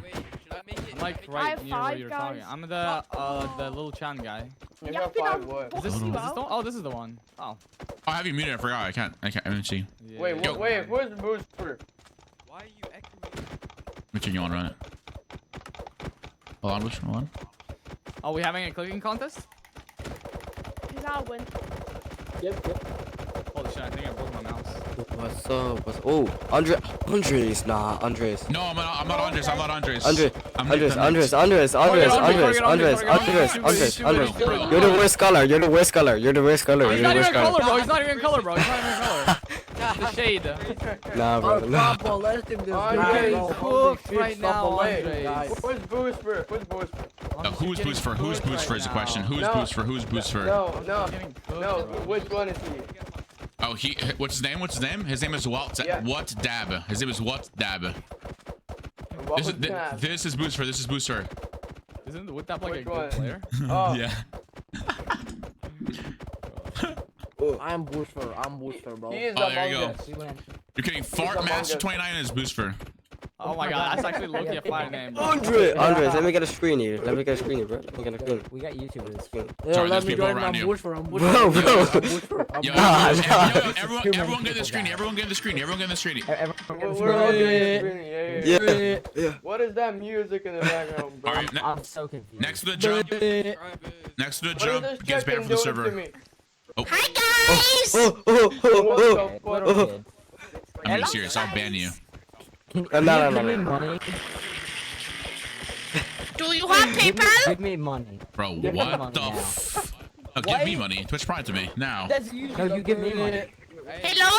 I'm like I right have near where five you're guys. talking. I'm the little Chan guy. You got 5 what? Is this the one? Oh, this is the one. Oh. Oh, I have you muted. I forgot. I can't. I didn't see. Yeah, Wait, yeah, wait, yeah. where's the booster? Why are you echoing? Which one you want to run it? Hold on, which one? Are we having a clicking contest? He's out win. Holy shit, I think I broke my mouse. What's up? Oh, Andres. Nah, Andres. No, I'm not Andres. I'm not Andres. Andres. I'm Andres. Nathan. Andres. Andres. Andres. Andres. Andres. Andres. Andres. Bro. You're the worst color. You're the worst color. You're the worst color. He's You're not the even worst color, color. bro. He's not even color, bro. He's not even color. The shade. Nah, bro. Nah. Let's do this. Andres, Guys, holy cook shit, right stop now, away. Andres. Where's booster? Where's booster? Who's boost for? Who's boost for is the question. Who's No. boost for? Who's boost for? No, no, Getting cooked, no. bro. Which one is he? Oh, what's his name? What's his name? His name is What? Yeah. What Dab? His name is What Dab. What This was is that? this is boost for. This is boost for. Isn't Woodtap like a Which good one? player? Oh, Yeah. I'm booster. I'm booster, bro. he is Oh, there you among go. us. You're kidding. Fart Among Master Us. 29 is boost for. Oh my god, that's actually Loki a fire name. Bro. Andres. Andres. Let me get a screen here. Let me get a screen here, bro. Let me get a screen. We got YouTubers. Screen. Yeah, Sorry, let there's me people join. around I'm you. booster. I'm Bro, booster. bro. I'm booster. I'm Yo, booster. everyone get the screen. Everyone get the screen. Everyone get the screen. We're all getting screening. Yeah. Yeah. What is that music in the background, bro? All right, I'm so confused. next to the jump. Next to the What is jump this gets banned chicken from the doing to server. me? Hi guys! Oh, oh, What oh, the oh. fuck? Little kid. I'm being serious. I'll ban you. Can No, you no, give me no. money? Do you have PayPal? Give me money. Bro, Give me what money the now. f? Oh, give me money. Twitch Prime to me now. That's you. No, you give me money. Hello?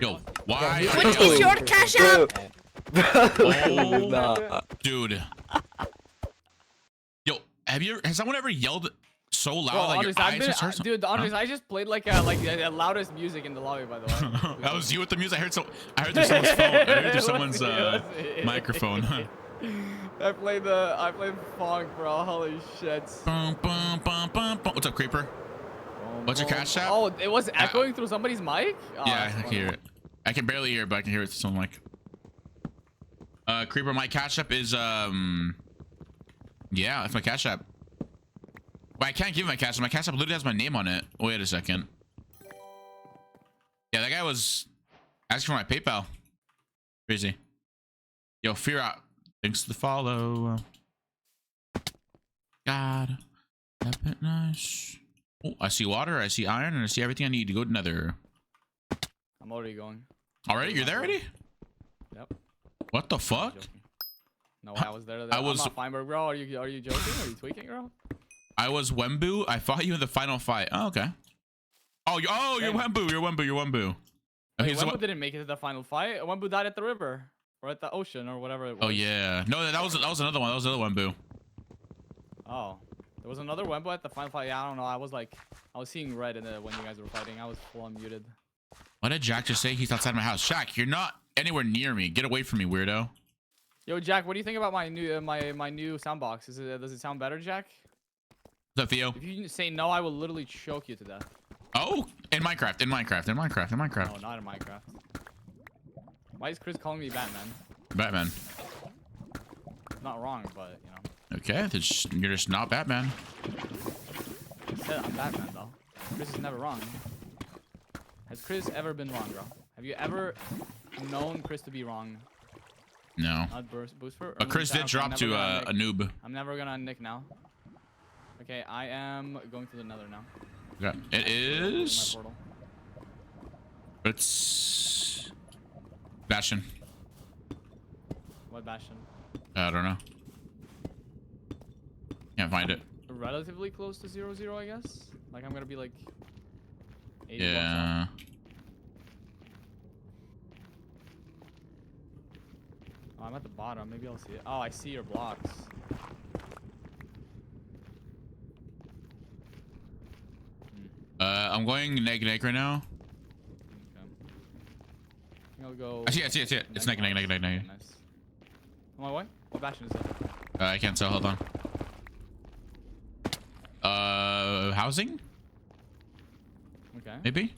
Yo, why? What are is your cash app? Oh, Nah. dude. Yo, has someone ever yelled so loud Bro, that your Andres, I've eyes been, just hurt? dude, Andres, I just played like the loudest music in the lobby, by the way. That was you with the music. I heard through someone's phone. I heard through someone's microphone. I played funk, bro. Holy shit. Bum, bum, bum, bum, bum. What's up, Creeper? What's your cash app? Oh, it was echoing through somebody's mic? Oh, Yeah, that's I can funny. hear it. I can barely hear it, but I can hear it through some mic. Creeper, my cash app is yeah, that's my cash app. Well, I can't give my cash app. My cash app literally has my name on it. Wait a second. Yeah, that guy was asking for my PayPal. Crazy. Yo, Fear Out. Thanks to the follow. God. That bit nice. Oh, I see water, I see iron, and I see everything I need to go to Nether. I'm already going. Already? You're there already? Yep. What the fuck? Joking. No, I was there. I was- I'm not Feinberg, bro. Are you joking? Are you tweaking, bro? I was Wembu. I fought you in the final fight. Oh, okay. You're Wembu. You're Wembu. You're Wembu. Oh, Wait, he's the Wembu one- didn't make it to the final fight. Wembu died at the river. Or at the ocean, or whatever it was. Oh, yeah. No, that was another one. That was another Wembu. Oh. There was another Wembu at the final fight. Yeah, I don't know. I was seeing red when you guys were fighting. I was full on muted. Why did Jack just say he's outside my house? Shaq, you're not anywhere near me. Get away from me, weirdo. Yo, Jack, what do you think about my new my new sound box? Does it sound better, Jack? What's up, Theo? If you say no, I will literally choke you to death. Oh, in Minecraft. No, not in Minecraft. Why is Chris calling me Batman? Batman. Not wrong, but you know. Okay, you're just not Batman. I said I'm Batman though. Chris is never wrong. Has Chris ever been wrong, bro? Have you ever known Chris to be wrong? No. Not Booster. But Chris did drop to a noob. I'm never gonna nick now. Okay, I am going to the Nether now. Yeah, it My is. portal. It's Bastion. What Bastion? I don't know. Can't find it. Relatively close to 0-0, I guess. Like I'm gonna be like 80 Yeah. blocks off. Oh, I'm at the bottom. Maybe I'll see it. Oh, I see your blocks. I'm going neg right now. Okay. I think I'll go. I see it. It's neg. Nice. On my way? What Bastion is it? I can't tell. Hold on. Housing? Okay. Maybe?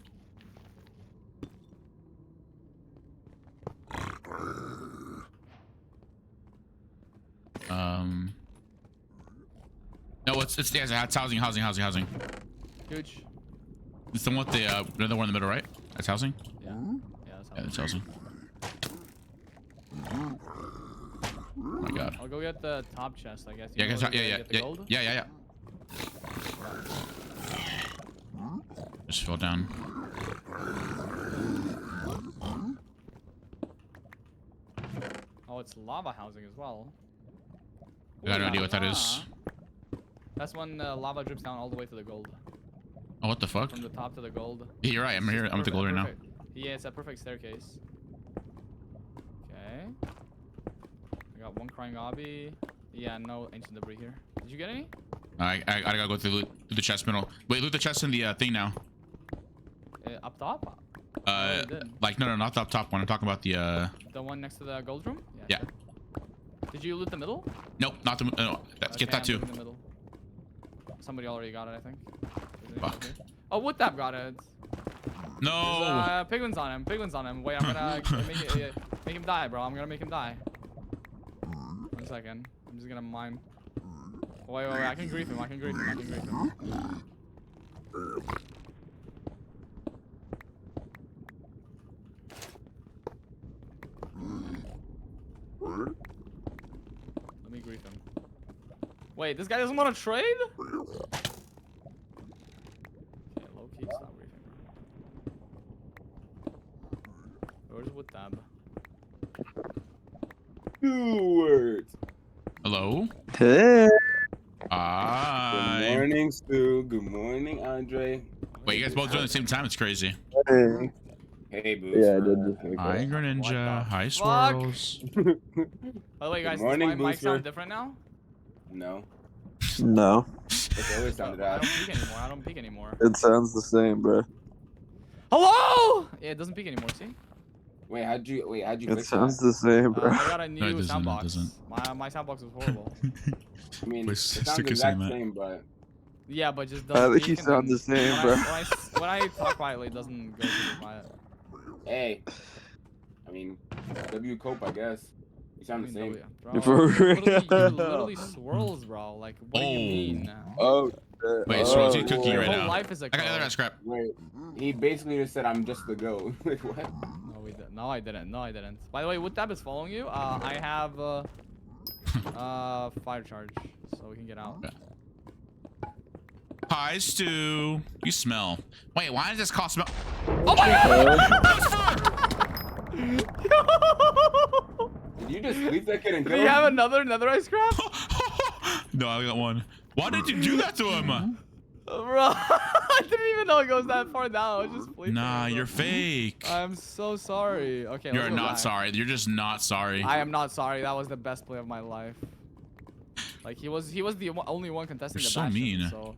No, it's housing. Huge. It's the one with the another one in the middle, right? That's housing. Yeah. Yeah, That's housing. Oh my god. I'll go get the top chest, I guess. Yeah, You know where to get the yeah. gold? Yeah. Just fell down. Oh, it's lava housing as well. I got no idea what that is. That's when lava drips down all the way to the gold. Oh, what the fuck? From the top to the gold. Yeah, you're right. I'm here. I'm at the gold right now. Yeah, it's a perfect staircase. Okay. I got one crying obby. Yeah, no ancient debris here. Did you get any? I gotta go through the chest middle. Wait, loot the chest in the thing now. Up top? Like no, not the up top one. I'm talking about the one next to the gold room? Yeah. Sure. Did you loot the middle? Nope, not the no. Get that I'm too. looting the middle. Somebody already got it, I think. Fuck. Oh, what that got it? No. Piglins on him. Piglins on him. Wait, I'm gonna make him die, bro. I'm gonna make him die. 1 second. I'm just gonna mine. Wait. I can grief him. I can grief him. Let me grief him. Wait, this guy doesn't want to trade? Okay, low key, stop griefing. Where's Woodtab? 2 words. Hello. Hey. Hi. Good morning, Stu. Good morning, Andre. Wait, you guys both doing it at the same time? It's crazy. Hey. Hey, Boots. Yeah, I did just Hi, Greninja. Hi, Swirls. By the way, guys, does my mic sound different now? No. No. It's always sounded I don't peek anymore. It sounds the same, bro. Hello? Yeah, it doesn't peek anymore, see? Wait, how'd you It fix sounds that? the same, bro. I got a new No, it doesn't, soundbox. it doesn't. My soundbox is horrible. I mean, it Wait, sounds stick the is saying exact that. same, but Yeah, but just I doesn't think peek you sound and the same, when bro. when I talk quietly, it doesn't go super quiet. hey. I mean, W Cope, I guess. You sound the same. Bro, For real. you're literally swirls, bro. Like, what do you mean? Oh, shit. Wait, Swirls, you Oh, cooking Your right whole now. life is a I got code. another scrap. Wait, he basically just said, I'm just the GOAT. Like, what? No, I didn't. By the way, Woodtab is following you. I have fire charge, so we can get out. Hi, Stu. You smell. Wait, why does this cost smell? Oh my Did you just leave that kid and Do go? you have another ice scrap? No, I got one. Why did you do that to him? Bro, I didn't even know it goes that far down. I was just fleeting. Nah, you're fake. I'm so sorry. Okay, You're let's go not back. sorry. You're just not sorry. I am not sorry. That was the best play of my life. Like he was the only one contesting You're the so bastion, mean. So,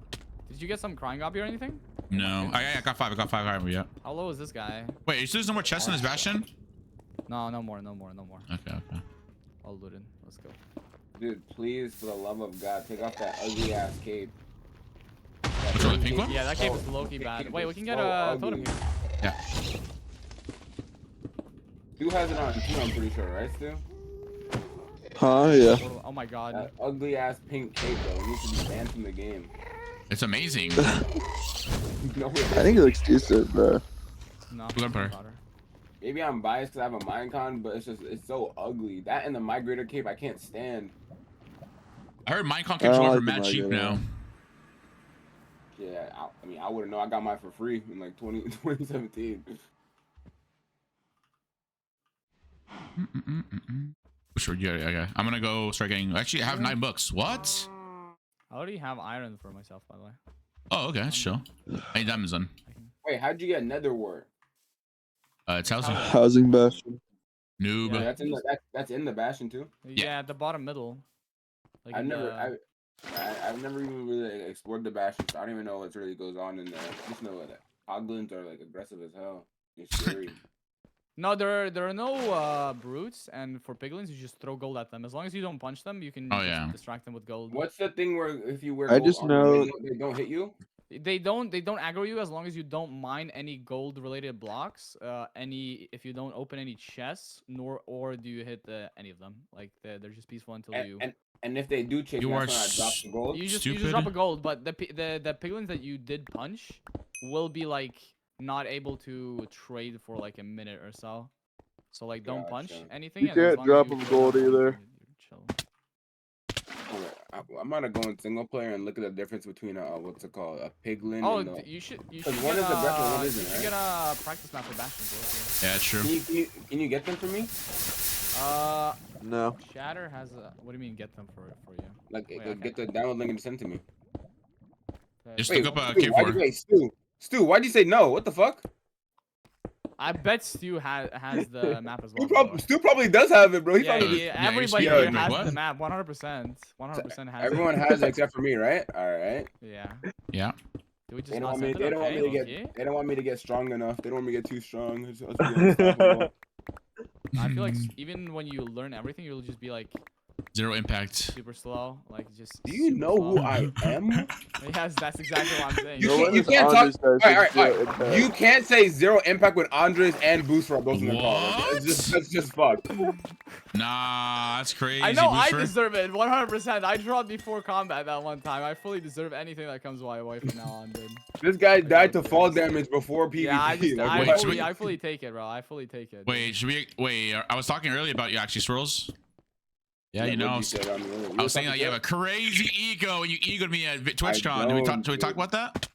did you get some crying obby or anything? No. I got 5. I got 5 iron, yeah. How low is this guy? Wait, you sure there's no more chests in this bastion? No more. Okay. All looted. Let's go. Dude, please, for the love of God, take off that ugly ass cape. Which one, the pink one? Yeah, that cape is low-key bad. Wait, we can get so a totem ugly. here. Yeah. Stu has it on too, I'm pretty sure, right, Stu? Yeah. Oh my god. That ugly ass pink cape, though. It needs to be banned from the game. It's amazing. No, I think it looks decent, bro. No. Gunpowder. Maybe I'm biased because I have a Minecon, but it's so ugly. That and the migrator cape I can't stand. I heard Minecon capes going for mad cheap migrator. now. Yeah, I mean, I wouldn't know. I got mine for free in like 2017. Sure, yeah. I'm gonna go start getting. Actually, I have 9 books. What? I already have iron for myself, by the way. Oh, okay, that's chill. I need diamonds then. Wait, how'd you get nether wart? It's housing. Housing bastion. Noob. Yeah, that's in the bastion too. Yeah, at the bottom middle. Like I've never even really explored the bastion, so I don't even know what really goes on in there. I just know that hoglins are like aggressive as hell. It's scary. No, there are no brutes, and for piglins, you just throw gold at them. As long as you don't punch them, you can just distract them with gold. What's the thing where if you wear I gold just armor, know they don't hit you? They don't aggro you as long as you don't mine any gold related blocks. If you don't open any chests, or do you hit any of them. Like they're just peaceful until you. And if they do chase You me, are that's when I drop the gold. You just stupid. drop a gold, but the piglins that you did punch will be like not able to trade for like a minute or so. So like don't punch Gotcha. anything. You and as can't long drop as you them kill gold them, either. you're chill. I'm gonna go in single player and look at the difference between what's it called, a piglin. Oh, and you should one is aggressive, one you isn't, should right? get a practice map for bastions. Yeah, true. Can you get them for me? No. Shatter has a. What do you mean get them for you? Like, Wait, get the download link and send to me. Just Wait, look up Stu, K4. wait, Stu, why'd you say no? What the fuck? I bet Stu has the map as well. Stu probably does have it, bro. He Yeah, probably everybody yeah, here like, has what? the map. 100%. 100% has Everyone it. has it except for me, right? All right. Yeah. Yeah. Do we just They don't not want me. send They it? don't want me Okay, to low-key. get. They don't want me to get strong enough. They don't want me to get too strong. Let's be unstoppable. I feel like even when you learn everything, you'll just be like 0 impact. super slow. Like just. Do you super know slow. who I am? Yes, that's exactly what I'm saying. You can't talk. All right. You can't say 0 impact with Qndres and Booster are both in the call. That's just fucked. Nah, that's crazy. I know I Booster. deserve it 100%. I dropped before combat that one time. I fully deserve anything that comes my way from now on, dude. This guy died to fall damage before PvP. Yeah, Like, I fully take it, bro. I fully take it. Wait, should we? Wait, I was talking earlier about you actually, Swirls. Yeah, you know, I was saying that you have a crazy ego and you egoed me at TwitchCon. Did we talk about that?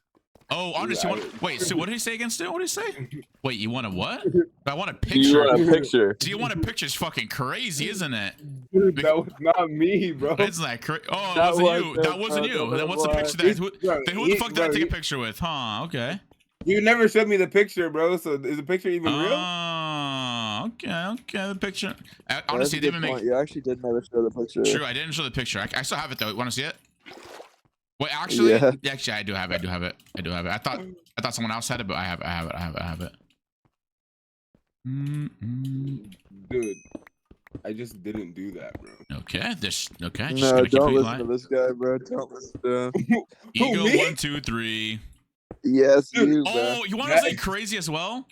Oh, honestly, you want? Wait, so what did he say again? Still, what did he say? Wait, you want a what? I want a picture. You want a picture? Do you want a picture? It's fucking crazy, isn't it? Dude, that was not me, bro. Isn't that crazy? Oh, that wasn't you. That wasn't you. Then what's the picture that? Then who the fuck did I take a picture with? Huh? Okay. You never showed me the picture, bro. So is the picture even real? Oh, okay. The picture. Honestly, they didn't make. You actually did never show the picture. True, I didn't show the picture. I still have it though. Want to see it? Wait, actually, actually, I do have it. I thought someone else had it, but I have it. Dude, I just didn't do that, bro. Okay, okay. No, don't listen to this guy, bro. Don't listen to him. Ego 1, 2, 3. Yes, dude, you, bro. Oh, you want to say crazy as well?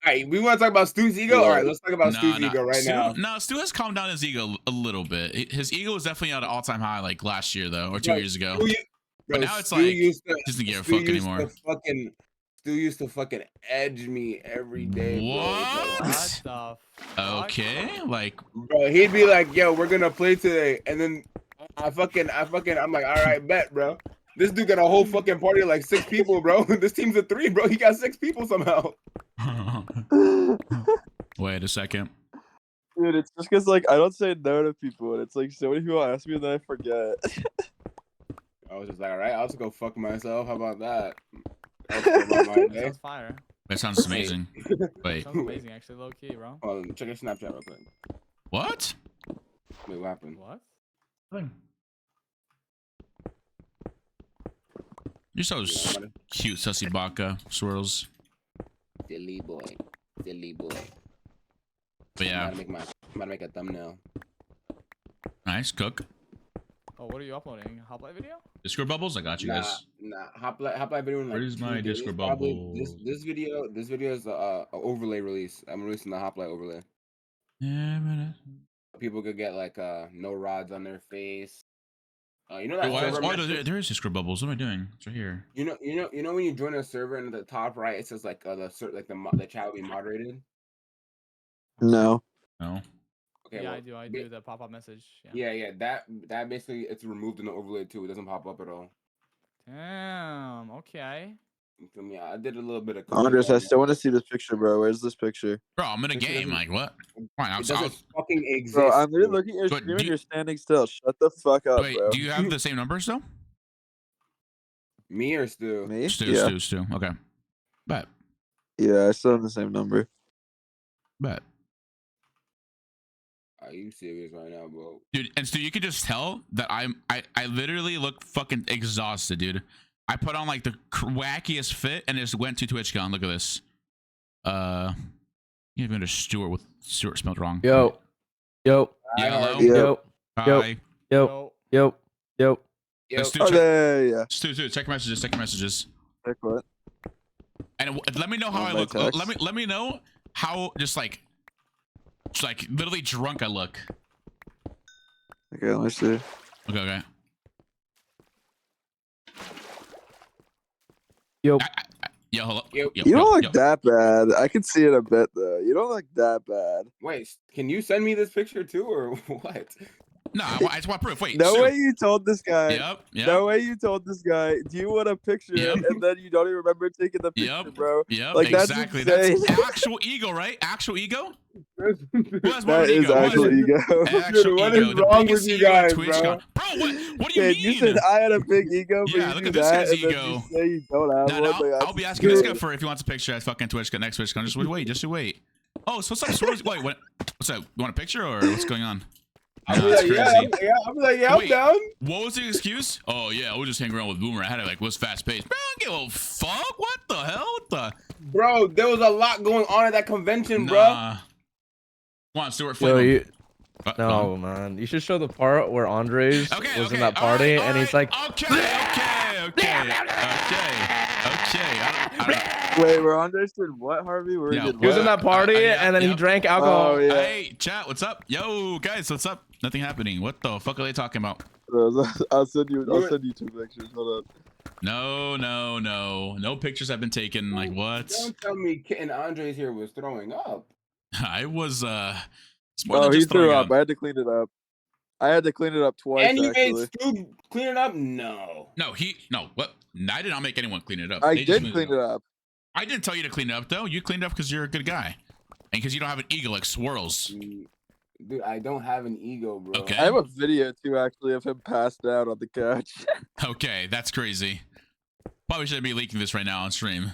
Hey, we want to talk about Stu's ego? All right, let's talk about Stu's ego right now. No, Stu has calmed down his ego a little bit. His ego was definitely at an all-time high like last year, though, or 2 years ago. But now it's like, he doesn't give a fuck anymore. Stu used to fucking edge me every day, bro. What? Okay, like, bro, he'd be like, "Yo, we're gonna play today," and then I'm like, "All right, bet, bro." This dude got a whole fucking party of like 6 people, bro. This team's of 3, bro. He got 6 people somehow. Wait a second. Dude, it's just because like I don't say no to people, and it's like so many people ask me and then I forget. I was just like, all right, I'll just go fuck myself. How about that? That sounds fire. That sounds amazing. Wait. Sounds amazing, actually, low key, bro. Oh, check your Snapchat real quick. What? Wait, what happened? What? You're so cute, sussy baka, Swirls. Silly boy. But yeah. I'm gonna make a thumbnail. Nice, cook. Oh, what are you uploading? Hoplite video? Discord bubbles? I got you guys. Nah, Hoplite video. Where's my Discord bubble? This video is a overlay release. I'm releasing the Hoplite overlay. Yeah, people could get like no rods on their face. You know that there is Discord bubbles. What am I doing? It's right here. You know when you join a server and at the top right it says like the chat will be moderated. No. Okay, yeah, well, I do the pop-up message. Yeah. That basically it's removed in the overlay too. It doesn't pop up at all. Damn. Okay. Yeah, I did a little bit of. Qndres, I still want to see this picture, bro. Where's this picture? Bro, I'm in a game. Like what? It doesn't fucking exist. Bro, I'm literally looking at your stream and you're standing still. Shut the fuck up, wait, bro. do you have the same numbers though? Me or Stu? Me? Stu. Okay. Bet. Yeah, I still have the same number. Bet. Are you serious right now, bro? Dude, and Stu, you could just tell that I literally look fucking exhausted, dude. I put on like the wackiest fit and just went to TwitchCon. Look at this. You even to Stuart spelled wrong. Yo. Yeah, hello. Hi. Yo. Stu, check messages. Check what? And let me know how I look. Let me know how just like literally drunk I look. Okay, let's see. Okay, okay. Yo. Yo, hello. Yo. You don't look that bad. I can see it a bit though. You don't look that bad. Wait, can you send me this picture too, or what? No, I just want proof. Wait. No Sue. way you told this guy. Yep. No way you told this guy. Do you want a picture? Yep. And then you don't even remember taking the picture, Yep. bro. Yep. Like Exactly. that's insane. That's actual ego, right? Actual ego. Who has more That ego? is actual ego. Actual What ego. is The wrong with biggest you ego on guys, Twitch bro? con- Bro, what do you Dude, mean? you said I had a big ego, but Yeah, you look do at this that, guy's and then ego. you say you don't have No, one. no, Like, I'll be asking this guy for if he wants a picture at fucking TwitchCon, next TwitchCon. Just wait. Just wait. Oh, so what's up, Swords? Wait, what? What's up? You want a picture or what's going on? I'll be Nah, like, it's yeah, crazy. I'm like, yeah, I'm Wait. down. What was the excuse? Oh yeah, I was just hanging around with Boomer. I had to was fast paced. Bro, I don't give a fuck. What the hell? What the? Bro, there was a lot going on at that convention, bro. Nah. Come on, Stuart. Yo, Flame him. you. Go No, on. man. You should show the part where Qndres Okay, was okay, in that all party, right, and all he's right. like, Okay. I don't, Wait, we're understood what, Harvey? We're Yeah, did he was in what? that party, and then he yep. drank alcohol. Oh, yeah. Hey, chat, what's up? Yo, guys, what's up? Nothing happening. What the fuck are they talking about? I'll send you 2 pictures. Hold up. No pictures have been taken. Like what? Don't tell me Kitten Andres here was throwing up. I was it's more Oh, than he just threw throwing up. I had to clean it up. I had to clean it up twice. And you actually. made Stu clean it up? No. No, what? I did not make anyone clean it up. I They just did moved clean it up. I didn't tell you to clean it up though. You cleaned it up because you're a good guy. And because you don't have an ego like Swirls. Dude, I don't have an ego, bro. Okay. I have a video too, actually, of him passed out on the couch. Okay, that's crazy. Probably shouldn't be leaking this right now on stream.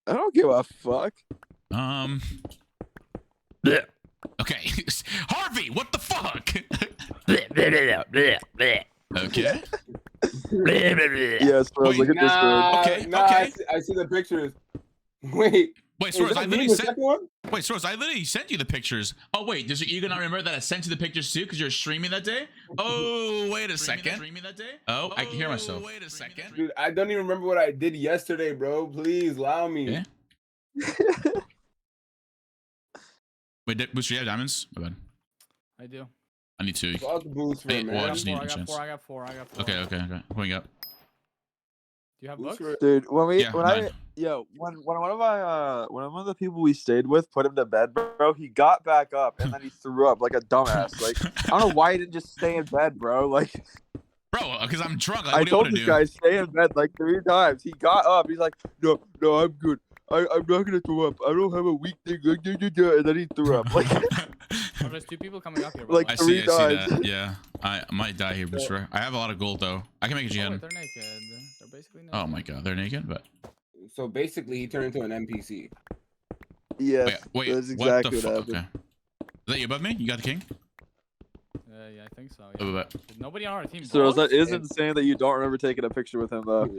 I don't give a fuck. Okay. Harvey, what the fuck? Okay. Yes, bro. Wait, Look at this dude. Okay, Nah, okay. I see the pictures. Wait. Wait, Is Soros, that I really literally the sent. second one? Wait, Soros, I literally sent you the pictures. Oh wait, does your ego not remember that I sent you the pictures too because you're streaming that day? Oh, wait a second. Streaming that day? Oh, I can hear myself. Wait a second. Dude, I don't even remember what I did yesterday, bro. Please allow me. Okay. Wait, Booster, you have diamonds? My bad. I do. I need 2. Fuck Booster, Hey, man. well, I I just got need four. a chance. I got four. Okay. Going up. Do you have books? Booster- Dude, when Yeah, nine. when one of the people we stayed with put him to bed, bro, he got back up and then he threw up like a dumbass. Like I don't know why he didn't just stay in bed, bro. Like Bro, because I'm drunk. Like, I what do you want told to this do? guy stay in bed like 3 times. He got up. He's like, no, I'm good. I'm not gonna throw up. I don't have a weak thing. And then he threw up. Like Oh, there's 2 people coming up here. Bro. Like, I three see times. that. Yeah. I might die here, Booster. I have a lot of gold though. I can make a Oh, gen. wait, they're naked. They're basically naked. Oh my god, they're naked, but So basically, he turned into an NPC. yes, wait, that's what exactly the what fuck? happened. Okay. Is that you above me? You got the king? Yeah, I think so. Oh, Yeah. but- Nobody on our team. So broke? that is insane that you don't remember taking a picture with him though.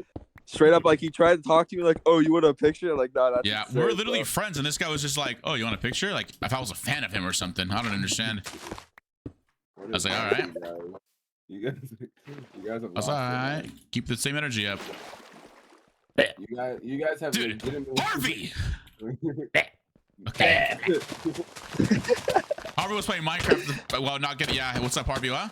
Straight up, like he tried to talk to you, like, "Oh, you want a picture?" Like, no, that's Yeah, insane, we're literally bro. friends, and this guy was just like, "Oh, you want a picture?" Like, if I was a fan of him or something. I don't understand. I was like, all right. You guys have I was lost like, it, all right. man. Keep the same energy up. You guys have Dude, legitimately- Harvey! Okay. Harvey was playing Minecraft. Well, not getting. Yeah, what's up, Harvey? Huh?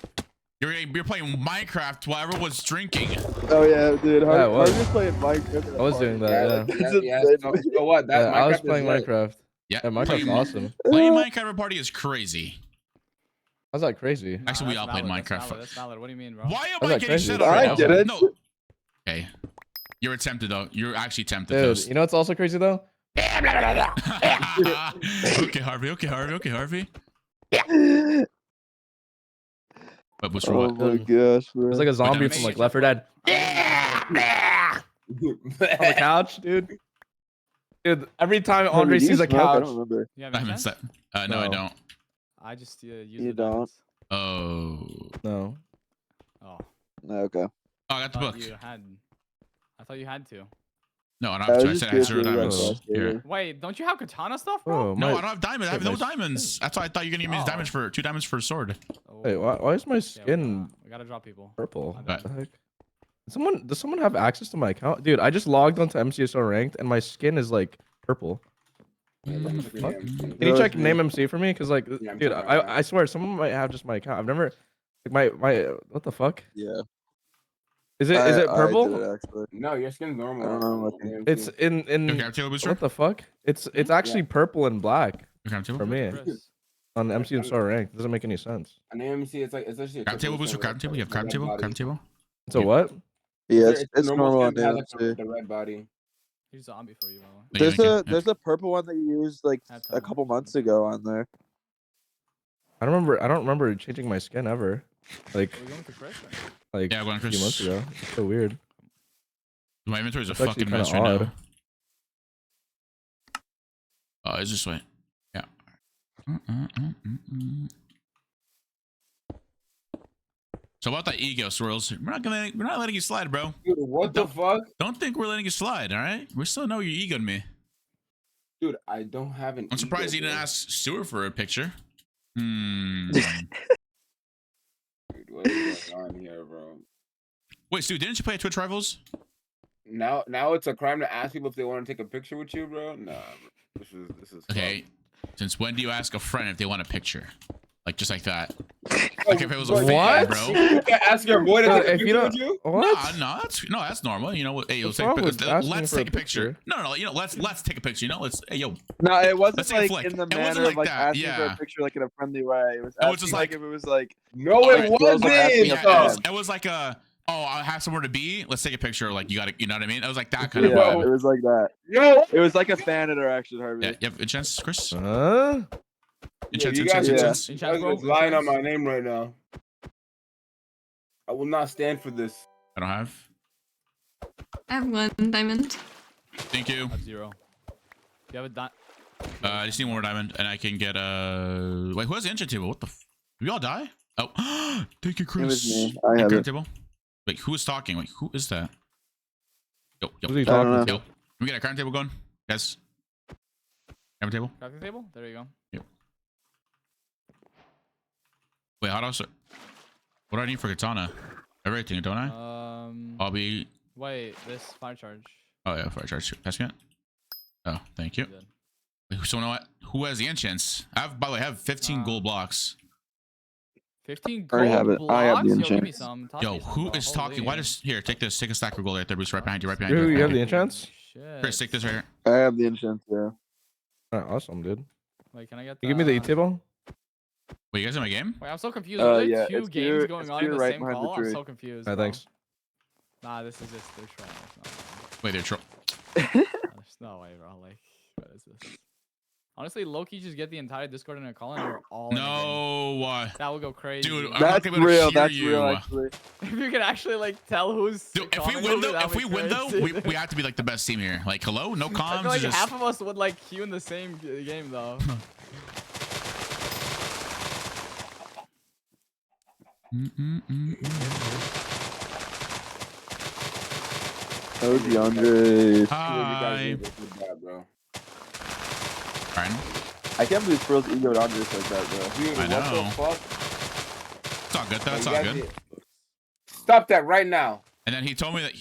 You're playing Minecraft while everyone's drinking. Oh yeah, dude. Yeah, I was. Harvey's playing Minecraft. I was doing that, yeah. It's insane. So what? That Yeah, I was Minecraft playing is lit. Minecraft. Yeah, Yeah, Minecraft's playing, awesome. playing Minecraft party is crazy. How's that crazy? Nah, Actually, we that's all played valid, Minecraft. That's valid. What do you mean, bro? Why am How's I that getting crazy? shit I on? did it. No. Okay. You're tempted though. You're actually tempted. Dude, Toast. you know what's also crazy though? Okay, Harvey. Okay, Harvey. But what's Oh wrong? my gosh, bro. It's like a zombie that's- from like Left 4 Dead. On the couch, dude. Dude, every time Harvey, Andre do you sees a smoke? I couch. don't remember. Yeah, Diamonds. No, I No. don't. I just use You the don't? diamonds. Oh. No. Oh. Okay. Oh, I got the book. I thought you had to. No, I don't I have to. I was said I just had 0 curious diamonds. about that. Here. Wait, don't you have katana stuff, bro? Oh, No, my... I don't have diamonds. I have Wait, no my- diamonds. That's why I thought you were gonna use Oh. diamonds for 2 diamonds for a sword. Oh, Wait, why is my okay, skin we gotta drop people. purple? My What bad. the heck? Does someone have access to my account? Dude, I just logged onto MCSR ranked and my skin is like purple. Fuck. Can you check name MC for me? Cause like, Yeah, I'm dude, checking right now. I swear someone might have just my account. I've never. Like my what the fuck? Yeah. Is it purple? I did it, actually. No, your skin's normal. I don't know what on It's AMC. in Okay, table booster. what the fuck? It's actually purple and black Okay, table. for me Chris. on MC and Star Rank. Doesn't make any sense. On AMC, it's like it's actually a Crab table triple booster. with, Crab table. You have the crab red table. body. Crab table. It's a what? Yeah, It's it's normal on skin that has, like, AMC. the red body. He's a zombie for you, by the way. Thank you. There's a purple one that you used like Have a time. couple months ago on there. I don't remember changing my skin ever. Like Are we going to Chris? like Yeah, going a few months Chris. ago. It's so weird. My inventory's a It's actually fucking mess kinda right odd. now. Oh, it's this way. Yeah. So about that ego, swirls, we're not letting you slide, bro. Dude, what the fuck? Don't think we're letting you slide, all right? We still know you egoed me. Dude, I don't have an. I'm surprised ego, you didn't bro. ask Stuart for a picture. Hmm. Dude, what is going on here, bro? Wait, Stu, didn't you play at Twitch Rivals? Now it's a crime to ask people if they want to take a picture with you, bro. Nah, bro. This is. Okay. Since when do you ask a friend if they want a picture? Like just like that. Oh, Like if it was a bro, fan, what? bro. You can't ask your boy to take a If you picture don't, with you. what? No, that's normal. You know what? Hey, What's let's take, wrong with asking let's for take a a picture. picture? No, you know, let's take a picture. You know, let's. Hey, yo, No, it wasn't Let's take a like flick. in the It wasn't manner like of like that, asking for yeah. a picture like in a friendly way. It was No, asking it's just like like- if it was like No, Oh, it girls are asking wasn't. a yeah, friend. it was like a. Oh, I have somewhere to be. Let's take a picture. Like you got to, you know what I mean? It was like that kind of Yeah, vibe. it was like that. Yo, It was like a fan interaction, Harvey. Yeah, you have a chance, Chris. Huh? yeah, Chance, you chance, guys, chance. Yeah. you guys bro, are lying on chance. my name right now. I will not stand for this. I don't have. I have 1 diamond. Thank you. I have 0. You have a dot. I just need one more diamond, and I can get a. Wait, who has the engine table? What the? Did we all die? Oh, thank you, Chris. It was me. I Hey, have current it. table. Wait, who is talking? Wait, who is that? Yo, Who's he yo, talking know. to? yo. Can we get a current table going? Yes. Current table. Crafting table? There you go. Wait, how do I start? What do I need for katana? Everything, don't I? I'll be. Wait, this fire charge. Oh yeah, fire charge. Passing it. Oh, thank you. Good. Wait, so you know what? Who has the enchants? I have. By the way, I have 15 gold blocks. 15 I already gold have it. blocks? I have the Yo, give me enchant. some. Toss Yo, me some, who bro. is talking? Why Holy. does here? Take this. Take a stack of gold right there, Bruce. Right behind you. Right behind you. You Right have behind the you. enchants? Shit. Chris, take this right here. I have the enchant, yeah. Alright, awesome, dude. Wait, can I get You give me the E-table? Wait, you guys in my game? Wait, I'm so confused. Are there Yeah, 2 it's games here- going it's on in here the right same behind the call? I'm tree. so confused. Alright, bro. thanks. Nah, this is just they're trolling. It's Wait, they're troll. not there's no way, bro. Like, what is this? Honestly, Loki, just get the entire Discord in a call and we're all in the game. No, That would go crazy. dude, I'm not That's gonna be able to real. hear That's you. real, actually. If you can actually like tell who's Dude, if we calling win over, though, that'd if be we win though, crazy. we have to be like the best team here. Like, hello, no I comms. feel like just... half of us would like queue in the same game though. That was Qndres. Hi. Bro. Alright. I can't believe Squirrel's egoed Qndres like that, bro. Dude, I what know. the fuck? It's all good though. It's You all guys good. did- Stop that right now. And then he told me that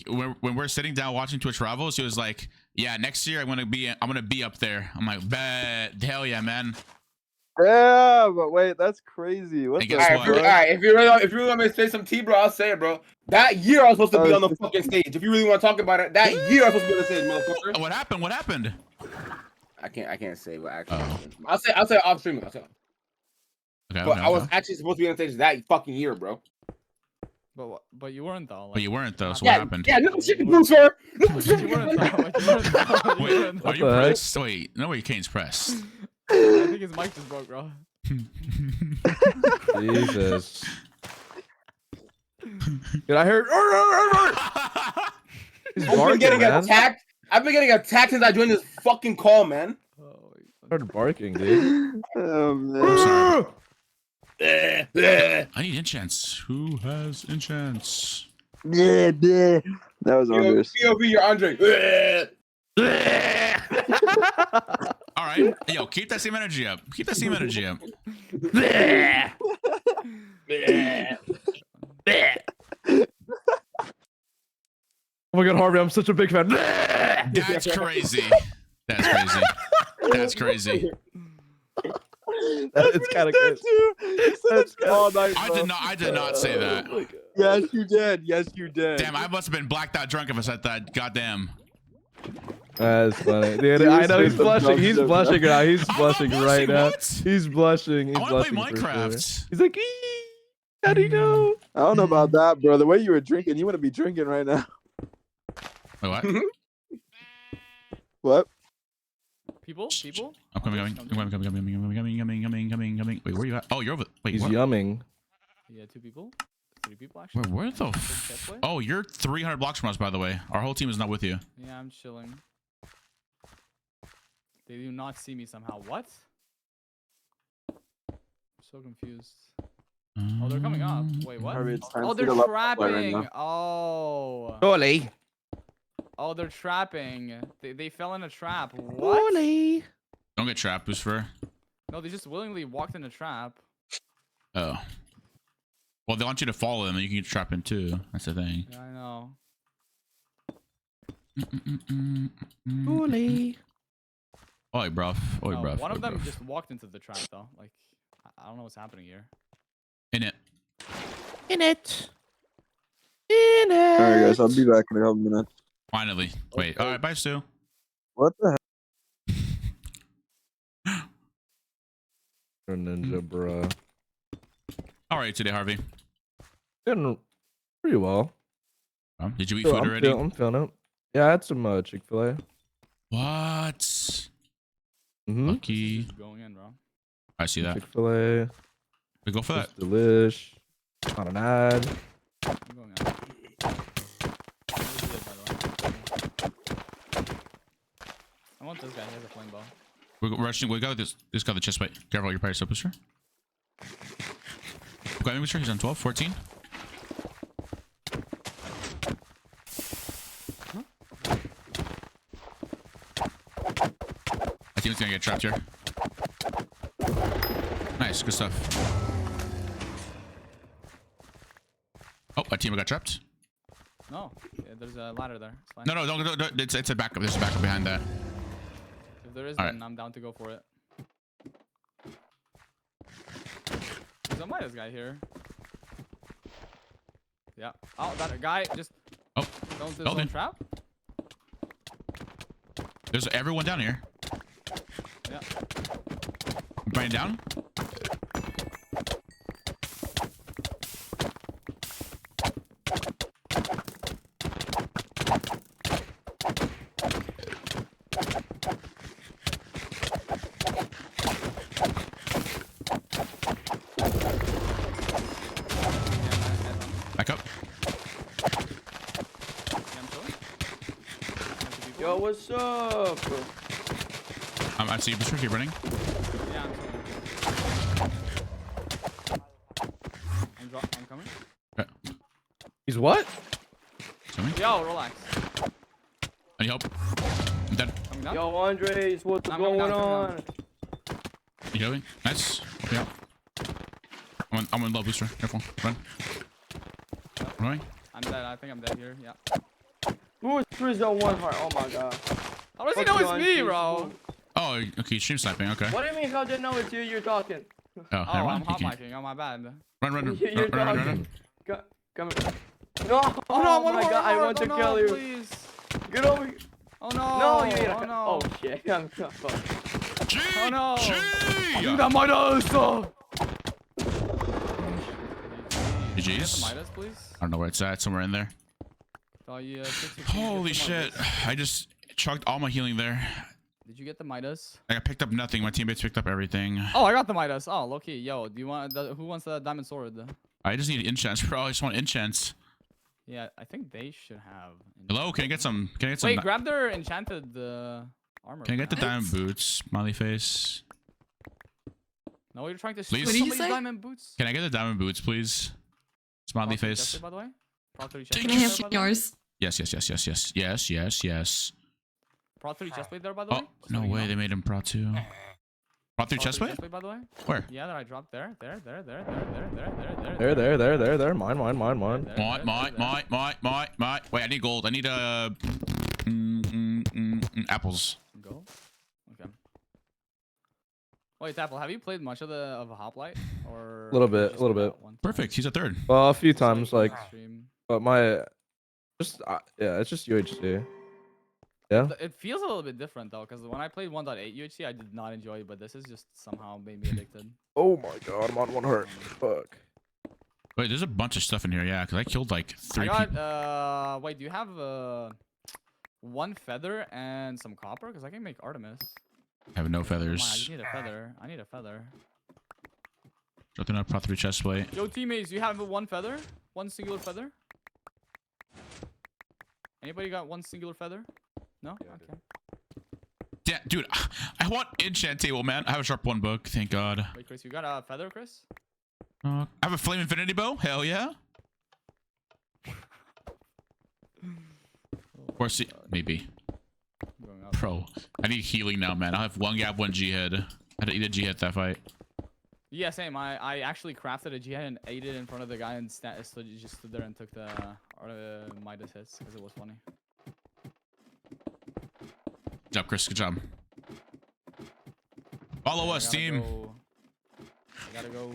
when we're sitting down watching Twitch Rivals, he was like, "Yeah, next year I'm gonna be up there." I'm like, "Bet, hell yeah, man." Yeah, but wait, that's crazy. What And the guess Alright, what? fuck? if you really want me to say some tea, bro, I'll say it, bro. That year I was supposed to be on the fucking stage. If you really want to talk about it, that year I was supposed to be on the stage, motherfucker. What happened? What happened? I can't say what actually Oh. happened. I'll say off stream. Okay, But okay, I was okay. actually supposed to be on stage that fucking year, bro. But you weren't though. Like, But you weren't though. So Yeah, what happened? yeah, no shit, Booster. No shit, you weren't though. Like, you weren't though. You Wait, weren't, though. are you the heck? pressed? Wait, no way, Kane's pressed. I think his mic just broke, bro. Jesus. Dude, I heard. He's I've been barking, getting man. attacked. I've been getting attacked since I joined this fucking call, man. Oh, Started barking, dude. Oh, man. I'm sorry. I need enchants. Who has enchants? Yeah, yeah. That was Qndres. POV, you're Andre. All right, yo, keep that same energy up. Keep that same energy up. Oh my god, Harvey, I'm such a big fan. That's crazy. That's crazy. That's crazy. It's kind of good. Let's go. all night, I bro. did not say that. Oh my God. Yes, you did. Yes, you did. Damn, I must have been blacked out drunk if I said that. Goddamn. That's funny, dude. You I know he's said the blushing. He's dumb blushing shit, now. He's I'm not blushing right blushing, now. what? He's blushing. He's I want to play blushing for sure. Minecraft. He's like, "Ee, how do you know?" I don't know about that, bro. The way you were drinking, you want to be drinking right now. Wait, what? What? People? People? I'm coming. Wait, where you at? Oh, you're over. Wait, He's what? yumming. Yeah, 2 people. 3 people actually. Where the? Oh, you're 300 blocks from us, by the way. Our whole team is not with you. Yeah, I'm chilling. They do not see me somehow. What? I'm so confused. Oh, they're coming up. Wait, what? Harvey, it's time Oh, for you they're to love right trapping. now. Oh. Holy. Oh, they're trapping. They fell in a trap. What? Holy. Don't get trapped, Booster. No, they just willingly walked in a trap. Oh. Well, they want you to follow them, and you can get trapped in too. That's the thing. Yeah, I know. Holy. Oi, bro. Oi, No, bro. one of them just walked into the trap though. Like, I don't know what's happening here. In it. In it. In it. All right, guys. I'll be back in a couple minutes. Finally. Wait. All right. Bye, Stu. What the heck? Ninja, bro. All right, today, Harvey. Doing pretty well. Did you eat So food already? I'm feeling it. Yeah, I had some Chick-fil-A. What? Mm-hmm. Lucky. Just going in, bro. I see that. Chick-fil-A. We go for that. It's delish. Not an ad. I'm going out. Where's he at, by the way? I want this guy. He has a flame bow. We're rushing. We got this guy the chest plate. Careful, your party's up, Booster. Okay, Booster. He's on 12, 14. I think it's gonna get trapped here. Nice, good stuff. Oh, my team got trapped. No, yeah, there's a ladder there. It's fine. No, don't. It's a backup. There's a backup behind that. If there is, All then I'm down to go for it. There's a Midas guy here. Yeah. Oh, that guy just. Oh, don't do building. trap. There's everyone down here. Yeah. Bring it down. Back up. Yo, what's up? I see you, Booster. Keep running. Yeah, I'm coming. Okay. He's what? Coming. Yo, relax. Any help? I'm dead. Coming down. Yo, Andres, what's I'm going coming down, on? You healing? Nice. Okay. I'm on low, Booster. Careful. Run. Running. I'm dead. I think I'm dead here. Yeah. Who is Trizzo 1 heart? Oh my god. How does he Fuck know you, it's me, Andres. bro? Oh, okay. Stream sniping. Okay. What do you mean? How did know it's you? You're talking. Oh, Oh, never I'm mind. You hot can't- micing. Oh, my bad. Run, run, run. You're Run, run, run, talking. run. Come here. No! Oh, no, Oh one my more, god, I one want to more. kill No, you. please. Get over here. Oh no. No, you ain't. Oh no. Oh shit. I'm fuck. G! Oh no. G! The Midas. GG's. Midas, please. I don't know where it's at. Somewhere in there. Oh, yeah, Holy shit. I just chucked all my healing there. Did you get the Midas? I picked up nothing. My teammates picked up everything. Oh, I got the Midas. Oh, low key. Yo, do you want who wants the diamond sword? I just need enchants, bro. I just want enchants. Yeah, I think they should have. Hello? Can I get some? Can I get some? Wait, grab their enchanted armor. Can I get the perhaps. diamond boots? Smiley face. No, you're trying to Please? steal What did you somebody's say? diamond boots. Can I get the diamond boots, please? Smiley Proc 3 face. chest plate, by the way. Proc 3 chest Can I plate have there, by the way? yours? Yes, yes, yes, yes, yes, yes, yes, yes. Proc 3 chest plate there, by the way. Oh, Just no so you way. know. They made him Pro 2. Pro 3 Proc chest 3 plate? by the way. Where? Yeah, that I dropped there. There. There. Mine. My. Wait, I need gold. I need apples. Go. Okay. Wait, Apple, have you played much of Hoplite or A little bit, just a little that bit. one time? Perfect. He's a third. Well, a few Just, times, like, stream. but my, yeah, it's just UHC. Yeah. It feels a little bit different though, because when I played 1.8 UHC, I did not enjoy it, but this is just somehow made me addicted. Oh my god, I'm on 1 heart. Fuck. Wait, there's a bunch of stuff in here. Yeah, because I killed like 3 I people. got, wait, do you have 1 feather and some copper? Because I can make Artemis. I have no Come on, I feathers. just need a feather. I need a feather. Nothing up. Pro 3 chest plate. Yo, teammates, do you have 1 feather? 1 singular feather? Anybody got 1 singular feather? No? Okay. Yeah, dude, I want enchant table, man. I have a sharp 1 book. Thank God. Wait, Chris, you got a feather, Chris? I have a flame infinity bow. Hell yeah. Of course, maybe. Pro. I need healing now, man. I have 1 gap, 1 G head. I had to eat a G head that fight. Yeah, same. I actually crafted a G head and ate it in front of the guy and just stood there and took the Midas hits because it was funny. Good job, Chris. Good job. Follow us, team. I gotta go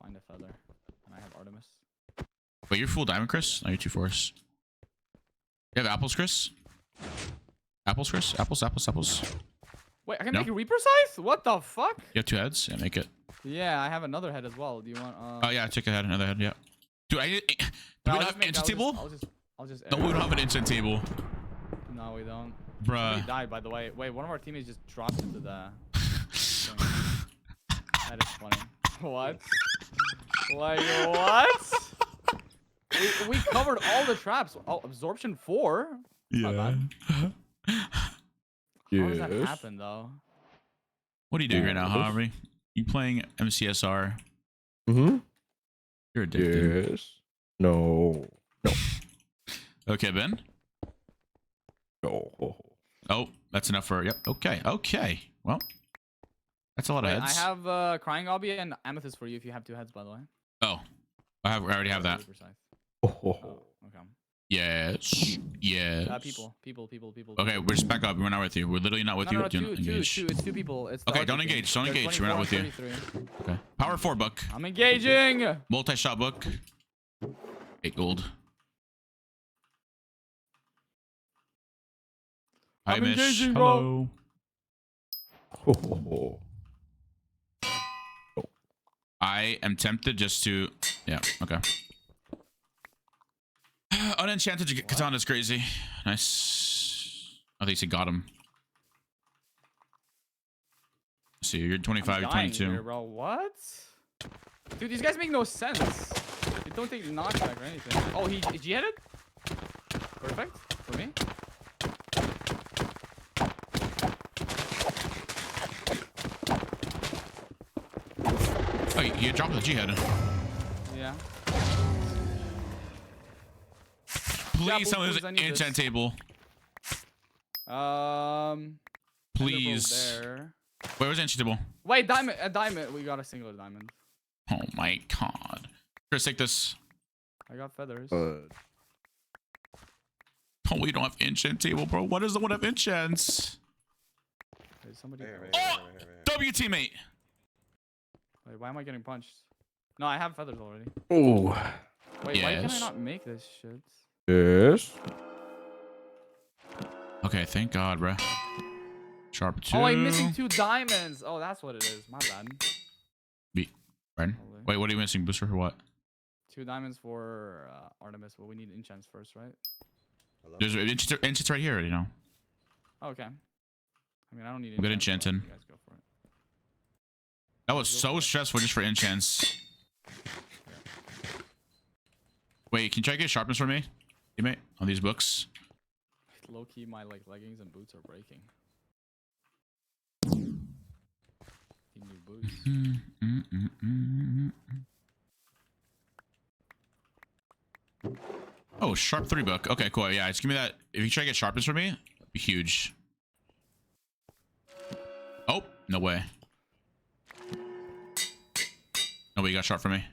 find a feather. And I have Artemis. Wait, you're full diamond, Chris? No, you're 2 force. You have apples, Chris? Apples, Chris? Apples. Wait, I can No? make a Reaper Scythe? What the fuck? You have 2 heads? Yeah, make it. Yeah, I have another head as well. Do you want Oh, yeah, take a head, another head, yeah. Dude, do we not have an enchant table? I'll just No, we don't have an enchant table. No, we don't. Bruh. Somebody died, by the way. Wait, one of our teammates just dropped into the thing. That is funny. What? Like, what? We covered all the traps. Oh, absorption 4? Yeah. How does that happen, though? What are you doing right now, Harvey? You playing MCSR? Mm-hmm. You're addicted. Yes. No. Okay, Ben. No. Oh, that's enough for... Yep. Okay. Well, that's a lot of Wait, heads. I have Crying Obby and Amethyst for you if you have 2 heads, by the way. Oh. I already have that. Okay. Yes. People. Okay, we're just back up. We're not with you. We're literally not with you. No, Do not engage. two. It's 2 people. It's Okay, don't engage. Don't engage. We're not with you. Okay. Power 4 book. I'm engaging. Multi-shot book. 8 gold. Hi, I'm Mish. engaging, Hello. I am tempted just to... Yeah, okay. Unenchanted katana is crazy. Nice. I think he got him. Let's see, you're 25, you're 22. Here, bro. What? Dude, these guys make no sense. They don't take knockback or anything. Oh, he G-headed? Perfect. For me. Oh, you dropped the G-head. Yeah. Please tell me there's an enchant table. Please. There. Wait, where's the enchant table? Wait, diamond. A diamond. We got a singular diamond. Oh my god. Chris, take this. I got feathers. Oh, we don't have enchant table, bro. What does the one have enchants? Wait, somebody. Oh! W teammate. Wait, why am I getting punched? No, I have feathers already. Oh. Wait, why can I not make this shit? Yes. Okay, thank God, bro. Sharp 2. Oh, I'm missing 2 diamonds. Oh, that's what it is. My bad. Right. Wait, what are you missing? Booster for what? 2 diamonds for Artemis, but we need enchants first, right? There's enchants right here, you know. Oh, okay. I mean, I don't need I'm good enchants, but enchanted. you guys go for it. That was so stressful just for enchants. Wait, can you try to get sharpness for me, teammate, on these books? Low key, my leggings and boots are breaking. New boots. Oh, sharp 3 book. Okay, cool. Yeah, just give me that. If you try to get sharpness for me, it'd be huge. Oh, no way. Nobody got sharp for me.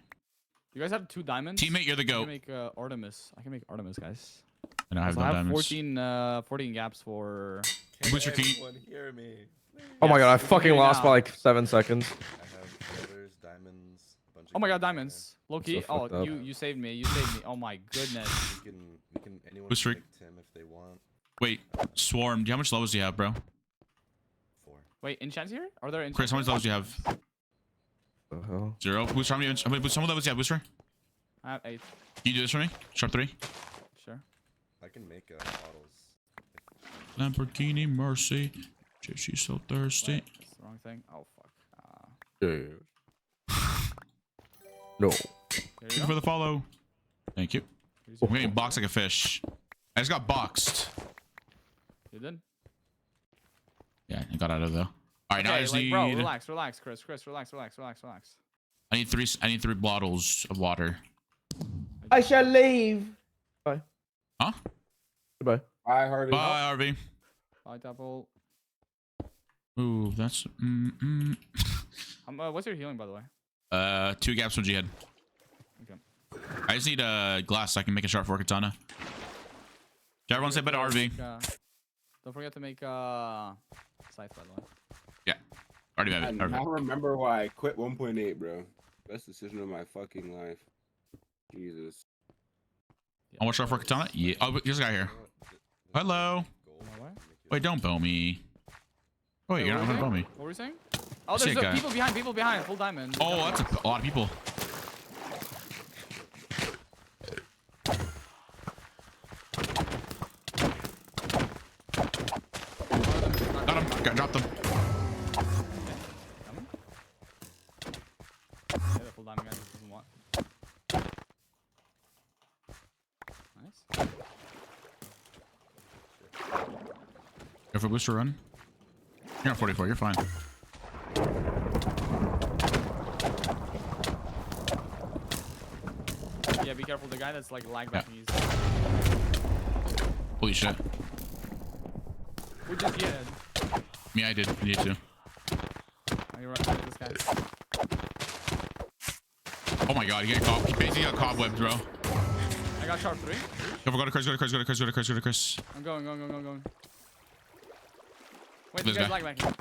You guys have 2 diamonds? Teammate, you're the I goat. can make Artemis. I can make Artemis, guys. And I have So no I have diamonds. 14 gaps for... Booster key. Hear me. Oh my god, I Yes, it's fucking moving lost by now. like 7 seconds. I have feathers, diamonds, a bunch of Oh my god, gear. diamonds. Loki. so Oh, fucked up. you saved me. You saved me. Oh my goodness. We can anyone Who's can Rick? make Tim if they want. Wait, Swarm. How much levels do you have, bro? 4. Wait, enchants here? Are there enchants? Chris, how many levels do you have? The hell? 0. Booster, how many levels do you have, Booster? I have 8. Can you do this for me? Sharp 3. Sure. I can make bottles. Lamborghini Mercy. She's so thirsty. Wait, that's the wrong thing. Oh fuck. Dude. No. There Thank you you go. for the follow. Thank you. Here's I'm your- getting boxed like a fish. I just got boxed. You did? Yeah, I got out of there. All right, now I Okay, just like, need. bro, relax, Chris, relax. I need 3. I need 3 bottles of water. I shall leave. Bye. Huh? Goodbye. Bye, Harvey. Bye, Harvey. Bye, Double. Ooh, that's. What's your healing, by the way? 2 gaps from Jihad. Okay. I just need a glass so I can make a sharp for katana. Did everyone say bye to RV? Don't forget to make scythe, by the way. Yeah. Already made I it. now Perfect. remember why I quit 1.8, bro. Best decision of my fucking life. Jesus. I want sharp for katana? Yeah. Oh, there's a guy here. Hello. Wait, don't bow me. Oh, wait, you're not gonna bow me. What were you saying? Oh, See there's a guy. people behind, full diamond. Oh, that's a lot of people. Got him. Dropped him. Yeah, the full diamond guy just doesn't want. Nice. Go for booster run. You're on 44. You're fine. Yeah, be careful. The guy that's like lag Yeah. backing. Holy shit. We just did. Me, I did. You need to. Oh, you're right. This guy. Oh my god, he basically got cobwebbed, bro. I got sharp 3. Go to Chris. Go to Chris. Go to Chris. Go to Chris. Go to Chris. I'm going. Wait, This this guy's guy. lag backing.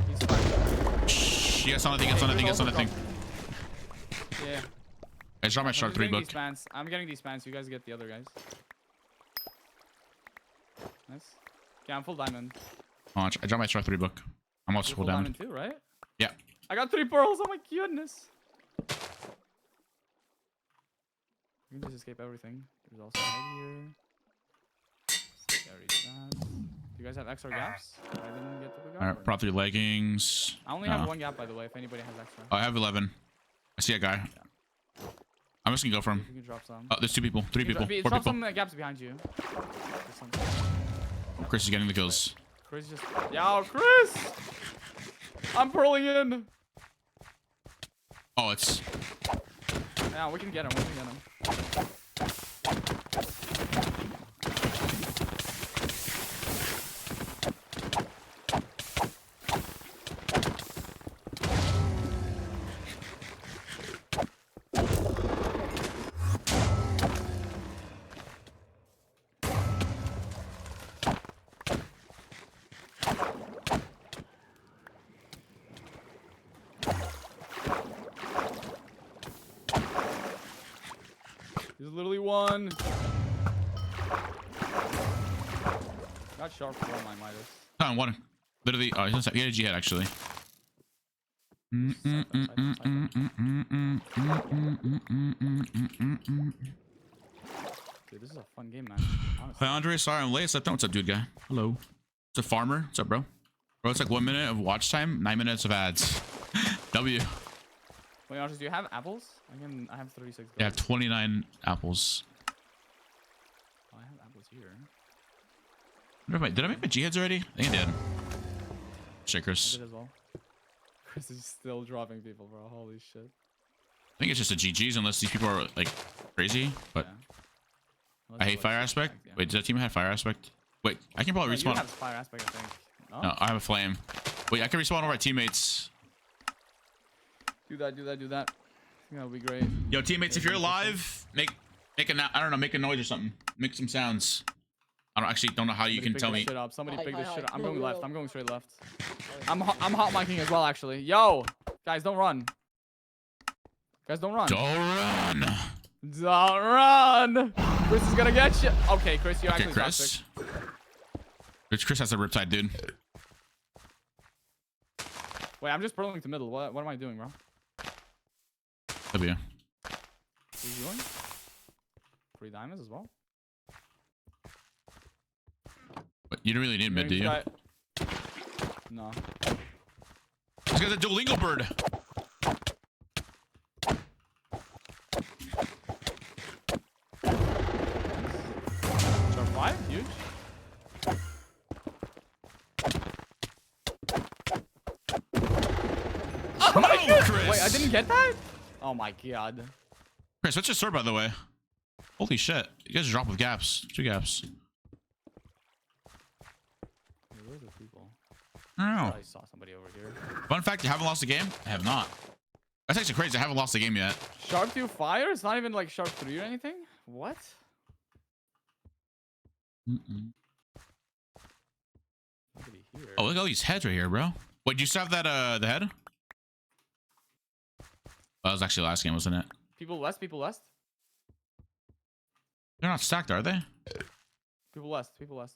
He's fine. Shh. Yes, on the thing. Yes, on the thing. Yes, on the thing. Yeah. I just dropped my I'm sharp just 3 getting book. these spans. I'm getting these spans. You guys get the other guys. Nice. Yeah, I'm full diamond. Watch. I dropped my sharp 3 book. I'm also You're full full down. diamond too, right? Yeah. I got 3 pearls. Oh my goodness. You can just escape everything. There's also a head here. Scary that. You guys have extra gaps? I didn't get to pick up. All right, or- prop 3 leggings. I only have 1 gap, by the way, if anybody has extra. I have 11. I see a guy. I'm just gonna go for him. You can drop some. Oh, there's 2 people. 3 You can people. drop 4 people. some gaps behind you. There's some- Chris is getting the kills. Chris just... Yo, Chris! I'm purling in! Oh, it's. Yeah, we can get him. We can get him. There's literally 1. Got sharp for my Midas. Oh, 1. Literally. Oh, he had a G head actually. Dude, this is a fun game, man. Hi, Andre. Sorry I'm late. What's up, dude guy? Hello. It's a farmer. What's up, bro? Bro, it's like 1 minute of watch time, 9 minutes of ads. W. Wait, Archers, do you have apples? I have 36. Yeah, 29 apples. Oh, I have apples here. Did I make my G heads already? I think I did. I Shakers. did as well. Chris is still dropping people, bro. Holy shit. I think it's just a GG's unless these people are like crazy. But I hate fire aspect. Wait, does that team have fire aspect? Wait, I can probably You respawn. have fire aspect, I think. No, I have a flame. Wait, I can respawn all our teammates. Do that. I think that would be great. Yo, teammates, if you're alive, make a noise or something. Make some sounds. I don't know how you can tell me. Shit up. Somebody Hi, pick hi, this hi. shit up. I'm Yo, going yo. left. I'm going straight left. I'm hot micing as well, actually. Yo, guys, don't run. Guys, don't run. Don't run. Don't run. Chris is gonna get you. Okay, Chris, you're Okay, actually toxic. Chris has a riptide, dude. Wait, I'm just pulling to middle. What am I doing, bro? W. What are you doing? 3 diamonds as well? But you don't really need mid, do you? No. This guy's a Duolingo bird. Sharp 5? Huge. Oh my No, God. Chris. Wait, I didn't get that? Oh my God. Chris, what's your sword, by the way? Holy shit. You guys drop with gaps. 2 gaps. Where's the people? I don't know. I saw somebody over here. Fun fact, you haven't lost a game? I have not. That's actually crazy. I haven't lost a game yet. Sharp 2 fire? It's not even like sharp 3 or anything? What? Nobody here. Oh, look at all these heads right here, bro. Wait, do you still have that, the head? That was actually last game, wasn't it? People west, people west. They're not stacked, are they? People west, people west.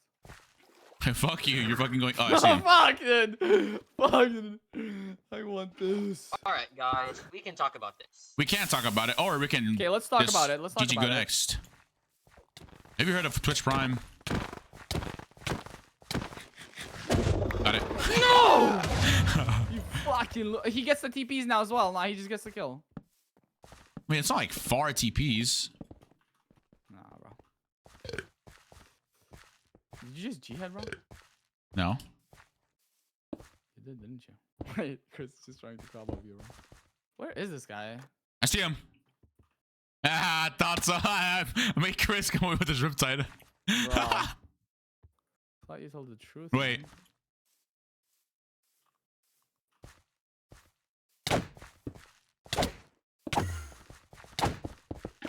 Fuck you. You're fucking going. Oh, I Oh, see him. fuck, dude. Fuck, dude. I want this. Alright, guys, we can talk about this. We can't talk about it, or we can. Okay, let's talk just about it. Let's talk GG about go it. next. Have you heard of Twitch Prime? Got it. No! You fucking. He gets the TPs now as well. Nah, he just gets the kill. I mean, it's not like far TPs. Nah, bro. Did you just G-head, bro? No. You did, didn't you? Wait, Chris is just trying to combo you, bro. Where is this guy? I see him. Ah, thought so. I made Chris go with his riptide. Bro. Thought you told the truth. Wait. Man. You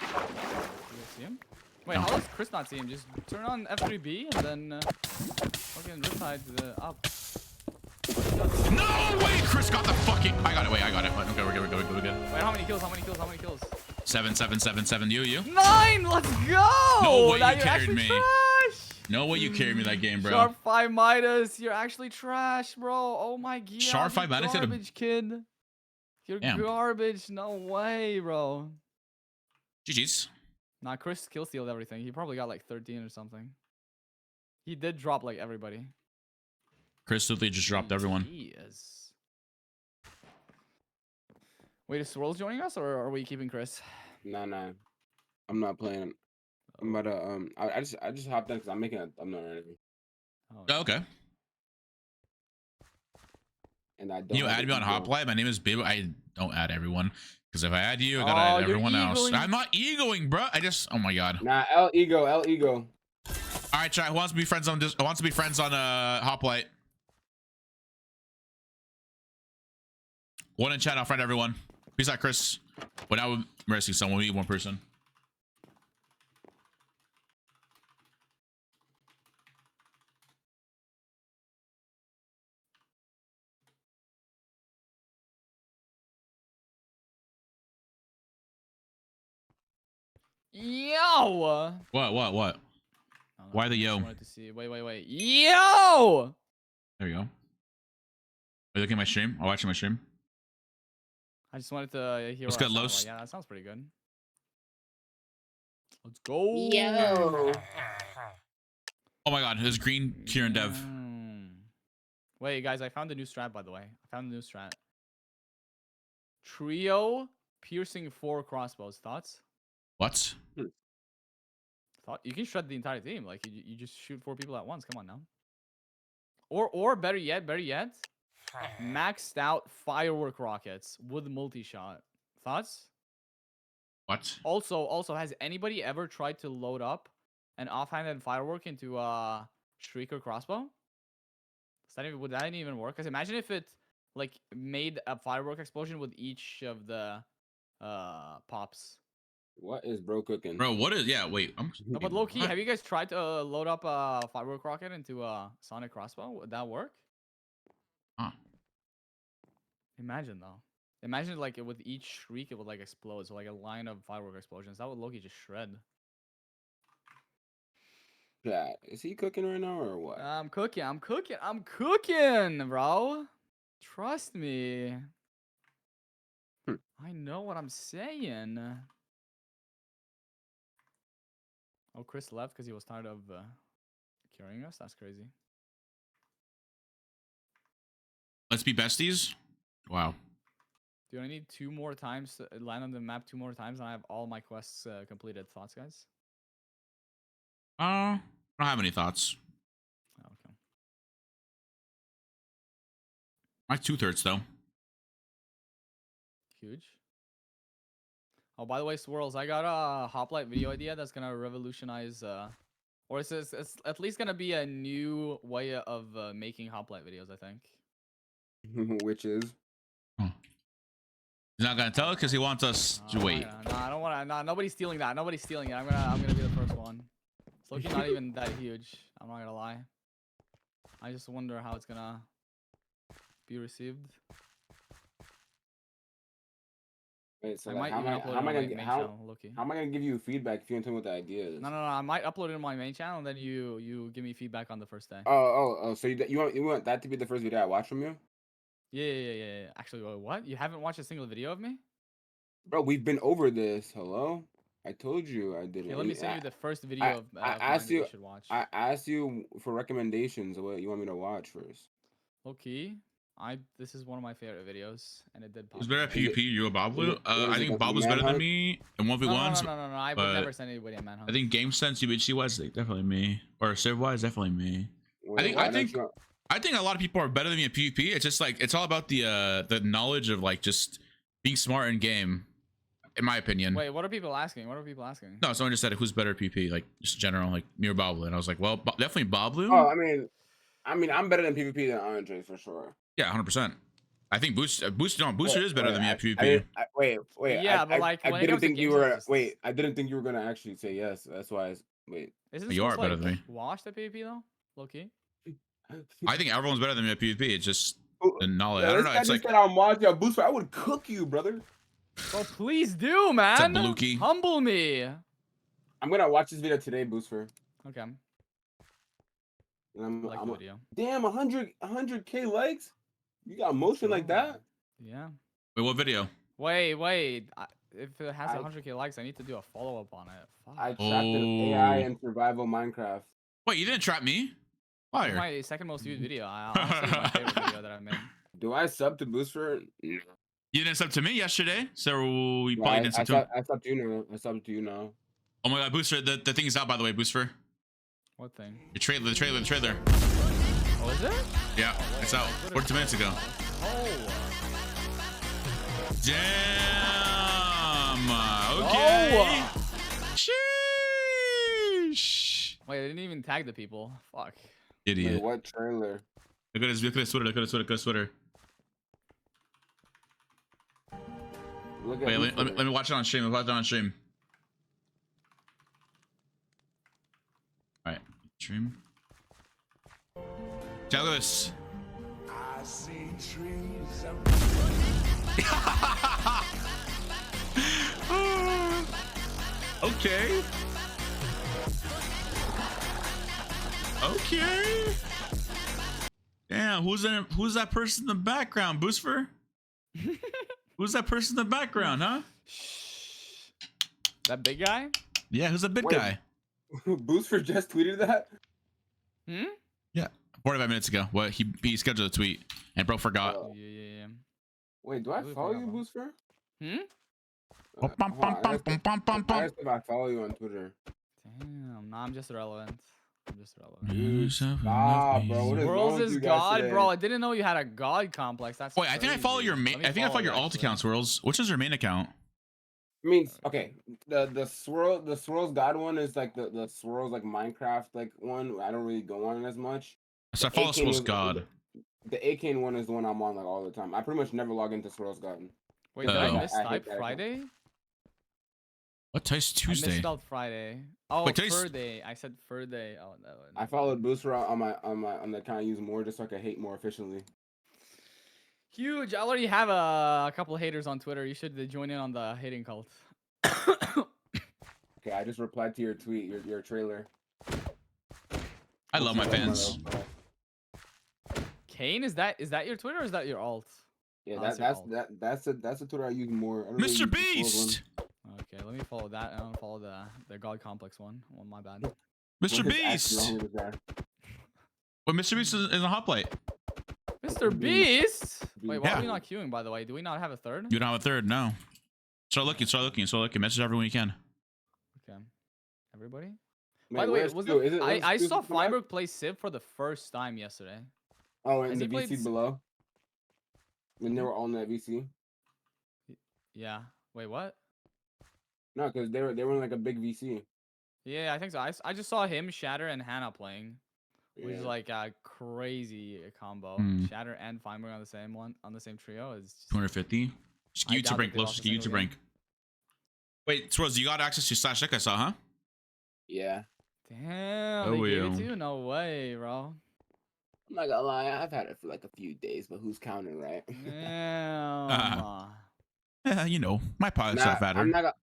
guys see him? Wait, No. how does Chris not see him? Just turn on F3B and then fucking riptide to the up. No way! Chris got the fucking. I got it. Wait, I got it. Okay, we're good. We're good. Wait, how many kills? How many kills? How many kills? 7, 7, 7, 7. You. 9! Let's go! No way Now you you're carried actually me. trash! No way you carried me that game, bro. Sharp 5 Midas, you're actually trash, bro. Oh my god. Sharp 5 you're Midas hit him. garbage, kid. You're Damn. garbage. No way, bro. GG's. Nah, Chris kill stealed everything. He probably got like 13 or something. He did drop like everybody. Chris literally just dropped everyone. He is. Wait, is Swirls joining us or are we keeping Chris? Nah. I'm not playing. I'm about to I just hopped in because I'm making a thumbnail or anything. Oh, okay. And I don't. Can you have add the me on ego. Hoplite? My name is Bib. I don't add everyone. Because if I add you, I gotta add you're everyone else. egoing. I'm not egoing, bro. I just. Oh my god. Nah, L ego. All right, chat. Who wants to be friends on this? Who wants to be friends on Hoplite? One in chat. I'll friend everyone. Peace out, Chris. But now we're missing someone. We need one person. Yo! What? Why the yo? I wanted to see. Wait. Yo! There you go. Are you looking at my stream? I'm watching my stream. I just wanted to hear. Let's what I get sound Los. like. Yeah, that sounds pretty good. Let's go. Yo. Oh my god, there's green Kieran Dev. Wait, guys, I found a new strat, by the way. I found a new strat. Trio piercing 4 crossbows. Thoughts? What? Thought you can shred the entire team. Like you just shoot 4 people at once. Come on now. Or better yet, maxed out firework rockets with multi-shot. Thoughts? What? Also, has anybody ever tried to load up an offhanded firework into a shrieker crossbow? Would that even work? Because imagine if it like made a firework explosion with each of the pops. What is bro cooking? Bro, what is? Yeah, wait. No, but low key, have you guys tried to load up a firework rocket into a sonic crossbow? Would that work? Huh. Imagine though. Imagine like with each shriek, it would like explode. So like a line of firework explosions. That would Loki just shred. Yeah, is he cooking right now or what? I'm cooking, bro. Trust me. I know what I'm saying. Oh, Chris left because he was tired of carrying us. That's crazy. Let's be besties. Wow. Dude, I need 2 more times to land on the map 2 more times, and I have all my quests completed. Thoughts, guys? I don't have any thoughts. Okay. My 2/3 though. Huge. Oh, by the way, Swirls, I got a Hoplite video idea that's gonna revolutionize, or it's at least gonna be a new way of making Hoplite videos, I think. Which is? He's not gonna tell it because he wants us to wait. No, I don't want to. No, nobody's stealing that. Nobody's stealing it. I'm gonna be the first one. It's looking not even that huge. I'm not gonna lie. I just wonder how it's gonna be received. Wait, so I like, might even upload it on my main channel, Loki. how am I gonna give you feedback if you don't tell me what the idea is? No, I might upload it on my main channel, and then you give me feedback on the first day. Oh, so you want that to be the first video I watch from you? Yeah. Actually, wait, what? You haven't watched a single video of me? Bro, we've been over this. Hello? I told you I didn't. Okay, let me send you the first video of mine that you should watch. I asked you for recommendations of what you want me to watch first. Okay. This is one of my favorite videos, and it did pop. Who's better at PvP? You or Bablu? I think like Bablu's better than me in 1v1s. No. I would never send anybody a manhunt. I think game sense, UHC wise, definitely me. Or serve wise, definitely me. Wait, I think a lot of people are better than me at PvP. It's just like it's all about the knowledge of like just being smart in game, in my opinion. Wait, what are people asking? No, someone just said who's better at PvP, like just general, like me or Bablu, and I was like, well, definitely Bablu. Oh, I mean, I'm better than PvP than Qndres for sure. Yeah, 100%. I think Booster is better than me at PvP. Wait. Yeah, but like, I didn't think you were. Wait, I didn't think you were gonna actually say yes. That's why. Wait. You are better than me. Washed at PvP though, low-key. I think everyone's better than me at PvP. It's just the knowledge. Yeah, I don't know. It's like I'm watching Booster. I would cook you, brother. Well, please do, man. Humble me. I'm gonna watch this video today, Booster. Okay. And like the video. Damn, 100K likes. You got motion like that? Yeah. Wait, what video? Wait. If it has 100K likes, I need to do a follow-up on it. Fuck. I trapped an AI in survival Minecraft. Wait, you didn't trap me? Fire. My second most viewed video. Honestly, my favorite video that I made. Do I sub to Booster? You didn't sub to me yesterday, so we probably didn't sub to him. I subbed to you now. I subbed to you now. Oh my god, Booster, the thing is out, by the way, Booster. What thing? The trailer. Oh, is it? Yeah, it's out 42 minutes ago. Oh. Damn. Okay. Oh. Sheesh. Wait, I didn't even tag the people. Fuck. Idiot. Wait, what trailer? Look at his Twitter. Wait, let me watch it on stream. Alright, stream. Check this. I see trees of Okay. Damn, who's that person in the background, Boostfer? Who's that person in the background, huh? That big guy? Yeah, who's that big guy? Booster just tweeted that? Yeah, 45 minutes ago. What he scheduled a tweet and bro forgot. Yeah. Wait, do I follow you, Booster? Hmm? I guess if I follow you on Twitter. Damn, nah, I'm just irrelevant. Bro. What is Swirls is god, today? Bro. I didn't know you had a god complex. That's wait. I think I follow your main. I think I follow your alt account, Swirls. Which is your main account? I mean, okay. The Swirls god one is like the Swirls like Minecraft like one. I don't really go on it as much. So I follow Swirls god. The Akane one is the one I'm on like all the time. I pretty much never log into Swirls god. Wait, did I mistype Friday? What today's I Tuesday? misspelled Friday. Oh, Wait, today's- Friday. I said Friday. Oh no. I followed Booster on the account I use more just so I can hate more efficiently. Huge. I already have a couple of haters on Twitter. You should join in on the hating cult. Okay, I just replied to your tweet, your trailer. I love my fans. Kane, is that your Twitter or is that your alt? Yeah, Oh, that's the Twitter I use more. I don't really Mr. use the old Beast. Okay, let me follow that and I'll follow the God Complex one. Oh, my bad. Mr. What is actually Beast. wrong with that? Wait, Mr. Beast is in the Hoplite. Mr. Beast. Wait, why Yeah. are we not queuing? By the way, do we not have a third? You don't have a third, no. Start looking. Message everyone you can. Okay, everybody. Wait, By the way, where's was Stu? it, where's I Stu saw from that? Flyberg play Civ for the first time yesterday. Oh, in Has the he played VC below. When they were all in that VC. Yeah. Wait, what? No, because they were in like a big VC. Yeah, I think so. I just saw him, Shatter, and Hannah playing, which is Yeah. like a crazy combo. Hmm. Shatter and Feinberg on the same trio is just 250. Skew to doubt brink, that they close. lost a Skew to single brink. Wait, Swirls, you got access to Slash Deck, I saw, huh? Yeah. damn. Oh, They gave it yeah. to you? No way, bro. I'm not gonna lie, I've had it for like a few days, but who's counting, right? Damn. Yeah, you know, my pilot's Nah, not fatter. I'm not gonna.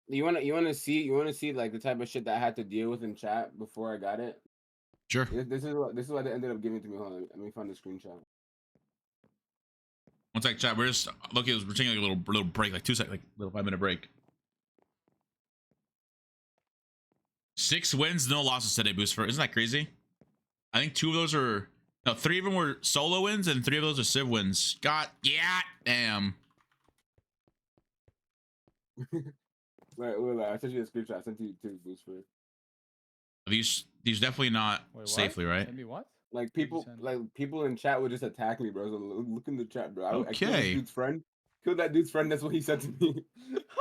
You wanna see like the type of shit that I had to deal with in chat before I got it. Sure. This is what they ended up giving to me. Hold on, let me find the screenshot. One sec, chat. We're just look. We're taking like a little break, like 2 seconds, like little 5-minute break. 6 wins, no losses today, Booster. Isn't that crazy? I think 2 of those are 3 of them were solo wins, and 3 of those are Civ wins. God, yeah, damn. Wait, I sent you a screenshot. I sent you to Booster. These definitely not Wait, what? safely, right? Send me what? Like send? people in chat would just attack me, bro. So look in the chat, bro. I killed Okay. this dude's friend. Killed that dude's friend. That's what he said to me.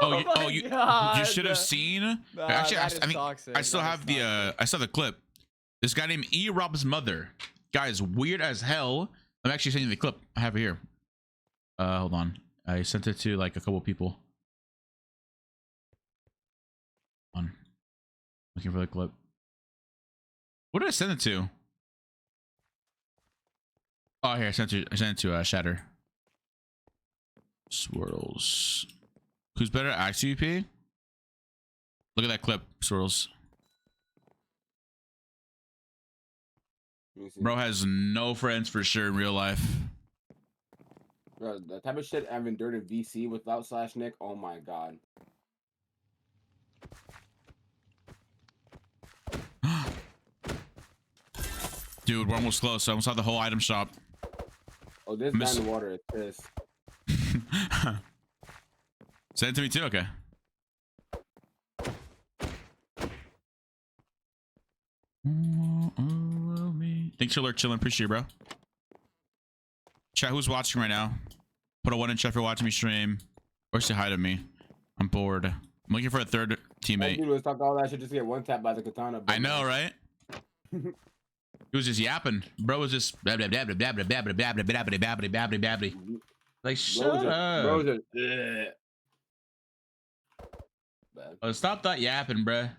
Oh, my you God. should have seen. Nah, Actually, that is I think toxic. I still That have is the toxic. I saw the clip. This guy named E. Rob's mother. Guy is weird as hell. I'm actually sending you the clip. I have it here. Hold on. I sent it to like a couple people. Hold on. Looking for the clip. What did I send it to? Oh, here I sent it to Shatter. Swirls. Who's better at XVP? Look at that clip, Swirls. Let me see. Bro has no friends for sure in real life. Bro, the type of shit I've endured in VC without Slash Nick. Oh my god. Dude, we're almost close. I almost have the whole item shop. Oh, this guy in the water is pissed. Send it to me too, okay. Thanks for alert chilling. Appreciate it, bro. Chat, who's watching right now? Put a 1 in chat for watching me stream. Or say hi to me. I'm bored. I'm looking for a third That teammate. dude was talking all that shit just to get one tap by the katana. I know, right? He was just yapping. Bro was just blah, blah, blah, blah, blah, blah, blah, blah, blah, blah, blah, blah, blah, blah. Like, shut up. Bro, just, Oh, stop that yapping, bruh.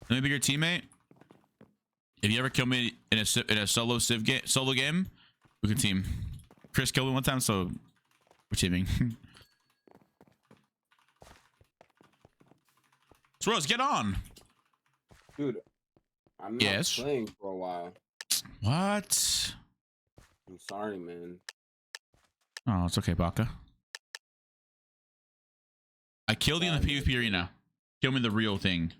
Let me be your teammate. If you ever kill me in a solo game, we can team. Chris killed me one time, so we're teaming. Swirls, get on. dude, I'm not playing for a while. What? I'm sorry, man. Oh, it's okay, Baka. I killed you in the PvP arena. Kill me the real thing.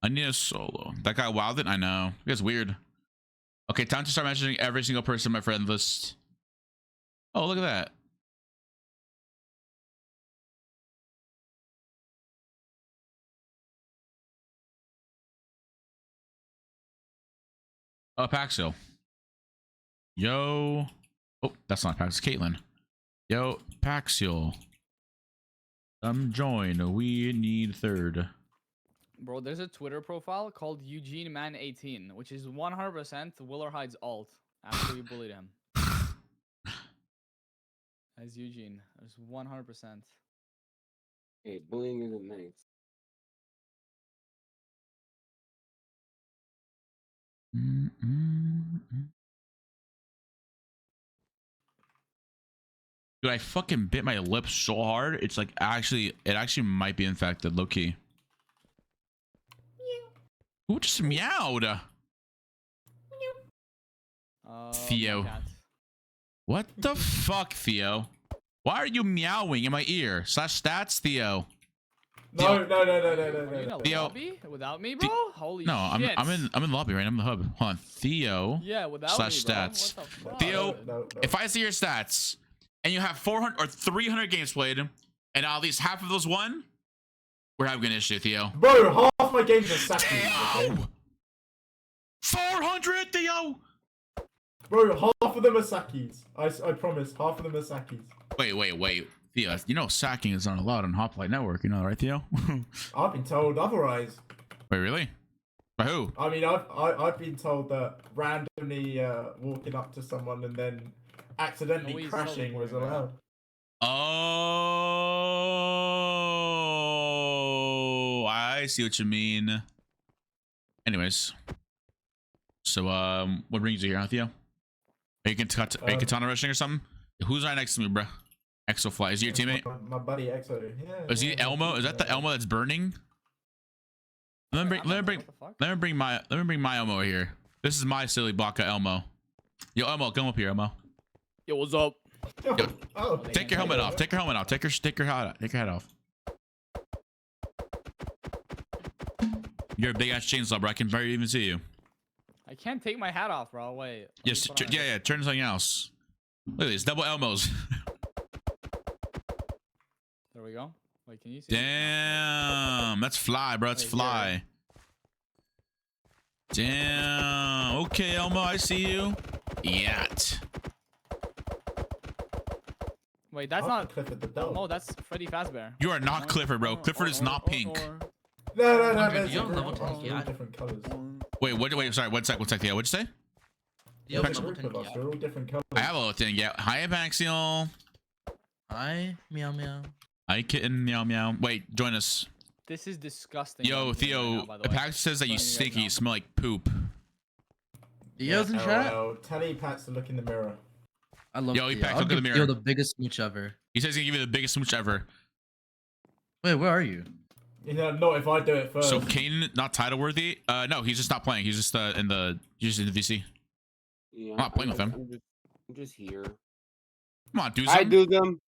I need a solo. That guy wilded? I know. It's weird. Okay, time to start mentioning every single person on my friend list. Oh, look at that. Oh, Paxil. Yo. Oh, that's not Paxil. Caitlin. Yo, Paxil. Join. We need third. Bro, there's a Twitter profile called Eugene Man 18, which is 100% Willer Hyde's alt after we bullied him. As Eugene, there's 100%. Hey, bullying isn't nice. Dude, I fucking bit my lip so hard. It's like it actually might be infected, low key. Who just meowed? Theo. What the fuck, Theo? Why are you meowing in my ear? Slash stats, Theo. No. Are you in a Theo. lobby without me, bro? Holy No, shit. I'm in the lobby, right? I'm in the hub. Hold on, Theo. Yeah, without slash me, bro. stats. What the fuck? Theo, if I see your stats and you have 400 or 300 games played, and at least half of those won, we're having an issue, Theo. Bro, half my games are Saki. 400, Theo. Bro, half of them are Sakis. I promise, half of them are Sakis. Wait. Theo, you know sacking is not allowed on Hoplite Network, you know, right, Theo? I've been told otherwise. Wait, really? By who? I mean, I've been told that randomly walking up to someone and then accidentally crashing was allowed. Oh, I see what you mean. Anyways, so what brings you here, huh, Theo? Are you katana rushing or something? Who's right next to me, bro? Exofly, is he your teammate? My buddy Exo. Yeah. Is he Elmo? Is that the Elmo that's burning? Let me bring my Elmo over here. This is my silly Baka Elmo. Yo, Elmo, come up here, Elmo. Yo, what's up? Yo, take your helmet off. Take your helmet off. Take your head off. You're a big ass chainsaw, bro. I can barely even see you. I can't take my hat off, bro. Wait. Yes, yeah. Turn to something else. Look at these double Elmos. There we go. Wait, can you see? Damn, that's fly, bro. That's fly. Damn. Okay, Elmo, I see you. Yat. Wait, that's not Clifford the Dog. No, that's Freddy Fazbear. You are not Clifford, bro. Clifford is not pink. No. There's different colors. Wait. Sorry. One sec. Yeah, what'd you say? We're all different colors. I have a little thing. Yeah. Hi, Apaxial. Hi, meow meow. Hi, kitten. Meow meow. Wait, join us. This is disgusting. Yo, Theo. Apax says that you stink. You smell like poop. Theo's in chat. Tell Apax to look in the mirror. I love Yo, Apax, look in the mirror. Theo the biggest smooch ever. He says he's gonna give you the biggest smooch ever. Wait, where are you? Not if I do it first. So Kane not title worthy? No, he's just not playing. He's just in the VC. Yeah, I'm not playing with him. I'm just here. Come on, do I something. do them.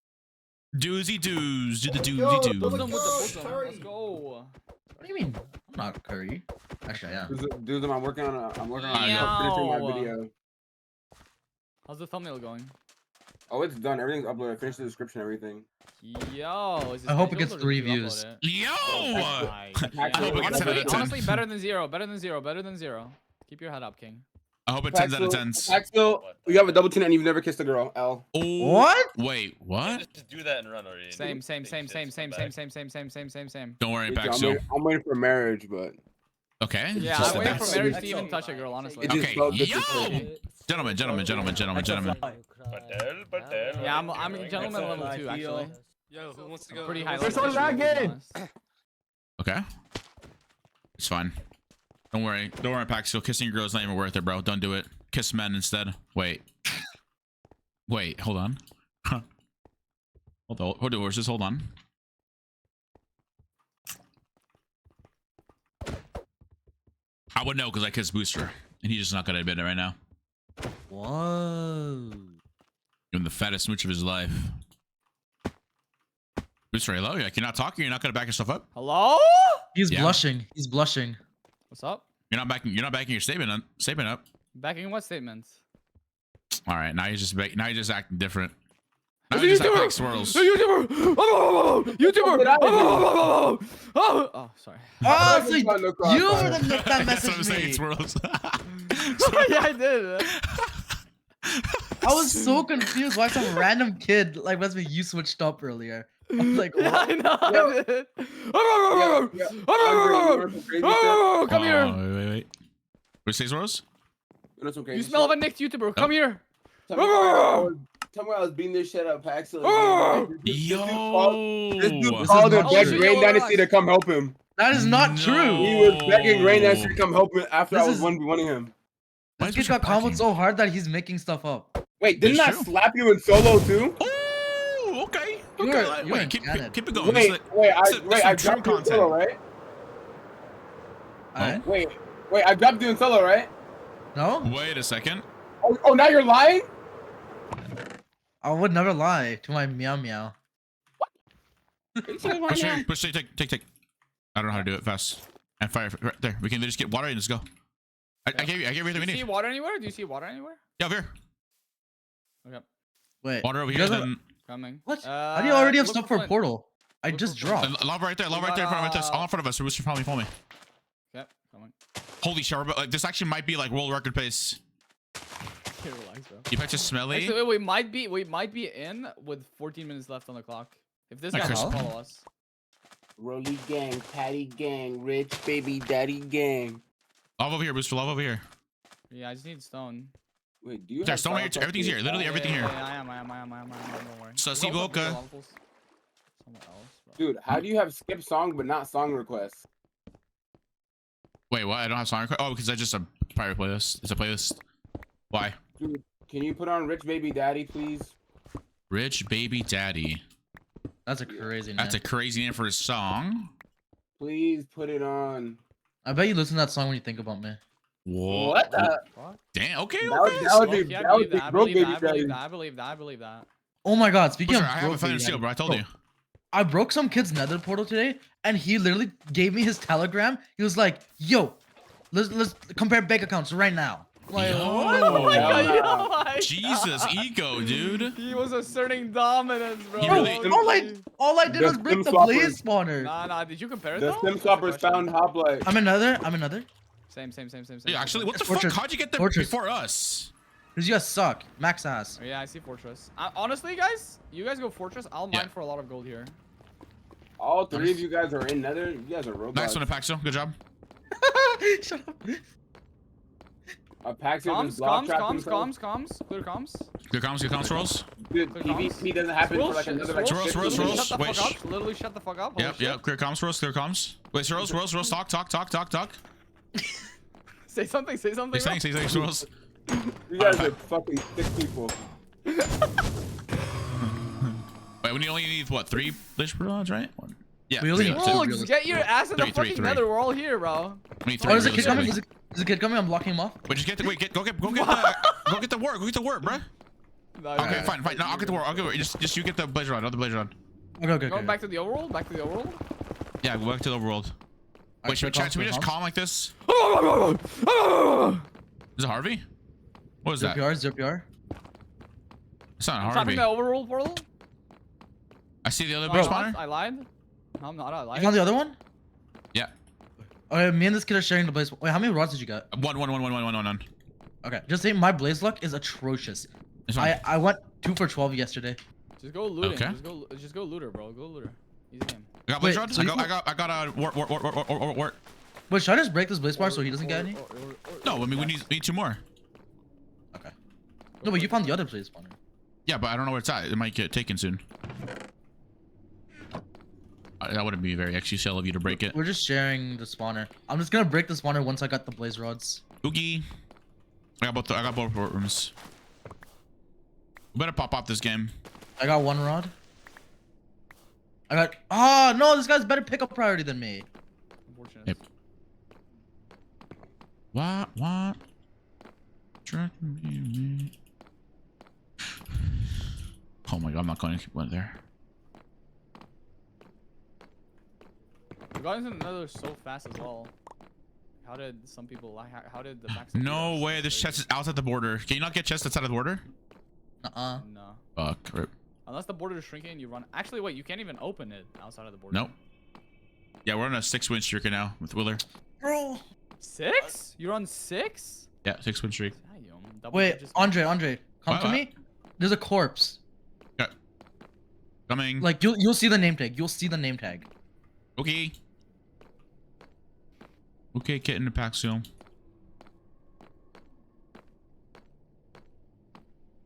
Doozy doos. Do the doozy Let's doos. go. What do you mean? I'm not Curry. Actually, I am. Do them. I'm working on finishing my video. How's the thumbnail going? Oh, it's done. Everything's uploaded. I finished the description, everything. Yo, is I hope it gets 3 views. Yo! I hope it gets 10 out of 10. Honestly, better than zero. Keep your head up, King. I hope it 10s out of 10s. Paxil, you have a double chin and you've never kissed a girl. L. Oh, what? Wait, what? Just do that and run already. Same. Don't worry, Paxil. I'm waiting for marriage, but. Okay. Yeah, I'm waiting for marriage to even touch a girl, honestly. Okay, yo! Gentlemen. Yeah, I'm a gentleman level 2, actually. Yo, who wants to go? Pretty high Where's level. all that Okay. It's fine. Don't worry, Paxil. Kissing a girl is not even worth it, bro. Don't do it. Kiss men instead. Wait, hold on. Hold on, horses. Hold on. I would know because I kissed Booster, and he's just not gonna admit it right now. Whoa. Doing the fattest smooch of his life. Booster, hello? You're not talking? You're not gonna back yourself up? Hello? He's blushing. He's blushing. What's up? You're not backing your statement up. Backing what statements? All right, now you're just acting different. Now you're just acting like swirls. YouTuber! Oh, sorry. Oh, so you would have left that message I'm saying swirls. Yeah, I did. I was so confused why some random kid like must be you switched up earlier. I'm like, Yeah, what? I know. Yo. Come here. Wait. What says Rose? You smell of a Nick YouTuber. Come here. Tell me where I was beating this shit up, Paxil. Yo. This dude This called is and not begged true. Rain Dynasty to come help him. That is not true. He was begging Rain Dynasty to come help him after This I was is- 1v1ing him. This kid got comboed so hard that he's making stuff up. Wait, didn't That's I true. slap you in solo too? Oh, okay. You're Wait, keep it going. Wait, I dropped you in solo, right? Alright. Wait, I dropped you in solo, right? No? Wait a second. Oh, now you're lying? I would never lie to my meow meow. Push, take. I don't know how to do it fast. And fire right there. We can just get water and just go. I gave you everything we Do you need. see water anywhere? Do you see water anywhere? Yeah, over here. Okay. Wait. Water over you here. guys have- Then Coming. What? How do you already have look stuff for a Flint. portal? I just dropped. lava right there. Lava right there in front of us. All in front of us. Rooster, follow me. Okay, coming. Holy shower, but like this actually might be like world record pace. Okay, relax, bro. You bet you smelly. Actually, we might be in with 14 minutes left on the clock. If this guy Okay. doesn't follow us. Rolly gang, Patty gang, rich baby daddy gang. Lava over here, Booster. Lava over here. Yeah, I just need stone. Wait, do you There's have stone here. Everything's here. Literally everything here. Yeah, I am. Don't worry. So, There's see, also Boca. people levels somewhere else, bro. Dude, how do you have skip song but not song requests? Wait, what? I don't have song request. Oh, because I just a private playlist. It's a playlist. Why? Dude, can you put on Rich Baby Daddy, please? Rich Baby Daddy. That's a crazy name. That's a crazy name for a song. Please put it on. I bet you listen to that song when you think about me. Whoa. What the? Damn. Okay. That would be, Yeah, that would be broke baby daddy. I believe that. Oh my god, speaking Booster, of I have a broke feather baby steel, daddy. bro. I told you. I broke some kid's nether portal today, and he literally gave me his telegram. He was like, "Yo, let's compare bank accounts right now." Like, Yo. Oh my god, Jesus, ego, dude. He was asserting dominance, bro. He really- all I did was The break Sim the Swappers. blaze spawner. Nah, did you compare it The though? Sim Swappers found Hoplite. I'm another. Same. Yeah, actually, what the Fortress. fuck? How'd you get there Fortress. before us? Cause you guys suck, max ass. Oh, yeah, I see Fortress. Honestly, guys, you guys go Fortress. I'll mine Yeah. for a lot of gold here. All three of you guys are in Nether. You guys are robots. Nice one, Apaxo. Good job. Shut up. Paxil just block trapped himself. Comms. Clear comms. Good comms, Rolls. Dude, PvP doesn't happen for like another like Rolls, 50 Rolls, minutes. Rolls. Shut the Wait, fuck up. Literally shut the fuck up. Holy Yep. Clear comms, Rolls. Wait, Rolls. Talk. Say something. Say something, Rolls. You guys are fucking sick people. Wait, we only need what? 3 Lich rods, right? One. Yeah. We only three, need two. two. Oh, just get your ass in the Three, fucking three. nether. We're all here, bro. We need Oh, 3 there's a kid coming. realistically. There's a kid coming. I'm blocking him off. Wait, just get the go get the word. Go get the word, bro. No, Okay, fine. No, I'll get the word. Just you get the blaze rod. Not the blaze rod. Okay. Going back to the overworld. Yeah, go back to the overworld. Wait, should we just calm like this? Is it Harvey? What is that? Zero PR. It's not I'm Harvey. tapping the overworld portal. I see the other No, blaze I'm not. spawner. I lied. No, I'm not. I lied. You found the other one? Yeah. Okay, me and this kid are sharing the blaze. Wait, how many rods did you get? One. Okay, just say my blaze luck is atrocious. It's fine. I went 2 for 12 yesterday. Just go looting. Okay. Just go looter, bro. Go looter. Easy game. I got blaze Wait, rods. so I you got a wart. Wait, should I just break this blaze bar so he doesn't get any? No, I mean we need 2 more. Okay. No, but you found the other blaze spawner. Yeah, but I don't know where it's at. It might get taken soon. That wouldn't be very XUCL of you to break it. We're just sharing the spawner. I'm just gonna break the spawner once I got the blaze rods. Oogie. I got both rooms. We better pop off this game. I got 1 rod. I got. Oh no! This guy's better pickup priority than me. Unfortunate. Yep. What? Oh my god, I'm not going to keep going there. We got into the nether so fast as well. How did some people? How did the back? No way. This chest is outside the border. Can you not get chests outside of the border? No. Fuck. Rip. Unless the border is shrinking, you run. Actually, wait. You can't even open it outside of the border. Nope. Yeah, we're on a 6-win streak right now with Willer. Bro. 6? You're on 6? Yeah, 6-win streak. Damn, Wait, Andre, come What? to me. There's a corpse. Yeah. Coming. Like you'll see the name tag. You'll see the name tag. Okay. Okay, Kitten to Paxil.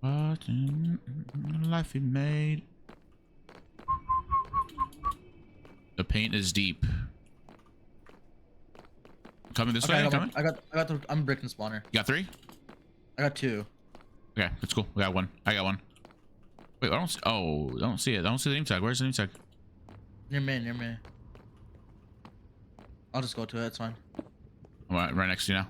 What in life we made? The paint is deep. Coming this way. I Coming. got the. I'm breaking spawner. You got 3? I got 2. Okay, that's cool. We got 1. I got 1. Wait, I don't see. Oh, I don't see it. I don't see the name tag. Where's the name tag? Near me. I'll just go to it. It's fine. I'm right next to you now.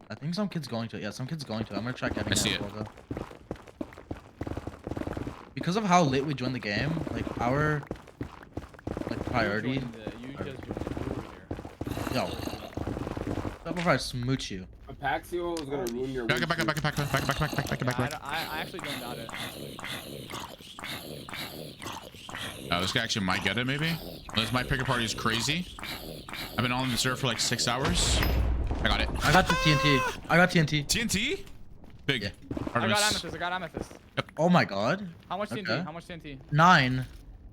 I think some kid's going to it. Yeah, some kid's going to it. I'm gonna try getting I see as it. well, though. Because of how late we joined the game, like our priority. You just joined here. Yo, that before I smooch you. A Paxio is gonna ruin your. Back. I actually don't doubt it. Oh, this guy actually might get it, maybe. Unless my picker party is crazy. I've been on the server for like 6 hours. I got it. I got the TNT. I got TNT. TNT? Big. Yeah. I got amethyst. Yep. Oh my god. How much TNT? Okay. How much TNT? 9.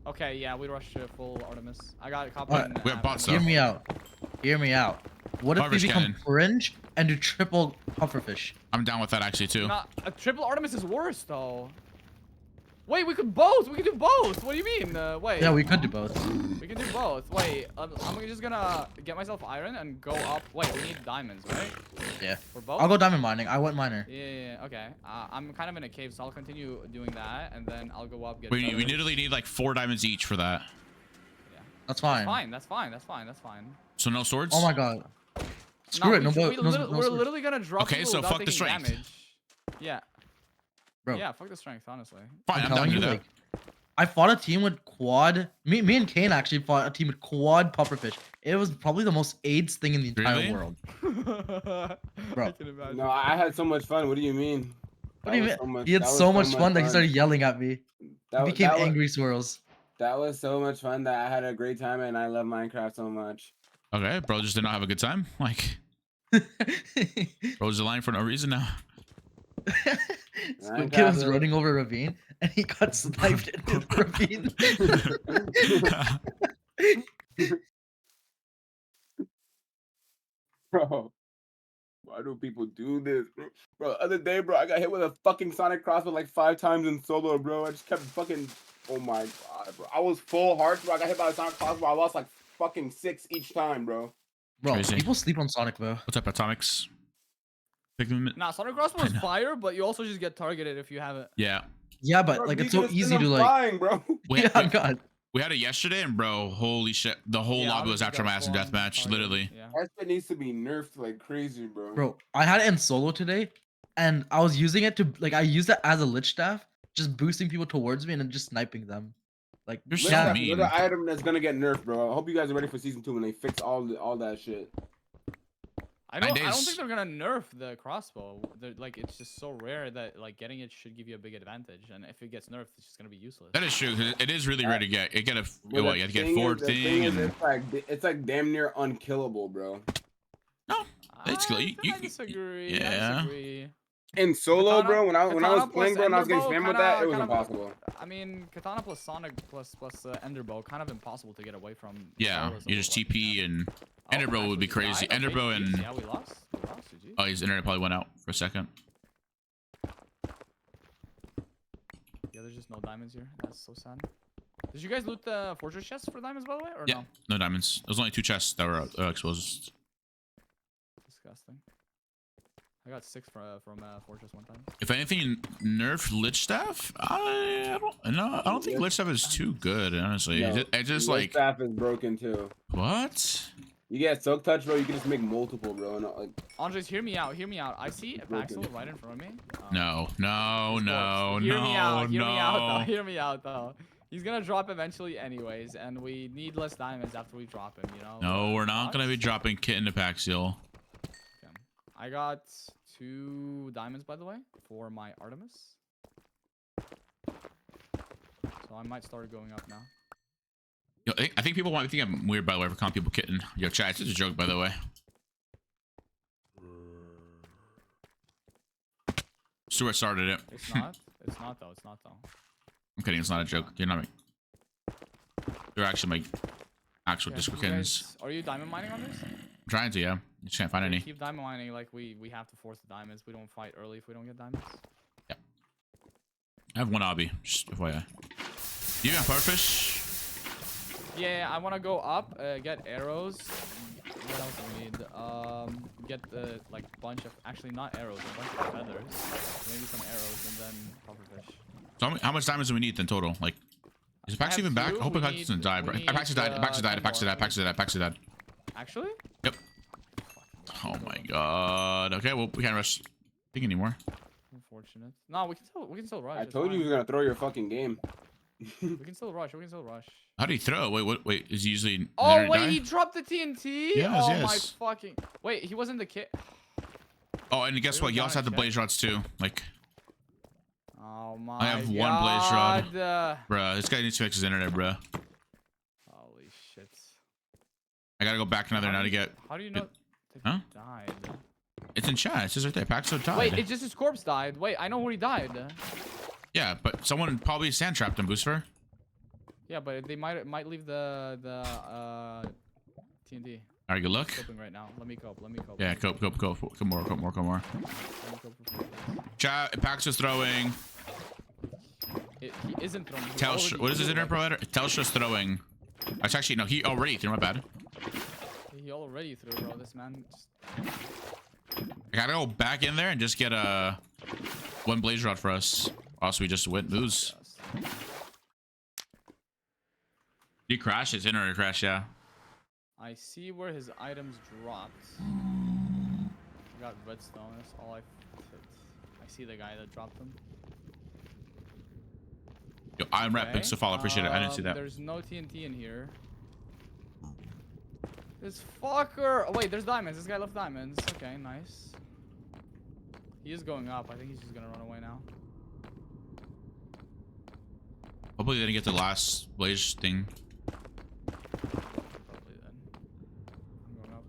Okay, yeah, we rushed full Artemis. I got copper. Alright, we have bots though. Hear me out. Hear me out. What if we Pufferfish become cannon. fringe and do triple pufferfish? I'm down with that actually too. A triple Artemis is worse though. Wait, we could both. We could do both. What do you mean? Wait. Yeah, we could do both. We can do both. Wait, I'm just gonna get myself iron and go up. Wait, we need diamonds, right? Yeah. For both? I'll go diamond mining. I went miner. Yeah, okay. I'm kind of in a cave, so I'll continue doing that, and then I'll go up. Get We literally need like 4 diamonds each for that. Yeah. That's fine. That's fine. So no swords? Oh my god. Screw it. We're literally gonna drop. Okay, so fuck the strength. Damage. Yeah. Bro. Yeah, fuck the strength, honestly. Fine, I'm down to that. Like, I fought a team with quad. Me and Kane actually fought a team with quad pufferfish. It was probably the most AIDS thing in the entire world. Bro. No, I had so much fun. What do you mean? What do you mean? He had so much fun that he started yelling at me. He became angry swirls. That was so much fun that I had a great time and I love Minecraft so much. Okay, bro just did not have a good time. Like, bro's a line for no reason now. This kid was running over a ravine and he got sniped into the ravine. Bro, why do people do this, bro? Bro, the other day, bro, I got hit with a fucking sonic crossbow like 5 times in solo, bro. I just kept fucking, oh my god, bro. I was full hearts, bro. I got hit by a sonic crossbow. I lost like fucking 6 each time, bro. Bro, Crazy. people sleep on Sonic, though. What's up, Atomics? Nah, Sonic Crossbow is fire, but you also just get targeted if you have it. Yeah. Yeah, but Bro, like you it's so could've easy seen to them like. flying, bro. God. We had it yesterday, and bro, holy shit, the whole lobby was after my ass in deathmatch, literally. Yeah. That shit needs to be nerfed like crazy, bro. Bro, I had it in solo today, and I was using it to like I used it as a lich staff, just boosting people towards me and then just sniping them. Like You're so That's mean. another item that's gonna get nerfed, bro. I hope you guys are ready for season 2 when they fix all that shit. I don't think they're gonna nerf the crossbow. Like it's just so rare that like getting it should give you a big advantage, and if it gets nerfed, it's just gonna be useless. That is true. 'Cause it is really rare to get. You have to get thing forward is- the thing is, and it's like damn near unkillable, bro. no, it's cool. I disagree. yeah. I disagree. In solo, bro, when I was Katana playing, bro, and I was getting plus spammed with Enderbow, that, it was kinda- impossible. I mean, Katana plus Sonic plus Enderbow, kind of impossible to get away from. Yeah, solos you of just like, TP and Oh, Enderbow would be actually, we crazy. died? Okay, Enderbow GG. and Yeah, we lost. GG. oh, his internet probably went out for a second. Yeah, there's just no diamonds here. That's so sad. Did you guys loot the fortress chests for diamonds, by the way, or Yeah, no? no diamonds. There's only 2 chests that were exposed. Disgusting. I got 6 from fortress one time. If anything, nerf lich staff. I don't think lich staff is too good, honestly. No, It just your like staff is broken too. what? You get soak touch, bro. You can just make multiple, bro. And like, Andres, hear me out. Hear me out. I see a Paxel right in front of me. No. Hear me out. Hear me out, though. Hear me out, though. He's gonna drop eventually, anyways, and we need less diamonds after we drop him. You know. No, we're not gonna be dropping Kitten to Paxil. Okay. I got 2 diamonds, by the way, for my Artemis. So I might start going up now. Yo, I think people might think I'm weird, by the way, for calling people Kitten. Yo, chat, it's just a joke, by the way. Stuart started it. It's not. It's not though. It's not though. I'm kidding. It's not a joke. You're not. They're actually my actual Discord kittens. Are you diamond mining on this? I'm trying to. Yeah. You just can't find any. Keep diamond mining. Like we have to force the diamonds. We don't fight early if we don't get diamonds. Yeah. I have one obby. Just FYI. You got purpose? Yeah, I want to go up, get arrows. What else do we need? Get the like bunch of actually not arrows, a bunch of feathers, maybe some arrows, and then pufferfish. So how much diamonds do we need in total? Like, is Pax even back? I hope Pax doesn't die, bro. Pax died. Pax died. Pax died. Pax died. Pax died. Actually? Yep. Oh my god. Okay, well we can't rush thing anymore. Unfortunate. No, we can still rush. I it's told you fine. he was gonna throw your fucking game. We can still rush. We can still rush. How do you throw? Wait. Is he usually? Oh wait, he dropped the TNT. Yes, oh yes. my fucking. Wait, he wasn't the kid. Oh, and guess what? You also have the blaze rods too. Like, Oh my. I have one blaze rod. God. Bruh, this guy needs to fix his internet, bruh. Holy shit. I gotta go back another now to get. How do you know? Huh? He died. It's in chat. It says right there. Paxo died. Wait, it's just his corpse died. Wait, I know where he died. Yeah, but someone probably sand trapped him, Booster. Yeah, but they might leave the TNT. All right, good luck. Coping right now. Let me cope. Let me cope. Yeah, cope. Come more. Chat. Paxo's throwing. He isn't throwing. Telstra. What is his internet provider? Telstra's throwing. Actually, no. He already threw. My bad. He already threw, bro. This man. I gotta go back in there and just get one blaze rod for us. Also, we just lose. He crashed. His internet crashed. Yeah. I see where his items dropped. I got redstone. That's all I see the guy that dropped them. Yo, I'm rep. Thanks to follow. Appreciate it. I didn't see that. There's no TNT in here. This fucker. Oh, wait, there's diamonds. This guy left diamonds. Okay, nice. He is going up. I think he's just gonna run away now. Hopefully they didn't get the last blaze thing. Probably then. I'm going up.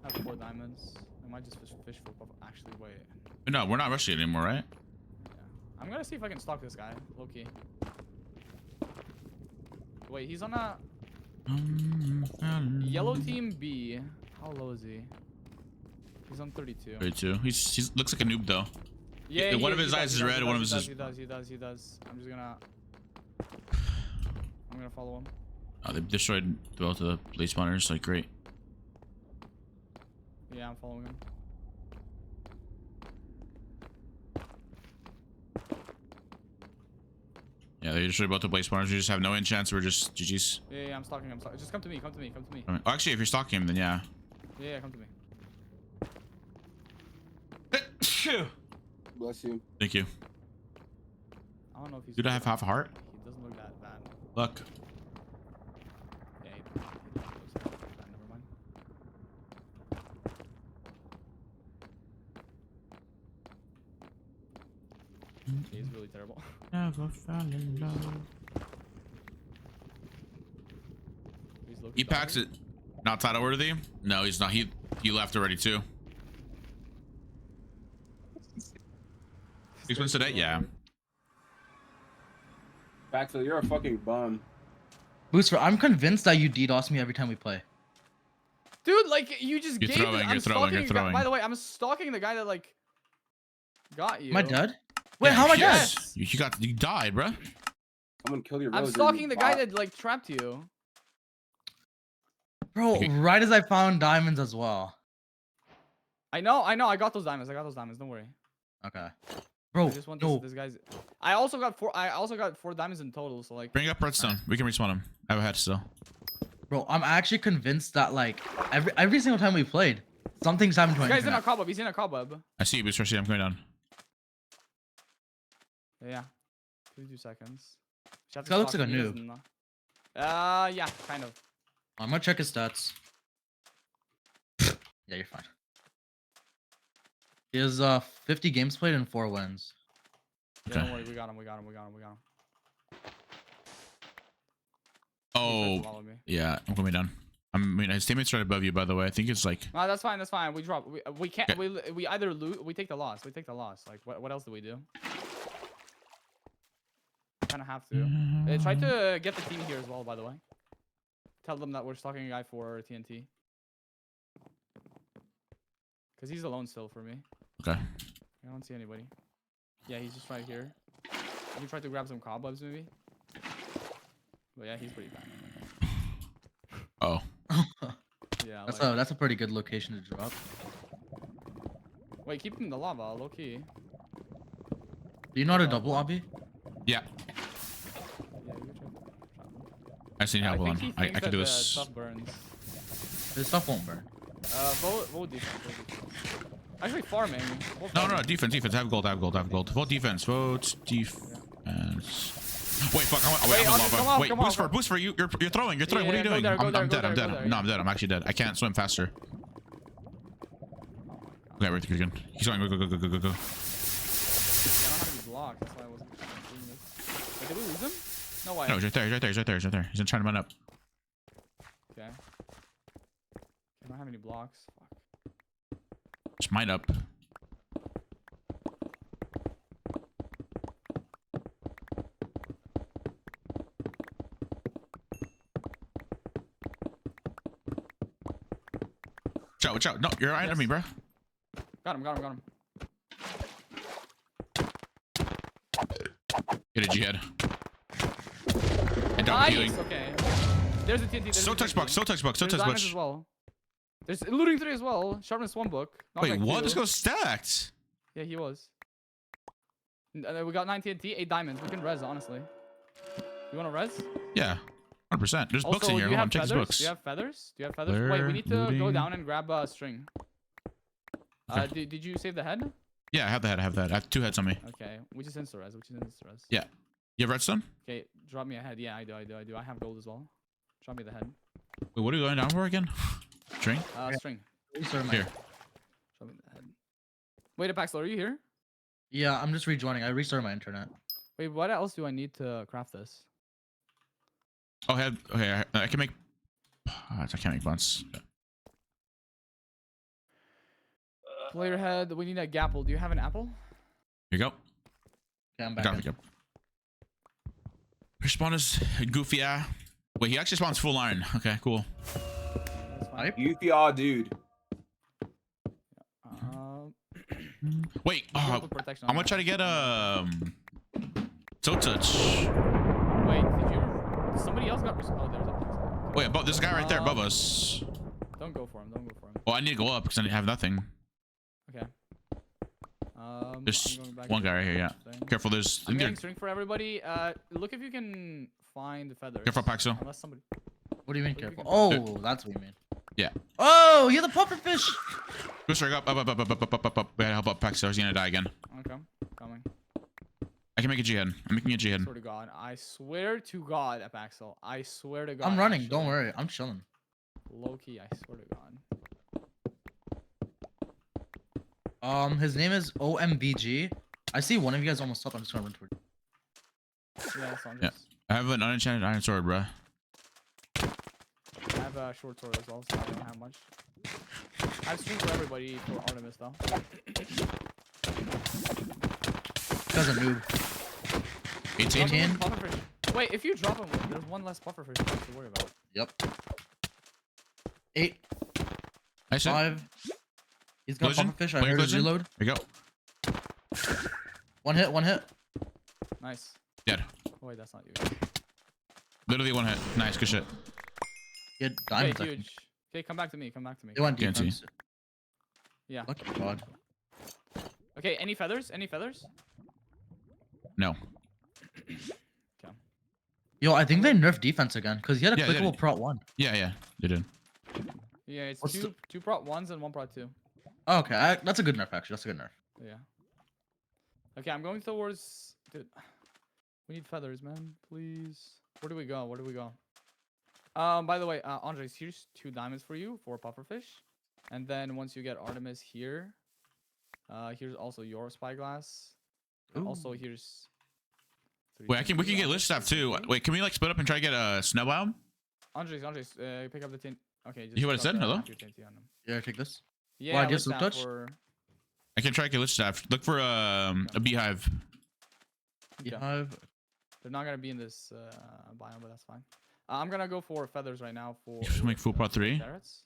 I have 4 diamonds. I might just fish for pop. Actually, wait. But no, we're not rushing it anymore, right? Yeah. I'm gonna see if I can stalk this guy. Low key. Wait, he's on a yellow team B. How low is he? He's on 32. 32. He's looks like a noob though. Yeah. One of his eyes is red. One of his is. He does. I'm just gonna. I'm gonna follow him. Oh, they destroyed both of the blaze spawners. Like great. Yeah, I'm following him. Yeah, they destroyed both the blaze spawners. We just have no enchants. We're just GG's. Yeah, I'm stalking him. Just come to me. Come to me. Oh, actually, if you're stalking him, then yeah. Yeah, come to me. Bless you. Thank you. I don't know if he's. Dude, I have half a heart. He doesn't look that bad. Look. Yeah, he looks that bad. Never mind. He's really terrible. Never fell in love. He packs it. Not title worthy? No, he's not. He left already too. He's been today? Yeah. Baxter, you're a fucking bum. Booster, I'm convinced that you DDoS me every time we play. Dude, like you just You're gave throwing, I'm you're throwing, you're stalking a guy- throwing. By the way, I'm stalking the guy that like got you. Am I dead? Wait, Yeah, how am I dead? Yes. You died, bruh. Someone kill your I'm rose, stalking you the guy bot. that like trapped you. Bro, right as I found diamonds as well. I know. I got those diamonds. Don't worry. Okay. I Bro, just want no. this guy's. I also got 4 diamonds in total. So like. Bring up redstone. We can respawn him. I have a head still. Bro, I'm actually convinced that like every single time we played, something's happened to This my guy's in a internet. cobweb. He's in a cobweb. I see you, Booster. I'm going down. Yeah. 52 seconds. This guy looks like a noob. Yeah, kind of. I'm gonna check his stats. Yeah, you're fine. He has 50 games played and 4 wins. Yeah, Okay. don't worry. We got him. Oh, Follow me. yeah. I'm coming down. I mean, his teammates right above you, by the way. I think it's like. No, that's fine. That's fine. We drop. We can't. We either lose. We take the loss. We take the loss. Like what else do we do? Kind of have to. Try to get the team here as well. By the way, tell them that we're stalking a guy for TNT. Cause he's alone still for me. Okay. I don't see anybody. Yeah, he's just right here. You try to grab some cobwebs maybe. But yeah, he's pretty bad. Oh. Yeah. That's a pretty good location to drop. Wait, keep him in the lava, low key. Do you know how to double obby? Yeah. Yeah, you try. I see help on. I can do this. Stuff burns. This stuff won't burn. Vote defense. Actually, farming. No, defense. Have gold. Vote defense. Vote defense. Wait, fuck. I'm lava. Wait, boost for you. You're throwing. What are you doing? I'm dead. No, I'm dead. I'm actually dead. I can't swim faster. Okay, we're good. He's going. Go. Yeah, I don't have any blocks. That's why I wasn't doing this. Wait, did we lose him? No way. No, he's right there. He's trying to run up. Okay. I don't have any blocks. Fuck. Just mine up. Watch out. No, you're right on me, bro. Got him. Get a jihad. And Nice. healing. Okay. There's a TNT. So touch box. As well. There's looting 3 as well. Sharpness 1 book. Wait, what? This goes stacked. Yeah, he was. We got 9 TNT, 8 diamonds. We can res, honestly. You want to res? Yeah. 100%. There's books in here. Do you Hold on, have check these feathers? books. Do you have feathers? Wait, we need to go down and grab a string. Okay. Did you save the head? Yeah, I have the head. I have 2 heads on me. Okay, which is insta-res. Yeah. You have redstone? Okay, drop me a head. Yeah, I do. I have gold as well. Drop me the head. Wait, what are you going down for again? String? String. Here. Drop me the head. Wait, Apaxel, are you here? Yeah, I'm just rejoining. I restarted my internet. Wait, what else do I need to craft this? Oh, okay. I can make pots. I can't make buns. Player head. We need a gapple. Do you have an apple? Here you go. Okay, I'm back. Go. Your spawn is goofy. Wait, he actually spawns full iron. Okay, cool. Goofy dude. Wait, I'm gonna try to get Toe Touch. Wait, somebody else got? Oh, there's a. Wait, there's a guy right there above us. Don't go for him. Oh, I need to go up because I have nothing. Okay. There's one guy right here. Yeah. Careful. There's. I'm getting string for everybody. Look if you can find the feathers. Careful, Paxo. Unless somebody. What do you mean careful? Oh, that's what you mean. Yeah. Oh, you're the pufferfish. Go straight up. We gotta help up Paxo. He's gonna die again. Okay, coming. I can make a jihad. I'm making a jihad. I swear to God, Apaxel. I swear to God. I'm running. Don't worry. I'm chilling. Low key, I swear to God. His name is OMBG. I see one of you guys almost up. I'm just gonna run toward. Yeah, I have an unenchanted iron sword, bro. I have a short sword as well, so I don't have much. I have string for everybody for Artemis though. Guy's a noob. 18. Wait, if you drop him, there's one less pufferfish to worry about. Yep. 8. I said 5. He's got pufferfish. I heard his reload. There you go. One hit. Nice. Dead. Oh, wait, that's not you. Literally 1 hit. Nice, good shit. Good diamond. Okay, huge. Okay, come back to me. They want defense. Yeah. Lucky God. Okay, any feathers? No. Okay. Yo, I think they nerfed defense again because he had a clickable prot 1. Yeah, they did. Yeah, it's two prot 1s and 1 prot 2. Oh, okay, that's a good nerf actually. That's a good nerf. Yeah. Okay, I'm going towards. Dude, we need feathers, man. Please. Where do we go? By the way, Andres, here's 2 diamonds for you for pufferfish, and then once you get Artemis here, here's also your spyglass. Also, here's. Wait, we can get lich staff too. Wait, can we like split up and try to get a snowbound? Andres, pick up the tin. Okay. You hear what it said? Hello? Yeah, take this. Yeah, Why, yeah, just let's look touch? for... I can try to glitch staff. Look for a beehive. Okay. Beehive. They're not gonna be in this biome, but that's fine. I'm gonna go for feathers right now for. You should make full pot 3. Ferrets.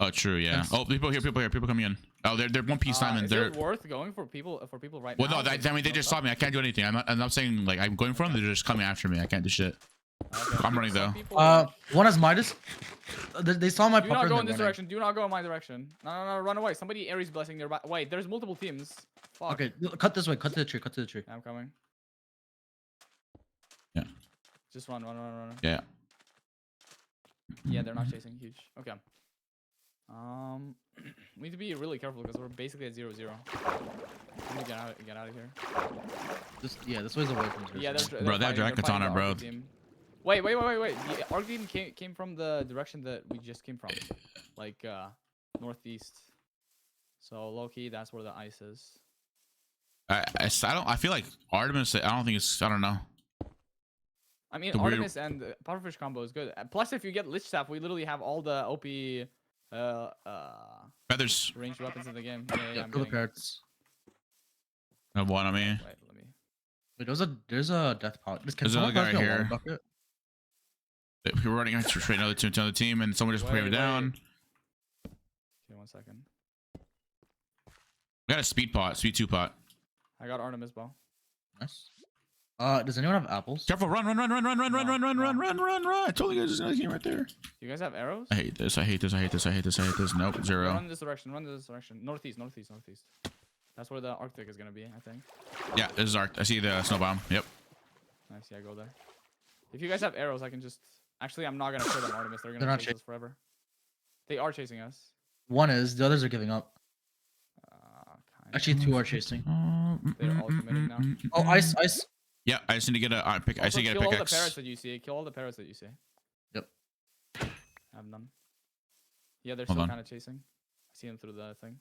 Oh, true. Yeah. Oh, people here. People coming in. Oh, they're one piece time and Is they're. it worth going for people right Well, now? no, I mean they just saw me. I can't do anything. I'm not saying like I'm going for them. They're just coming after me. I can't do shit. Okay. I'm running though. One has Midas. They saw my Do puffer. not go in they're this running. direction. Do not go in my direction. No, run away. Somebody Aries blessing nearby. Wait, there's multiple teams. Fuck. Okay, cut this way. Cut to the tree. Cut to the tree. I'm coming. Yeah. Just run. Yeah. Yeah, they're not chasing. Huge. Okay. We need to be really careful because we're basically at 0-0. We need to get out of here. This way's away from 0. Yeah, Bro, they have direct katana, bro. Wait. The arc team came from the direction that we just came from, like northeast. So low key, that's where the ice is. I feel like Artemis. I don't think it's. I don't know. I mean, The Artemis and Pufferfish combo is good. Plus, if you get Lich Staff, we literally have all the OP Feathers. ranged weapons in the game. Yeah, I'm Kill the getting it. parrots. I have one on me. Wait, let me. Wait, there's a death pot. There's another guy here. Bucket? We're running straight another team, and someone just put me down. Okay, 1 second. We got a speed 2 pot. I got Artemis bow. Nice. Does anyone have apples? Careful! Run! I told you guys there's another team right there. You guys have arrows? I hate this. Nope, 0. Run this direction. Northeast. That's where the Arctic is gonna be, I think. Yeah, this is Arc. I see the snow bomb. Yep. Nice. Yeah, go there. If you guys have arrows, I can just. Actually, I'm not gonna put them Artemis. They're gonna chase us forever. They are chasing us. One is. The others are giving up. Actually, 2 are chasing. They're all committing now. Oh, ice. Yeah, I just need to get a pick. I just need to get a Kill all the pickaxe. parrots that you see. Kill all the parrots that you see. Yep. I have none. Yeah, they're Hold still on. kind of chasing. I see them through the thing.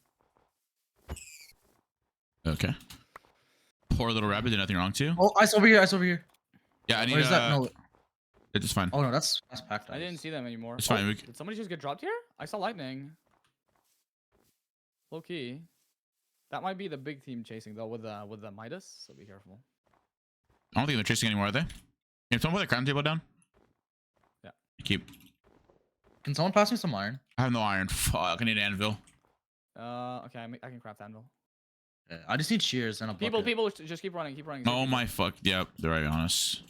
Okay. Poor little rabbit did nothing wrong to you. Oh, ice over here. Yeah, I need. Or is that no? It's fine. Oh no, that's packed. I didn't see them anymore. It's fine. Did somebody just get dropped here? I saw lightning. Low key. That might be the big team chasing though with the Midas, so be careful. I don't think they're chasing anymore, are they? Can someone put the crown table down? Yeah. Keep. Can someone pass me some iron? I have no iron. Fuck, I need an anvil. Okay, I can craft anvil. Yeah, I just need shears and a bucket. People, just keep running. Oh my fuck. Yep, they're right on us.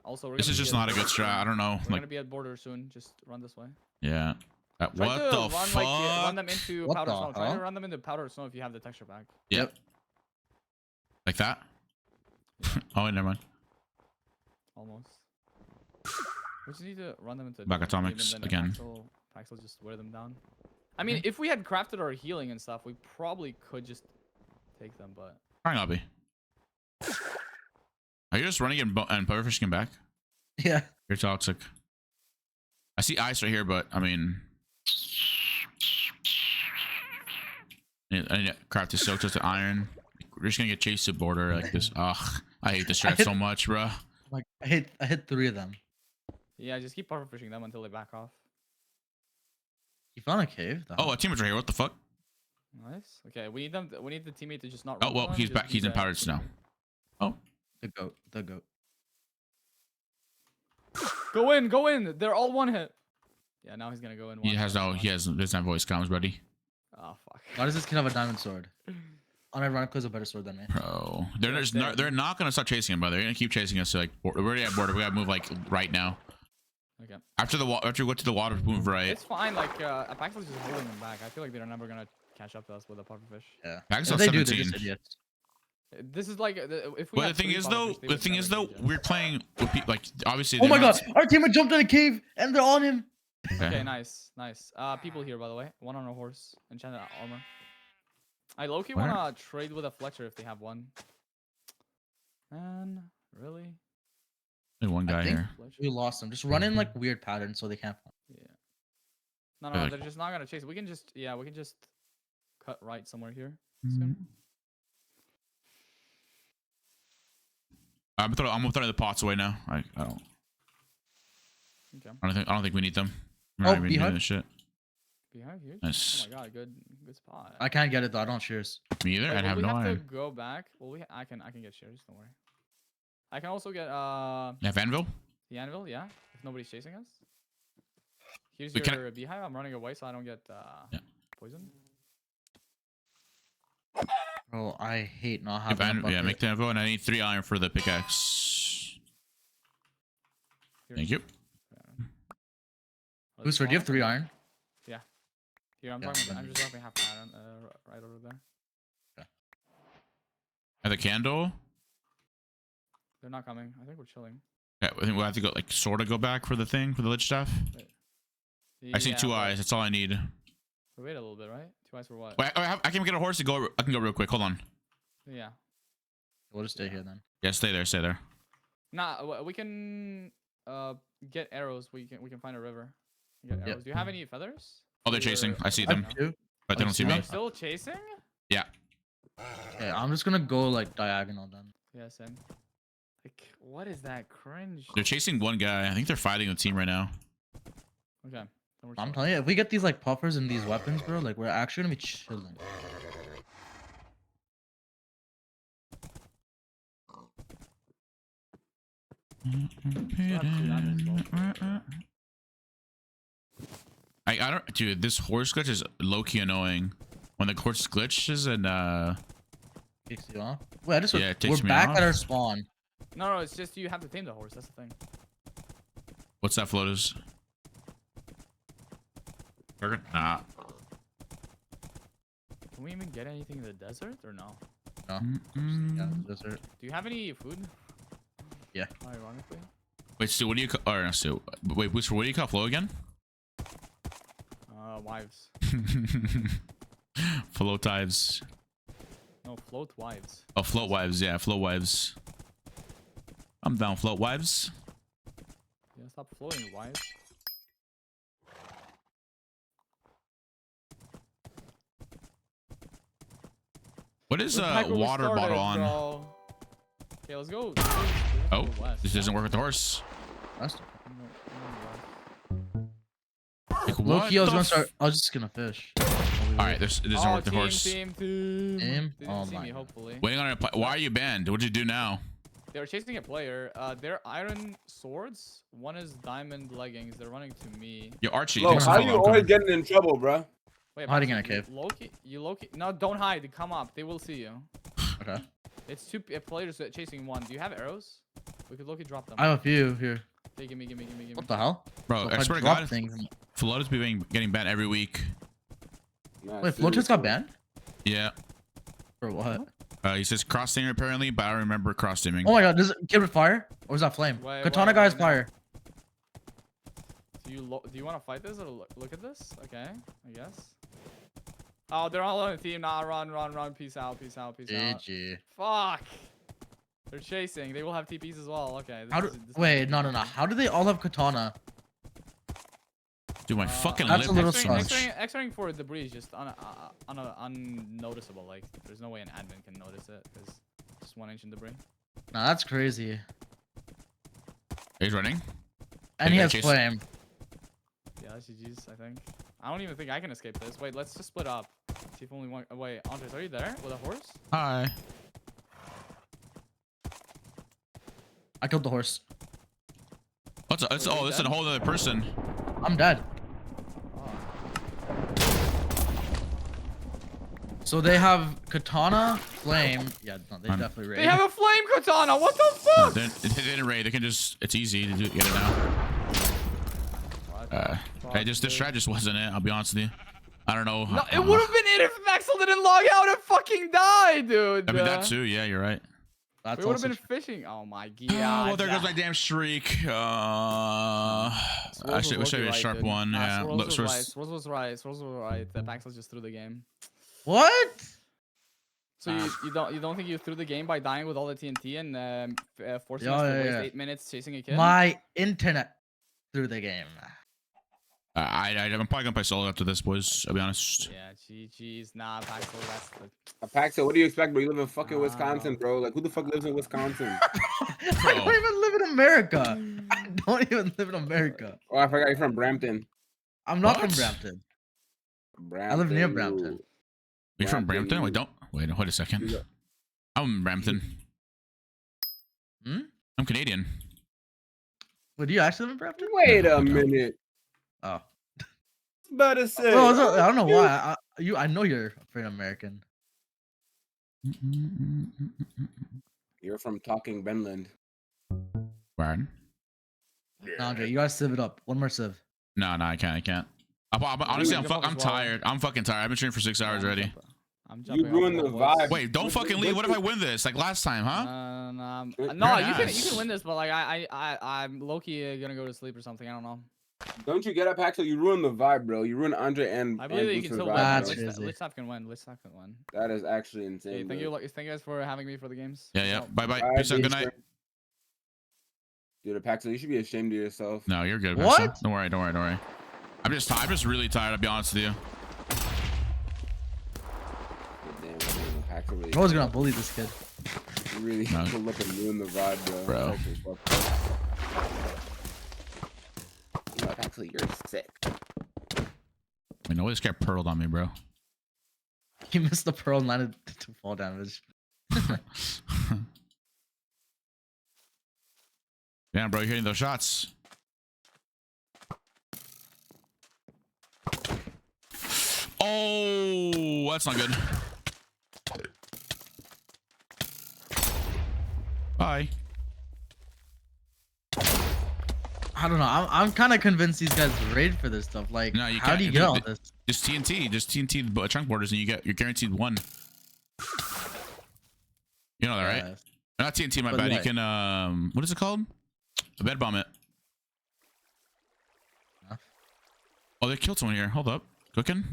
Also, This is just not a good strat. I don't know. We're Like, gonna be at border soon. Just run this way. yeah. What the fuck? Run them into What powder the snow. Try hell? to run them into powder snow if you have the texture pack. Yep. Like that? Oh, wait, never mind. Almost. We just need to run them into Back the team, atomics and then again. Pax will just wear them down. I mean, if we had crafted our healing and stuff, we probably could just take them, but Probably not be. Are you just running and Pufferfish came back? Yeah. You're toxic. I see ice right here, but I mean, I need to craft this silk just to iron. We're just gonna get chased to border like this. Ugh, I hate this strat so much, bro. Like I hit 3 of them. yeah, just keep puffer fishing them until they back off. You found a cave. Though. Oh, a teammate's right here. What the fuck? Nice. Okay, we need them. We need the teammate to just not. Oh run well, for them, he's just back. be He's in the- powdered snow. Oh, The goat. Go in. They're all one hit. Yeah, now he's gonna go in. he doesn't have voice comms, buddy. Oh fuck. Why does this kid have a diamond sword? Unironically, is a better sword than me. Bro, they're not gonna stop chasing him, brother. They're gonna keep chasing us. So like, we're already at border. We gotta move like right now. Okay. After we go to the water, move right. It's fine. Like Apax is just holding them back. I feel like they're never gonna catch up to us with a pufferfish. Yeah. Pax If is they do, they're 17. just idiots. This is like if we. But had the thing three is pufferfish, though, they the would thing never is though, catch us. we're playing with people like obviously. Oh my they're god! not- Our teammate jumped in a cave and they're on him. Okay, nice. People here, by the way. One on a horse. Enchanted armor. I low-key Where? wanna trade with a Fletcher if they have one. Man, really? Only one guy I think here. we lost them. Just run in like weird patterns so they can't. Yeah. No, Like- they're just not gonna chase. We can just cut right somewhere here. Mm-hmm. Soon. I'm gonna throw the pots away now. I don't. Okay. I don't think we need them. We're Oh, not even doing beehive? this shit. Behind you? Nice. Oh my god, good spot. I can't get it though. I don't shears. Me either. Wait, I'd will have we no have to iron. go back? Well, I can get shares. Don't worry. I can also get You have anvil? the anvil. Yeah, if nobody's chasing us. Here's Wait, your beehive. I'm running away so I don't get poisoned. Bro, I hate not If having a bucket. yeah, make the anvil, and I need 3 iron for the pickaxe. Thank you. Booster, do you have 3 iron? Yeah. Here, I'm Yeah, just then- dropping half iron right over there. And the candle. They're not coming. I think we're chilling. Yeah, I think we'll have to go like sort of go back for the thing for the lich staff. I see 2 but- eyes. That's all I need. Wait a little bit, right? 2 eyes for what? Wait, I can get a horse to go. I can go real quick. Hold on. Yeah. We'll just stay here then. Yeah, stay there. Stay there. Nah, we can get arrows. We can find a river. Get arrows. Do you have any feathers? Oh, they're chasing. I see them, but they don't see me. They're still chasing? Yeah. Okay, I'm just gonna go like diagonal then. Yeah, same. Like, what is that cringe? They're chasing one guy. I think they're fighting a team right now. Okay. then we're I'm chilling. telling you, if we get these like puffers and these weapons, bro, like we're actually gonna be chilling. I don't, dude. This horse glitch is low key annoying. When the horse glitches and Takes you off. Wait, I just yeah, it takes we're me back off. at our spawn. No, it's just you have to tame the horse. That's the thing. What's that, floaters? Burger? Nah. Can we even get anything in the desert or no? No. Yeah, desert. Do you have any food? Yeah. Ironically. Wait, Stu, what do you call? Or no, Stu. Wait, Booster, what do you call flow again? Wives. Flow tives. No, float wives. Oh, float wives. Yeah, float wives. I'm down, float wives. Yeah, stop floating, wives. What is We're back where we water started, bottle on? bro. Okay, let's go. Oh, this doesn't work with the horse. That's Like, low what key, I was the gonna f- start. I was just gonna fish. All right, this doesn't work with the team, horse. Team. Team? They didn't Oh see my me, God. hopefully. Waiting on a. Why are you banned? What'd you do now? They were chasing a player. They're iron swords. One is diamond leggings. They're running to me. Yo, Archie. Bro, thanks for how the you follow. always getting in trouble, bro? Wait, I'm hiding in a Paxton, cave. You Loki. No, don't hide. Come up. They will see you. Okay. It's 2 players chasing one. Do you have arrows? We could Loki drop them. I have a few here. Okay, give me. What the hell? Bro, If I I swear to drop God, things- Flood is getting banned every week. Wait, Flotus got banned? Yeah. For what? He says cross teaming apparently, but I don't remember cross teaming. Oh my god, does it kid with fire? Or is that flame? Wait, Katana wait, guy's wait, fire. Do you want to fight this or look at this? Okay, I guess. Oh, they're all on the team. Nah, run. Peace out. GG. Fuck. They're chasing. They will have TPs as well. Okay. How do, wait, no. How do they all have katana? Dude, my fucking that's lip. a little X-raying for debris is just unnoticeable. Like, there's no way an admin can notice it because just 1 inch in debris. Nah, that's crazy. He's running. And he has flame. Yeah, that's GG's, I think. I don't even think I can escape this. Wait, let's just split up. See if only one. Oh, wait, Andres, are you there with a horse? Hi. I killed the horse. What's this is a whole other person. I'm dead. So they have katana, flame. Yeah, no, they definitely raid. They have a flame katana. What the No, fuck? they didn't raid. They can just. It's easy to get it now. This strat just wasn't it. I'll be honest with you. I don't know. No, it would have been it if Maxwell didn't log out and fucking die, dude. I mean that too. Yeah, you're right. That's we would have been fishing. Oh my god. Well, there goes my damn streak. I should have a sharp one. Yeah. Swirls was right. The Maxwell just threw the game. What? So you don't think you threw the game by dying with all the TNT and forcing us to waste 8 minutes chasing a kid? My internet threw the game. I'm probably gonna play solo after this, boys. I'll be honest. Yeah, GG's. Nah, Paxel, that's the... Paxel, what do you expect, bro? You live in fucking Wisconsin, bro. Like, who the fuck lives in Wisconsin? I don't even live in America. I don't even live in America. Oh, I forgot you're from Brampton. I'm not What? from Brampton. Brampton. I live near Brampton. Are you from Brampton? Wait, Brampton. wait a second. I'm in Brampton. Hmm? I'm Canadian. Wait, do you actually live in Brampton? Wait No, I a don't. minute. Oh. About to say. Bro, I don't know why. I know you're afraid American. You're from Talking Benland. Word. No, Andre, you gotta sieve it up. One more sieve. No, I can't. Honestly, Jump up I'm as well. tired. I'm fucking tired. I've been training for 6 hours already. I'm You jumping up ruined as the well, boys. vibe. Wait, don't fucking leave. What if I win this? Like last time, huh? No, You're you an can ass. win this, but like I'm low key gonna go to sleep or something. I don't know. Don't you get up, Axel? You ruined the vibe, bro. You ruined Andre and I believe that you Booster's can still vibe, win. That's bro. crazy. Lichstaff can win. Lichstaff can win. That is actually Hey, insane. thank bro. you guys for having me for the games. Yeah. Bye. Bye, Peace out. Good night. Booster. Dude, Paxo, you should be ashamed of yourself. No, you're good. What? Paxo. Don't worry. I'm just really tired. I'll be honest with you. Damn, Paxo really, I was gonna bully this kid. you really No. pull up and ruin the vibe, bro. Bro. That's actually fucked up. You know, Paxo, you're sick. I know this guy pearled on me, bro. He missed the pearl and landed to fall damage. Damn, bro, you're hitting those shots. Oh, that's not good. Bye. I don't know. I'm kind of convinced these guys raid for this stuff. Like, No, you how can't. do you get all this? Just TNT the chunk borders, and you're guaranteed one. You know that, right? Yeah. Not TNT, my But bad. You what? can what is it called? A bed bomb it. Huh? Oh, they killed someone here. Hold up. Cooking.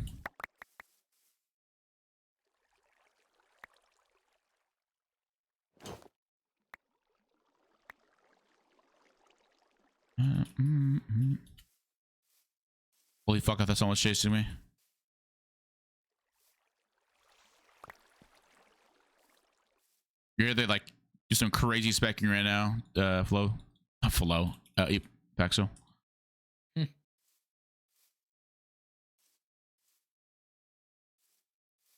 Holy fuck, I thought someone was chasing me. You're there like do some crazy specking right now, Flo. Not Flo. Paxo.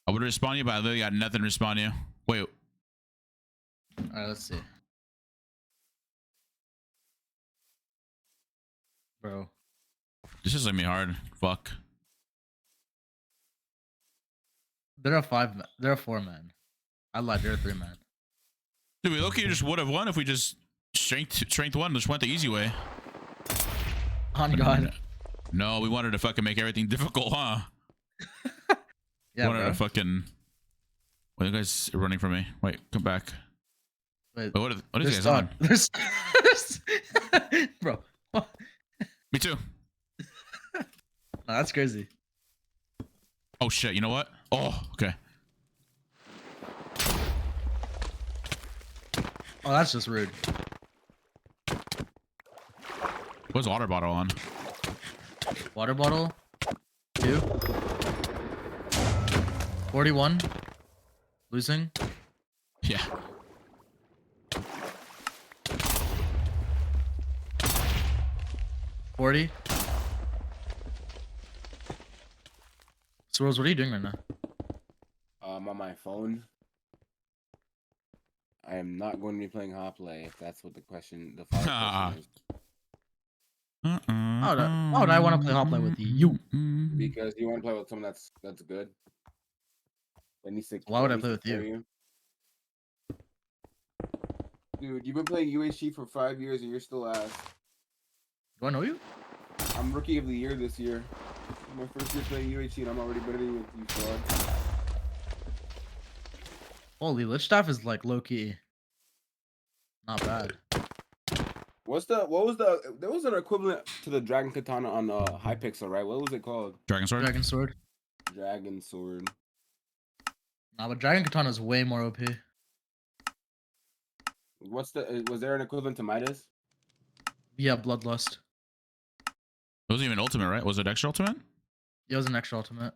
I would respond to you, but I literally got nothing to respond to you. Wait. Alright, let's see. Bro. This is like me hard. Fuck. There are 5 men. There are 4 men. I lied, there are 3 men. Dude, we look, you just would have won if we just strength one, just went the easy way. On God. No, we wanted to fucking make everything difficult, huh? Yeah, wanted bro. to fucking. Wait, you guys are running from me. Wait, come back. Wait, Wait, what is there's this guys on? There's, bro. Me too. No, that's crazy. Oh shit, you know what? Oh, okay. Oh, that's just rude. What's the water bottle on? Water bottle. 2. 41. Losing. Yeah. $40. Swirls, what are you doing right now? I'm on my phone. I am not going to be playing Hoplite if that's what the question, the follow-up question is. Why would I want to play Hoplite with you? Because you want to play with someone that's good. That needs to, Why would I that play needs with to you? carry Dude, you've been playing UHC for 5 years and you're still ass. Do I know you? I'm rookie of the year this year. My first year playing UHC and I'm already better than you, fraud. Holy, Lich Staff is like low key. Not bad. There was an equivalent to the Dragon Katana on Hypixel, right? What was it called? Dragon Sword? Dragon Sword. Dragon Sword. Nah, but Dragon Katana is way more OP. Was there an equivalent to Midas? Yeah, Bloodlust. It wasn't even ultimate, right? Was it extra ultimate? Yeah, it was an extra ultimate.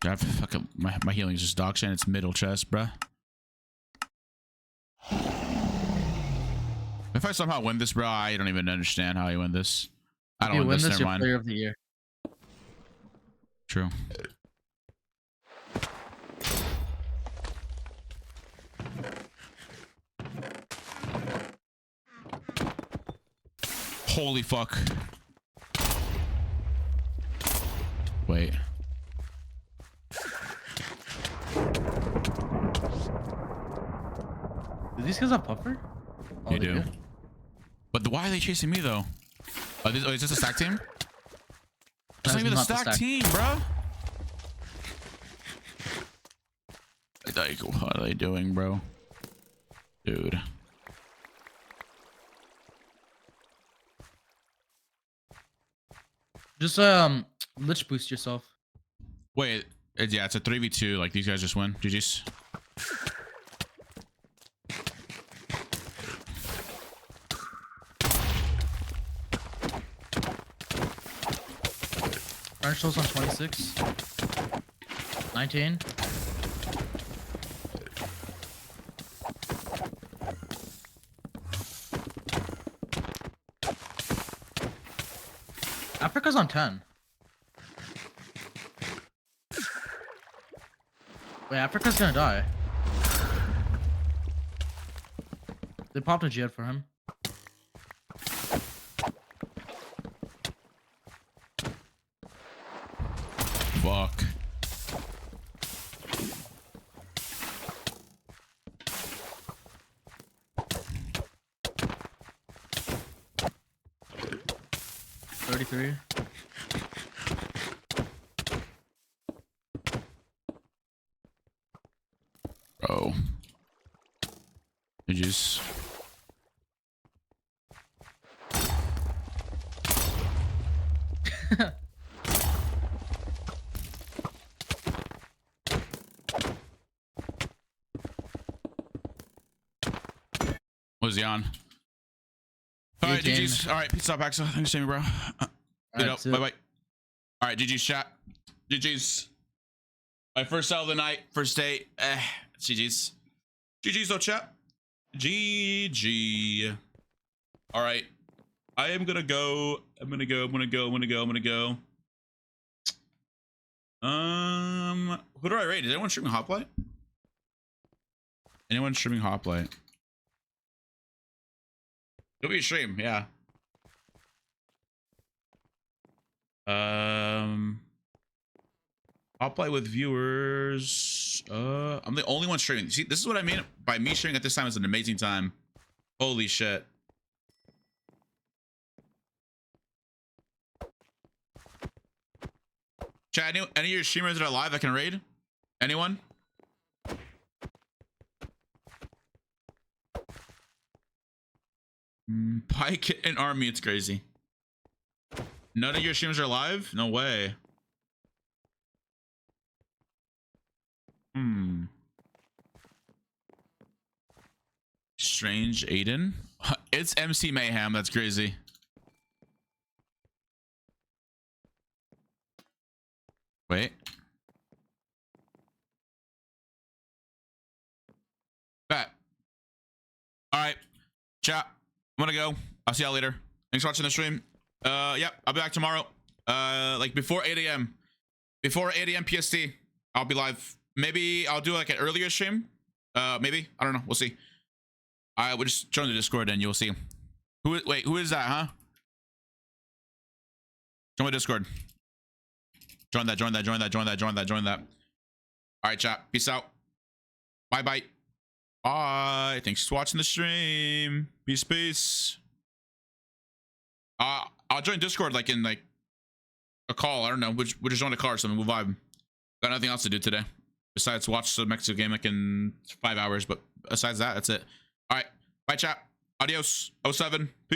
Yeah, fucking my healing is just dog shit. It's middle chest, bruh. If I somehow win this, bro, I don't even understand how I win this. I don't You win win this. this, Never you're mind. player of the year. True. Holy fuck. Wait. Do these guys have puffer? Oh, You they do. But why are they chasing me though? Is this a stack team? It's That not is even a not the stack stack. team, bro. Like, what are they doing, bro? Dude. Just lich boost yourself. Wait, yeah, it's a 3v2. Like these guys just win. GG's. French toast on 26. 19. Africa's on 10. Wait, Africa's gonna die. They popped a jet for him. Fuck. $33. Bro. GG's. Was he on? All right, GG's. All right, peace out, Paxa. Thanks for seeing me, bro. Bye bye. All right, GG's chat. GG's. My first sell of the night, first day. GG's. GG's though, chat. GG. All right. I am gonna go. I'm gonna go. Who do I rate? Is anyone streaming Hoplite? Anyone streaming Hoplite? Do we stream? Yeah. Hoplite with viewers. I'm the only one streaming. See, this is what I mean by me streaming at this time is an amazing time. Holy shit. Chat, any of your streamers that are live that can raid? Anyone? Pike and Army, it's crazy. None of your streamers are live? No way. Strange Aiden. It's MC Mayhem. That's crazy. Wait. Bet. All right. Chat. I'm gonna go. I'll see y'all later. Thanks for watching the stream. Yeah, I'll be back tomorrow. Like before 8 a.m. Before 8 a.m. PST, I'll be live. Maybe I'll do like an earlier stream. Maybe. I don't know. We'll see. We'll just join the Discord and you'll see. Wait, who is that, huh? Join my Discord. Join that. All right, chat. Peace out. Bye. Bye. Thanks for watching the stream. Peace. I'll join Discord like in like a call. I don't know. We'll just join a car or something. We'll vibe. Got nothing else to do today besides watch the Mexico game like in 5 hours. But besides that, that's it. All right. Bye, chat. Adios. 07. Peace.